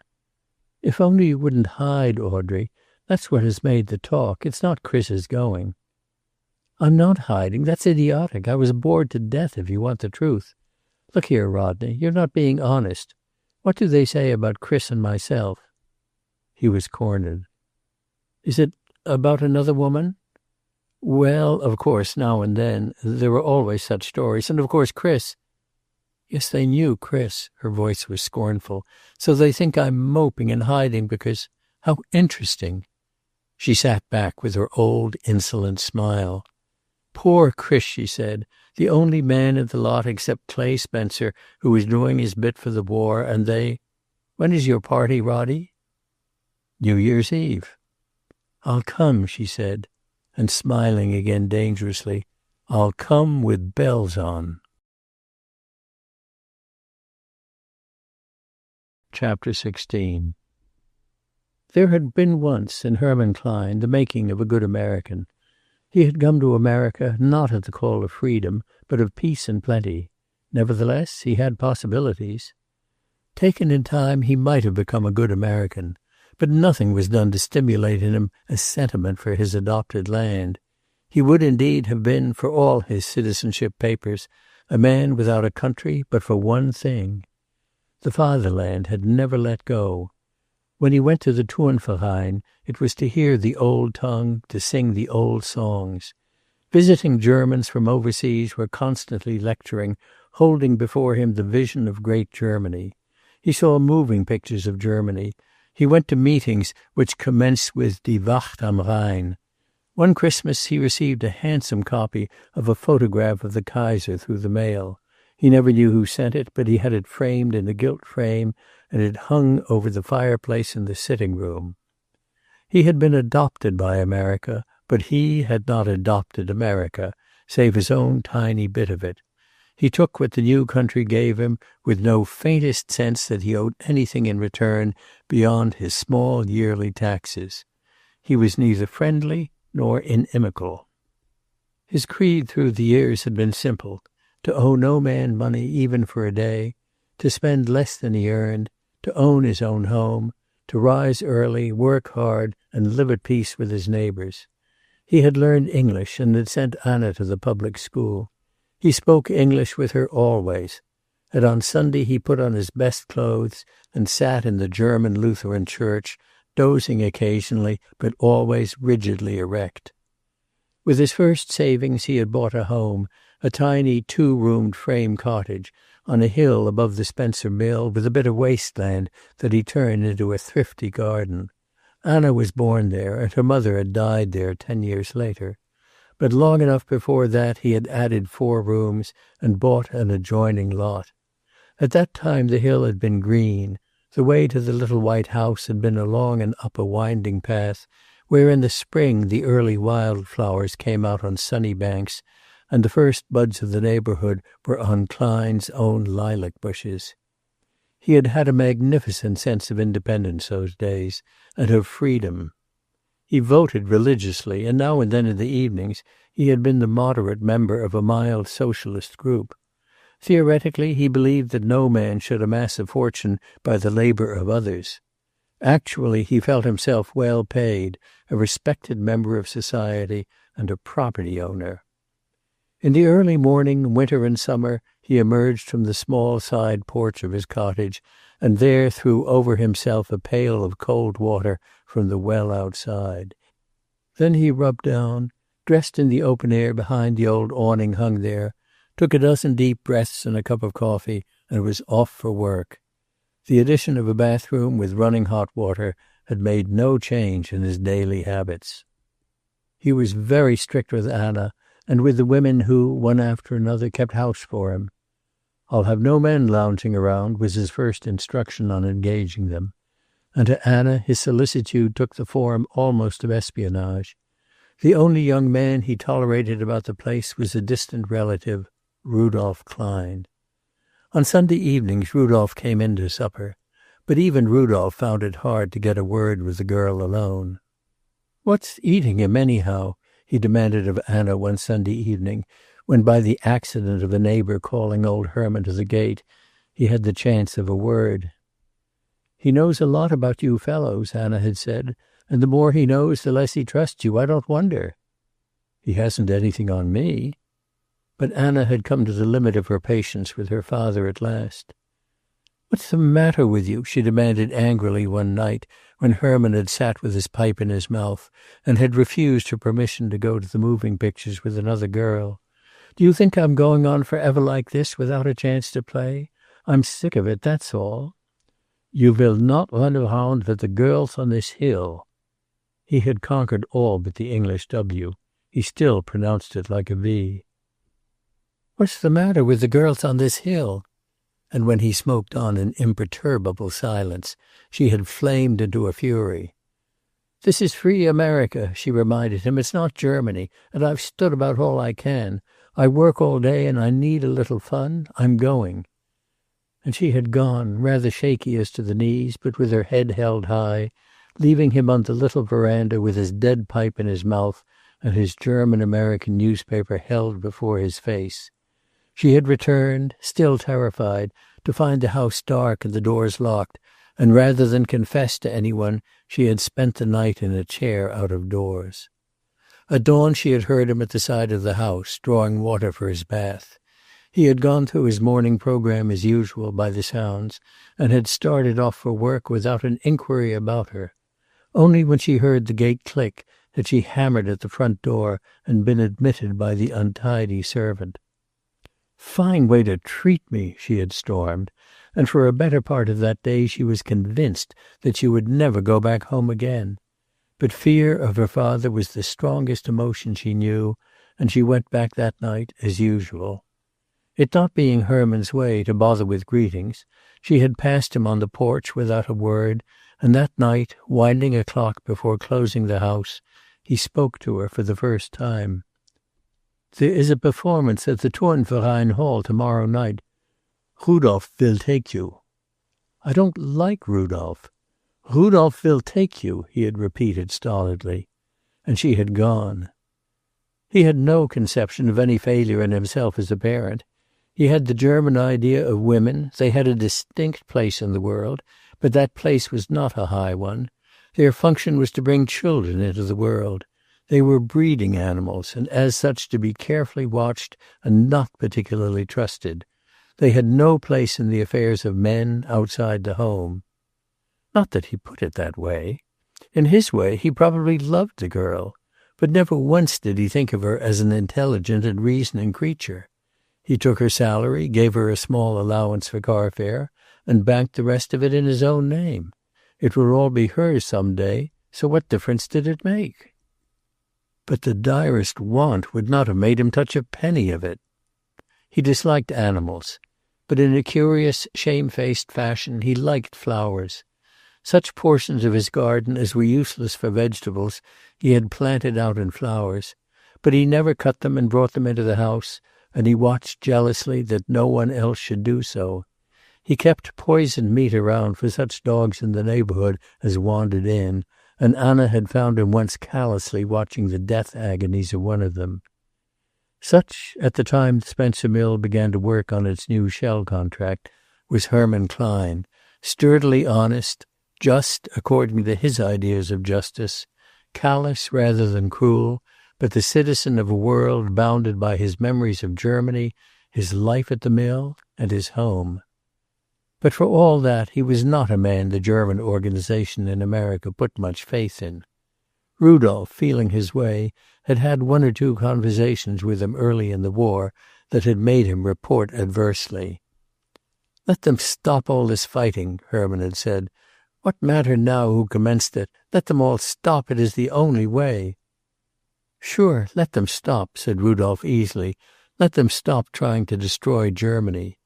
"If only you wouldn't hide, Audrey. That's what has made the talk. It's not Chris's going." "I'm not hiding. That's idiotic. I was bored to death, if you want the truth. Look here, Rodney, you're not being honest. What do they say about Chris and myself?" He was cornered. "Is it about another woman?" "Well, of course, now and then. There are always such stories. And of course Chris—" "Yes, they knew Chris." Her voice was scornful. "So they think I'm moping and hiding because— How interesting." She sat back with her old insolent smile. "Poor Chris," she said. "The only man in the lot except Clay Spencer who is doing his bit for the war, and they— When is your party, Roddy?" "New Year's Eve." "I'll come," she said. And smiling again dangerously, "I'll come with bells on." Chapter 16. There had been once, in Herman Klein, the making of a good American. He had come to America not at the call of freedom, but of peace and plenty. Nevertheless, he had possibilities. Taken in time, he might have become a good American. But nothing was done to stimulate in him a sentiment for his adopted land. He would indeed have been, for all his citizenship papers, a man without a country but for one thing. The fatherland had never let go. When he went to the Turnverein, it was to hear the old tongue, to sing the old songs. Visiting Germans from overseas were constantly lecturing, holding before him the vision of great Germany. He saw moving pictures of Germany. He went to meetings which commenced with Die Wacht am Rhein. One Christmas he received a handsome copy of a photograph of the Kaiser through the mail. He never knew who sent it, but he had it framed in a gilt frame, and it hung over the fireplace in the sitting room. He had been adopted by America, but he had not adopted America, save his own tiny bit of it. He took what the new country gave him with no faintest sense that he owed anything in return beyond his small yearly taxes. He was neither friendly nor inimical. His creed through the years had been simple: to owe no man money even for a day, to spend less than he earned, to own his own home, to rise early, work hard, and live at peace with his neighbors. He had learned English and had sent Anna to the public school. He spoke English with her always, and on Sunday he put on his best clothes and sat in the German Lutheran church, dozing occasionally, but always rigidly erect. With his first savings he had bought a home, a tiny 2-roomed frame cottage, on a hill above the Spencer mill, with a bit of wasteland that he turned into a thrifty garden. Anna was born there, and her mother had died there 10 years later. But long enough before that he had added 4 rooms and bought an adjoining lot. At that time the hill had been green. The way to the little white house had been along and up a winding path, where in the spring the early wildflowers came out on sunny banks, and the first buds of the neighborhood were on Klein's own lilac bushes. He had had a magnificent sense of independence those days, and of freedom. He voted religiously, and now and then in the evenings he had been the moderate member of a mild socialist group. Theoretically, he believed that no man should amass a fortune by the labor of others. Actually, he felt himself well paid, a respected member of society, and a property owner. In the early morning, winter and summer, he emerged from the small side porch of his cottage, and there threw over himself a pail of cold water from the well outside. Then he rubbed down, dressed in the open air behind the old awning hung there, took a dozen deep breaths and a cup of coffee, and was off for work. The addition of a bathroom with running hot water had made no change in his daily habits. He was very strict with Anna, and with the women who, one after another, kept house for him. "I'll have no men lounging around," was his first instruction on engaging them. And to Anna his solicitude took the form almost of espionage. The only young man he tolerated about the place was a distant relative, Rudolph Klein. On Sunday evenings Rudolph came in to supper, but even Rudolph found it hard to get a word with the girl alone. "What's eating him, anyhow?" he demanded of Anna one Sunday evening, when by the accident of a neighbor calling old Herman to the gate, he had the chance of a word. "He knows a lot about you fellows," Anna had said, "and the more he knows, the less he trusts you. I don't wonder." "He hasn't anything on me." But Anna had come to the limit of her patience with her father at last. "What's the matter with you?" she demanded angrily one night when Herman had sat with his pipe in his mouth and had refused her permission to go to the moving pictures with another girl. "Do you think I'm going on forever like this without a chance to play? I'm sick of it, that's all." "You will not run around with the girls on this hill." He had conquered all but the English W. He still pronounced it like a V. "What's the matter with the girls on this hill?" And when he smoked on in imperturbable silence, she had flamed into a fury. "This is free America," she reminded him. "It's not Germany, and I've stood about all I can. I work all day and I need a little fun. I'm going." And she had gone, rather shaky as to the knees, but with her head held high, leaving him on the little veranda with his dead pipe in his mouth and his German-American newspaper held before his face. She had returned, still terrified, to find the house dark and the doors locked, and rather than confess to anyone, she had spent the night in a chair out of doors. At dawn she had heard him at the side of the house, drawing water for his bath. He had gone through his morning program as usual, by the sounds, and had started off for work without an inquiry about her. Only when she heard the gate click had she hammered at the front door and been admitted by the untidy servant. "Fine way to treat me," she had stormed, and for a better part of that day she was convinced that she would never go back home again. But fear of her father was the strongest emotion she knew, and she went back that night as usual. It not being Herman's way to bother with greetings, she had passed him on the porch without a word, and that night, winding a clock before closing the house, he spoke to her for the first time. "There is a performance at the Turnverein Hall tomorrow night. Rudolph will take you." "I don't like Rudolph." "Rudolph will take you," he had repeated stolidly. And she had gone. He had no conception of any failure in himself as a parent. He had the German idea of women. They had a distinct place in the world, but that place was not a high one. Their function was to bring children into the world. They were breeding animals, and as such to be carefully watched and not particularly trusted. They had no place in the affairs of men outside the home. Not that he put it that way. In his way he probably loved the girl, but never once did he think of her as an intelligent and reasoning creature. He took her salary, gave her a small allowance for car fare, and banked the rest of it in his own name. It would all be hers some day, so what difference did it make? But the direst want would not have made him touch a penny of it. He disliked animals, but in a curious, shamefaced fashion he liked flowers. Such portions of his garden as were useless for vegetables he had planted out in flowers, but he never cut them and brought them into the house, and he watched jealously that no one else should do so. He kept poisoned meat around for such dogs in the neighborhood as wandered in, and Anna had found him once callously watching the death agonies of one of them. Such, at the time Spencer Mill began to work on its new shell contract, was Herman Klein, sturdily honest, just according to his ideas of justice, callous rather than cruel, but the citizen of a world bounded by his memories of Germany, his life at the mill, and his home. But for all that, he was not a man the German organization in America put much faith in. Rudolph, feeling his way, had had one or two conversations with him early in the war that had made him report adversely. "Let them stop all this fighting," Herman had said. "What matter now who commenced it? Let them all stop. It is the only way." Sure, let them stop, said Rudolph easily. Let them stop trying to destroy Germany.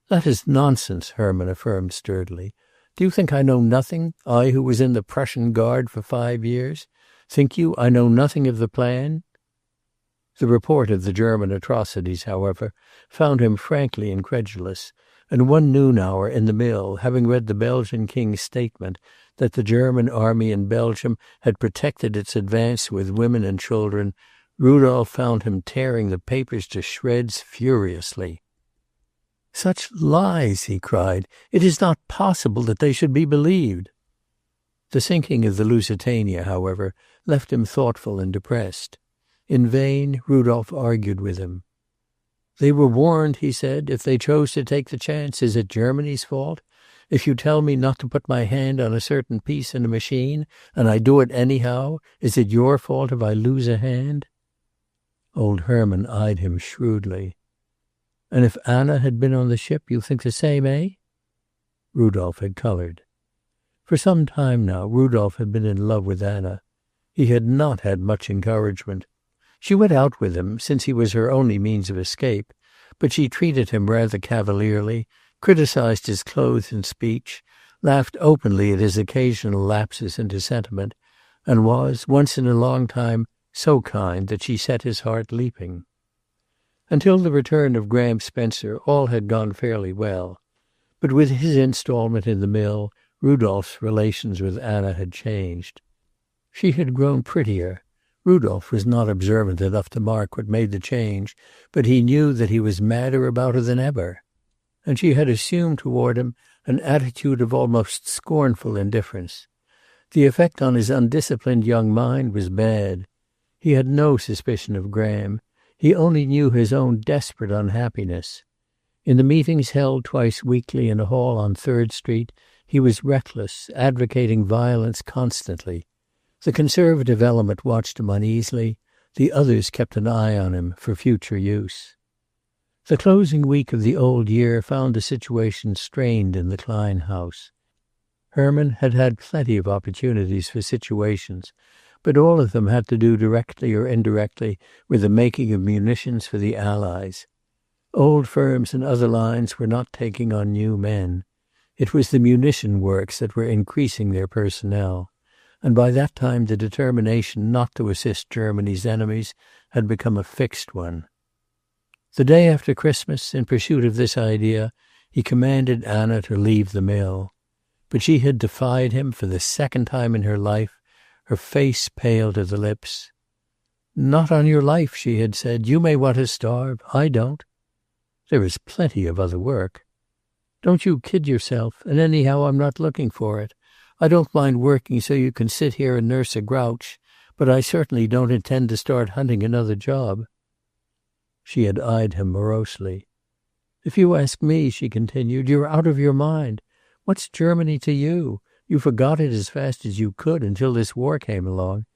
That is nonsense, Herman affirmed sturdily. Do you think I know nothing, I who was in the Prussian Guard for 5 years? Think you I know nothing of the plan? The report of the German atrocities, however, found him frankly incredulous, and one noon hour in the mill, having read the Belgian king's statement that the German army in Belgium had protected its advance with women and children, Rudolph found him tearing the papers to shreds furiously. "Such lies!" he cried. "It is not possible that they should be believed." The sinking of the Lusitania, however, left him thoughtful and depressed. In vain Rudolph argued with him. "They were warned," he said. "If they chose to take the chance, is it Germany's fault? If you tell me not to put my hand on a certain piece in a machine, and I do it anyhow, is it your fault if I lose a hand?" Old Herman eyed him shrewdly. "And if Anna had been on the ship, you think the same, eh?" Rudolph had colored. For some time now Rudolph had been in love with Anna. He had not had much encouragement. She went out with him, since he was her only means of escape, but she treated him rather cavalierly, criticized his clothes and speech, laughed openly at his occasional lapses into sentiment, and was, once in a long time, so kind that she set his heart leaping. Until the return of Graham Spencer, all had gone fairly well. But with his installment in the mill, Rudolph's relations with Anna had changed. She had grown prettier. Rudolph was not observant enough to mark what made the change, but he knew that he was madder about her than ever. And she had assumed toward him an attitude of almost scornful indifference. The effect on his undisciplined young mind was bad. He had no suspicion of Graham. He only knew his own desperate unhappiness. In the meetings held twice weekly in a hall on 3rd Street, he was reckless, advocating violence constantly. The conservative element watched him uneasily. The others kept an eye on him for future use. The closing week of the old year found the situation strained in the Klein house. Herman had had plenty of opportunities for situations, but all of them had to do directly or indirectly with the making of munitions for the Allies. Old firms and other lines were not taking on new men. It was the munition works that were increasing their personnel, and by that time the determination not to assist Germany's enemies had become a fixed one. The day after Christmas, in pursuit of this idea, he commanded Anna to leave the mill. But she had defied him for the second time in her life, her face pale to the lips. "Not on your life," she had said. "You may want to starve. I don't." "There is plenty of other work." "Don't you kid yourself, and anyhow I'm not looking for it. I don't mind working so you can sit here and nurse a grouch, but I certainly don't intend to start hunting another job." She had eyed him morosely. "If you ask me," she continued, "you're out of your mind. What's Germany to you? You forgot it as fast as you could until this war came along.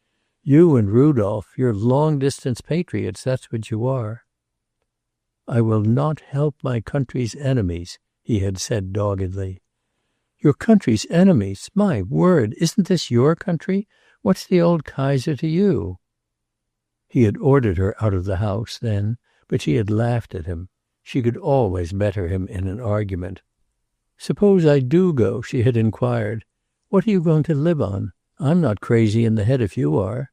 You and Rudolph, you're long-distance patriots, that's what you are." "I will not help my country's enemies," he had said doggedly. "Your country's enemies? My word, isn't this your country? What's the old Kaiser to you?" He had ordered her out of the house then, but she had laughed at him. She could always better him in an argument. "Suppose I do go?" she had inquired. "What are you going to live on? I'm not crazy in the head if you are."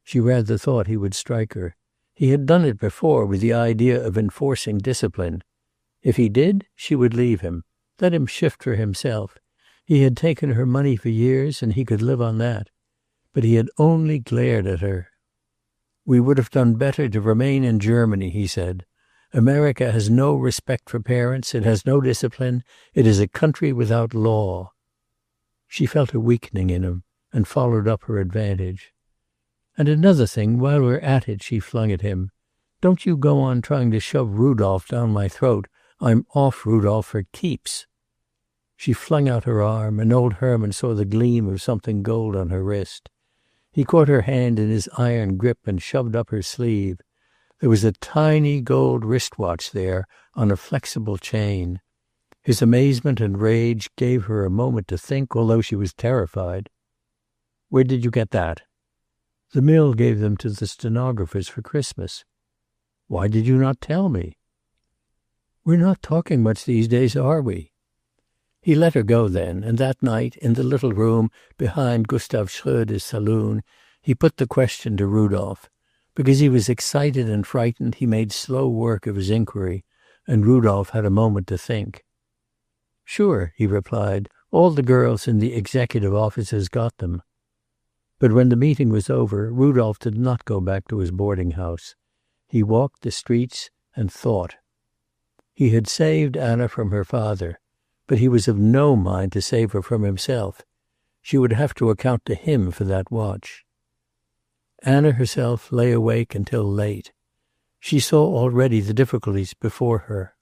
She rather thought he would strike her. He had done it before with the idea of enforcing discipline. If he did, she would leave him. Let him shift for himself. He had taken her money for years, and he could live on that. But he had only glared at her. "We would have done better to remain in Germany," he said. "America has no respect for parents. It has no discipline. It is a country without law." She felt a weakening in him, and followed up her advantage. "And another thing, while we're at it," she flung at him. "Don't you go on trying to shove Rudolph down my throat. I'm off Rudolph for keeps." She flung out her arm, and old Herman saw the gleam of something gold on her wrist. He caught her hand in his iron grip and shoved up her sleeve. There was a tiny gold wristwatch there on a flexible chain. His amazement and rage gave her a moment to think, although she was terrified. "Where did you get that?" The mill gave them to the stenographers for Christmas. Why did you not tell me? We're not talking much these days, are we? He let her go then, and that night, in the little room behind Gustav Schröder's saloon, he put the question to Rudolph. Because he was excited and frightened, he made slow work of his inquiry, and Rudolph had a moment to think. Sure, he replied, all the girls in the executive offices got them. But when the meeting was over, Rudolph did not go back to his boarding house. He walked the streets and thought. He had saved Anna from her father, but he was of no mind to save her from himself. She would have to account to him for that watch. Anna herself lay awake until late. She saw already the difficulties before her.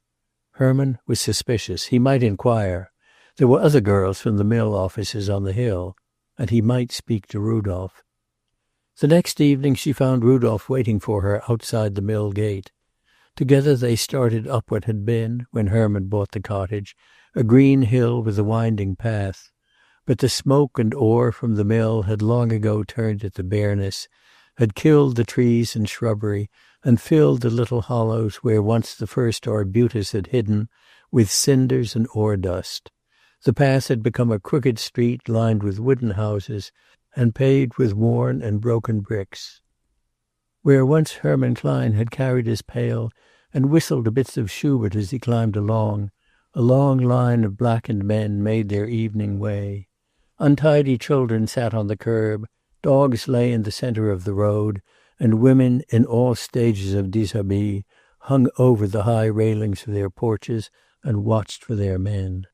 Herman was suspicious. He might inquire. There were other girls from the mill offices on the hill, and he might speak to Rudolph. The next evening she found Rudolph waiting for her outside the mill gate. Together they started up what had been, when Herman bought the cottage, a green hill with a winding path. But the smoke and ore from the mill had long ago turned it to bareness, had killed the trees and shrubbery, and filled the little hollows where once the first arbutus had hidden, with cinders and ore dust. The path had become a crooked street lined with wooden houses and paved with worn and broken bricks. Where once Herman Klein had carried his pail and whistled bits of Schubert as he climbed along, a long line of blackened men made their evening way. Untidy children sat on the curb, dogs lay in the center of the road, and women in all stages of dishabille hung over the high railings of their porches and watched for their men.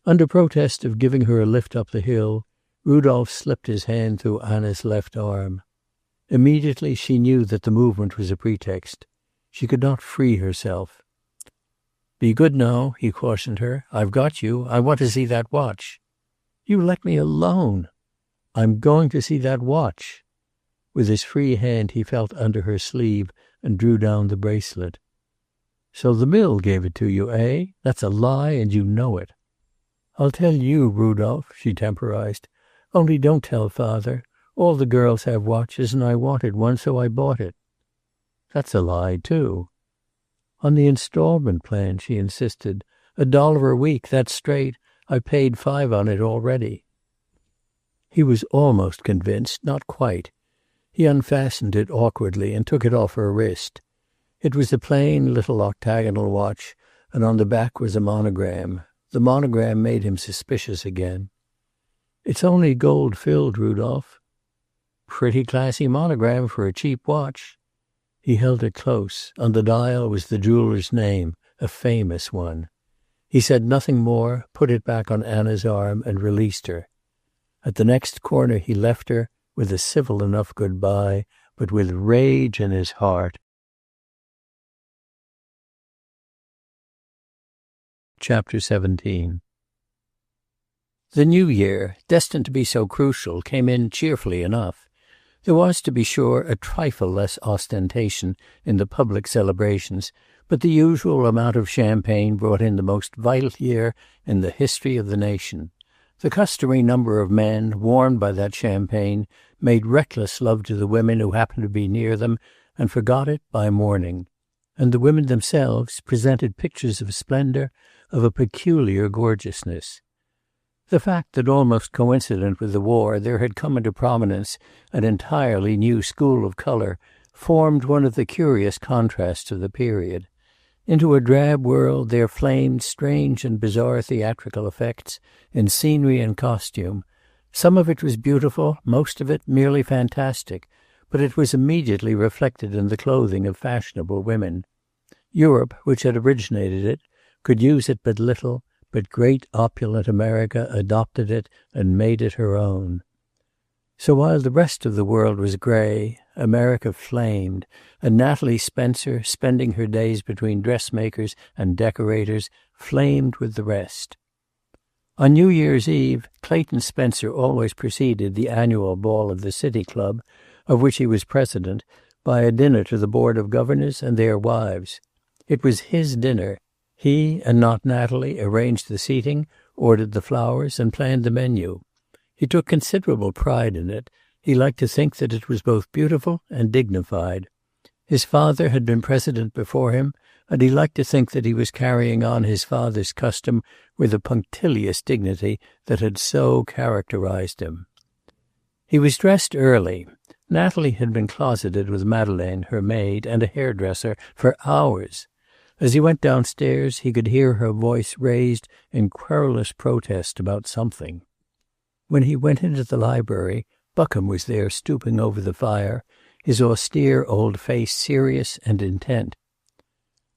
Under protest of giving her a lift up the hill, Rudolph slipped his hand through Anna's left arm. Immediately she knew that the movement was a pretext. She could not free herself. Be good now, he cautioned her. I've got you. I want to see that watch. You let me alone. I'm going to see that watch. With his free hand he felt under her sleeve and drew down the bracelet. So the mill gave it to you, eh? That's a lie, and you know it. I'll tell you, Rudolph, she temporized. Only don't tell Father. All the girls have watches, and I wanted one, so I bought it. That's a lie, too. On the installment plan, she insisted. $1 a week, that's straight. I paid $5 on it already. He was almost convinced, not quite. He unfastened it awkwardly and took it off her wrist. It was a plain little octagonal watch, and on the back was a monogram. The monogram made him suspicious again. It's only gold-filled, Rudolph. Pretty classy monogram for a cheap watch. He held it close. On the dial was the jeweler's name, a famous one. He said nothing more, put it back on Anna's arm, and released her. At the next corner he left her, with a civil enough goodbye, but with rage in his heart. Chapter 17. The new year, destined to be so crucial, came in cheerfully enough. There was, to be sure, a trifle less ostentation in the public celebrations, but the usual amount of champagne brought in the most vital year in the history of the nation. The customary number of men, warmed by that champagne, made reckless love to the women who happened to be near them and forgot it by morning. And the women themselves presented pictures of splendor, of a peculiar gorgeousness. The fact that almost coincident with the war there had come into prominence an entirely new school of color formed one of the curious contrasts of the period. Into a drab world there flamed strange and bizarre theatrical effects in scenery and costume. Some of it was beautiful, most of it merely fantastic, but it was immediately reflected in the clothing of fashionable women. Europe, which had originated it, could use it but little, but great opulent America adopted it and made it her own. So while the rest of the world was gray, America flamed, and Natalie Spencer, spending her days between dressmakers and decorators, flamed with the rest. On New Year's Eve, Clayton Spencer always preceded the annual ball of the City Club, of which he was president, by a dinner to the Board of Governors and their wives. It was his dinner. He, and not Natalie, arranged the seating, ordered the flowers, and planned the menu. He took considerable pride in it, He liked to think that it was both beautiful and dignified. His father had been president before him, and he liked to think that he was carrying on his father's custom with the punctilious dignity that had so characterized him. He was dressed early. Natalie had been closeted with Madeleine, her maid, and a hairdresser for hours. As he went downstairs, he could hear her voice raised in querulous protest about something. When he went into the library, Buckham was there stooping over the fire, his austere old face serious and intent.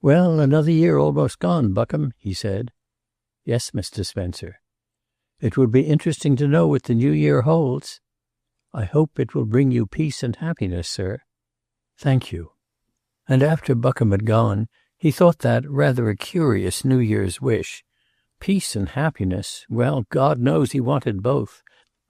"Well, another year almost gone, Buckham," he said. "Yes, Mr. Spencer." "It would be interesting to know what the new year holds." "I hope it will bring you peace and happiness, sir." "Thank you." And after Buckham had gone, he thought that rather a curious New Year's wish. Peace and happiness, well, God knows he wanted both.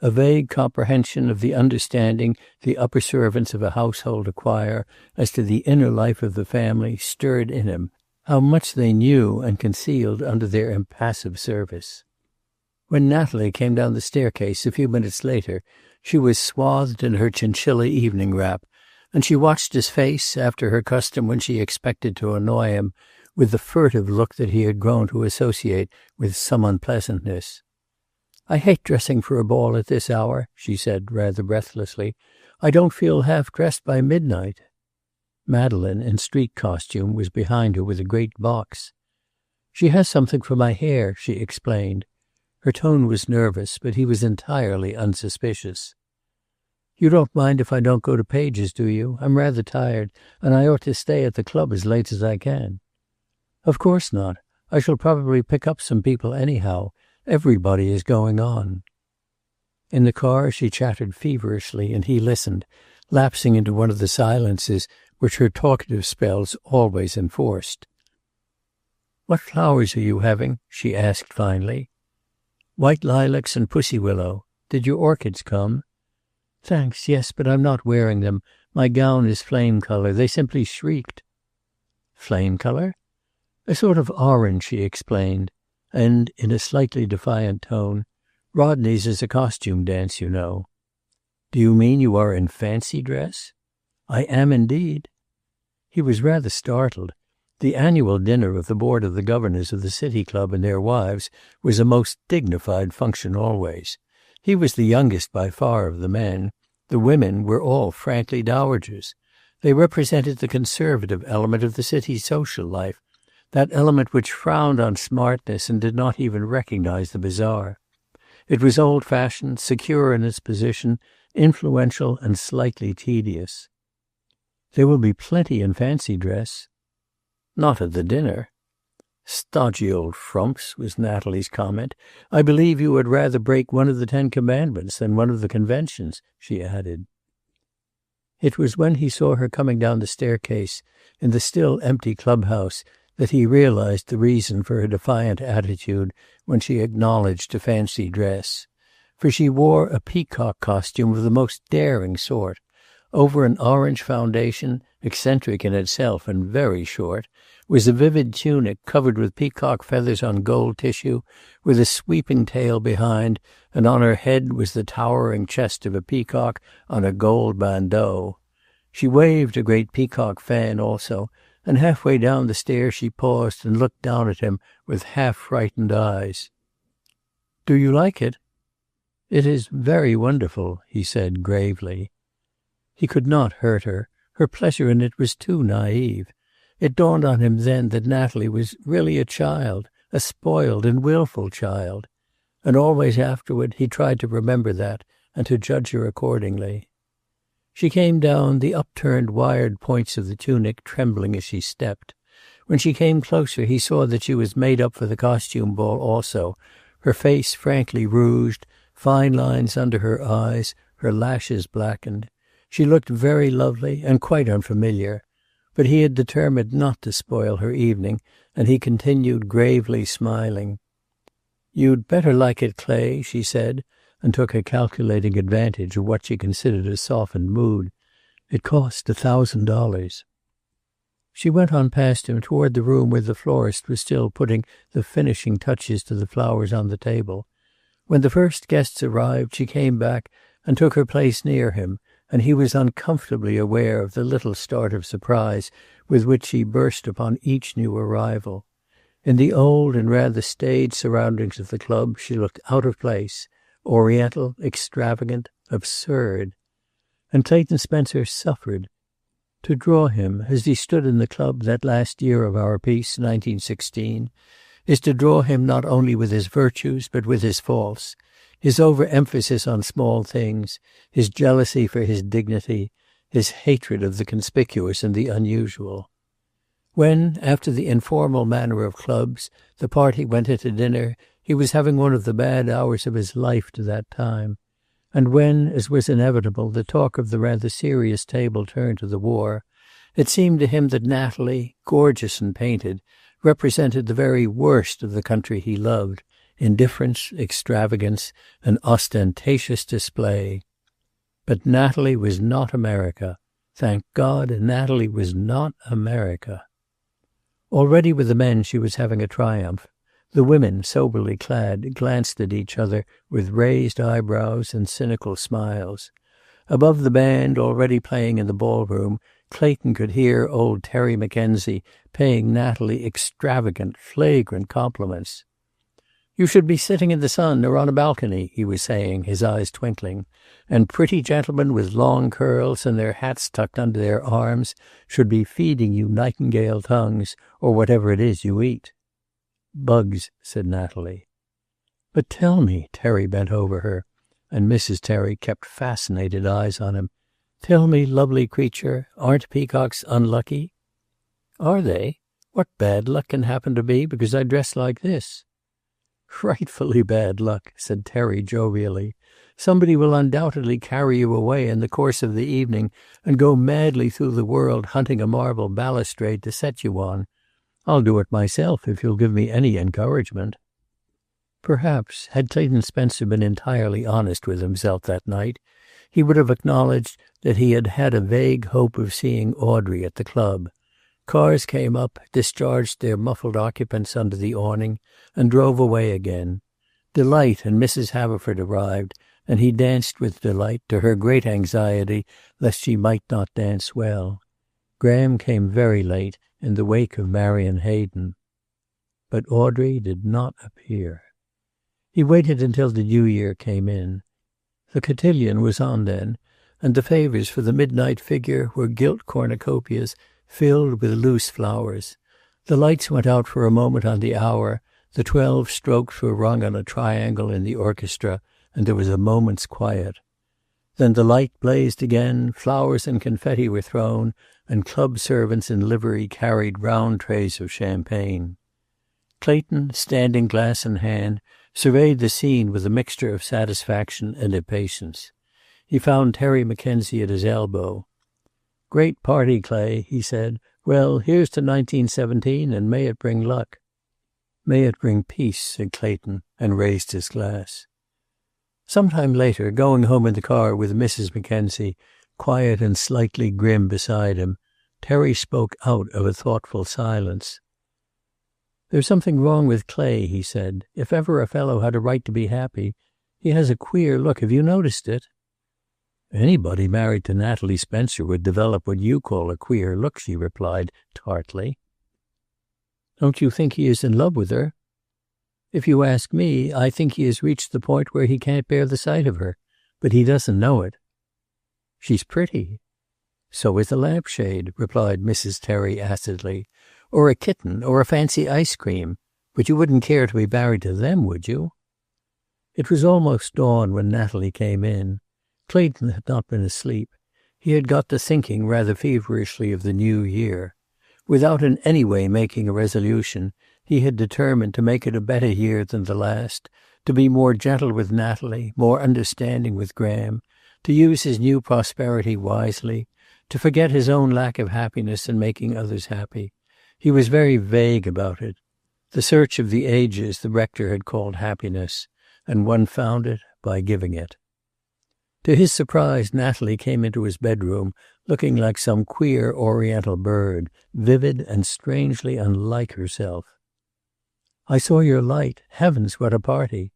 A vague comprehension of the understanding the upper servants of a household acquire as to the inner life of the family stirred in him, how much they knew and concealed under their impassive service. When Natalie came down the staircase a few minutes later, she was swathed in her chinchilla evening wrap, and she watched his face, after her custom when she expected to annoy him, with the furtive look that he had grown to associate with some unpleasantness. "I hate dressing for a ball at this hour," she said rather breathlessly. "I don't feel half dressed by midnight." Madeleine, in street costume, was behind her with a great box. "She has something for my hair," she explained. Her tone was nervous, but he was entirely unsuspicious. "You don't mind if I don't go to Page's, do you? I'm rather tired, and I ought to stay at the club as late as I can." "Of course not. I shall probably pick up some people anyhow. Everybody is going on." In the car she chattered feverishly, and he listened, lapsing into one of the silences which her talkative spells always enforced. "What flowers are you having?" she asked finally. "White lilacs and pussy willow. Did your orchids come?" "Thanks, yes, but I'm not wearing them. My gown is flame color. They simply shrieked." "Flame color?" "A sort of orange," she explained. And, in a slightly defiant tone, "Rodney's is a costume dance, you know." "Do you mean you are in fancy dress?" "I am indeed." He was rather startled. The annual dinner of the board of the governors of the City Club and their wives was a most dignified function always. He was the youngest by far of the men. The women were all frankly dowagers. They represented the conservative element of the city's social life, that element which frowned on smartness and did not even recognize the bizarre. It was old-fashioned, secure in its position, influential and slightly tedious. "There will be plenty in fancy dress." "Not at the dinner." "Stodgy old frumps," was Natalie's comment. "I believe you would rather break one of the 10 Commandments than one of the conventions," she added. It was when he saw her coming down the staircase in the still empty clubhouse that he realized the reason for her defiant attitude when she acknowledged a fancy dress. For she wore a peacock costume of the most daring sort. Over an orange foundation, eccentric in itself and very short, was a vivid tunic covered with peacock feathers on gold tissue, with a sweeping tail behind, and on her head was the towering chest of a peacock on a gold bandeau. She waved a great peacock fan also, and halfway down the stairs she paused and looked down at him with half-frightened eyes. "Do you like it?" "It is very wonderful," he said gravely. He could not hurt her. Her pleasure in it was too naive. It dawned on him then that Natalie was really a child, a spoiled and willful child. And always afterward he tried to remember that and to judge her accordingly. She came down, the upturned wired points of the tunic trembling as she stepped. When she came closer he saw that she was made up for the costume ball also, her face frankly rouged, fine lines under her eyes, her lashes blackened. She looked very lovely and quite unfamiliar. But he had determined not to spoil her evening, and he continued gravely smiling. "You'd better like it, Clay," she said, and took a calculating advantage of what she considered a softened mood. "It cost $1,000. She went on past him toward the room where the florist was still putting the finishing touches to the flowers on the table. When the first guests arrived, she came back and took her place near him, and he was uncomfortably aware of the little start of surprise with which she burst upon each new arrival. In the old and rather staid surroundings of the club she looked out of place, oriental, extravagant, absurd. And Clayton Spencer suffered. To draw him, as he stood in the club that last year of our peace, 1916, is to draw him not only with his virtues but with his faults, his overemphasis on small things, his jealousy for his dignity, his hatred of the conspicuous and the unusual. When, after the informal manner of clubs, the party went into dinner, he was having one of the bad hours of his life to that time. And when, as was inevitable, the talk of the rather serious table turned to the war, it seemed to him that Natalie, gorgeous and painted, represented the very worst of the country he loved, indifference, extravagance, and ostentatious display. But Natalie was not America. Thank God, Natalie was not America. Already with the men she was having a triumph. The women, soberly clad, glanced at each other with raised eyebrows and cynical smiles. Above the band, already playing in the ballroom, Clayton could hear old Terry Mackenzie paying Natalie extravagant, flagrant compliments. "You should be sitting in the sun or on a balcony," he was saying, his eyes twinkling, "and pretty gentlemen with long curls and their hats tucked under their arms should be feeding you nightingale tongues or whatever it is you eat." "Bugs," said Natalie. "But tell me," Terry bent over her, and Mrs. Terry kept fascinated eyes on him. "Tell me, lovely creature, aren't peacocks unlucky?" "Are they? What bad luck can happen to me because I dress like this?" "Frightfully bad luck," said Terry jovially. "Somebody will undoubtedly carry you away in the course of the evening and go madly through the world hunting a marble balustrade to set you on. I'll do it myself if you'll give me any encouragement." Perhaps, had Clayton Spencer been entirely honest with himself that night, he would have acknowledged that he had had a vague hope of seeing Audrey at the club. Cars came up, discharged their muffled occupants under the awning, and drove away again. Delight and Mrs. Haverford arrived, and he danced with Delight, to her great anxiety lest she might not dance well. Graham came very late, in the wake of Marion Hayden. But Audrey did not appear. He waited until the new year came in. The cotillion was on then, and the favors for the midnight figure were gilt cornucopias filled with loose flowers. The lights went out for a moment on the hour, the 12 strokes were rung on a triangle in the orchestra, and there was a moment's quiet. Then the light blazed again, flowers and confetti were thrown, and club servants in livery carried round trays of champagne. Clayton, standing glass in hand, surveyed the scene with a mixture of satisfaction and impatience. He found Terry Mackenzie at his elbow. "Great party, Clay," he said. "Well, here's to 1917, and may it bring luck." "May it bring peace," said Clayton, and raised his glass. Sometime later, going home in the car with Mrs. Mackenzie, quiet and slightly grim beside him, Terry spoke out of a thoughtful silence. "There's something wrong with Clay," he said. "If ever a fellow had a right to be happy. He has a queer look. Have you noticed it?" "Anybody married to Natalie Spencer would develop what you call a queer look," she replied tartly. "Don't you think he is in love with her?" "If you ask me, I think he has reached the point where he can't bear the sight of her. But he doesn't know it." "She's pretty." "So is a lampshade," replied Mrs. Terry acidly. "Or a kitten, or a fancy ice cream. But you wouldn't care to be married to them, would you?" It was almost dawn when Natalie came in. Clayton had not been asleep. He had got to thinking rather feverishly of the new year. Without in any way making a resolution, he had determined to make it a better year than the last, to be more gentle with Natalie, more understanding with Graham, to use his new prosperity wisely, to forget his own lack of happiness in making others happy. He was very vague about it. The search of the ages the rector had called happiness, and one found it by giving it. To his surprise, Natalie came into his bedroom looking like some queer oriental bird, vivid and strangely unlike herself. "I saw your light. Heavens, what a party."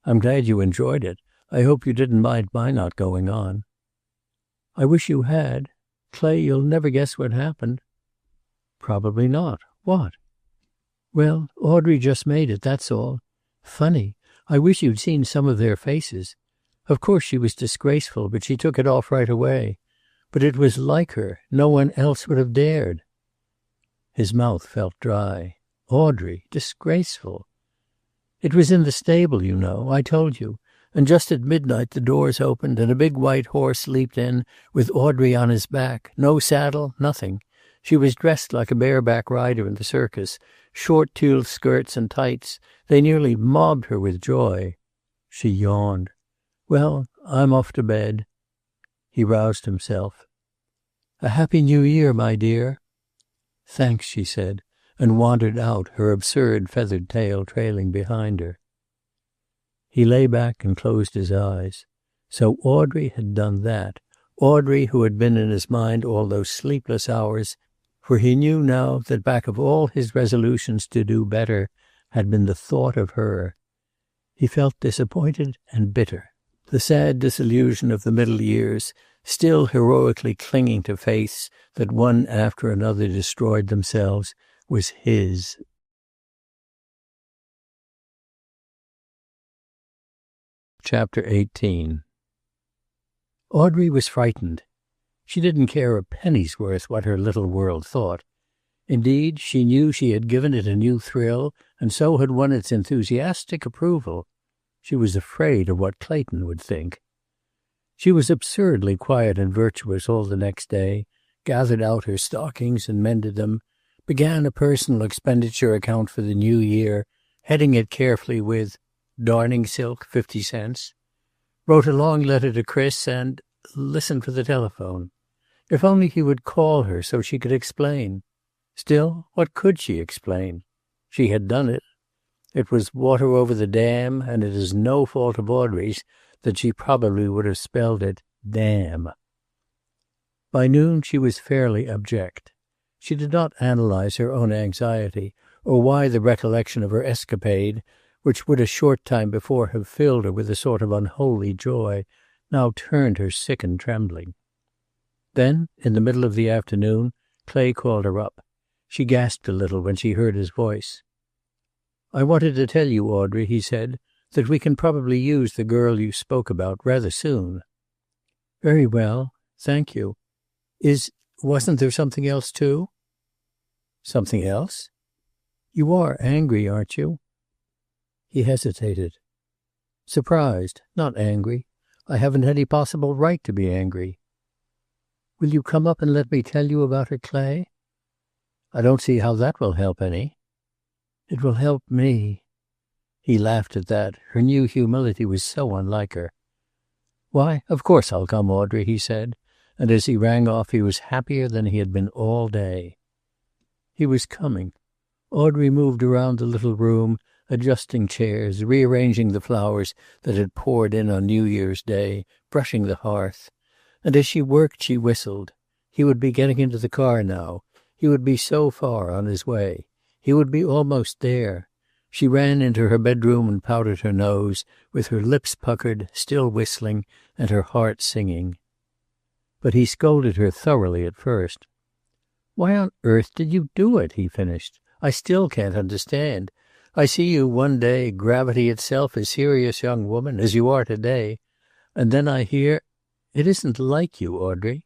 "I'm glad you enjoyed it. I hope you didn't mind my not going on." "I wish you had. Clay, you'll never guess what happened." "Probably not. What?" "Well, Audrey just made it, that's all. Funny. I wish you'd seen some of their faces. Of course she was disgraceful, but she took it off right away. But it was like her. No one else would have dared." His mouth felt dry. Audrey, disgraceful. "It was in the stable, you know. I told you. And just at midnight the doors opened and a big white horse leaped in with Audrey on his back. No saddle, nothing. She was dressed like a bareback rider in the circus, short tulle skirts and tights. They nearly mobbed her with joy." She yawned. "Well, I'm off to bed." He roused himself. "A happy New Year, my dear." "Thanks," she said, and wandered out, her absurd feathered tail trailing behind her. He lay back and closed his eyes. So Audrey had done that. Audrey who had been in his mind all those sleepless hours, for he knew now that back of all his resolutions to do better had been the thought of her. He felt disappointed and bitter. The sad disillusion of the middle years, still heroically clinging to faiths that one after another destroyed themselves, was his. Chapter 18. Audrey was frightened. She didn't care a penny's worth what her little world thought. Indeed, she knew she had given it a new thrill, and so had won its enthusiastic approval. She was afraid of what Clayton would think. She was absurdly quiet and virtuous all the next day, gathered out her stockings and mended them, began a personal expenditure account for the new year, heading it carefully with darning silk, 50 cents, wrote a long letter to Chris and listened for the telephone. If only he would call her so she could explain. Still, what could she explain? She had done it. It was water over the dam, and it is no fault of Audrey's that she probably would have spelled it damn. By noon she was fairly abject. She did not analyze her own anxiety, or why the recollection of her escapade, which would a short time before have filled her with a sort of unholy joy, now turned her sick and trembling. Then, in the middle of the afternoon, Clay called her up. She gasped a little when she heard his voice. "I wanted to tell you, Audrey," he said, "that we can probably use the girl you spoke about rather soon." "Very well. Thank you. Wasn't there something else, too?" "Something else?" "You are angry, aren't you?" He hesitated. "Surprised, not angry. I haven't any possible right to be angry." "Will you come up and let me tell you about her, Clay?" "I don't see how that will help any." "It will help me." He laughed at that. Her new humility was so unlike her. "Why, of course I'll come, Audrey," he said, and as he rang off he was happier than he had been all day. He was coming. Audrey moved around the little room, adjusting chairs, rearranging the flowers that had poured in on New Year's Day, brushing the hearth. And as she worked she whistled. He would be getting into the car now. He would be so far on his way. He would be almost there. She ran into her bedroom and powdered her nose, with her lips puckered, still whistling, and her heart singing. But he scolded her thoroughly at first. "Why on earth did you do it?" he finished. "I still can't understand. I see you one day, gravity itself, a serious young woman, as you are today. And then I hear... It isn't like you, Audrey."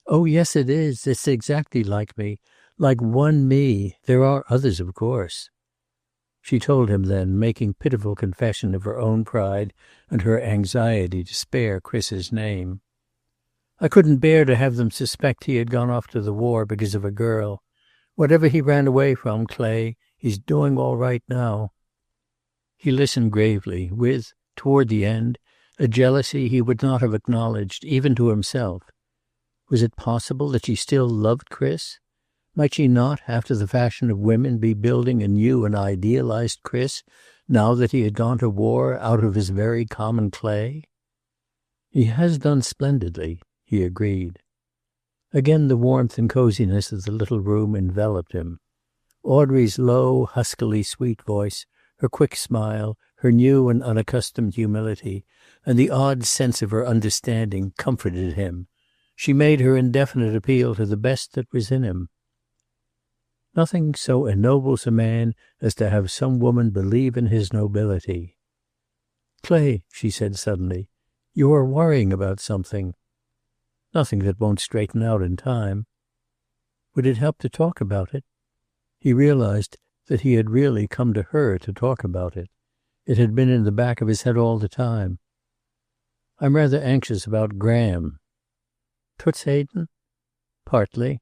"Oh, yes, it is. It's exactly like me. Like one me. There are others, of course." She told him then, making pitiful confession of her own pride and her anxiety to spare Chris's name. "I couldn't bear to have them suspect he had gone off to the war because of a girl. Whatever he ran away from, Clay, he's doing all right now." He listened gravely, with, toward the end, a jealousy he would not have acknowledged, even to himself. Was it possible that she still loved Chris? Might she not, after the fashion of women, be building a new and idealized Chris, now that he had gone to war out of his very common clay? "He has done splendidly," he agreed. Again the warmth and coziness of the little room enveloped him. Audrey's low, huskily sweet voice, her quick smile, her new and unaccustomed humility, and the odd sense of her understanding comforted him. She made her indefinite appeal to the best that was in him. Nothing so ennobles a man as to have some woman believe in his nobility. "Clay," she said suddenly, "you are worrying about something." "Nothing that won't straighten out in time." Would it help to talk about it? He realized that he had really come to her to talk about it. It had been in the back of his head all the time. "I'm rather anxious about Graham." "Toots Hayden?" "Partly."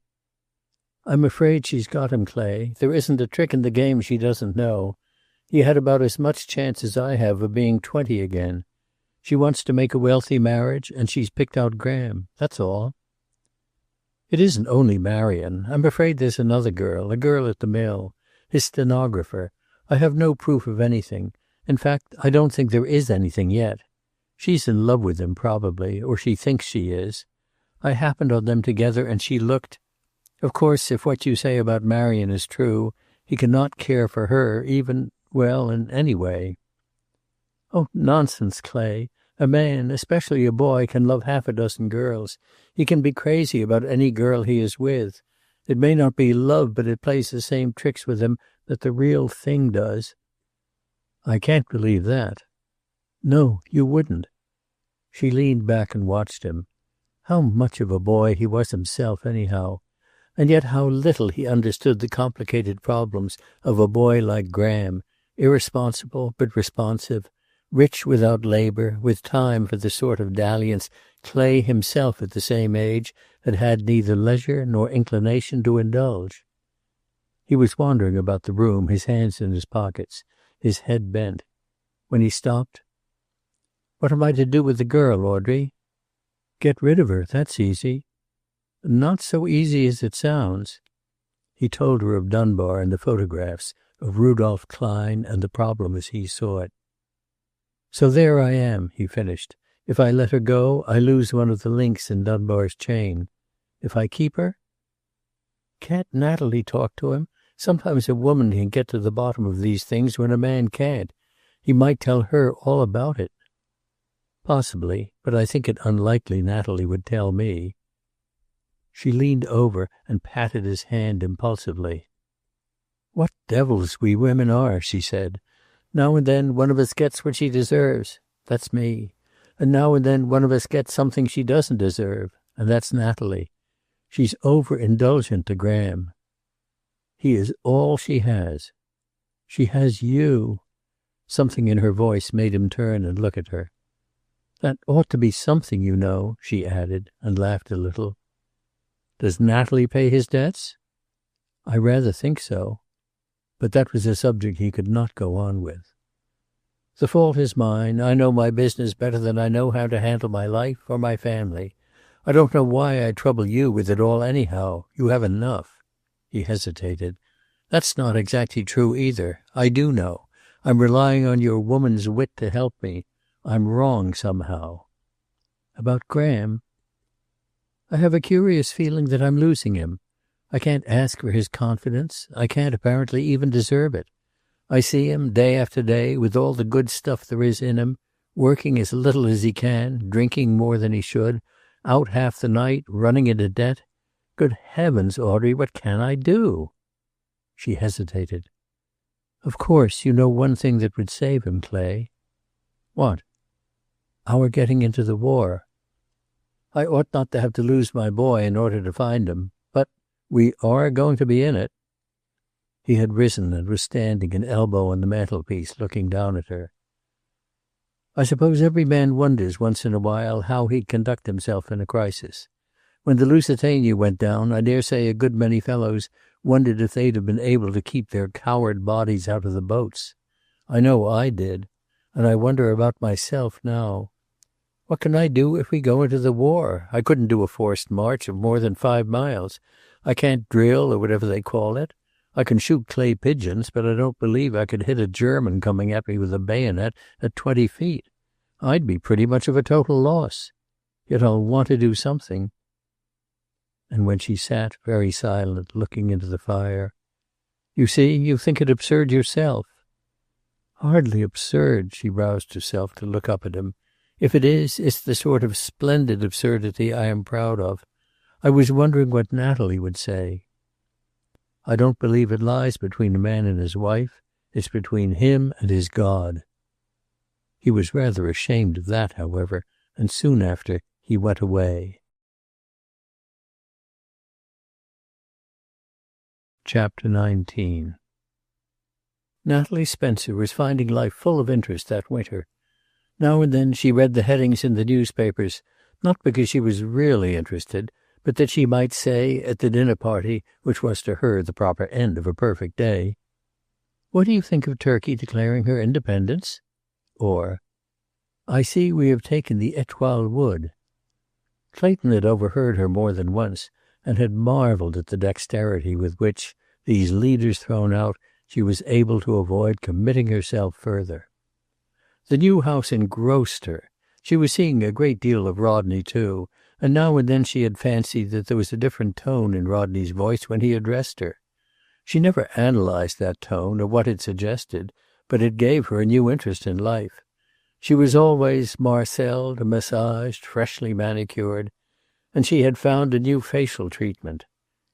"I'm afraid she's got him, Clay. There isn't a trick in the game she doesn't know. He had about as much chance as I have of being 20 again. She wants to make a wealthy marriage, and she's picked out Graham. That's all." "It isn't only Marion. I'm afraid there's another girl, a girl at the mill. His stenographer. I have no proof of anything. In fact, I don't think there is anything yet. She's in love with him, probably, or she thinks she is. I happened on them together, and she looked. Of course, if what you say about Marion is true, he cannot care for her, even, well, in any way." "Oh, nonsense, Clay. A man, especially a boy, can love half a dozen girls. He can be crazy about any girl he is with. It may not be love, but it plays the same tricks with him that the real thing does." "I can't believe that." "No, you wouldn't." She leaned back and watched him. How much of a boy he was himself, anyhow. And yet how little he understood the complicated problems of a boy like Graham, irresponsible but responsive, rich without labor, with time for the sort of dalliance Clay himself at the same age had had neither leisure nor inclination to indulge. He was wandering about the room, his hands in his pockets, his head bent. When he stopped, "What am I to do with the girl, Audrey?" "Get rid of her. That's easy." "Not so easy as it sounds." He told her of Dunbar and the photographs, of Rudolph Klein and the problem as he saw it. "So there I am," he finished. "If I let her go, I lose one of the links in Dunbar's chain. If I keep her?" "Can't Natalie talk to him? Sometimes a woman can get to the bottom of these things when a man can't. He might tell her all about it." "Possibly, but I think it unlikely Natalie would tell me." She leaned over and patted his hand impulsively. "What devils we women are," she said. "Now and then one of us gets what she deserves. That's me. And now and then one of us gets something she doesn't deserve. And that's Natalie. She's overindulgent to Graham. He is all she has. She has you." Something in her voice made him turn and look at her. "That ought to be something, you know," she added, and laughed a little. "Does Natalie pay his debts?" "I rather think so." But that was a subject he could not go on with. "The fault is mine. I know my business better than I know how to handle my life or my family. I don't know why I trouble you with it all anyhow. You have enough." He hesitated. "That's not exactly true either. I do know. I'm relying on your woman's wit to help me. I'm wrong somehow." "About Graham?" "I have a curious feeling that I'm losing him. I can't ask for his confidence. I can't, apparently, even deserve it. I see him, day after day, with all the good stuff there is in him, working as little as he can, drinking more than he should, out half the night, running into debt. Good heavens, Audrey, what can I do?" She hesitated. "Of course, you know one thing that would save him, Clay." "What?" "Our getting into the war. I ought not to have to lose my boy in order to find him. But we are going to be in it." He had risen and was standing, an elbow on the mantelpiece, looking down at her. "I suppose every man wonders once in a while how he'd conduct himself in a crisis. When the Lusitania went down, I dare say a good many fellows wondered if they'd have been able to keep their coward bodies out of the boats. I know I did. And I wonder about myself now. What can I do if we go into the war? I couldn't do a forced march of more than 5 miles. I can't drill, or whatever they call it. I can shoot clay pigeons, but I don't believe I could hit a German coming at me with a bayonet at 20 feet. I'd be pretty much of a total loss. Yet I'll want to do something." And when she sat, very silent, looking into the fire, "You see, you think it absurd yourself." Hardly absurd, she roused herself to look up at him. If it is, it's the sort of splendid absurdity I am proud of. I was wondering what Natalie would say. I don't believe it lies between a man and his wife. It's between him and his God. He was rather ashamed of that, however, and soon after he went away. Chapter 19. Natalie Spencer was finding life full of interest that winter. Now and then she read the headings in the newspapers, not because she was really interested, but that she might say, at the dinner party, which was to her the proper end of a perfect day, "What do you think of Turkey declaring her independence?" Or, "I see we have taken the Etoile Wood." Clayton had overheard her more than once, and had marveled at the dexterity with which, these leaders thrown out, she was able to avoid committing herself further. The new house engrossed her. She was seeing a great deal of Rodney, too, and now and then she had fancied that there was a different tone in Rodney's voice when he addressed her. She never analyzed that tone or what it suggested, but it gave her a new interest in life. She was always marcelled, massaged, freshly manicured, and she had found a new facial treatment.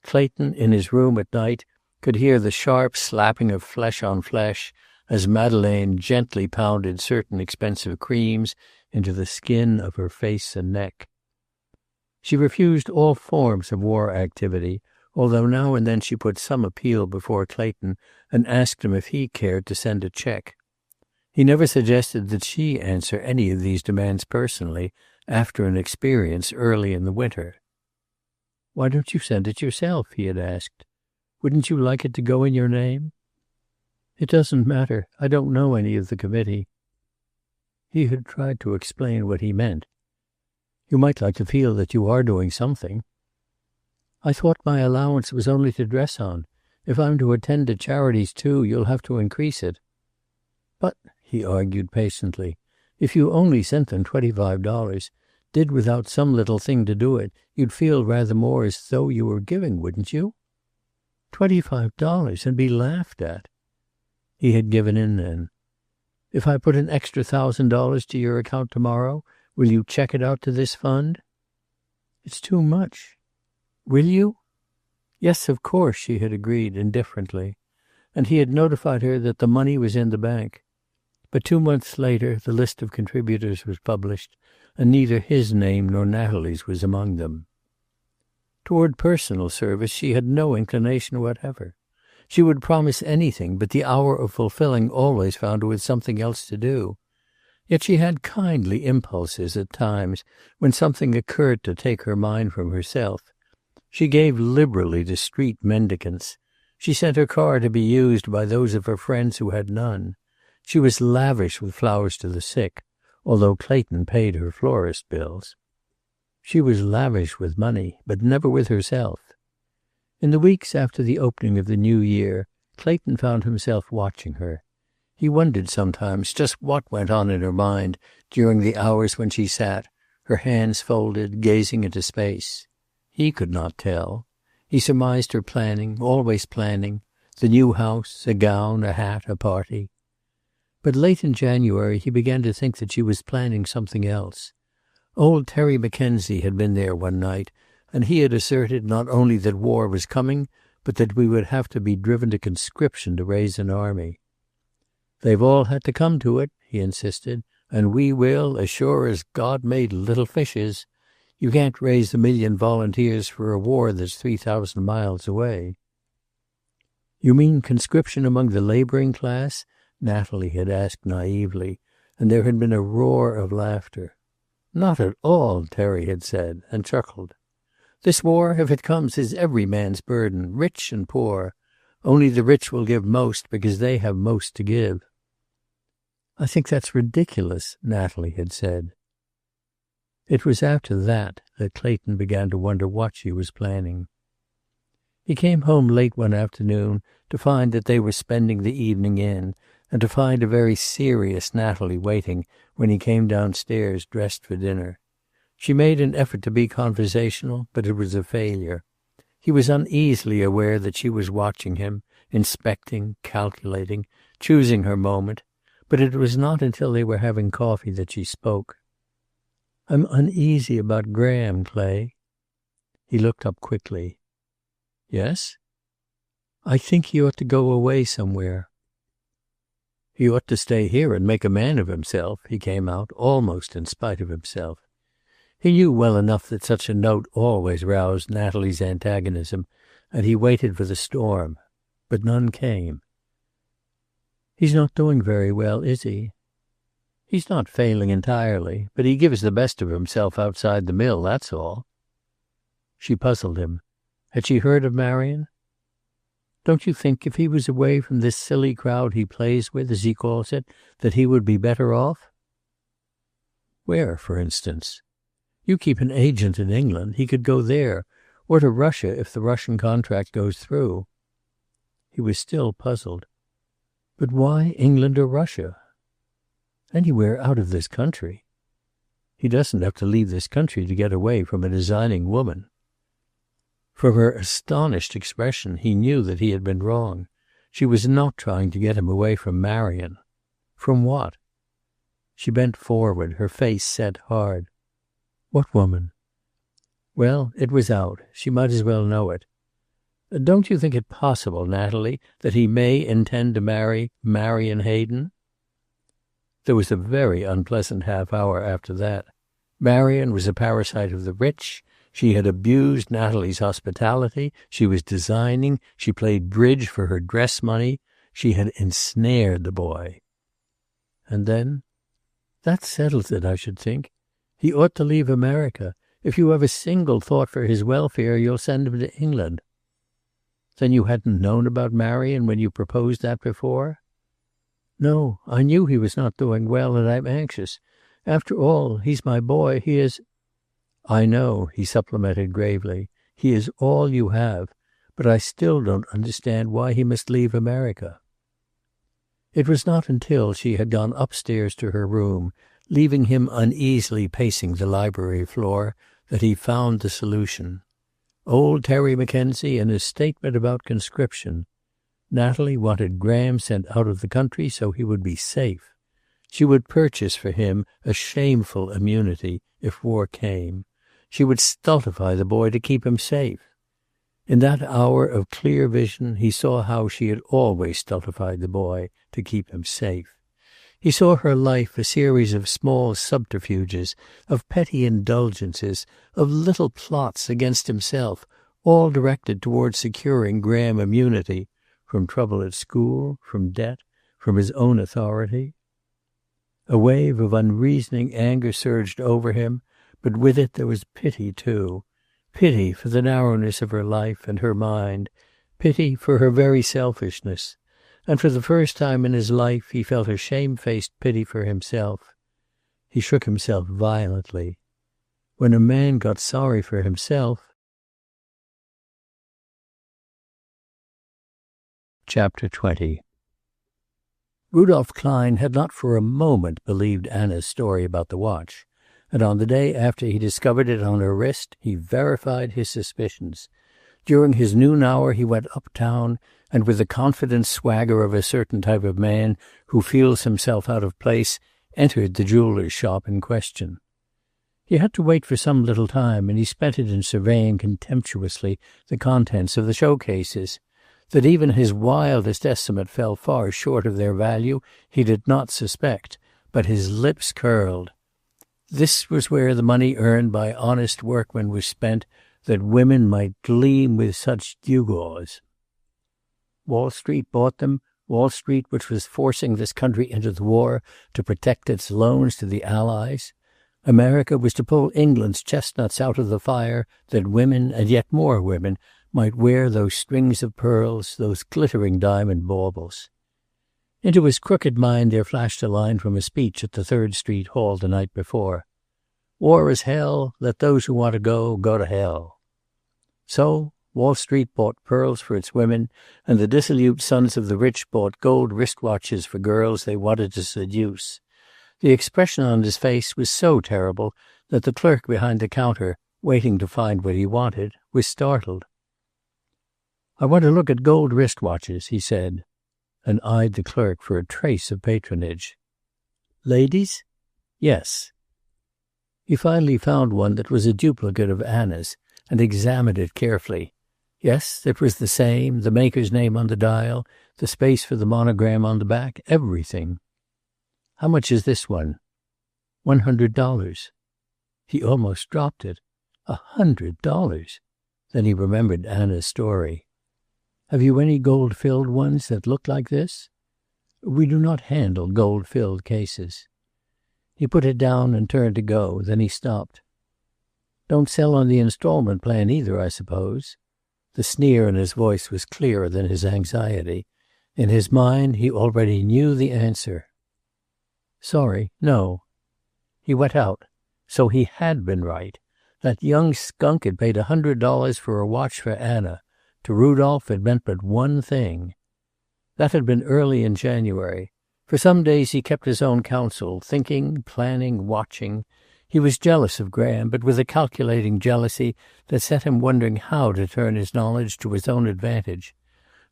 Clayton, in his room at night, could hear the sharp slapping of flesh on flesh as Madeleine gently pounded certain expensive creams into the skin of her face and neck. She refused all forms of war activity, although now and then she put some appeal before Clayton and asked him if he cared to send a check. He never suggested that she answer any of these demands personally after an experience early in the winter. "Why don't you send it yourself?" he had asked. "Wouldn't you like it to go in your name?" "It doesn't matter. I don't know any of the committee." He had tried to explain what he meant. "You might like to feel that you are doing something." "I thought my allowance was only to dress on. If I'm to attend to charities, too, you'll have to increase it." "But," he argued patiently, "if you only sent them $25, did without some little thing to do it, you'd feel rather more as though you were giving, wouldn't you?" $25, and be laughed at. He had given in then. "If I put an extra $1,000 to your account tomorrow, will you check it out to this fund?" "It's too much." "Will you?" Yes, of course, she had agreed indifferently. And he had notified her that the money was in the bank. But 2 months later the list of contributors was published, and neither his name nor Natalie's was among them. Toward personal service she had no inclination whatever. She would promise anything, but the hour of fulfilling always found her with something else to do. Yet she had kindly impulses at times when something occurred to take her mind from herself. She gave liberally to street mendicants. She sent her car to be used by those of her friends who had none. She was lavish with flowers to the sick, although Clayton paid her florist bills. She was lavish with money, but never with herself. In the weeks after the opening of the new year, Clayton found himself watching her. He wondered sometimes just what went on in her mind during the hours when she sat, her hands folded, gazing into space. He could not tell. He surmised her planning, always planning, the new house, a gown, a hat, a party. But late in January he began to think that she was planning something else. Old Terry Mackenzie had been there one night, and he had asserted not only that war was coming, but that we would have to be driven to conscription to raise an army. "They've all had to come to it," he insisted, "and we will, as sure as God made little fishes. You can't raise 1,000,000 volunteers for a war that's 3,000 miles away." "You mean conscription among the laboring class?" Natalie had asked naively, and there had been a roar of laughter. "Not at all," Terry had said, and chuckled. "This war, if it comes, is every man's burden, rich and poor. Only the rich will give most because they have most to give." "I think that's ridiculous," Natalie had said. It was after that Clayton began to wonder what she was planning. He came home late one afternoon to find that they were spending the evening in, and to find a very serious Natalie waiting when he came downstairs dressed for dinner. She made an effort to be conversational, but it was a failure. He was uneasily aware that she was watching him, inspecting, calculating, choosing her moment. But it was not until they were having coffee that she spoke. "I'm uneasy about Graham, Clay." He looked up quickly. "Yes?" "I think he ought to go away somewhere." "He ought to stay here and make a man of himself," he came out, almost in spite of himself. He knew well enough that such a note always roused Natalie's antagonism, and he waited for the storm. But none came. "He's not doing very well, is he?" "He's not failing entirely, but he gives the best of himself outside the mill, that's all." She puzzled him. Had she heard of Marion? "Don't you think if he was away from this silly crowd he plays with, as he calls it, that he would be better off?" "Where, for instance?" "You keep an agent in England. He could go there, or to Russia if the Russian contract goes through." He was still puzzled. "But why England or Russia?" "Anywhere out of this country." "He doesn't have to leave this country to get away from a designing woman." From her astonished expression he knew that he had been wrong. She was not trying to get him away from Marion. From what? She bent forward, her face set hard. "What woman?" Well, it was out. She might as well know it. "Don't you think it possible, Natalie, that he may intend to marry Marion Hayden?" There was a very unpleasant half hour after that. Marion was a parasite of the rich. She had abused Natalie's hospitality. She was designing. She played bridge for her dress money. She had ensnared the boy. And then? "That settles it, I should think. He ought to leave America. If you have a single thought for his welfare, you'll send him to England." "Then you hadn't known about Marion when you proposed that before?" "No. I knew he was not doing well, and I'm anxious. After all, he's my boy. He is—" "I know," he supplemented gravely. "He is all you have. But I still don't understand why he must leave America." It was not until she had gone upstairs to her room, leaving him uneasily pacing the library floor, that he found the solution. Old Terry Mackenzie and his statement about conscription. Natalie wanted Graham sent out of the country so he would be safe. She would purchase for him a shameful immunity if war came. She would stultify the boy to keep him safe. In that hour of clear vision he saw how she had always stultified the boy to keep him safe. He saw her life a series of small subterfuges, of petty indulgences, of little plots against himself, all directed toward securing Graham immunity from trouble at school, from debt, from his own authority. A wave of unreasoning anger surged over him, but with it there was pity, too. Pity for the narrowness of her life and her mind. Pity for her very selfishness. And for the first time in his life he felt a shamefaced pity for himself. He shook himself violently. When a man got sorry for himself... Chapter 20. Rudolph Klein had not for a moment believed Anna's story about the watch, and on the day after he discovered it on her wrist, he verified his suspicions. During his noon hour he went uptown, and with the confident swagger of a certain type of man who feels himself out of place, entered the jeweler's shop in question. He had to wait for some little time, and he spent it in surveying contemptuously the contents of the showcases. That even his wildest estimate fell far short of their value he did not suspect, but his lips curled. This was where the money earned by honest workmen was spent, that women might gleam with such gewgaws. Wall Street bought them, Wall Street which was forcing this country into the war to protect its loans to the Allies. America was to pull England's chestnuts out of the fire, that women, and yet more women, might wear those strings of pearls, those glittering diamond baubles. Into his crooked mind there flashed a line from a speech at the 3rd Street Hall the night before. "War is hell. Let those who want to go to hell." So Wall Street bought pearls for its women, and the dissolute sons of the rich bought gold wristwatches for girls they wanted to seduce. The expression on his face was so terrible that the clerk behind the counter, waiting to find what he wanted, was startled. "I want to look at gold wristwatches," he said. and eyed the clerk for a trace of patronage. "Ladies?" "Yes." He finally found one that was a duplicate of Anna's and examined it carefully. Yes, it was the same, the maker's name on the dial, the space for the monogram on the back, everything. "How much is this one?" $100. He almost dropped it. $100! Then he remembered Anna's story. "Have you any gold-filled ones that look like this?" "We do not handle gold-filled cases." He put it down and turned to go. Then he stopped. "Don't sell on the installment plan either, I suppose?" The sneer in his voice was clearer than his anxiety. In his mind, he already knew the answer. "Sorry, no." He went out. So he had been right. That young skunk had paid $100 for a watch for Anna. To Rudolph it meant but one thing. That had been early in January. For some days he kept his own counsel, thinking, planning, watching. He was jealous of Graham, but with a calculating jealousy that set him wondering how to turn his knowledge to his own advantage.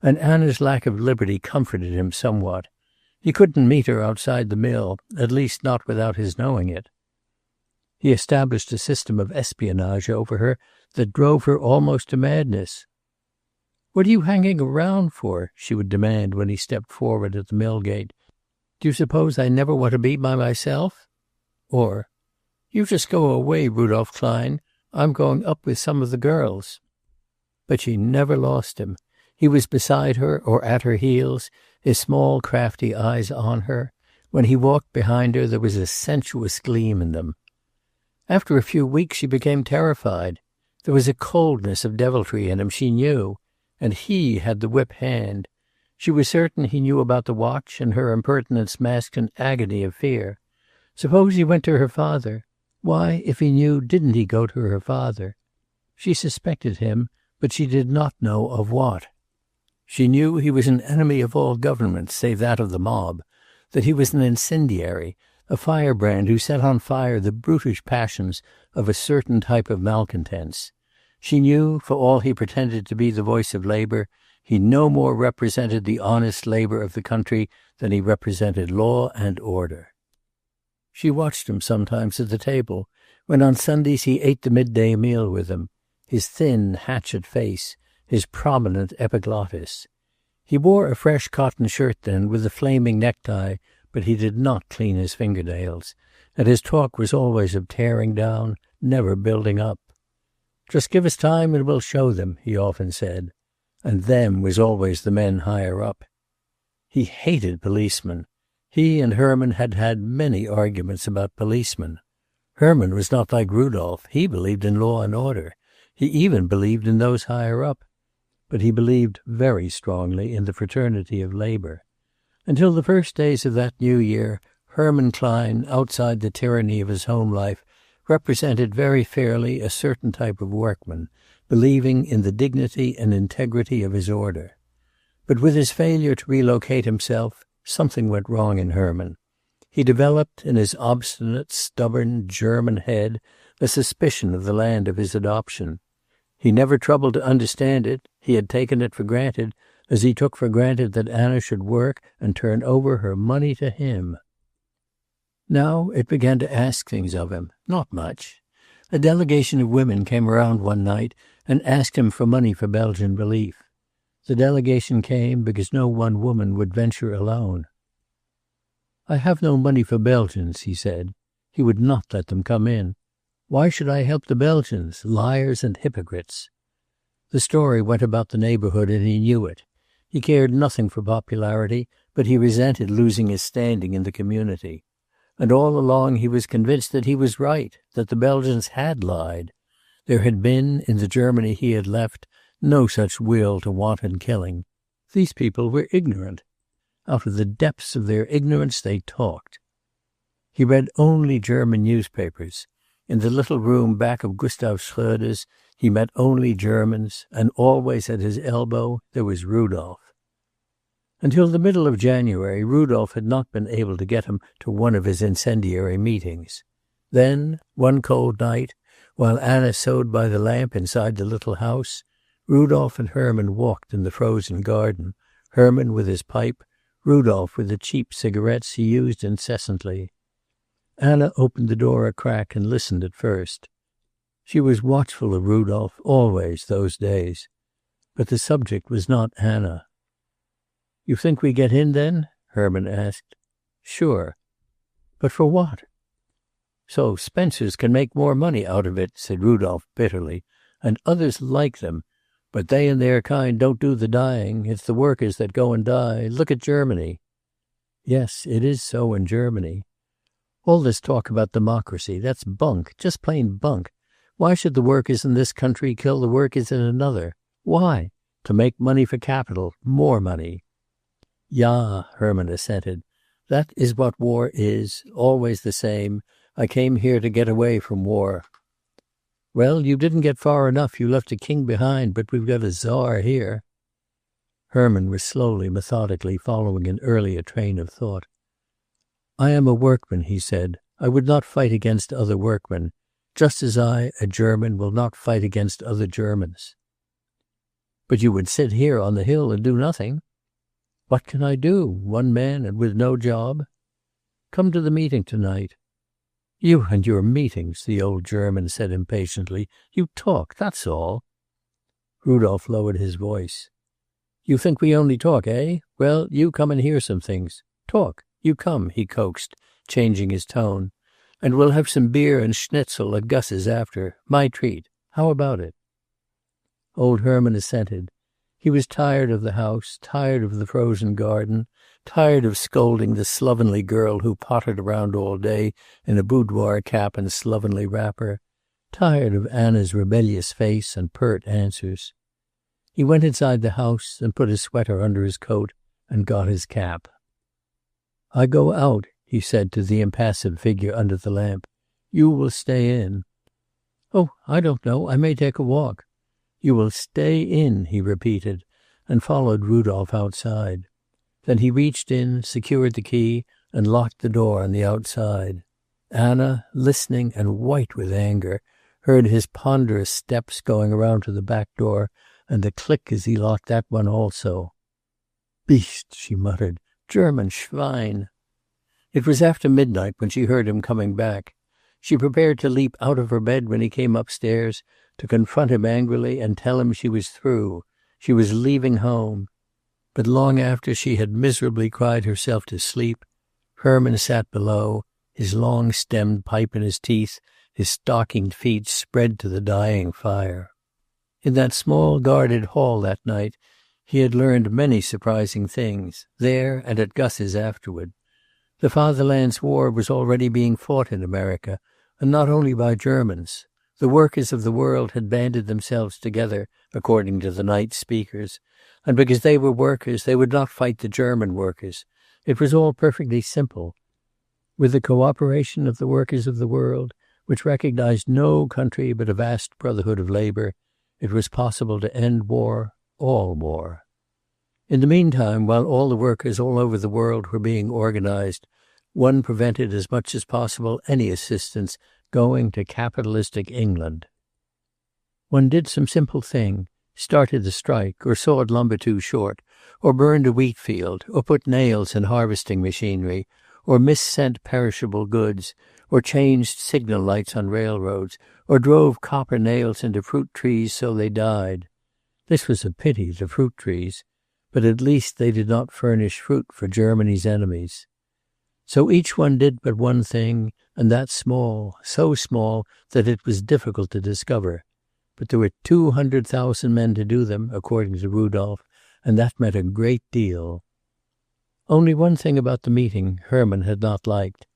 And Anna's lack of liberty comforted him somewhat. He couldn't meet her outside the mill, at least not without his knowing it. He established a system of espionage over her that drove her almost to madness. "What are you hanging around for?" she would demand when he stepped forward at the mill gate. "Do you suppose I never want to be by myself?" Or, "You just go away, Rudolph Klein. I'm going up with some of the girls." But she never lost him. He was beside her or at her heels, his small crafty eyes on her. When he walked behind her there was a sensuous gleam in them. After a few weeks she became terrified. There was a coldness of deviltry in him, she knew. And he had the whip hand. She was certain he knew about the watch, and her impertinence masked an agony of fear. Suppose he went to her father. Why, if he knew, didn't he go to her father? She suspected him, but she did not know of what. She knew he was an enemy of all governments, save that of the mob, that he was an incendiary, a firebrand who set on fire the brutish passions of a certain type of malcontents. She knew, for all he pretended to be the voice of labor, he no more represented the honest labor of the country than he represented law and order. She watched him sometimes at the table, when on Sundays he ate the midday meal with him, his thin, hatchet face, his prominent epiglottis. He wore a fresh cotton shirt then, with a flaming necktie, but he did not clean his fingernails, and his talk was always of tearing down, never building up. "Just give us time and we'll show them," he often said. And them was always the men higher up. He hated policemen. He and Herman had had many arguments about policemen. Herman was not like Rudolph. He believed in law and order. He even believed in those higher up. But he believed very strongly in the fraternity of labor. Until the first days of that new year, Herman Klein, outside the tyranny of his home life, represented very fairly a certain type of workman, believing in the dignity and integrity of his order. But with his failure to relocate himself, something went wrong in Herman. He developed, in his obstinate, stubborn, German head, a suspicion of the land of his adoption. He never troubled to understand it. He had taken it for granted, as he took for granted that Anna should work and turn over her money to him. Now it began to ask things of him. Not much. A delegation of women came around one night and asked him for money for Belgian relief. The delegation came because no one woman would venture alone. "I have no money for Belgians," he said. He would not let them come in. Why should I help the Belgians, liars and hypocrites? The story went about the neighborhood, and he knew it. He cared nothing for popularity, but he resented losing his standing in the community. And all along he was convinced that he was right, that the Belgians had lied. There had been, in the Germany he had left, no such will to wanton killing. These people were ignorant. Out of the depths of their ignorance they talked. He read only German newspapers. In the little room back of Gustav Schröder's he met only Germans, and always at his elbow there was Rudolph. Until the middle of January, Rudolph had not been able to get him to one of his incendiary meetings. Then, one cold night, while Anna sewed by the lamp inside the little house, Rudolph and Herman walked in the frozen garden, Herman with his pipe, Rudolph with the cheap cigarettes he used incessantly. Anna opened the door a crack and listened at first. She was watchful of Rudolph, always, those days. But the subject was not Anna. "You think we get in, then?" Herman asked. "Sure." "But for what?" "So Spencers can make more money out of it," said Rudolph bitterly. "And others like them. But they and their kind don't do the dying. It's the workers that go and die. Look at Germany." "Yes, it is so in Germany." "All this talk about democracy, that's bunk, just plain bunk. Why should the workers in this country kill the workers in another? Why? To make money for capital, more money." "Ja," Herman assented. "That is what war is, always the same. I came here to get away from war." "Well, you didn't get far enough. You left a king behind, but we've got a czar here." Herman was slowly, methodically following an earlier train of thought. "I am a workman," he said. "I would not fight against other workmen. Just as I, a German, will not fight against other Germans." "But you would sit here on the hill and do nothing." "What can I do? One man and with no job." "Come to the meeting tonight." "You and your meetings," the old German said impatiently. "You talk, that's all." Rudolph lowered his voice. "You think we only talk, eh? Well, you come and hear some things. Talk. You come," he coaxed, changing his tone. "And we'll have some beer and schnitzel at Gus's after. My treat. How about it?" Old Herman assented. He was tired of the house, tired of the frozen garden, tired of scolding the slovenly girl who pottered around all day in a boudoir cap and slovenly wrapper, tired of Anna's rebellious face and pert answers. He went inside the house and put his sweater under his coat and got his cap. "I go out," he said to the impassive figure under the lamp. "You will stay in." "Oh, I don't know. I may take a walk." "You will stay in," he repeated, and followed Rudolph outside. Then he reached in, secured the key, and locked the door on the outside. Anna, listening and white with anger, heard his ponderous steps going around to the back door, and the click as he locked that one also. "Beast," she muttered. "German Schwein." It was after midnight when she heard him coming back. She prepared to leap out of her bed when he came upstairs, to confront him angrily and tell him she was through. She was leaving home. But long after she had miserably cried herself to sleep, Herman sat below, his long-stemmed pipe in his teeth, his stockinged feet spread to the dying fire. In that small guarded hall that night he had learned many surprising things, there and at Gus's afterward. The Fatherland's war was already being fought in America, and not only by Germans. The workers of the world had banded themselves together, according to the night speakers, and because they were workers, they would not fight the German workers. It was all perfectly simple. With the cooperation of the workers of the world, which recognized no country but a vast brotherhood of labor, it was possible to end war, all war. In the meantime, while all the workers all over the world were being organized, one prevented as much as possible any assistance going to capitalistic England. One did some simple thing, started the strike, or sawed lumber too short, or burned a wheat field, or put nails in harvesting machinery, or missent perishable goods, or changed signal lights on railroads, or drove copper nails into fruit trees so they died. This was a pity, the fruit trees, but at least they did not furnish fruit for Germany's enemies. So each one did but one thing, and that small, so small that it was difficult to discover. But there were 200,000 men to do them, according to Rudolph, and that meant a great deal. Only one thing about the meeting Herman had not liked.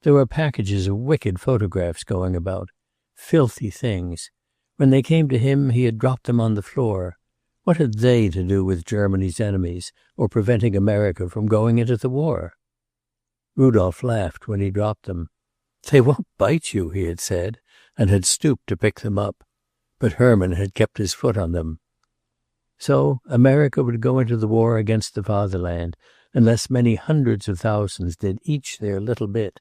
There were packages of wicked photographs going about. Filthy things. When they came to him, he had dropped them on the floor. What had they to do with Germany's enemies, or preventing America from going into the war? Rudolph laughed when he dropped them. "They won't bite you," he had said, and had stooped to pick them up. But Herman had kept his foot on them. So America would go into the war against the Fatherland, unless many hundreds of thousands did each their little bit.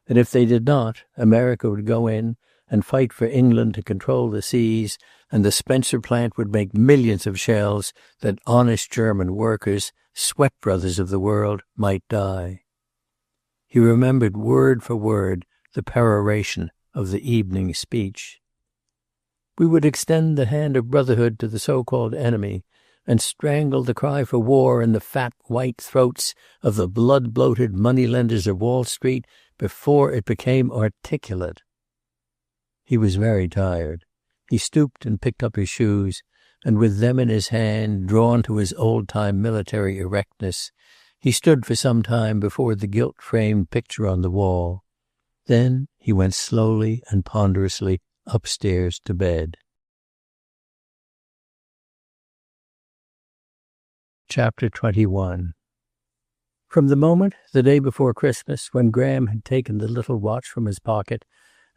And if they did not, America would go in and fight for England to control the seas, and the Spencer plant would make millions of shells that honest German workers, sweat brothers of the world, might die. He remembered word for word the peroration of the evening speech. We would extend the hand of brotherhood to the so-called enemy and strangle the cry for war in the fat white throats of the blood-bloated moneylenders of Wall Street before it became articulate. He was very tired. He stooped and picked up his shoes, and with them in his hand, drawn to his old-time military erectness, he stood for some time before the gilt-framed picture on the wall. Then he went slowly and ponderously upstairs to bed. Chapter 21. From the moment, the day before Christmas, when Graham had taken the little watch from his pocket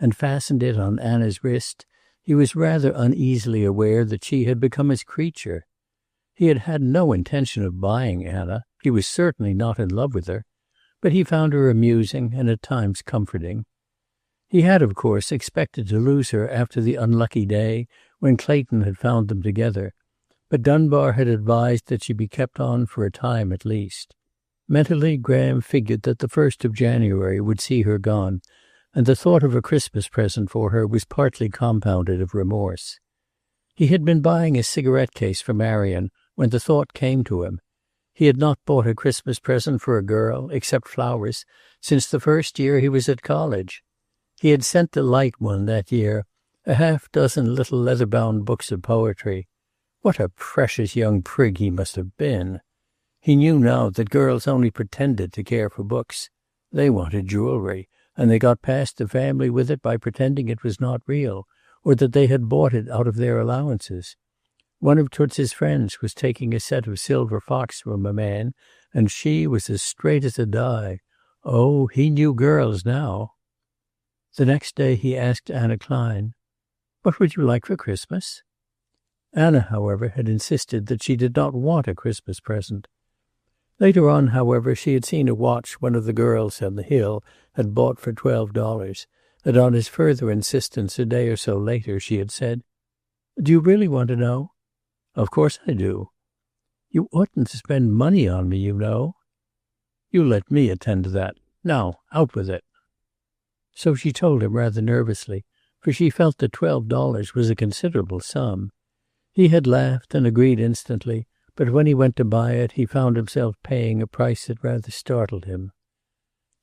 and fastened it on Anna's wrist, he was rather uneasily aware that she had become his creature. He had had no intention of buying Anna. He was certainly not in love with her, but he found her amusing and at times comforting. He had, of course, expected to lose her after the unlucky day when Clayton had found them together, but Dunbar had advised that she be kept on for a time at least. Mentally, Graham figured that the 1st of January would see her gone, and the thought of a Christmas present for her was partly compounded of remorse. He had been buying a cigarette case for Marion when the thought came to him. He had not bought a Christmas present for a girl, except flowers, since the first year he was at college. He had sent the light one that year a half-dozen little leather-bound books of poetry. What a precious young prig he must have been! He knew now that girls only pretended to care for books. They wanted jewelry, and they got past the family with it by pretending it was not real, or that they had bought it out of their allowances. One of Toots's friends was taking a set of silver fox from a man, and she was as straight as a die. Oh, he knew girls now. The next day he asked Anna Klein, "What would you like for Christmas?" Anna, however, had insisted that she did not want a Christmas present. Later on, however, she had seen a watch one of the girls on the hill had bought for $12, and on his further insistence a day or so later she had said, "Do you really want to know?" "Of course I do." "You oughtn't to spend money on me, you know." "You let me attend to that. Now, out with it." So she told him rather nervously, for she felt that $12 was a considerable sum. He had laughed and agreed instantly, but when he went to buy it he found himself paying a price that rather startled him.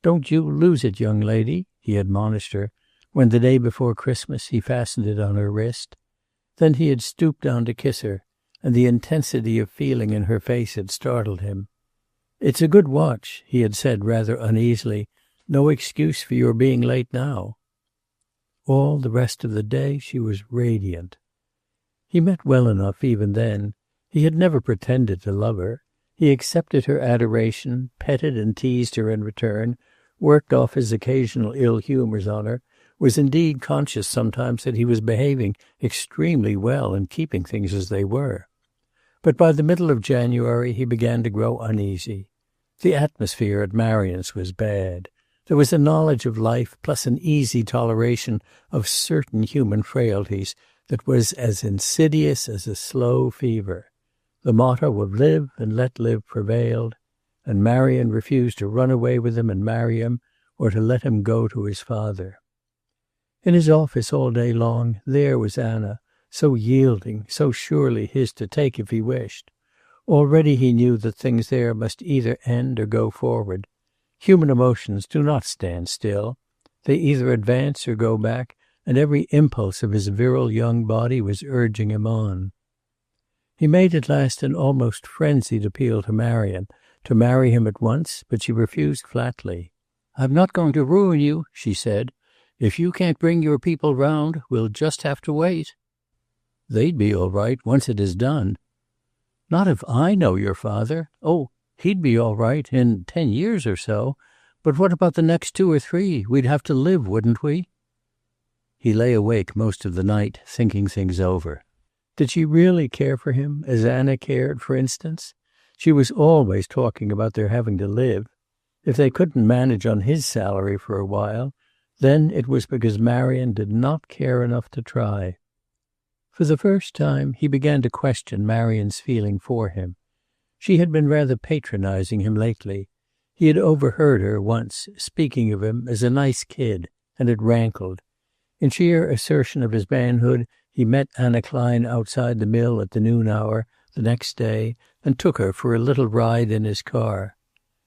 "Don't you lose it, young lady," he admonished her, when the day before Christmas he fastened it on her wrist. Then he had stooped down to kiss her, and the intensity of feeling in her face had startled him. "It's a good watch," he had said rather uneasily. "No excuse for your being late now." All the rest of the day she was radiant. He meant well enough even then. He had never pretended to love her. He accepted her adoration, petted and teased her in return, worked off his occasional ill humors on her, was indeed conscious sometimes that he was behaving extremely well and keeping things as they were. But by the middle of January he began to grow uneasy. The atmosphere at Marion's was bad. There was a knowledge of life plus an easy toleration of certain human frailties that was as insidious as a slow fever. The motto of live and let live prevailed, and Marion refused to run away with him and marry him, or to let him go to his father. In his office all day long, there was Anna, so yielding, so surely his to take if he wished. Already he knew that things there must either end or go forward. Human emotions do not stand still. They either advance or go back, and every impulse of his virile young body was urging him on. He made at last an almost frenzied appeal to Marion to marry him at once, but she refused flatly. "I'm not going to ruin you," she said. "If you can't bring your people round, we'll just have to wait." "They'd be all right once it is done." "Not if I know your father. Oh, he'd be all right in 10 years or so. But what about the next 2 or 3? We'd have to live, wouldn't we?" He lay awake most of the night, thinking things over. Did she really care for him, as Anna cared, for instance? She was always talking about their having to live. If they couldn't manage on his salary for a while, then it was because Marion did not care enough to try. For the first time, he began to question Marion's feeling for him. She had been rather patronizing him lately. He had overheard her once, speaking of him as a nice kid, and it rankled. In sheer assertion of his manhood, he met Anna Klein outside the mill at the noon hour the next day and took her for a little ride in his car.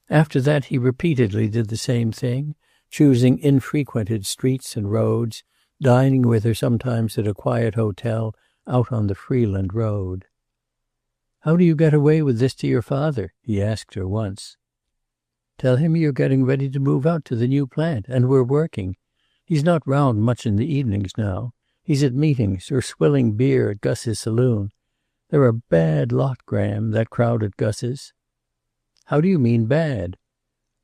After that he repeatedly did the same thing, choosing infrequented streets and roads, dining with her sometimes at a quiet hotel out on the Freeland Road. "How do you get away with this to your father?" he asked her once. "Tell him you're getting ready to move out to the new plant, and we're working. He's not round much in the evenings now. He's at meetings or swilling beer at Gus's saloon. They're a bad lot, Graham, that crowd at Gus's." "How do you mean bad?"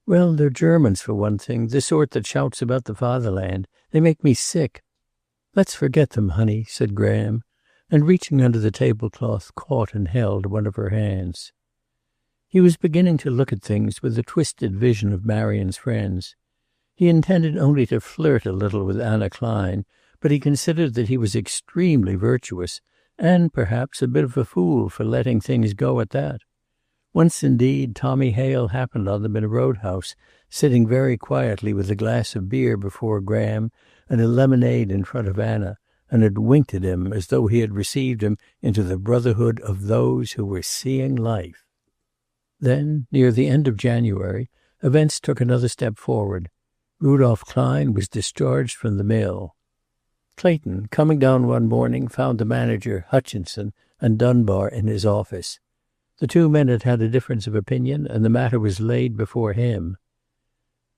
"Well, they're Germans, for one thing, the sort that shouts about the fatherland. They make me sick." "Let's forget them, honey," said Graham, and reaching under the tablecloth, caught and held one of her hands. He was beginning to look at things with a twisted vision of Marion's friends. He intended only to flirt a little with Anna Klein, but he considered that he was extremely virtuous, and perhaps a bit of a fool for letting things go at that. Once, indeed, Tommy Hale happened on them in a roadhouse, sitting very quietly with a glass of beer before Graham and a lemonade in front of Anna, and had winked at him as though he had received him into the brotherhood of those who were seeing life. Then, near the end of January, events took another step forward. Rudolph Klein was discharged from the mill. Clayton, coming down one morning, found the manager, Hutchinson, and Dunbar in his office. The two men had had a difference of opinion, and the matter was laid before him.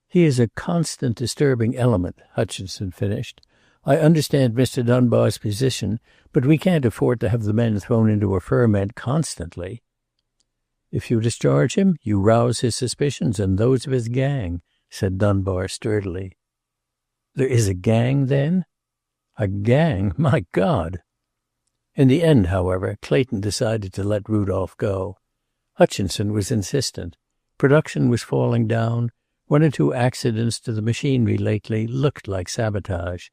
"He is a constant disturbing element," Hutchinson finished. "I understand Mr. Dunbar's position, but we can't afford to have the men thrown into a ferment constantly." "If you discharge him, you rouse his suspicions and those of his gang," said Dunbar sturdily. "There is a gang, then?" "A gang? My God!" In the end, however, Clayton decided to let Rudolph go. Hutchinson was insistent. Production was falling down. One or two accidents to the machinery lately looked like sabotage.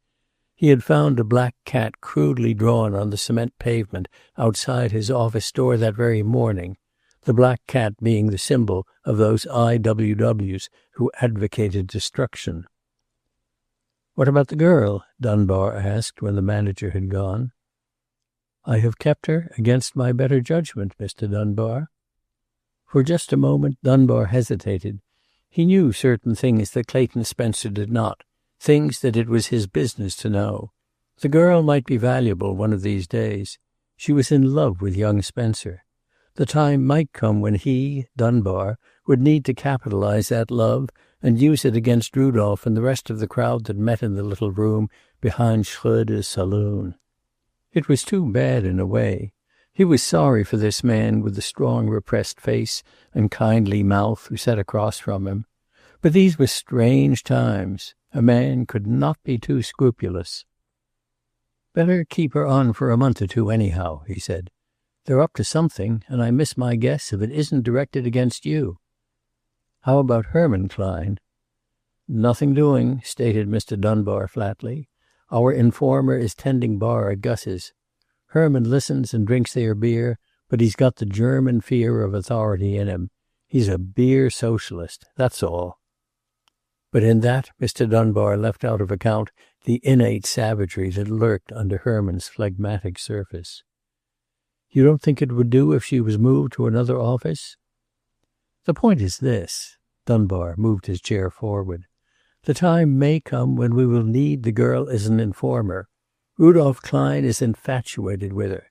He had found a black cat crudely drawn on the cement pavement outside his office door that very morning, the black cat being the symbol of those IWWs who advocated destruction. "What about the girl?" Dunbar asked when the manager had gone. "I have kept her against my better judgment, Mr. Dunbar." For just a moment Dunbar hesitated. He knew certain things that Clayton Spencer did not, things that it was his business to know. The girl might be valuable one of these days. She was in love with young Spencer. The time might come when he, Dunbar, would need to capitalize that love and use it against Rudolph and the rest of the crowd that met in the little room behind Schröder's saloon. It was too bad in a way. He was sorry for this man with the strong repressed face and kindly mouth who sat across from him. But these were strange times. A man could not be too scrupulous. "Better keep her on for a month or two anyhow," he said. "They're up to something, and I miss my guess if it isn't directed against you." "How about Herman Klein?" "Nothing doing," stated Mr. Dunbar flatly. "Our informer is tending bar at Gus's. Herman listens and drinks their beer, but he's got the German fear of authority in him. He's a beer socialist, that's all." But in that Mr. Dunbar left out of account the innate savagery that lurked under Herman's phlegmatic surface. "You don't think it would do if she was moved to another office?" "The point is this." Dunbar moved his chair forward. "The time may come when we will need the girl as an informer. Rudolph Klein is infatuated with her.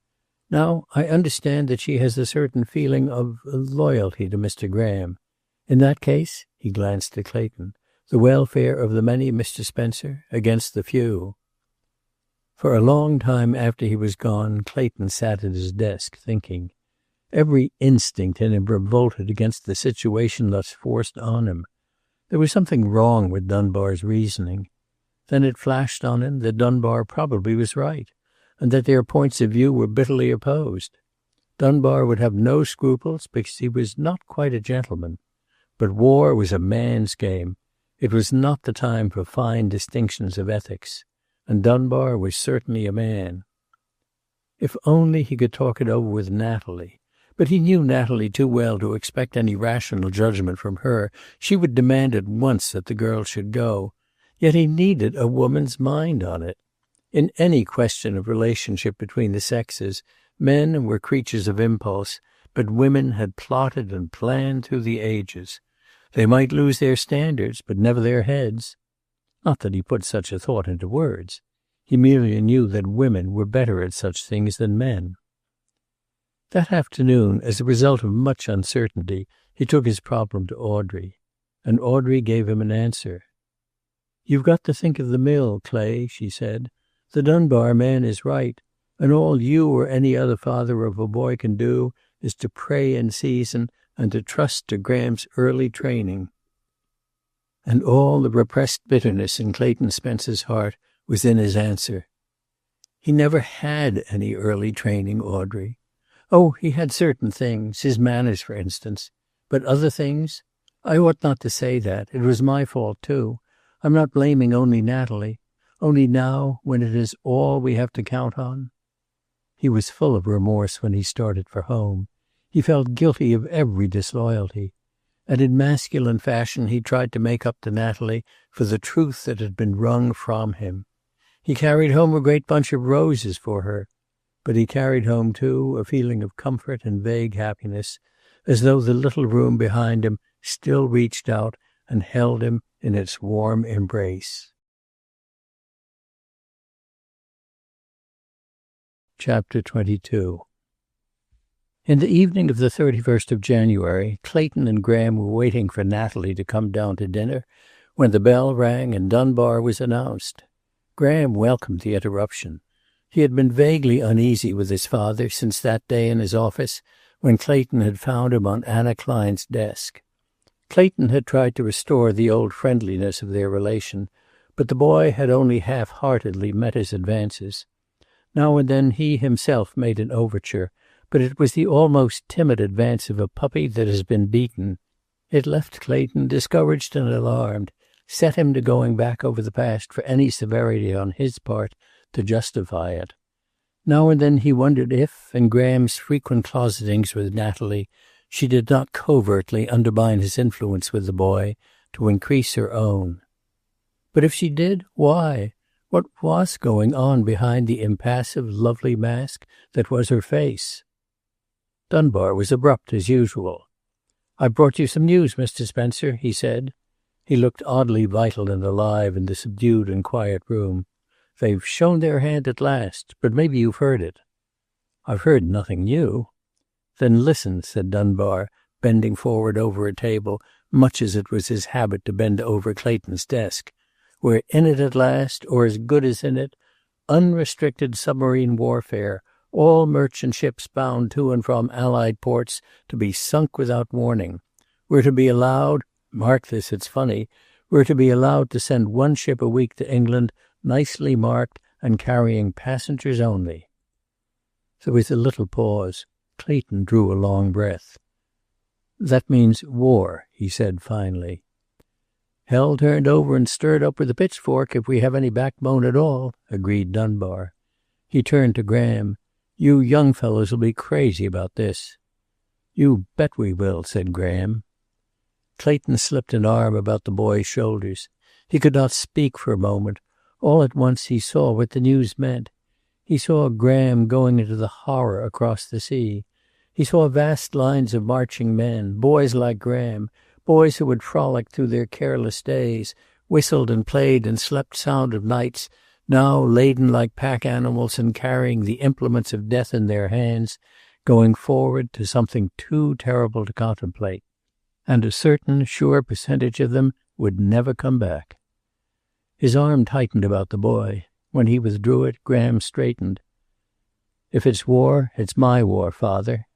Now, I understand that she has a certain feeling of loyalty to Mr. Graham. In that case," he glanced at Clayton, "the welfare of the many, Mr. Spencer, against the few." For a long time after he was gone, Clayton sat at his desk thinking. Every instinct in him revolted against the situation thus forced on him. There was something wrong with Dunbar's reasoning. Then it flashed on him that Dunbar probably was right, and that their points of view were bitterly opposed. Dunbar would have no scruples because he was not quite a gentleman. But war was a man's game. It was not the time for fine distinctions of ethics. And Dunbar was certainly a man. If only he could talk it over with Natalie. But he knew Natalie too well to expect any rational judgment from her. She would demand at once that the girl should go. Yet he needed a woman's mind on it. In any question of relationship between the sexes, men were creatures of impulse, but women had plotted and planned through the ages. They might lose their standards, but never their heads. Not that he put such a thought into words. He merely knew that women were better at such things than men. That afternoon, as a result of much uncertainty, he took his problem to Audrey. And Audrey gave him an answer. "You've got to think of the mill, Clay," she said. "The Dunbar man is right, and all you or any other father of a boy can do is to pray in season and to trust to Graham's early training." And all the repressed bitterness in Clayton Spencer's heart was in his answer. He never had any early training, Audrey. Oh, he had certain things, his manners, for instance. But other things? I ought not to say that. It was my fault, too. I'm not blaming only Natalie. Only now, when it is all we have to count on. He was full of remorse when he started for home. He felt guilty of every disloyalty. And in masculine fashion he tried to make up to Natalie for the truth that had been wrung from him. He carried home a great bunch of roses for her. But he carried home, too, a feeling of comfort and vague happiness, as though the little room behind him still reached out and held him in its warm embrace. Chapter 22. In the evening of the 31st of January, Clayton and Graham were waiting for Natalie to come down to dinner when the bell rang and Dunbar was announced. Graham welcomed the interruption. He had been vaguely uneasy with his father since that day in his office when Clayton had found him on Anna Klein's desk. Clayton had tried to restore the old friendliness of their relation, but the boy had only half-heartedly met his advances. Now and then he himself made an overture, but it was the almost timid advance of a puppy that has been beaten. It left Clayton discouraged and alarmed, set him to going back over the past for any severity on his part to justify it. Now and then he wondered if, in Graham's frequent closetings with Natalie, she did not covertly undermine his influence with the boy to increase her own. But if she did, why? What was going on behind the impassive, lovely mask that was her face? Dunbar was abrupt as usual. "I've brought you some news, Mr. Spencer," he said. He looked oddly vital and alive in the subdued and quiet room. "They've shown their hand at last, but maybe you've heard it." "I've heard nothing new." "Then listen," said Dunbar, bending forward over a table, much as it was his habit to bend over Clayton's desk. "We're in it at last, or as good as in it. Unrestricted submarine warfare, all merchant ships bound to and from Allied ports to be sunk without warning. We're to be allowed, mark this, it's funny, we're to be allowed to send one ship a week to England, nicely marked and carrying passengers only." There was a little pause. Clayton drew a long breath. "That means war," he said finally. "Hell turned over and stirred up with a pitchfork if we have any backbone at all," agreed Dunbar. He turned to Graham. "You young fellows will be crazy about this." "You bet we will," said Graham. Clayton slipped an arm about the boy's shoulders. He could not speak for a moment. All at once he saw what the news meant. He saw Graham going into the horror across the sea. He saw vast lines of marching men, boys like Graham, boys who had frolicked through their careless days, whistled and played and slept sound of nights, now laden like pack animals and carrying the implements of death in their hands, going forward to something too terrible to contemplate. And a certain sure percentage of them would never come back. His arm tightened about the boy. When he withdrew it, Graham straightened. "If it's war, it's my war, Father."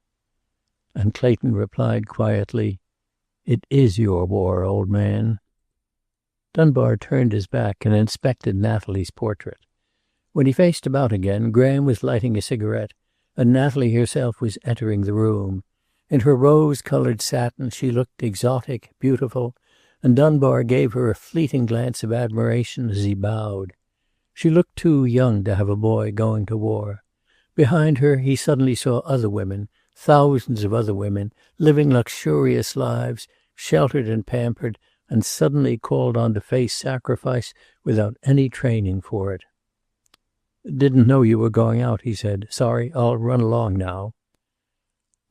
And Clayton replied quietly, "It is your war, old man." Dunbar turned his back and inspected Natalie's portrait. When he faced about again, Graham was lighting a cigarette, and Natalie herself was entering the room. In her rose-colored satin she looked exotic, beautiful, and Dunbar gave her a fleeting glance of admiration as he bowed. She looked too young to have a boy going to war. Behind her he suddenly saw other women, Thousands of other women, living luxurious lives, sheltered and pampered, and suddenly called on to face sacrifice without any training for it. "Didn't know you were going out," he said. "Sorry, I'll run along now."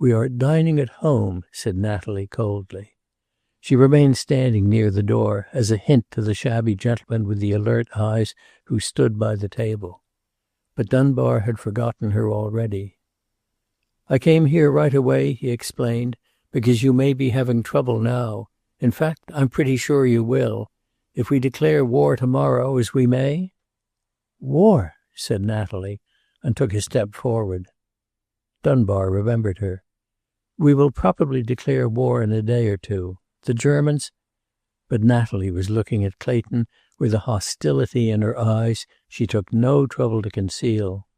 "We are dining at home," said Natalie coldly. She remained standing near the door, as a hint to the shabby gentleman with the alert eyes who stood by the table. But Dunbar had forgotten her already. "I came here right away," he explained, "because you may be having trouble now. In fact, I'm pretty sure you will. If we declare war tomorrow, as we may." "War?" said Natalie, and took a step forward. Dunbar remembered her. "We will probably declare war in a day or two. The Germans—" But Natalie was looking at Clayton with a hostility in her eyes she took no trouble to conceal.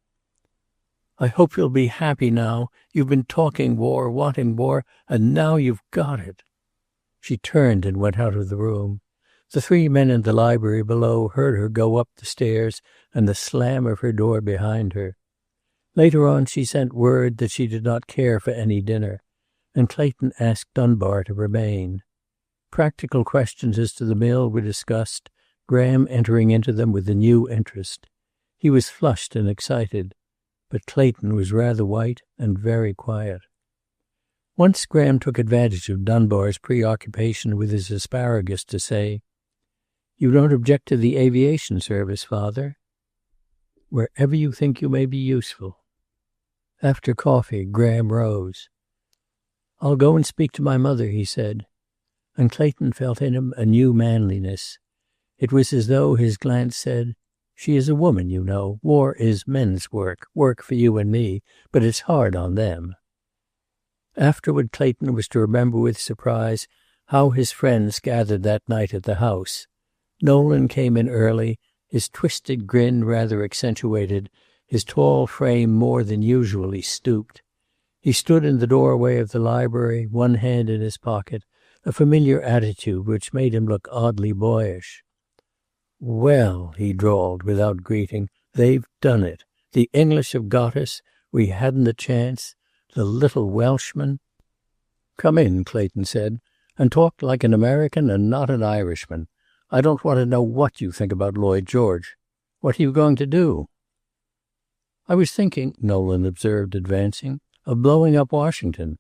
"I hope you'll be happy now. You've been talking war, wanting war, and now you've got it." She turned and went out of the room. The three men in the library below heard her go up the stairs and the slam of her door behind her. Later on she sent word that she did not care for any dinner, and Clayton asked Dunbar to remain. Practical questions as to the mill were discussed, Graham entering into them with a new interest. He was flushed and excited, but Clayton was rather white and very quiet. Once Graham took advantage of Dunbar's preoccupation with his asparagus to say, "You don't object to the aviation service, Father?" "Wherever you think you may be useful." After coffee, Graham rose. "I'll go and speak to my mother," he said. And Clayton felt in him a new manliness. It was as though his glance said, "She is a woman, you know. War is men's work, work for you and me, but it's hard on them." Afterward, Clayton was to remember with surprise how his friends gathered that night at the house. Nolan came in early, his twisted grin rather accentuated, his tall frame more than usually stooped. He stood in the doorway of the library, one hand in his pocket, a familiar attitude which made him look oddly boyish. "Well," he drawled without greeting, "they've done it. The English have got us. We hadn't a chance. The little Welshman—" "Come in," Clayton said, "and talk like an American and not an Irishman. I don't want to know what you think about Lloyd George. What are you going to do?" "I was thinking," Nolan observed, advancing, "of blowing up Washington.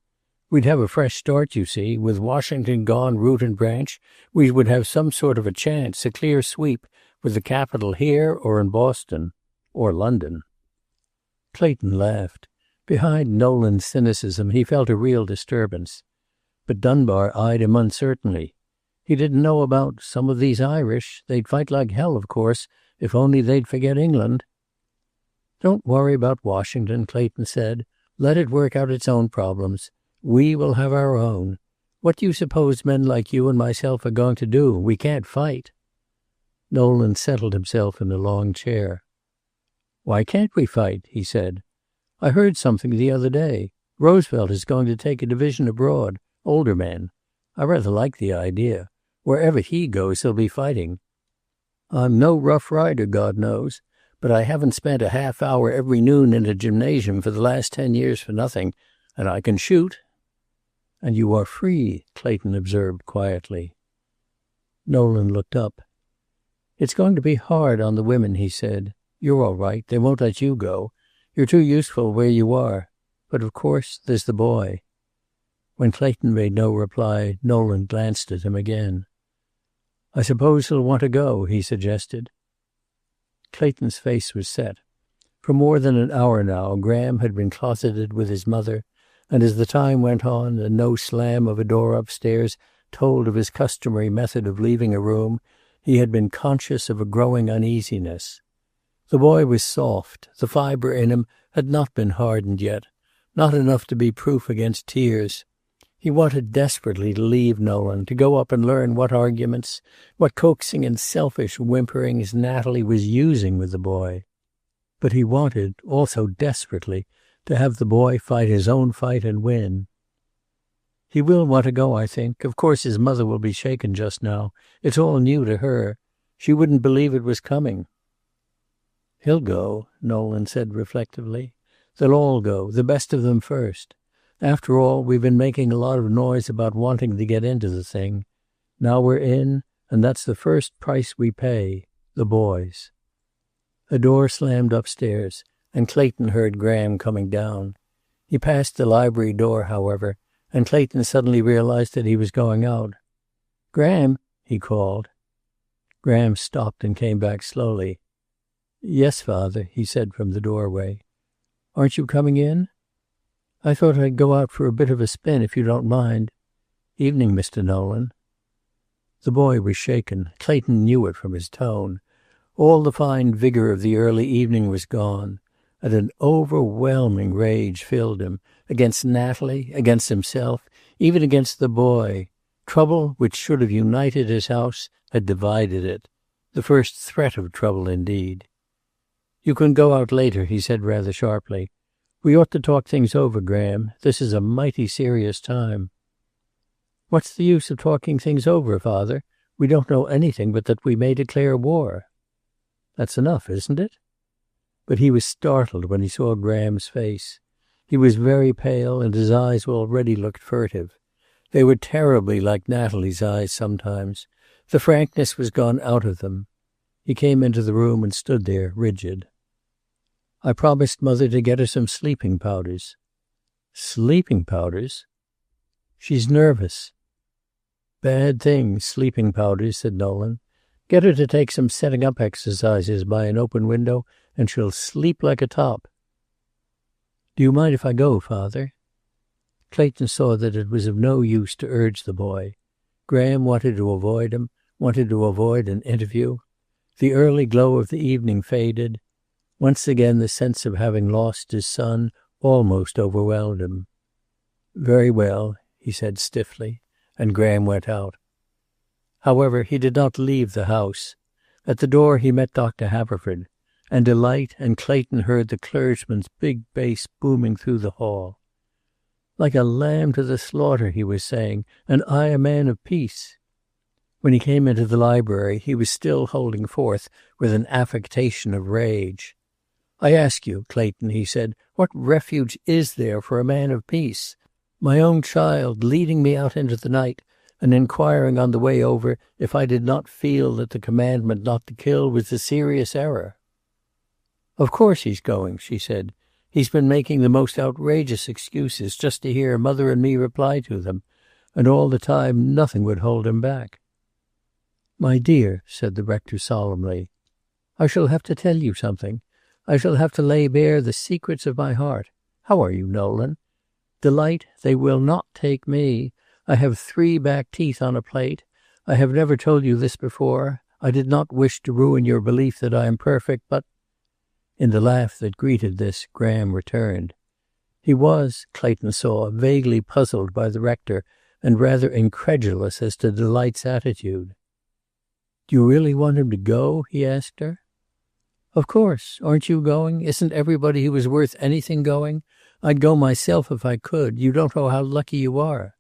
We'd have a fresh start, you see. With Washington gone root and branch, we would have some sort of a chance, a clear sweep, with the capital here or in Boston. Or London." Clayton laughed. Behind Nolan's cynicism he felt a real disturbance. But Dunbar eyed him uncertainly. He didn't know about some of these Irish. They'd fight like hell, of course, if only they'd forget England. "Don't worry about Washington," Clayton said. "Let it work out its own problems. We will have our own. What do you suppose men like you and myself are going to do? We can't fight." Nolan settled himself in a long chair. "Why can't we fight?" he said. "I heard something the other day. Roosevelt is going to take a division abroad, older men. I rather like the idea. Wherever he goes, there'll be fighting. I'm no rough rider, God knows, but I haven't spent a half hour every noon in a gymnasium for the last 10 years for nothing, and I can shoot." "And you are free," Clayton observed quietly. Nolan looked up. "It's going to be hard on the women," he said. "You're all right. They won't let you go. You're too useful where you are. But, of course, there's the boy." When Clayton made no reply, Nolan glanced at him again. "I suppose he'll want to go," he suggested. Clayton's face was set. For more than an hour now, Graham had been closeted with his mother, and as the time went on and no slam of a door upstairs told of his customary method of leaving a room, he had been conscious of a growing uneasiness. The boy was soft. The fiber in him had not been hardened yet, not enough to be proof against tears. He wanted desperately to leave Nolan, to go up and learn what arguments, what coaxing and selfish whimperings Natalie was using with the boy. But he wanted, also desperately, to have the boy fight his own fight and win. "He will want to go, I think. Of course his mother will be shaken just now. It's all new to her. She wouldn't believe it was coming." "He'll go," Nolan said reflectively. "They'll all go, the best of them first. After all, we've been making a lot of noise about wanting to get into the thing. Now we're in, and that's the first price we pay. The boys." A door slammed upstairs, and Clayton heard Graham coming down. He passed the library door, however, and Clayton suddenly realized that he was going out. "Graham," he called. Graham stopped and came back slowly. "Yes, Father," he said from the doorway. "Aren't you coming in?" "I thought I'd go out for a bit of a spin, if you don't mind." "Evening, Mr. Nolan." The boy was shaken. Clayton knew it from his tone. All the fine vigor of the early evening was gone, and an overwhelming rage filled him, against Natalie, against himself, even against the boy. Trouble, which should have united his house, had divided it. The first threat of trouble, indeed. "You can go out later," he said rather sharply. "We ought to talk things over, Graham. This is a mighty serious time." "What's the use of talking things over, Father? We don't know anything but that we may declare war." "That's enough, isn't it?" But he was startled when he saw Graham's face. He was very pale, and his eyes already looked furtive. They were terribly like Natalie's eyes sometimes. The frankness was gone out of them. He came into the room and stood there, rigid. "I promised Mother to get her some sleeping powders." "Sleeping powders?" "She's nervous." "Bad thing, sleeping powders," said Nolan. "Get her to take some setting up exercises by an open window, and she'll sleep like a top." "Do you mind if I go, Father?" Clayton saw that it was of no use to urge the boy. Graham wanted to avoid him, wanted to avoid an interview. The early glow of the evening faded. Once again the sense of having lost his son almost overwhelmed him. "Very well," he said stiffly, and Graham went out. However, he did not leave the house. At the door he met Dr. Haverford, and Delight and Clayton heard the clergyman's big bass booming through the hall. "Like a lamb to the slaughter," he was saying, "and I a man of peace." When he came into the library, he was still holding forth with an affectation of rage. "I ask you, Clayton," he said, "what refuge is there for a man of peace? My own child leading me out into the night and inquiring on the way over if I did not feel that the commandment not to kill was a serious error." "Of course he's going," she said. "He's been making the most outrageous excuses just to hear Mother and me reply to them, and all the time nothing would hold him back." "My dear," said the rector solemnly, "I shall have to tell you something. I shall have to lay bare the secrets of my heart. How are you, Nolan? Delight, they will not take me. I have 3 back teeth on a plate. I have never told you this before. I did not wish to ruin your belief that I am perfect, but—" In the laugh that greeted this, Graham returned. He was, Clayton saw, vaguely puzzled by the rector and rather incredulous as to Delight's attitude. "Do you really want him to go?" he asked her. "Of course. Aren't you going? Isn't everybody who is worth anything going? I'd go myself if I could. You don't know how lucky you are."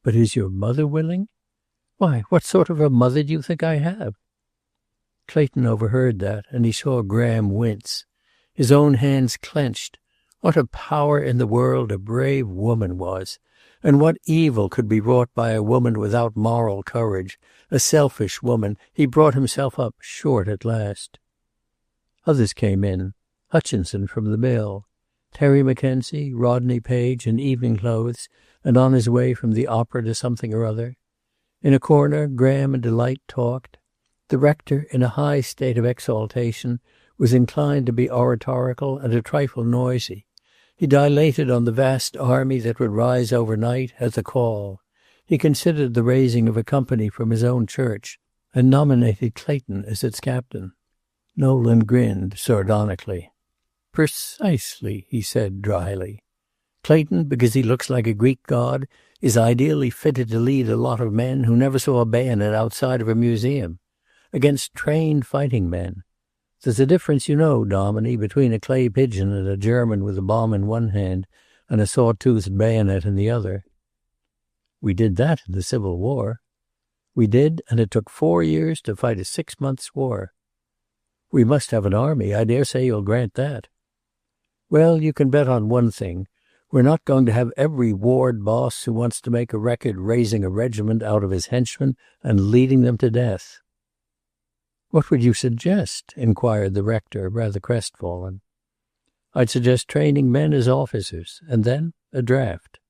"But is your mother willing?" "Why, what sort of a mother do you think I have?" Clayton overheard that, and he saw Graham wince. His own hands clenched. What a power in the world a brave woman was, and what evil could be wrought by a woman without moral courage, a selfish woman. He brought himself up short at last. Others came in. Hutchinson from the mill. Terry Mackenzie, Rodney Page in evening clothes, and on his way from the opera to something or other. In a corner, Graham and Delight talked. The rector, in a high state of exaltation, was inclined to be oratorical and a trifle noisy. He dilated on the vast army that would rise overnight at the call. He considered the raising of a company from his own church, and nominated Clayton as its captain. Nolan grinned sardonically. "Precisely," he said dryly. "Clayton, because he looks like a Greek god, is ideally fitted to lead a lot of men who never saw a bayonet outside of a museum. Against trained fighting men. There's a difference, you know, Dominie, between a clay pigeon and a German with a bomb in one hand and a saw-toothed bayonet in the other." "We did that in the Civil War." "We did, and it took 4 years to fight a 6 months' war." "We must have an army. I dare say you'll grant that." "Well, you can bet on one thing. We're not going to have every ward boss who wants to make a record raising a regiment out of his henchmen and leading them to death." "What would you suggest?" inquired the rector, rather crestfallen. "I'd suggest training men as officers, and then a draft."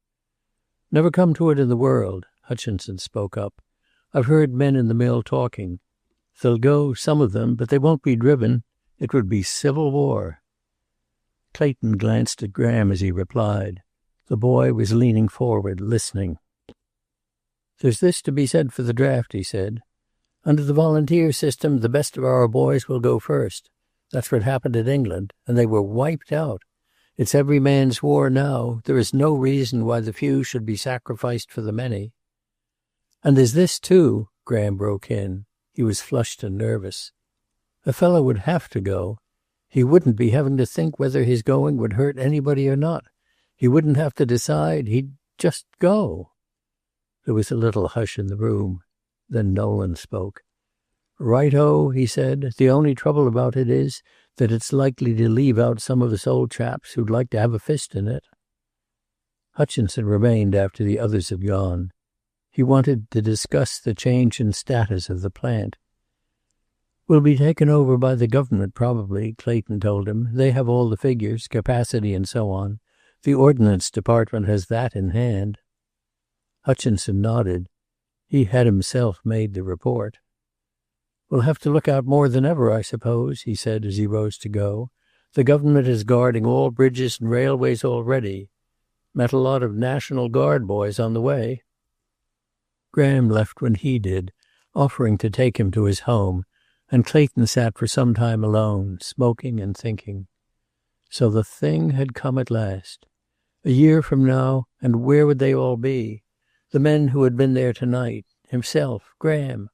"Never come to it in the world," Hutchinson spoke up. "I've heard men in the mill talking. They'll go, some of them, but they won't be driven. It would be civil war." Clayton glanced at Graham as he replied. The boy was leaning forward, listening. "There's this to be said for the draft," he said. "Under the volunteer system, the best of our boys will go first. That's what happened in England, and they were wiped out. It's every man's war now. There is no reason why the few should be sacrificed for the many." "And there's this, too," Graham broke in. He was flushed and nervous. "A fellow would have to go. He wouldn't be having to think whether his going would hurt anybody or not. He wouldn't have to decide. He'd just go." There was a little hush in the room. Then Nolan spoke. "Right-o," he said. "The only trouble about it is that it's likely to leave out some of us old chaps who'd like to have a fist in it." Hutchinson remained after the others had gone. He wanted to discuss the change in status of the plant. "We'll be taken over by the government, probably," Clayton told him. "They have all the figures, capacity, and so on. The Ordnance Department has that in hand." Hutchinson nodded. He had himself made the report. "We'll have to look out more than ever, I suppose," he said as he rose to go. "The government is guarding all bridges and railways already. Met a lot of National Guard boys on the way." Graham left when he did, offering to take him to his home, and Clayton sat for some time alone, smoking and thinking. So the thing had come at last. A year from now, and where would they all be? The men who had been there tonight, himself, Graham.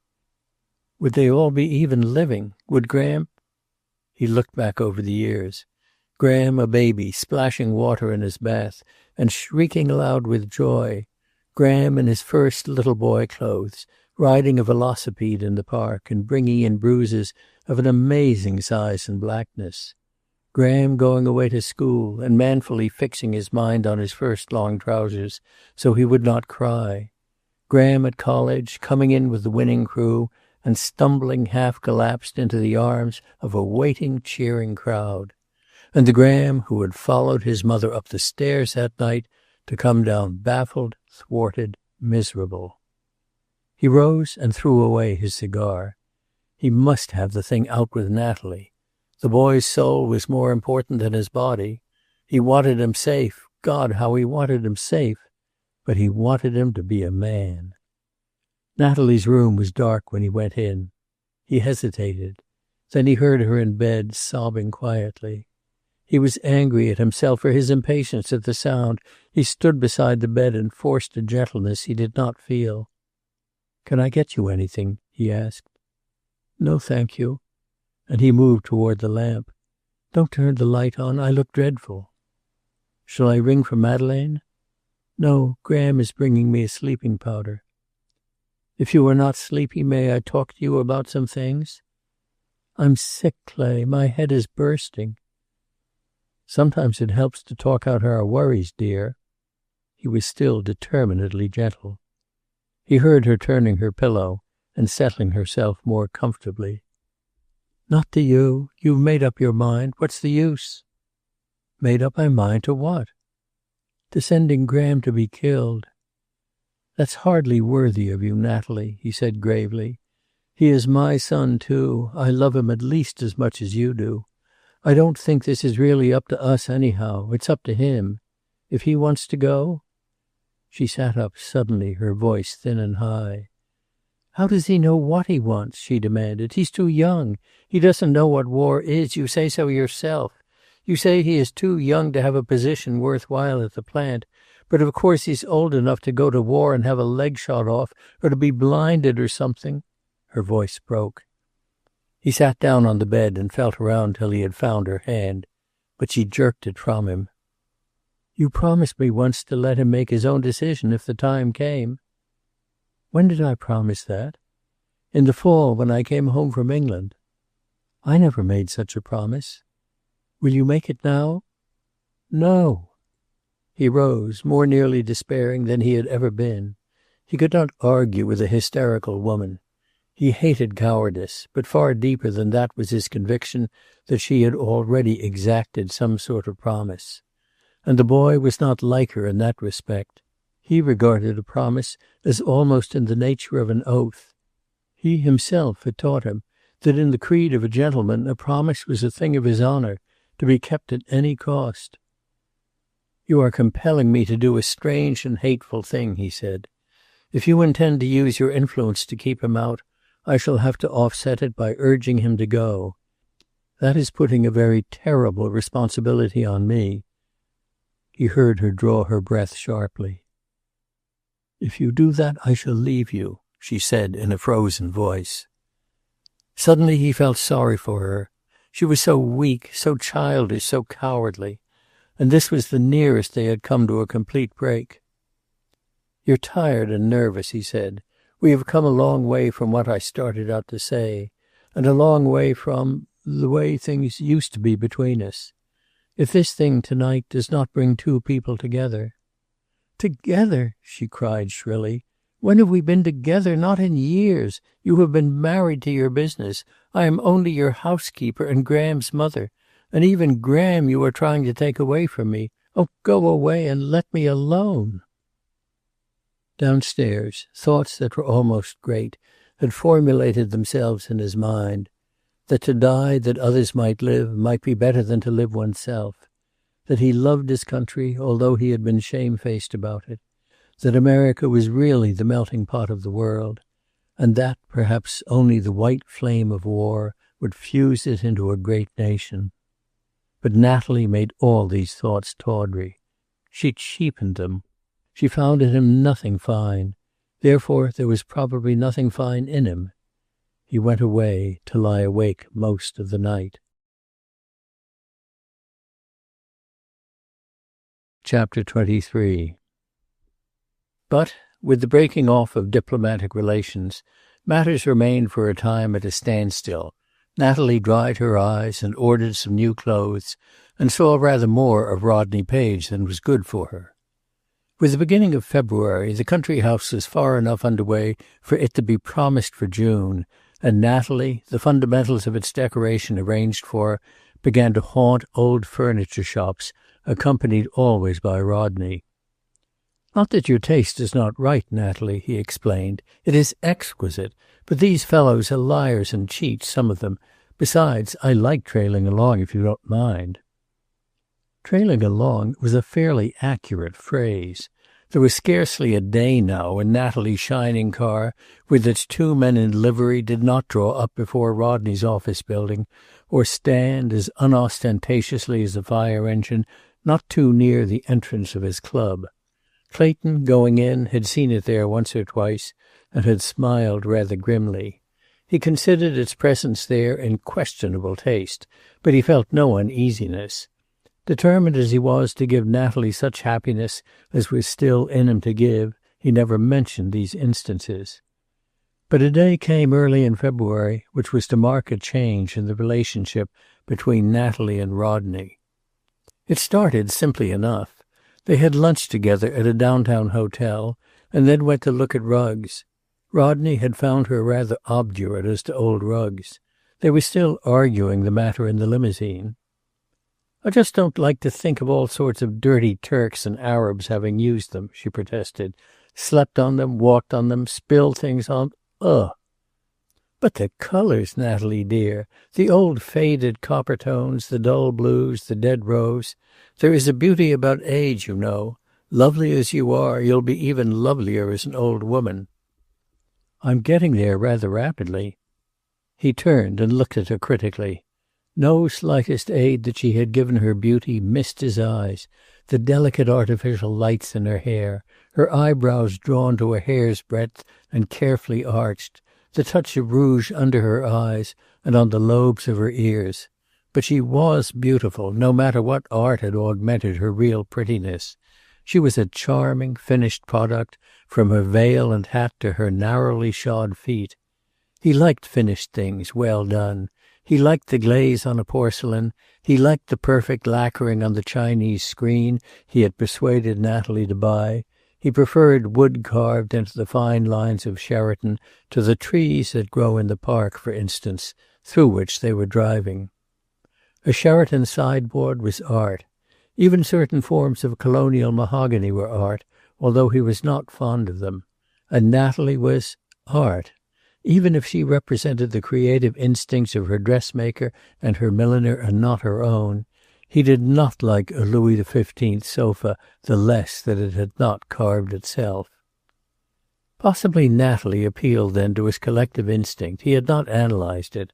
Would they all be even living? Would Graham? He looked back over the years. Graham, a baby, splashing water in his bath and shrieking aloud with joy. Graham in his first little boy clothes, riding a velocipede in the park and bringing in bruises of an amazing size and blackness. Graham going away to school and manfully fixing his mind on his first long trousers so he would not cry. Graham at college, coming in with the winning crew and stumbling half-collapsed into the arms of a waiting, cheering crowd. And the Graham who had followed his mother up the stairs that night to come down baffled, thwarted, miserable. He rose and threw away his cigar. He must have the thing out with Natalie. The boy's soul was more important than his body. He wanted him safe. God, how he wanted him safe. But he wanted him to be a man. Natalie's room was dark when he went in. He hesitated. Then he heard her in bed, sobbing quietly. He was angry at himself for his impatience at the sound. He stood beside the bed and forced a gentleness he did not feel. "Can I get you anything?" he asked. "No, thank you." And he moved toward the lamp. "Don't turn the light on. I look dreadful." "Shall I ring for Madeleine?" "No, Graham is bringing me a sleeping powder." "If you are not sleepy, may I talk to you about some things?" "I'm sick, Clay. My head is bursting." "Sometimes it helps to talk out our worries, dear." He was still determinedly gentle. He heard her turning her pillow and settling herself more comfortably. "Not to you. You've made up your mind. What's the use?" "Made up my mind to what?" "To sending Graham to be killed." "That's hardly worthy of you, Natalie," he said gravely. "He is my son, too. I love him at least as much as you do. I don't think this is really up to us anyhow. It's up to him. If he wants to go?" She sat up suddenly, her voice thin and high. "How does he know what he wants?" she demanded. "He's too young. He doesn't know what war is. You say so yourself. You say he is too young to have a position worthwhile at the plant. But of course he's old enough to go to war and have a leg shot off, or to be blinded or something." Her voice broke. He sat down on the bed and felt around till he had found her hand, but she jerked it from him. "You promised me once to let him make his own decision if the time came." "When did I promise that?" "In the fall, when I came home from England." "I never made such a promise." "Will you make it now?" "No." He rose, more nearly despairing than he had ever been. He could not argue with a hysterical woman. He hated cowardice, but far deeper than that was his conviction that she had already exacted some sort of promise. And the boy was not like her in that respect. He regarded a promise as almost in the nature of an oath. He himself had taught him that in the creed of a gentleman a promise was a thing of his honor, to be kept at any cost. "You are compelling me to do a strange and hateful thing," he said. "If you intend to use your influence to keep him out, I shall have to offset it by urging him to go. That is putting a very terrible responsibility on me." He heard her draw her breath sharply. "If you do that, I shall leave you," she said in a frozen voice. Suddenly he felt sorry for her. She was so weak, so childish, so cowardly. And this was the nearest they had come to a complete break. "You're tired and nervous," he said. "We have come a long way from what I started out to say, and a long way from the way things used to be between us. If this thing tonight does not bring two people together—" "Together!" she cried shrilly. "When have we been together? Not in years. You have been married to your business. I am only your housekeeper and Graham's mother. And even Graham you are trying to take away from me. Oh, go away and let me alone." Downstairs, thoughts that were almost great had formulated themselves in his mind. That to die that others might live might be better than to live oneself. That he loved his country, although he had been shamefaced about it. That America was really the melting pot of the world, and that, perhaps, only the white flame of war would fuse it into a great nation. But Natalie made all these thoughts tawdry. She cheapened them. She found in him nothing fine. Therefore there was probably nothing fine in him. He went away to lie awake most of the night. Chapter 23. But, with the breaking off of diplomatic relations, matters remained for a time at a standstill. Natalie dried her eyes and ordered some new clothes, and saw rather more of Rodney Page than was good for her. With the beginning of February, the country house was far enough underway for it to be promised for June, and Natalie, the fundamentals of its decoration arranged for, began to haunt old furniture shops, accompanied always by Rodney. "Not that your taste is not right, Natalie," he explained. "It is exquisite. But these fellows are liars and cheats, some of them. Besides, I like trailing along, if you don't mind." Trailing along was a fairly accurate phrase. There was scarcely a day now when Natalie's shining car, with its two men in livery, did not draw up before Rodney's office building, or stand, as unostentatiously as a fire engine, not too near the entrance of his club. Clayton, going in, had seen it there once or twice, and had smiled rather grimly. He considered its presence there in questionable taste, but he felt no uneasiness. Determined as he was to give Natalie such happiness as was still in him to give, he never mentioned these instances. But a day came early in February which was to mark a change in the relationship between Natalie and Rodney. It started simply enough. They had lunched together at a downtown hotel, and then went to look at rugs. Rodney had found her rather obdurate as to old rugs. They were still arguing the matter in the limousine. "I just don't like to think of all sorts of dirty Turks and Arabs having used them," she protested. "Slept on them, walked on them, spilled things on... Ugh!" "But the colors, Natalie dear, the old faded copper tones, the dull blues, the dead rose. There is a beauty about age, you know. Lovely as you are, you'll be even lovelier as an old woman." "I'm getting there rather rapidly." He turned and looked at her critically. No slightest aid that she had given her beauty missed his eyes. The delicate artificial lights in her hair, her eyebrows drawn to a hair's breadth and carefully arched, the touch of rouge under her eyes and on the lobes of her ears. But she was beautiful, no matter what art had augmented her real prettiness. She was a charming, finished product, from her veil and hat to her narrowly shod feet. He liked finished things, well done. He liked the glaze on a porcelain. He liked the perfect lacquering on the Chinese screen he had persuaded Natalie to buy. He preferred wood carved into the fine lines of Sheraton to the trees that grow in the park, for instance, through which they were driving. A Sheraton sideboard was art. Even certain forms of colonial mahogany were art, although he was not fond of them. And Natalie was art. Even if she represented the creative instincts of her dressmaker and her milliner and not her own, he did not like a Louis XV sofa the less that it had not carved itself. Possibly Natalie appealed then to his collective instinct. He had not analyzed it.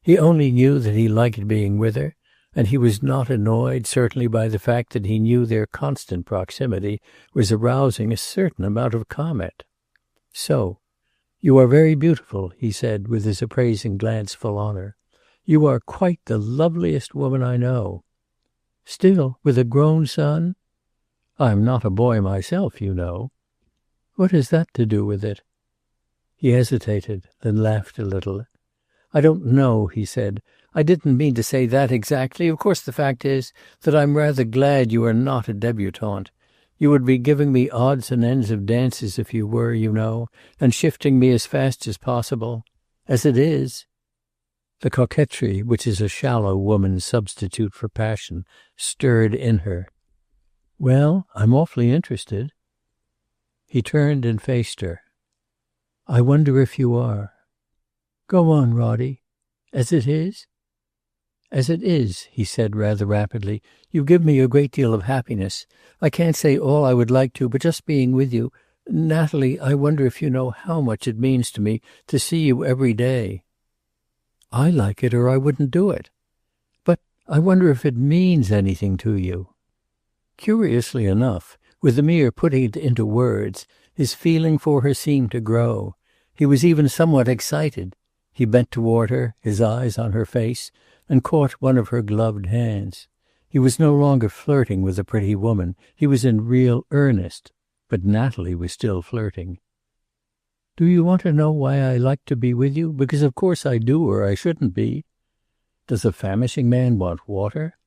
He only knew that he liked being with her, and he was not annoyed, certainly, by the fact that he knew their constant proximity was arousing a certain amount of comment. So, "You are very beautiful," he said, with his appraising glance full on her. "You are quite the loveliest woman I know." "Still, with a grown son?" "I am not a boy myself, you know." "What has that to do with it?" He hesitated, then laughed a little. "I don't know," he said. "I didn't mean to say that exactly. Of course the fact is that I'm rather glad you are not a debutante. You would be giving me odds and ends of dances if you were, you know, and shifting me as fast as possible. As it is—" The coquetry, which is a shallow woman's substitute for passion, stirred in her. "Well, I'm awfully interested." He turned and faced her. "I wonder if you are." "Go on, Roddy. As it is?" "As it is," he said rather rapidly. "You give me a great deal of happiness. I can't say all I would like to, but just being with you. Natalie, I wonder if you know how much it means to me to see you every day." "I like it or I wouldn't do it." "But I wonder if it means anything to you." Curiously enough, with the mere putting it into words, his feeling for her seemed to grow. He was even somewhat excited. He bent toward her, his eyes on her face, and caught one of her gloved hands. He was no longer flirting with a pretty woman. He was in real earnest. But Natalie was still flirting. "Do you want to know why I like to be with you? Because of course I do, or I shouldn't be." "Does a famishing man want water?"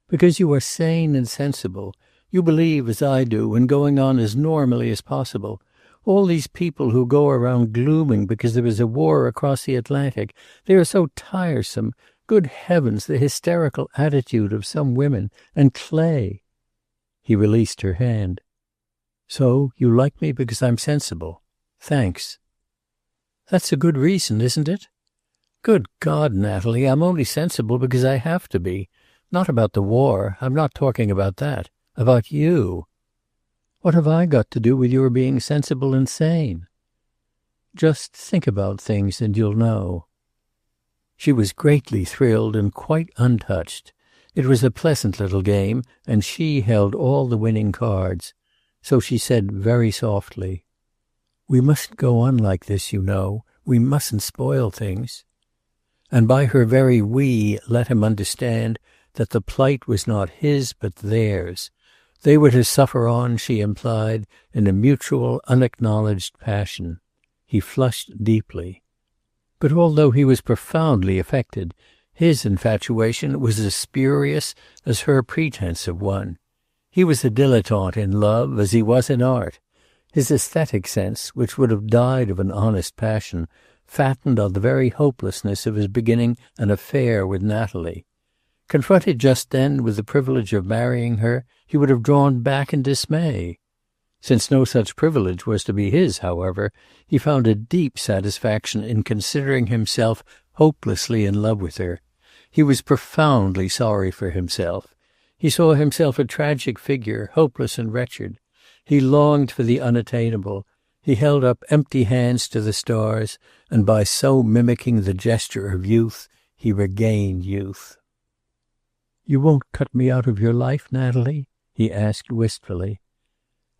"Because you are sane and sensible. You believe, as I do, in going on as normally as possible. All these people who go around glooming because there is a war across the Atlantic, they are so tiresome. Good heavens, the hysterical attitude of some women. And Clay." He released her hand. "So you like me because I'm sensible. Thanks." "That's a good reason, isn't it?" "Good God, Natalie, I'm only sensible because I have to be. Not about the war. I'm not talking about that. About you." "What have I got to do with your being sensible and sane?" "Just think about things and you'll know." She was greatly thrilled and quite untouched. It was a pleasant little game, and she held all the winning cards. So she said very softly, "We mustn't go on like this, you know. We mustn't spoil things." And by her very "we" let him understand that the plight was not his but theirs. They were to suffer on, she implied, in a mutual, unacknowledged passion. He flushed deeply. But although he was profoundly affected, his infatuation was as spurious as her pretense of one. He was a dilettante in love as he was in art. His aesthetic sense, which would have died of an honest passion, fattened on the very hopelessness of his beginning an affair with Natalie. Confronted just then with the privilege of marrying her, he would have drawn back in dismay. Since no such privilege was to be his, however, he found a deep satisfaction in considering himself hopelessly in love with her. He was profoundly sorry for himself. He saw himself a tragic figure, hopeless and wretched. He longed for the unattainable. He held up empty hands to the stars, and by so mimicking the gesture of youth, he regained youth. "You won't cut me out of your life, Natalie?" he asked wistfully.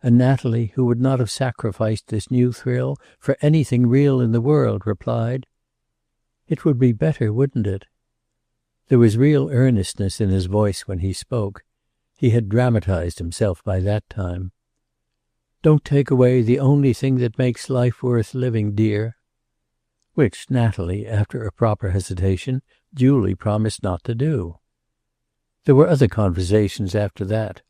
And Natalie, who would not have sacrificed this new thrill for anything real in the world, replied, "It would be better, wouldn't it?" There was real earnestness in his voice when he spoke. He had dramatized himself by that time. "Don't take away the only thing that makes life worth living, dear." Which Natalie, after a proper hesitation, Julie promised not to do. There were other conversations after that.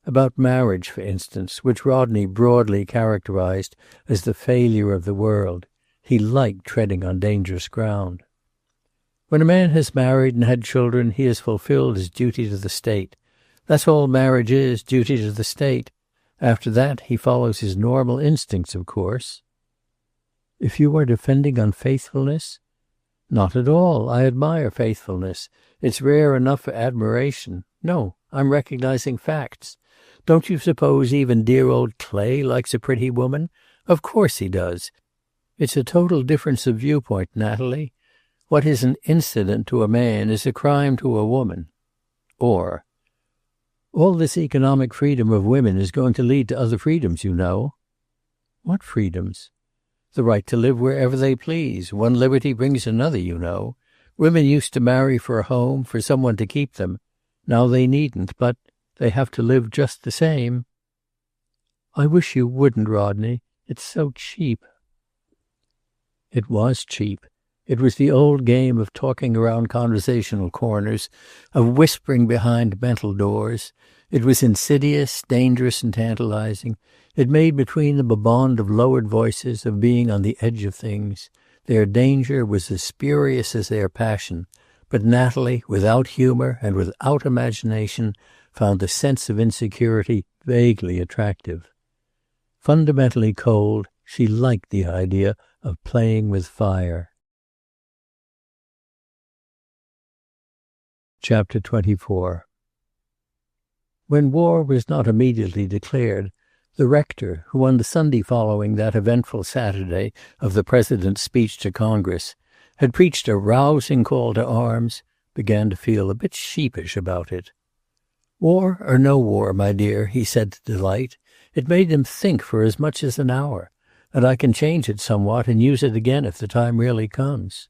About marriage, for instance, which Rodney broadly characterized as the failure of the world. He liked treading on dangerous ground. When a man has married and had children, he has fulfilled his duty to the state. That's all marriage is, duty to the state. After that, he follows his normal instincts, of course. If you are defending unfaithfulness? Not at all. I admire faithfulness. It's rare enough for admiration. No, I'm recognizing facts. Don't you suppose even dear old Clay likes a pretty woman? Of course he does. It's a total difference of viewpoint, Natalie. What is an incident to a man is a crime to a woman. Or, all this economic freedom of women is going to lead to other freedoms, you know. What freedoms? The right to live wherever they please. One liberty brings another, you know. Women used to marry for a home, for someone to keep them. Now they needn't, but they have to live just the same. I wish you wouldn't, Rodney. It's so cheap. It was cheap. It was the old game of talking around conversational corners, of whispering behind mental doors. It was insidious, dangerous, and tantalizing. It made between them a bond of lowered voices, of being on the edge of things. Their danger was as spurious as their passion. But Natalie, without humor and without imagination, found the sense of insecurity vaguely attractive. Fundamentally cold, she liked the idea of playing with fire. Chapter 24. When war was not immediately declared, the rector, who on the Sunday following that eventful Saturday of the president's speech to Congress had preached a rousing call to arms, began to feel a bit sheepish about it. War or no war, my dear, he said to Delight, it made him think for as much as an hour, and I can change it somewhat and use it again if the time really comes.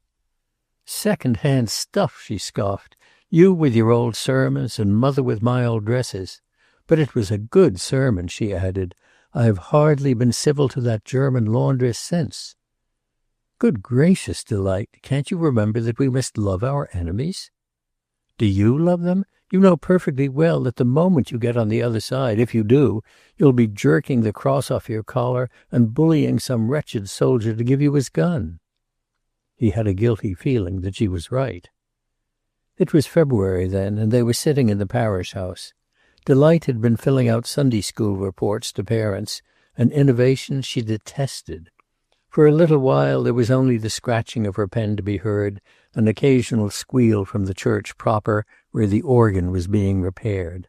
Second-hand stuff, she scoffed. You with your old sermons and Mother with my old dresses. But it was a good sermon, she added. I have hardly been civil to that German laundress since. Good gracious, Delight, can't you remember that we must love our enemies? Do you love them? You know perfectly well that the moment you get on the other side, if you do, you'll be jerking the cross off your collar and bullying some wretched soldier to give you his gun. He had a guilty feeling that she was right. It was February then, and they were sitting in the parish house. Delight had been filling out Sunday school reports to parents, an innovation she detested. For a little while there was only the scratching of her pen to be heard, an occasional squeal from the church proper where the organ was being repaired.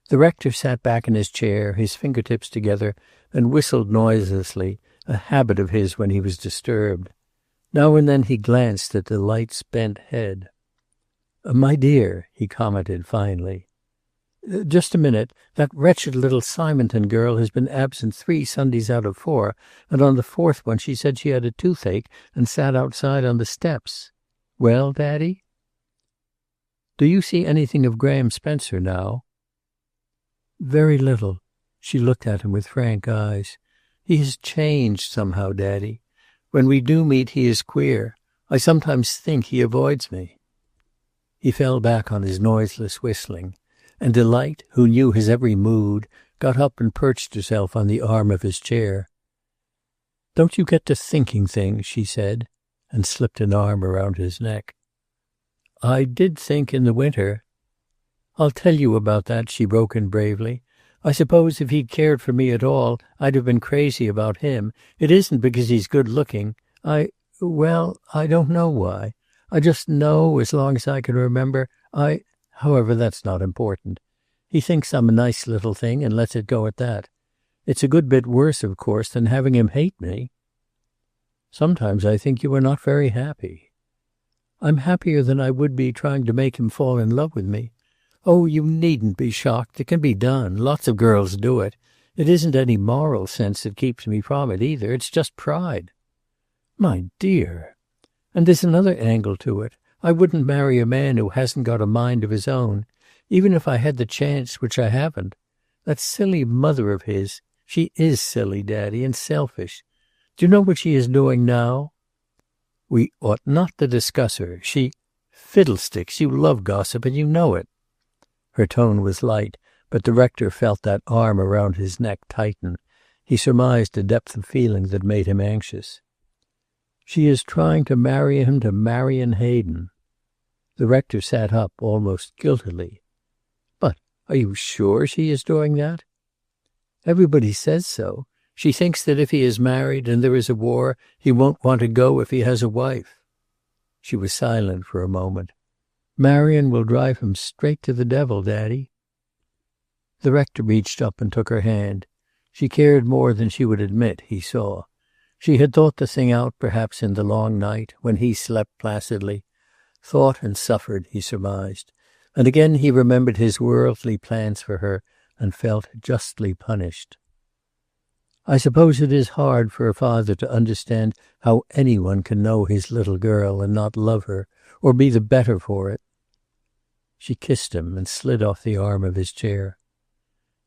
The rector sat back in his chair, his fingertips together, and whistled noiselessly, a habit of his when he was disturbed. Now and then he glanced at Delight's bent head. My dear, he commented finally. Just a minute. That wretched little Simonton girl has been absent 3 Sundays out of 4, and on the 4th one she said she had a toothache and sat outside on the steps. Well, Daddy? Do you see anything of Graham Spencer now? Very little. She looked at him with frank eyes. He has changed somehow, Daddy. When we do meet he is queer. I sometimes think he avoids me. He fell back on his noiseless whistling, and Delight, who knew his every mood, got up and perched herself on the arm of his chair. Don't you get to thinking things, she said, and slipped an arm around his neck. I did think in the winter. I'll tell you about that, she broke in bravely. I suppose if he'd cared for me at all, I'd have been crazy about him. It isn't because he's good-looking. I don't know why. I just know, as long as I can remember, however, that's not important. He thinks I'm a nice little thing and lets it go at that. It's a good bit worse, of course, than having him hate me. Sometimes I think you are not very happy. I'm happier than I would be trying to make him fall in love with me. Oh, you needn't be shocked. It can be done. Lots of girls do it. It isn't any moral sense that keeps me from it either. It's just pride. My dear. And there's another angle to it. I wouldn't marry a man who hasn't got a mind of his own, even if I had the chance, which I haven't. That silly mother of his, she is silly, Daddy, and selfish. Do you know what she is doing now? We ought not to discuss her. Fiddlesticks, you love gossip, and you know it." Her tone was light, but the rector felt that arm around his neck tighten. He surmised a depth of feeling that made him anxious. "She is trying to marry him to Marion Hayden." The rector sat up almost guiltily. "But are you sure she is doing that?" "Everybody says so. She thinks that if he is married and there is a war, he won't want to go if he has a wife." She was silent for a moment. "Marion will drive him straight to the devil, Daddy." The rector reached up and took her hand. She cared more than she would admit, he saw. She had thought the thing out perhaps in the long night, when he slept placidly. Thought and suffered, he surmised. And again he remembered his worldly plans for her and felt justly punished. "I suppose it is hard for a father to understand how anyone can know his little girl and not love her, or be the better for it." She kissed him and slid off the arm of his chair.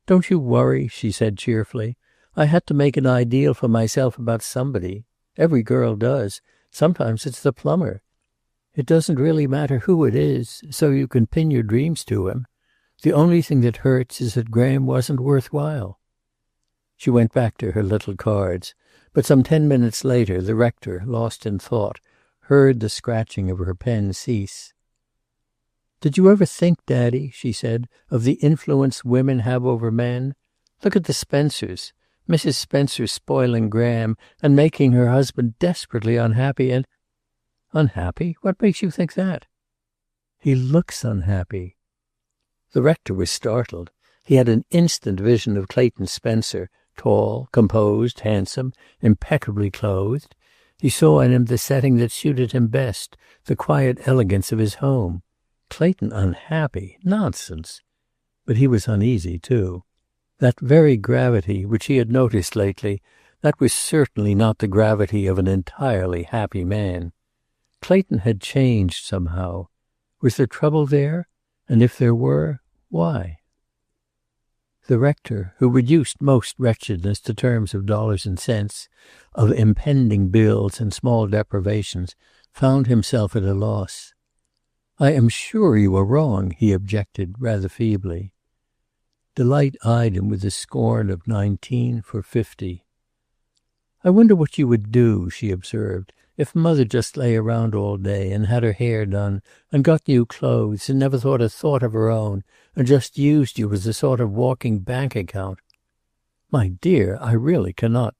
"Don't you worry," she said cheerfully. "I had to make an ideal for myself about somebody. Every girl does. Sometimes it's the plumber. It doesn't really matter who it is, so you can pin your dreams to him. The only thing that hurts is that Graham wasn't worthwhile." She went back to her little cards, but some 10 minutes later the rector, lost in thought, heard the scratching of her pen cease. "Did you ever think, Daddy," she said, "of the influence women have over men? Look at the Spencers. Mrs. Spencer spoiling Graham and making her husband desperately unhappy and—" "Unhappy? What makes you think that?" "He looks unhappy." The rector was startled. He had an instant vision of Clayton Spencer, tall, composed, handsome, impeccably clothed. He saw in him the setting that suited him best, the quiet elegance of his home. Clayton unhappy? Nonsense. But he was uneasy, too. That very gravity which he had noticed lately, that was certainly not the gravity of an entirely happy man. Clayton had changed somehow. Was there trouble there? And if there were, why? The rector, who reduced most wretchedness to terms of dollars and cents, of impending bills and small deprivations, found himself at a loss. "I am sure you are wrong," he objected, rather feebly. Delight eyed him with the scorn of 19 for 50. "I wonder what you would do," she observed, "if Mother just lay around all day and had her hair done and got new clothes and never thought a thought of her own and just used you as a sort of walking bank account." "My dear, I really cannot—"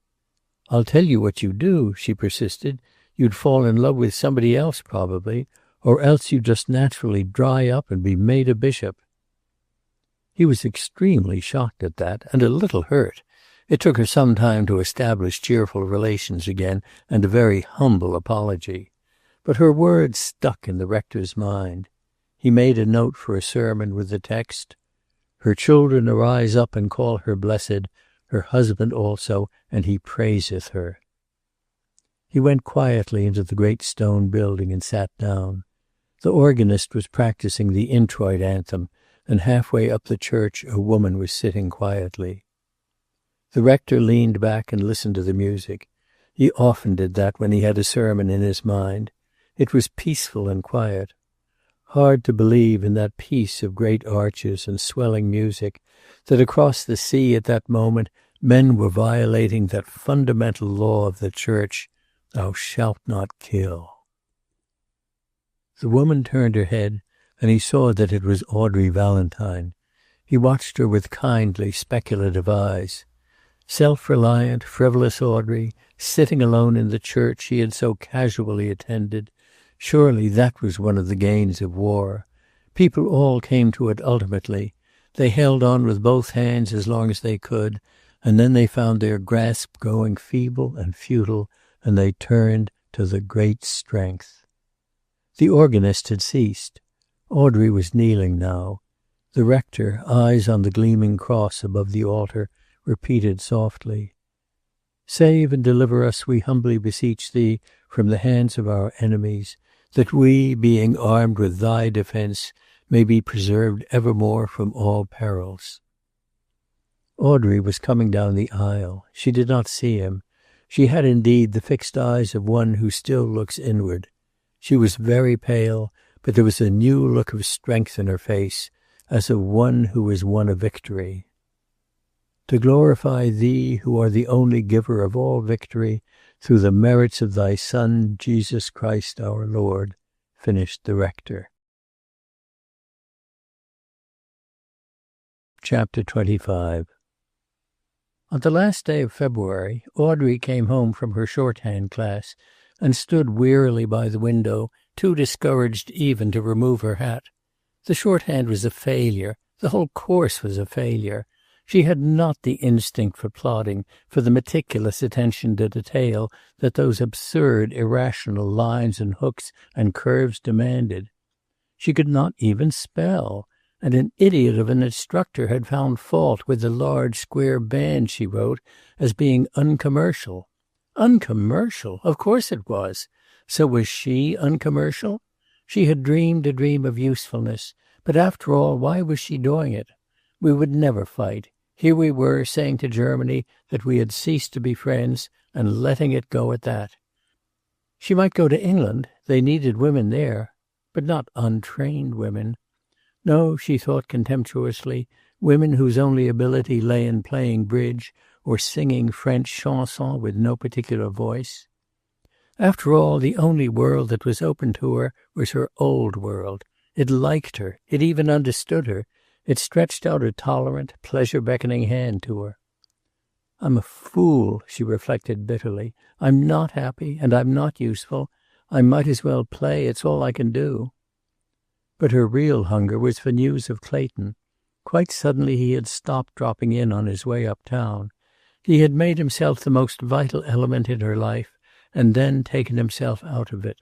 "I'll tell you what you do," she persisted. "You'd fall in love with somebody else probably, or else you'd just naturally dry up and be made a bishop." He was extremely shocked at that, and a little hurt. It took her some time to establish cheerful relations again, and a very humble apology. But her words stuck in the rector's mind. He made a note for a sermon with the text, "Her children arise up and call her blessed, her husband also, and he praiseth her." He went quietly into the great stone building and sat down. The organist was practicing the introit anthem, and halfway up the church a woman was sitting quietly. The rector leaned back and listened to the music. He often did that when he had a sermon in his mind. It was peaceful and quiet. Hard to believe in that peace of great arches and swelling music, that across the sea at that moment men were violating that fundamental law of the church, "Thou shalt not kill." The woman turned her head, and he saw that it was Audrey Valentine. He watched her with kindly, speculative eyes. Self-reliant, frivolous Audrey, sitting alone in the church she had so casually attended. Surely that was one of the gains of war. People all came to it ultimately. They held on with both hands as long as they could, and then they found their grasp growing feeble and futile, and they turned to the great strength. The organist had ceased. Audrey was kneeling now. The rector, eyes on the gleaming cross above the altar, repeated softly, "Save and deliver us, we humbly beseech thee, from the hands of our enemies, that we, being armed with thy defense, may be preserved evermore from all perils." Audrey was coming down the aisle. She did not see him. She had indeed the fixed eyes of one who still looks inward. She was very pale, but there was a new look of strength in her face, as of one who has won a victory. To glorify thee, who are the only giver of all victory, through the merits of thy Son, Jesus Christ our Lord, finished the rector. Chapter 25. On the last day of February, Audrey came home from her shorthand class and stood wearily by the window, too discouraged even to remove her hat. The shorthand was a failure. The whole course was a failure. She had not the instinct for plodding, for the meticulous attention to detail that those absurd, irrational lines and hooks and curves demanded. She could not even spell, and an idiot of an instructor had found fault with the large square band she wrote as being uncommercial. Uncommercial? Of course it was. So was she uncommercial? She had dreamed a dream of usefulness, but after all, why was she doing it? We would never fight. Here we were saying to Germany that we had ceased to be friends and letting it go at that. She might go to England. They needed women there, but not untrained women. No, she thought contemptuously, women whose only ability lay in playing bridge or singing French chansons with no particular voice. After all, the only world that was open to her was her old world. It liked her. It even understood her. It stretched out a tolerant, pleasure-beckoning hand to her. I'm a fool, she reflected bitterly. I'm not happy, and I'm not useful. I might as well play. It's all I can do. But her real hunger was for news of Clayton. Quite suddenly he had stopped dropping in on his way uptown. He had made himself the most vital element in her life, and then taken himself out of it.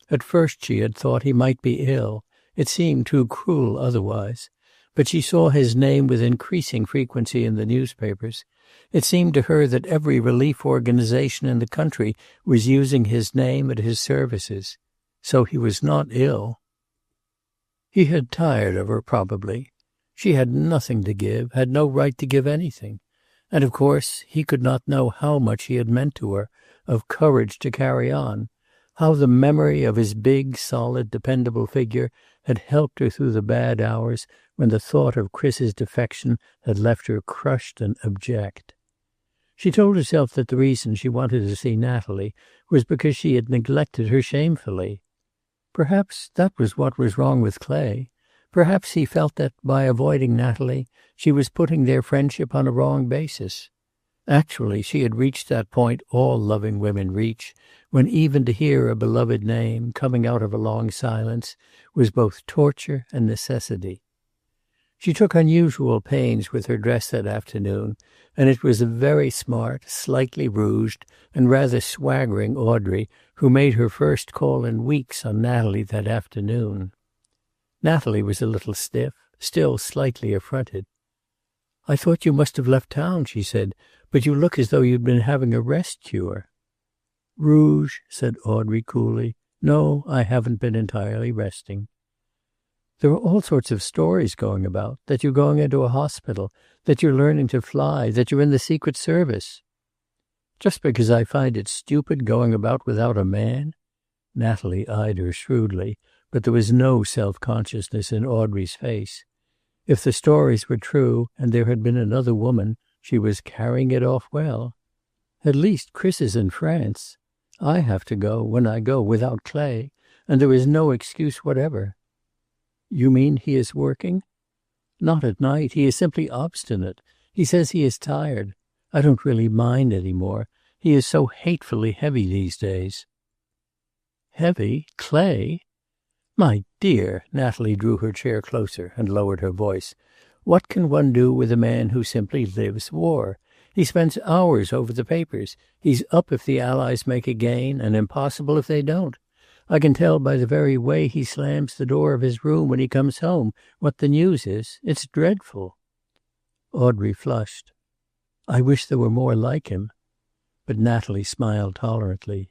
At first she had thought he might be ill. It seemed too cruel otherwise. But she saw his name with increasing frequency in the newspapers. It seemed to her that every relief organization in the country was using his name and his services. So he was not ill. He had tired of her, probably. She had nothing to give, had no right to give anything. And, of course, he could not know how much he had meant to her, of courage to carry on, how the memory of his big, solid, dependable figure had helped her through the bad hours when the thought of Chris's defection had left her crushed and abject. She told herself that the reason she wanted to see Natalie was because she had neglected her shamefully. Perhaps that was what was wrong with Clay. Perhaps he felt that, by avoiding Natalie, she was putting their friendship on a wrong basis. Actually, she had reached that point all loving women reach, when even to hear a beloved name, coming out of a long silence, was both torture and necessity. She took unusual pains with her dress that afternoon, and it was a very smart, slightly rouged, and rather swaggering Audrey who made her first call in weeks on Natalie that afternoon. Natalie was a little stiff, still slightly affronted. "I thought you must have left town," she said, "but you look as though you'd been having a rest cure." "Rouge," said Audrey coolly. "No, I haven't been entirely resting." "There are all sorts of stories going about, that you're going into a hospital, that you're learning to fly, that you're in the Secret Service." "Just because I find it stupid going about without a man?" Natalie eyed her shrewdly, but there was no self-consciousness in Audrey's face. If the stories were true, and there had been another woman, she was carrying it off well. "At least Chris is in France. I have to go, when I go, without Clay, and there is no excuse whatever." "You mean he is working?" "Not at night. He is simply obstinate. He says he is tired. I don't really mind any more. He is so hatefully heavy these days." "Heavy? Clay?" "My dear," Natalie drew her chair closer and lowered her voice, "what can one do with a man who simply lives war? He spends hours over the papers. He's up if the Allies make a gain, and impossible if they don't. I can tell by the very way he slams the door of his room when he comes home what the news is. It's dreadful." Audrey flushed. "I wish there were more like him." But Natalie smiled tolerantly.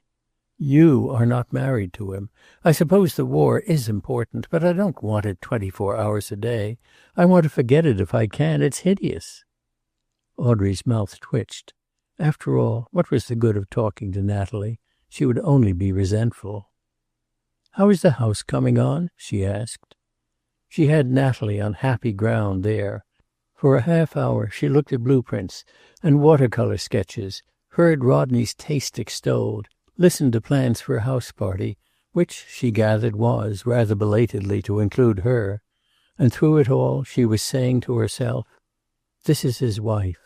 "You are not married to him. I suppose the war is important, but I don't want it 24 hours a day. I want to forget it if I can. It's hideous." Audrey's mouth twitched. After all, what was the good of talking to Natalie? She would only be resentful. "How is the house coming on?" she asked. She had Natalie on happy ground there. For a half hour she looked at blueprints and watercolor sketches, heard Rodney's taste extolled, listened to plans for a house party, which, she gathered, was, rather belatedly, to include her. And through it all she was saying to herself, "This is his wife.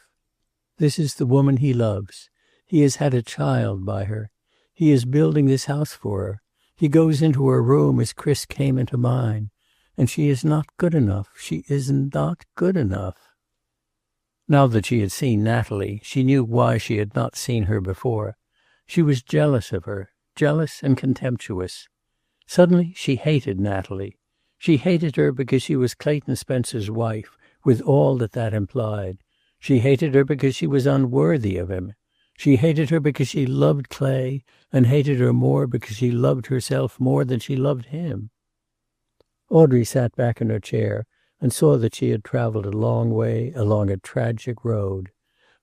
This is the woman he loves. He has had a child by her. He is building this house for her. He goes into her room as Chris came into mine. And she is not good enough. She is not good enough." Now that she had seen Natalie, she knew why she had not seen her before. She was jealous of her, jealous and contemptuous. Suddenly she hated Natalie. She hated her because she was Clayton Spencer's wife, with all that that implied. She hated her because she was unworthy of him. She hated her because she loved Clay, and hated her more because she loved herself more than she loved him. Audrey sat back in her chair and saw that she had traveled a long way along a tragic road.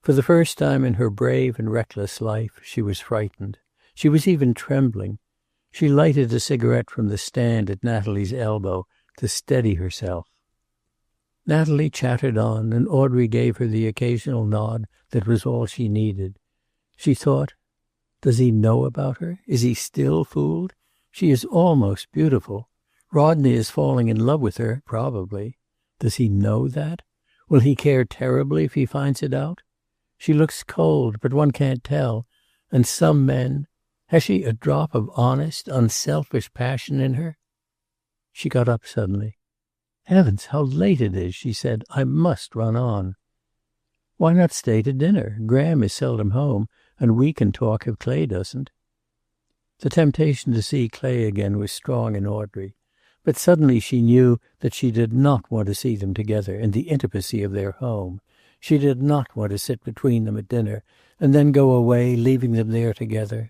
For the first time in her brave and reckless life, she was frightened. She was even trembling. She lighted a cigarette from the stand at Natalie's elbow to steady herself. Natalie chattered on, and Audrey gave her the occasional nod that was all she needed. She thought, does he know about her? Is he still fooled? She is almost beautiful. Rodney is falling in love with her, probably. Does he know that? Will he care terribly if he finds it out? She looks cold, but one can't tell. And some men... Has she a drop of honest, unselfish passion in her? She got up suddenly. "Heavens, how late it is," she said. "I must run on." "Why not stay to dinner? Graham is seldom home, and we can talk if Clay doesn't." The temptation to see Clay again was strong in Audrey. But suddenly she knew that she did not want to see them together in the intimacy of their home. She did not want to sit between them at dinner and then go away, leaving them there together.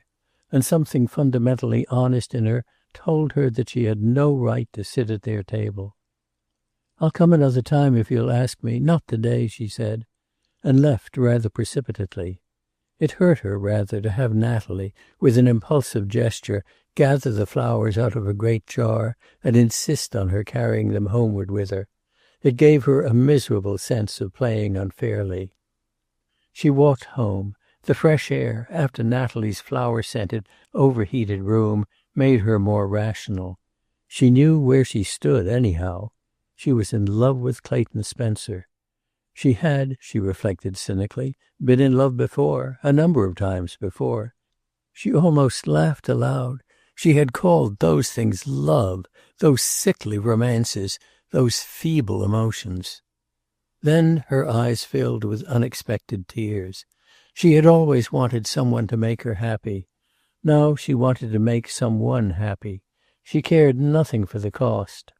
And something fundamentally honest in her told her that she had no right to sit at their table. "I'll come another time if you'll ask me. Not today," she said, and left rather precipitately. It hurt her, rather, to have Natalie, with an impulsive gesture, gather the flowers out of a great jar and insist on her carrying them homeward with her. It gave her a miserable sense of playing unfairly. She walked home. The fresh air, after Natalie's flower-scented, overheated room, made her more rational. She knew where she stood, anyhow. She was in love with Clayton Spencer. She had, she reflected cynically, been in love before, a number of times before. She almost laughed aloud. She had called those things love, those sickly romances, those feeble emotions. Then her eyes filled with unexpected tears. She had always wanted someone to make her happy. Now she wanted to make someone happy. She cared nothing for the cost.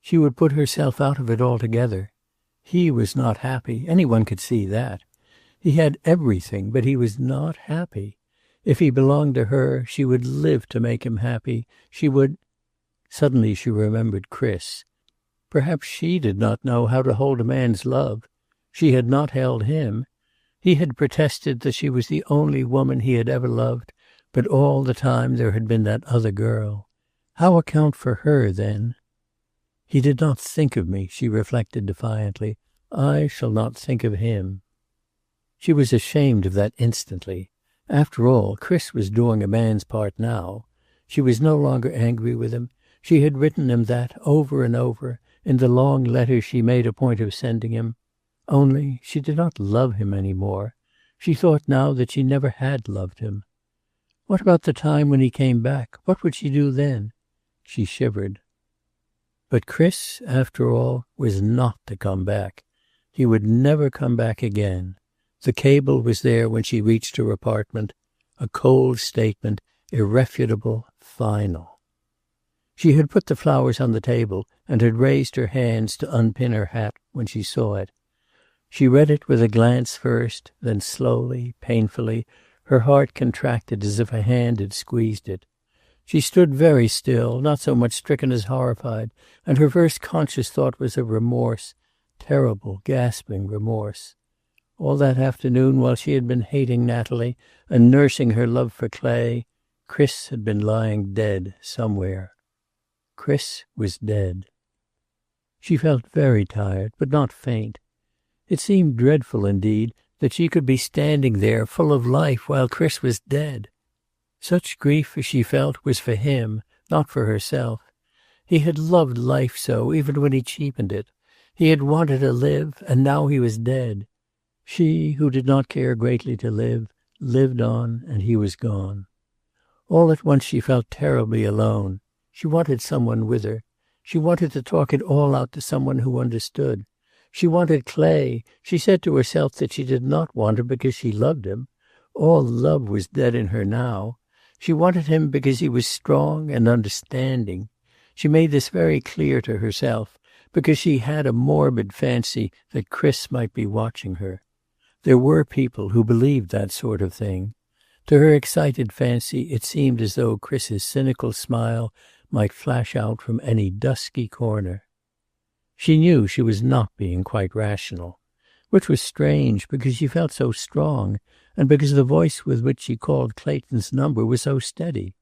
She would put herself out of it altogether. He was not happy. Anyone could see that. He had everything, but he was not happy. If he belonged to her, she would live to make him happy. She would... Suddenly she remembered Chris. Perhaps she did not know how to hold a man's love. She had not held him. He had protested that she was the only woman he had ever loved, but all the time there had been that other girl. How account for her, then? "He did not think of me," she reflected defiantly. "I shall not think of him." She was ashamed of that instantly. After all, Chris was doing a man's part now. She was no longer angry with him. She had written him that over and over, in the long letters she made a point of sending him. Only, she did not love him any more. She thought now that she never had loved him. What about the time when he came back? What would she do then? She shivered. But Chris, after all, was not to come back. He would never come back again. The cable was there when she reached her apartment. A cold statement, irrefutable, final. She had put the flowers on the table and had raised her hands to unpin her hat when she saw it. She read it with a glance first, then slowly, painfully, her heart contracted as if a hand had squeezed it. She stood very still, not so much stricken as horrified, and her first conscious thought was of remorse, terrible, gasping remorse. All that afternoon, while she had been hating Natalie and nursing her love for Clay, Chris had been lying dead somewhere. Chris was dead. She felt very tired, but not faint. It seemed dreadful, indeed, that she could be standing there full of life while Chris was dead. Such grief as she felt was for him, not for herself. He had loved life so, even when he cheapened it. He had wanted to live, and now he was dead. She, who did not care greatly to live, lived on, and he was gone. All at once she felt terribly alone. She wanted someone with her. She wanted to talk it all out to someone who understood. She wanted Clay. She said to herself that she did not want him because she loved him. All love was dead in her now. She wanted him because he was strong and understanding. She made this very clear to herself, because she had a morbid fancy that Chris might be watching her. There were people who believed that sort of thing. To her excited fancy, it seemed as though Chris's cynical smile might flash out from any dusky corner. She knew she was not being quite rational, which was strange because she felt so strong and because the voice with which she called Clayton's number was so steady.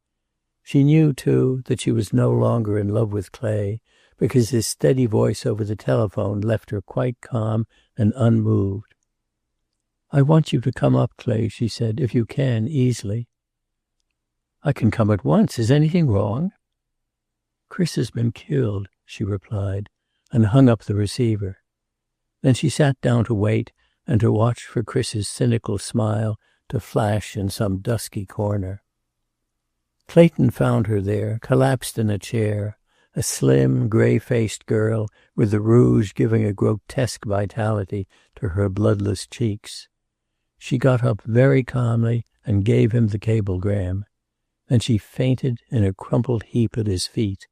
She knew, too, that she was no longer in love with Clay because his steady voice over the telephone left her quite calm and unmoved. "I want you to come up, Clay," she said, "if you can, easily." "I can come at once. Is anything wrong?" "Chris has been killed," she replied, and hung up the receiver. Then she sat down to wait and to watch for Chris's cynical smile to flash in some dusky corner. Clayton found her there, collapsed in a chair, a slim, gray-faced girl with the rouge giving a grotesque vitality to her bloodless cheeks. She got up very calmly and gave him the cablegram. Then she fainted in a crumpled heap at his feet.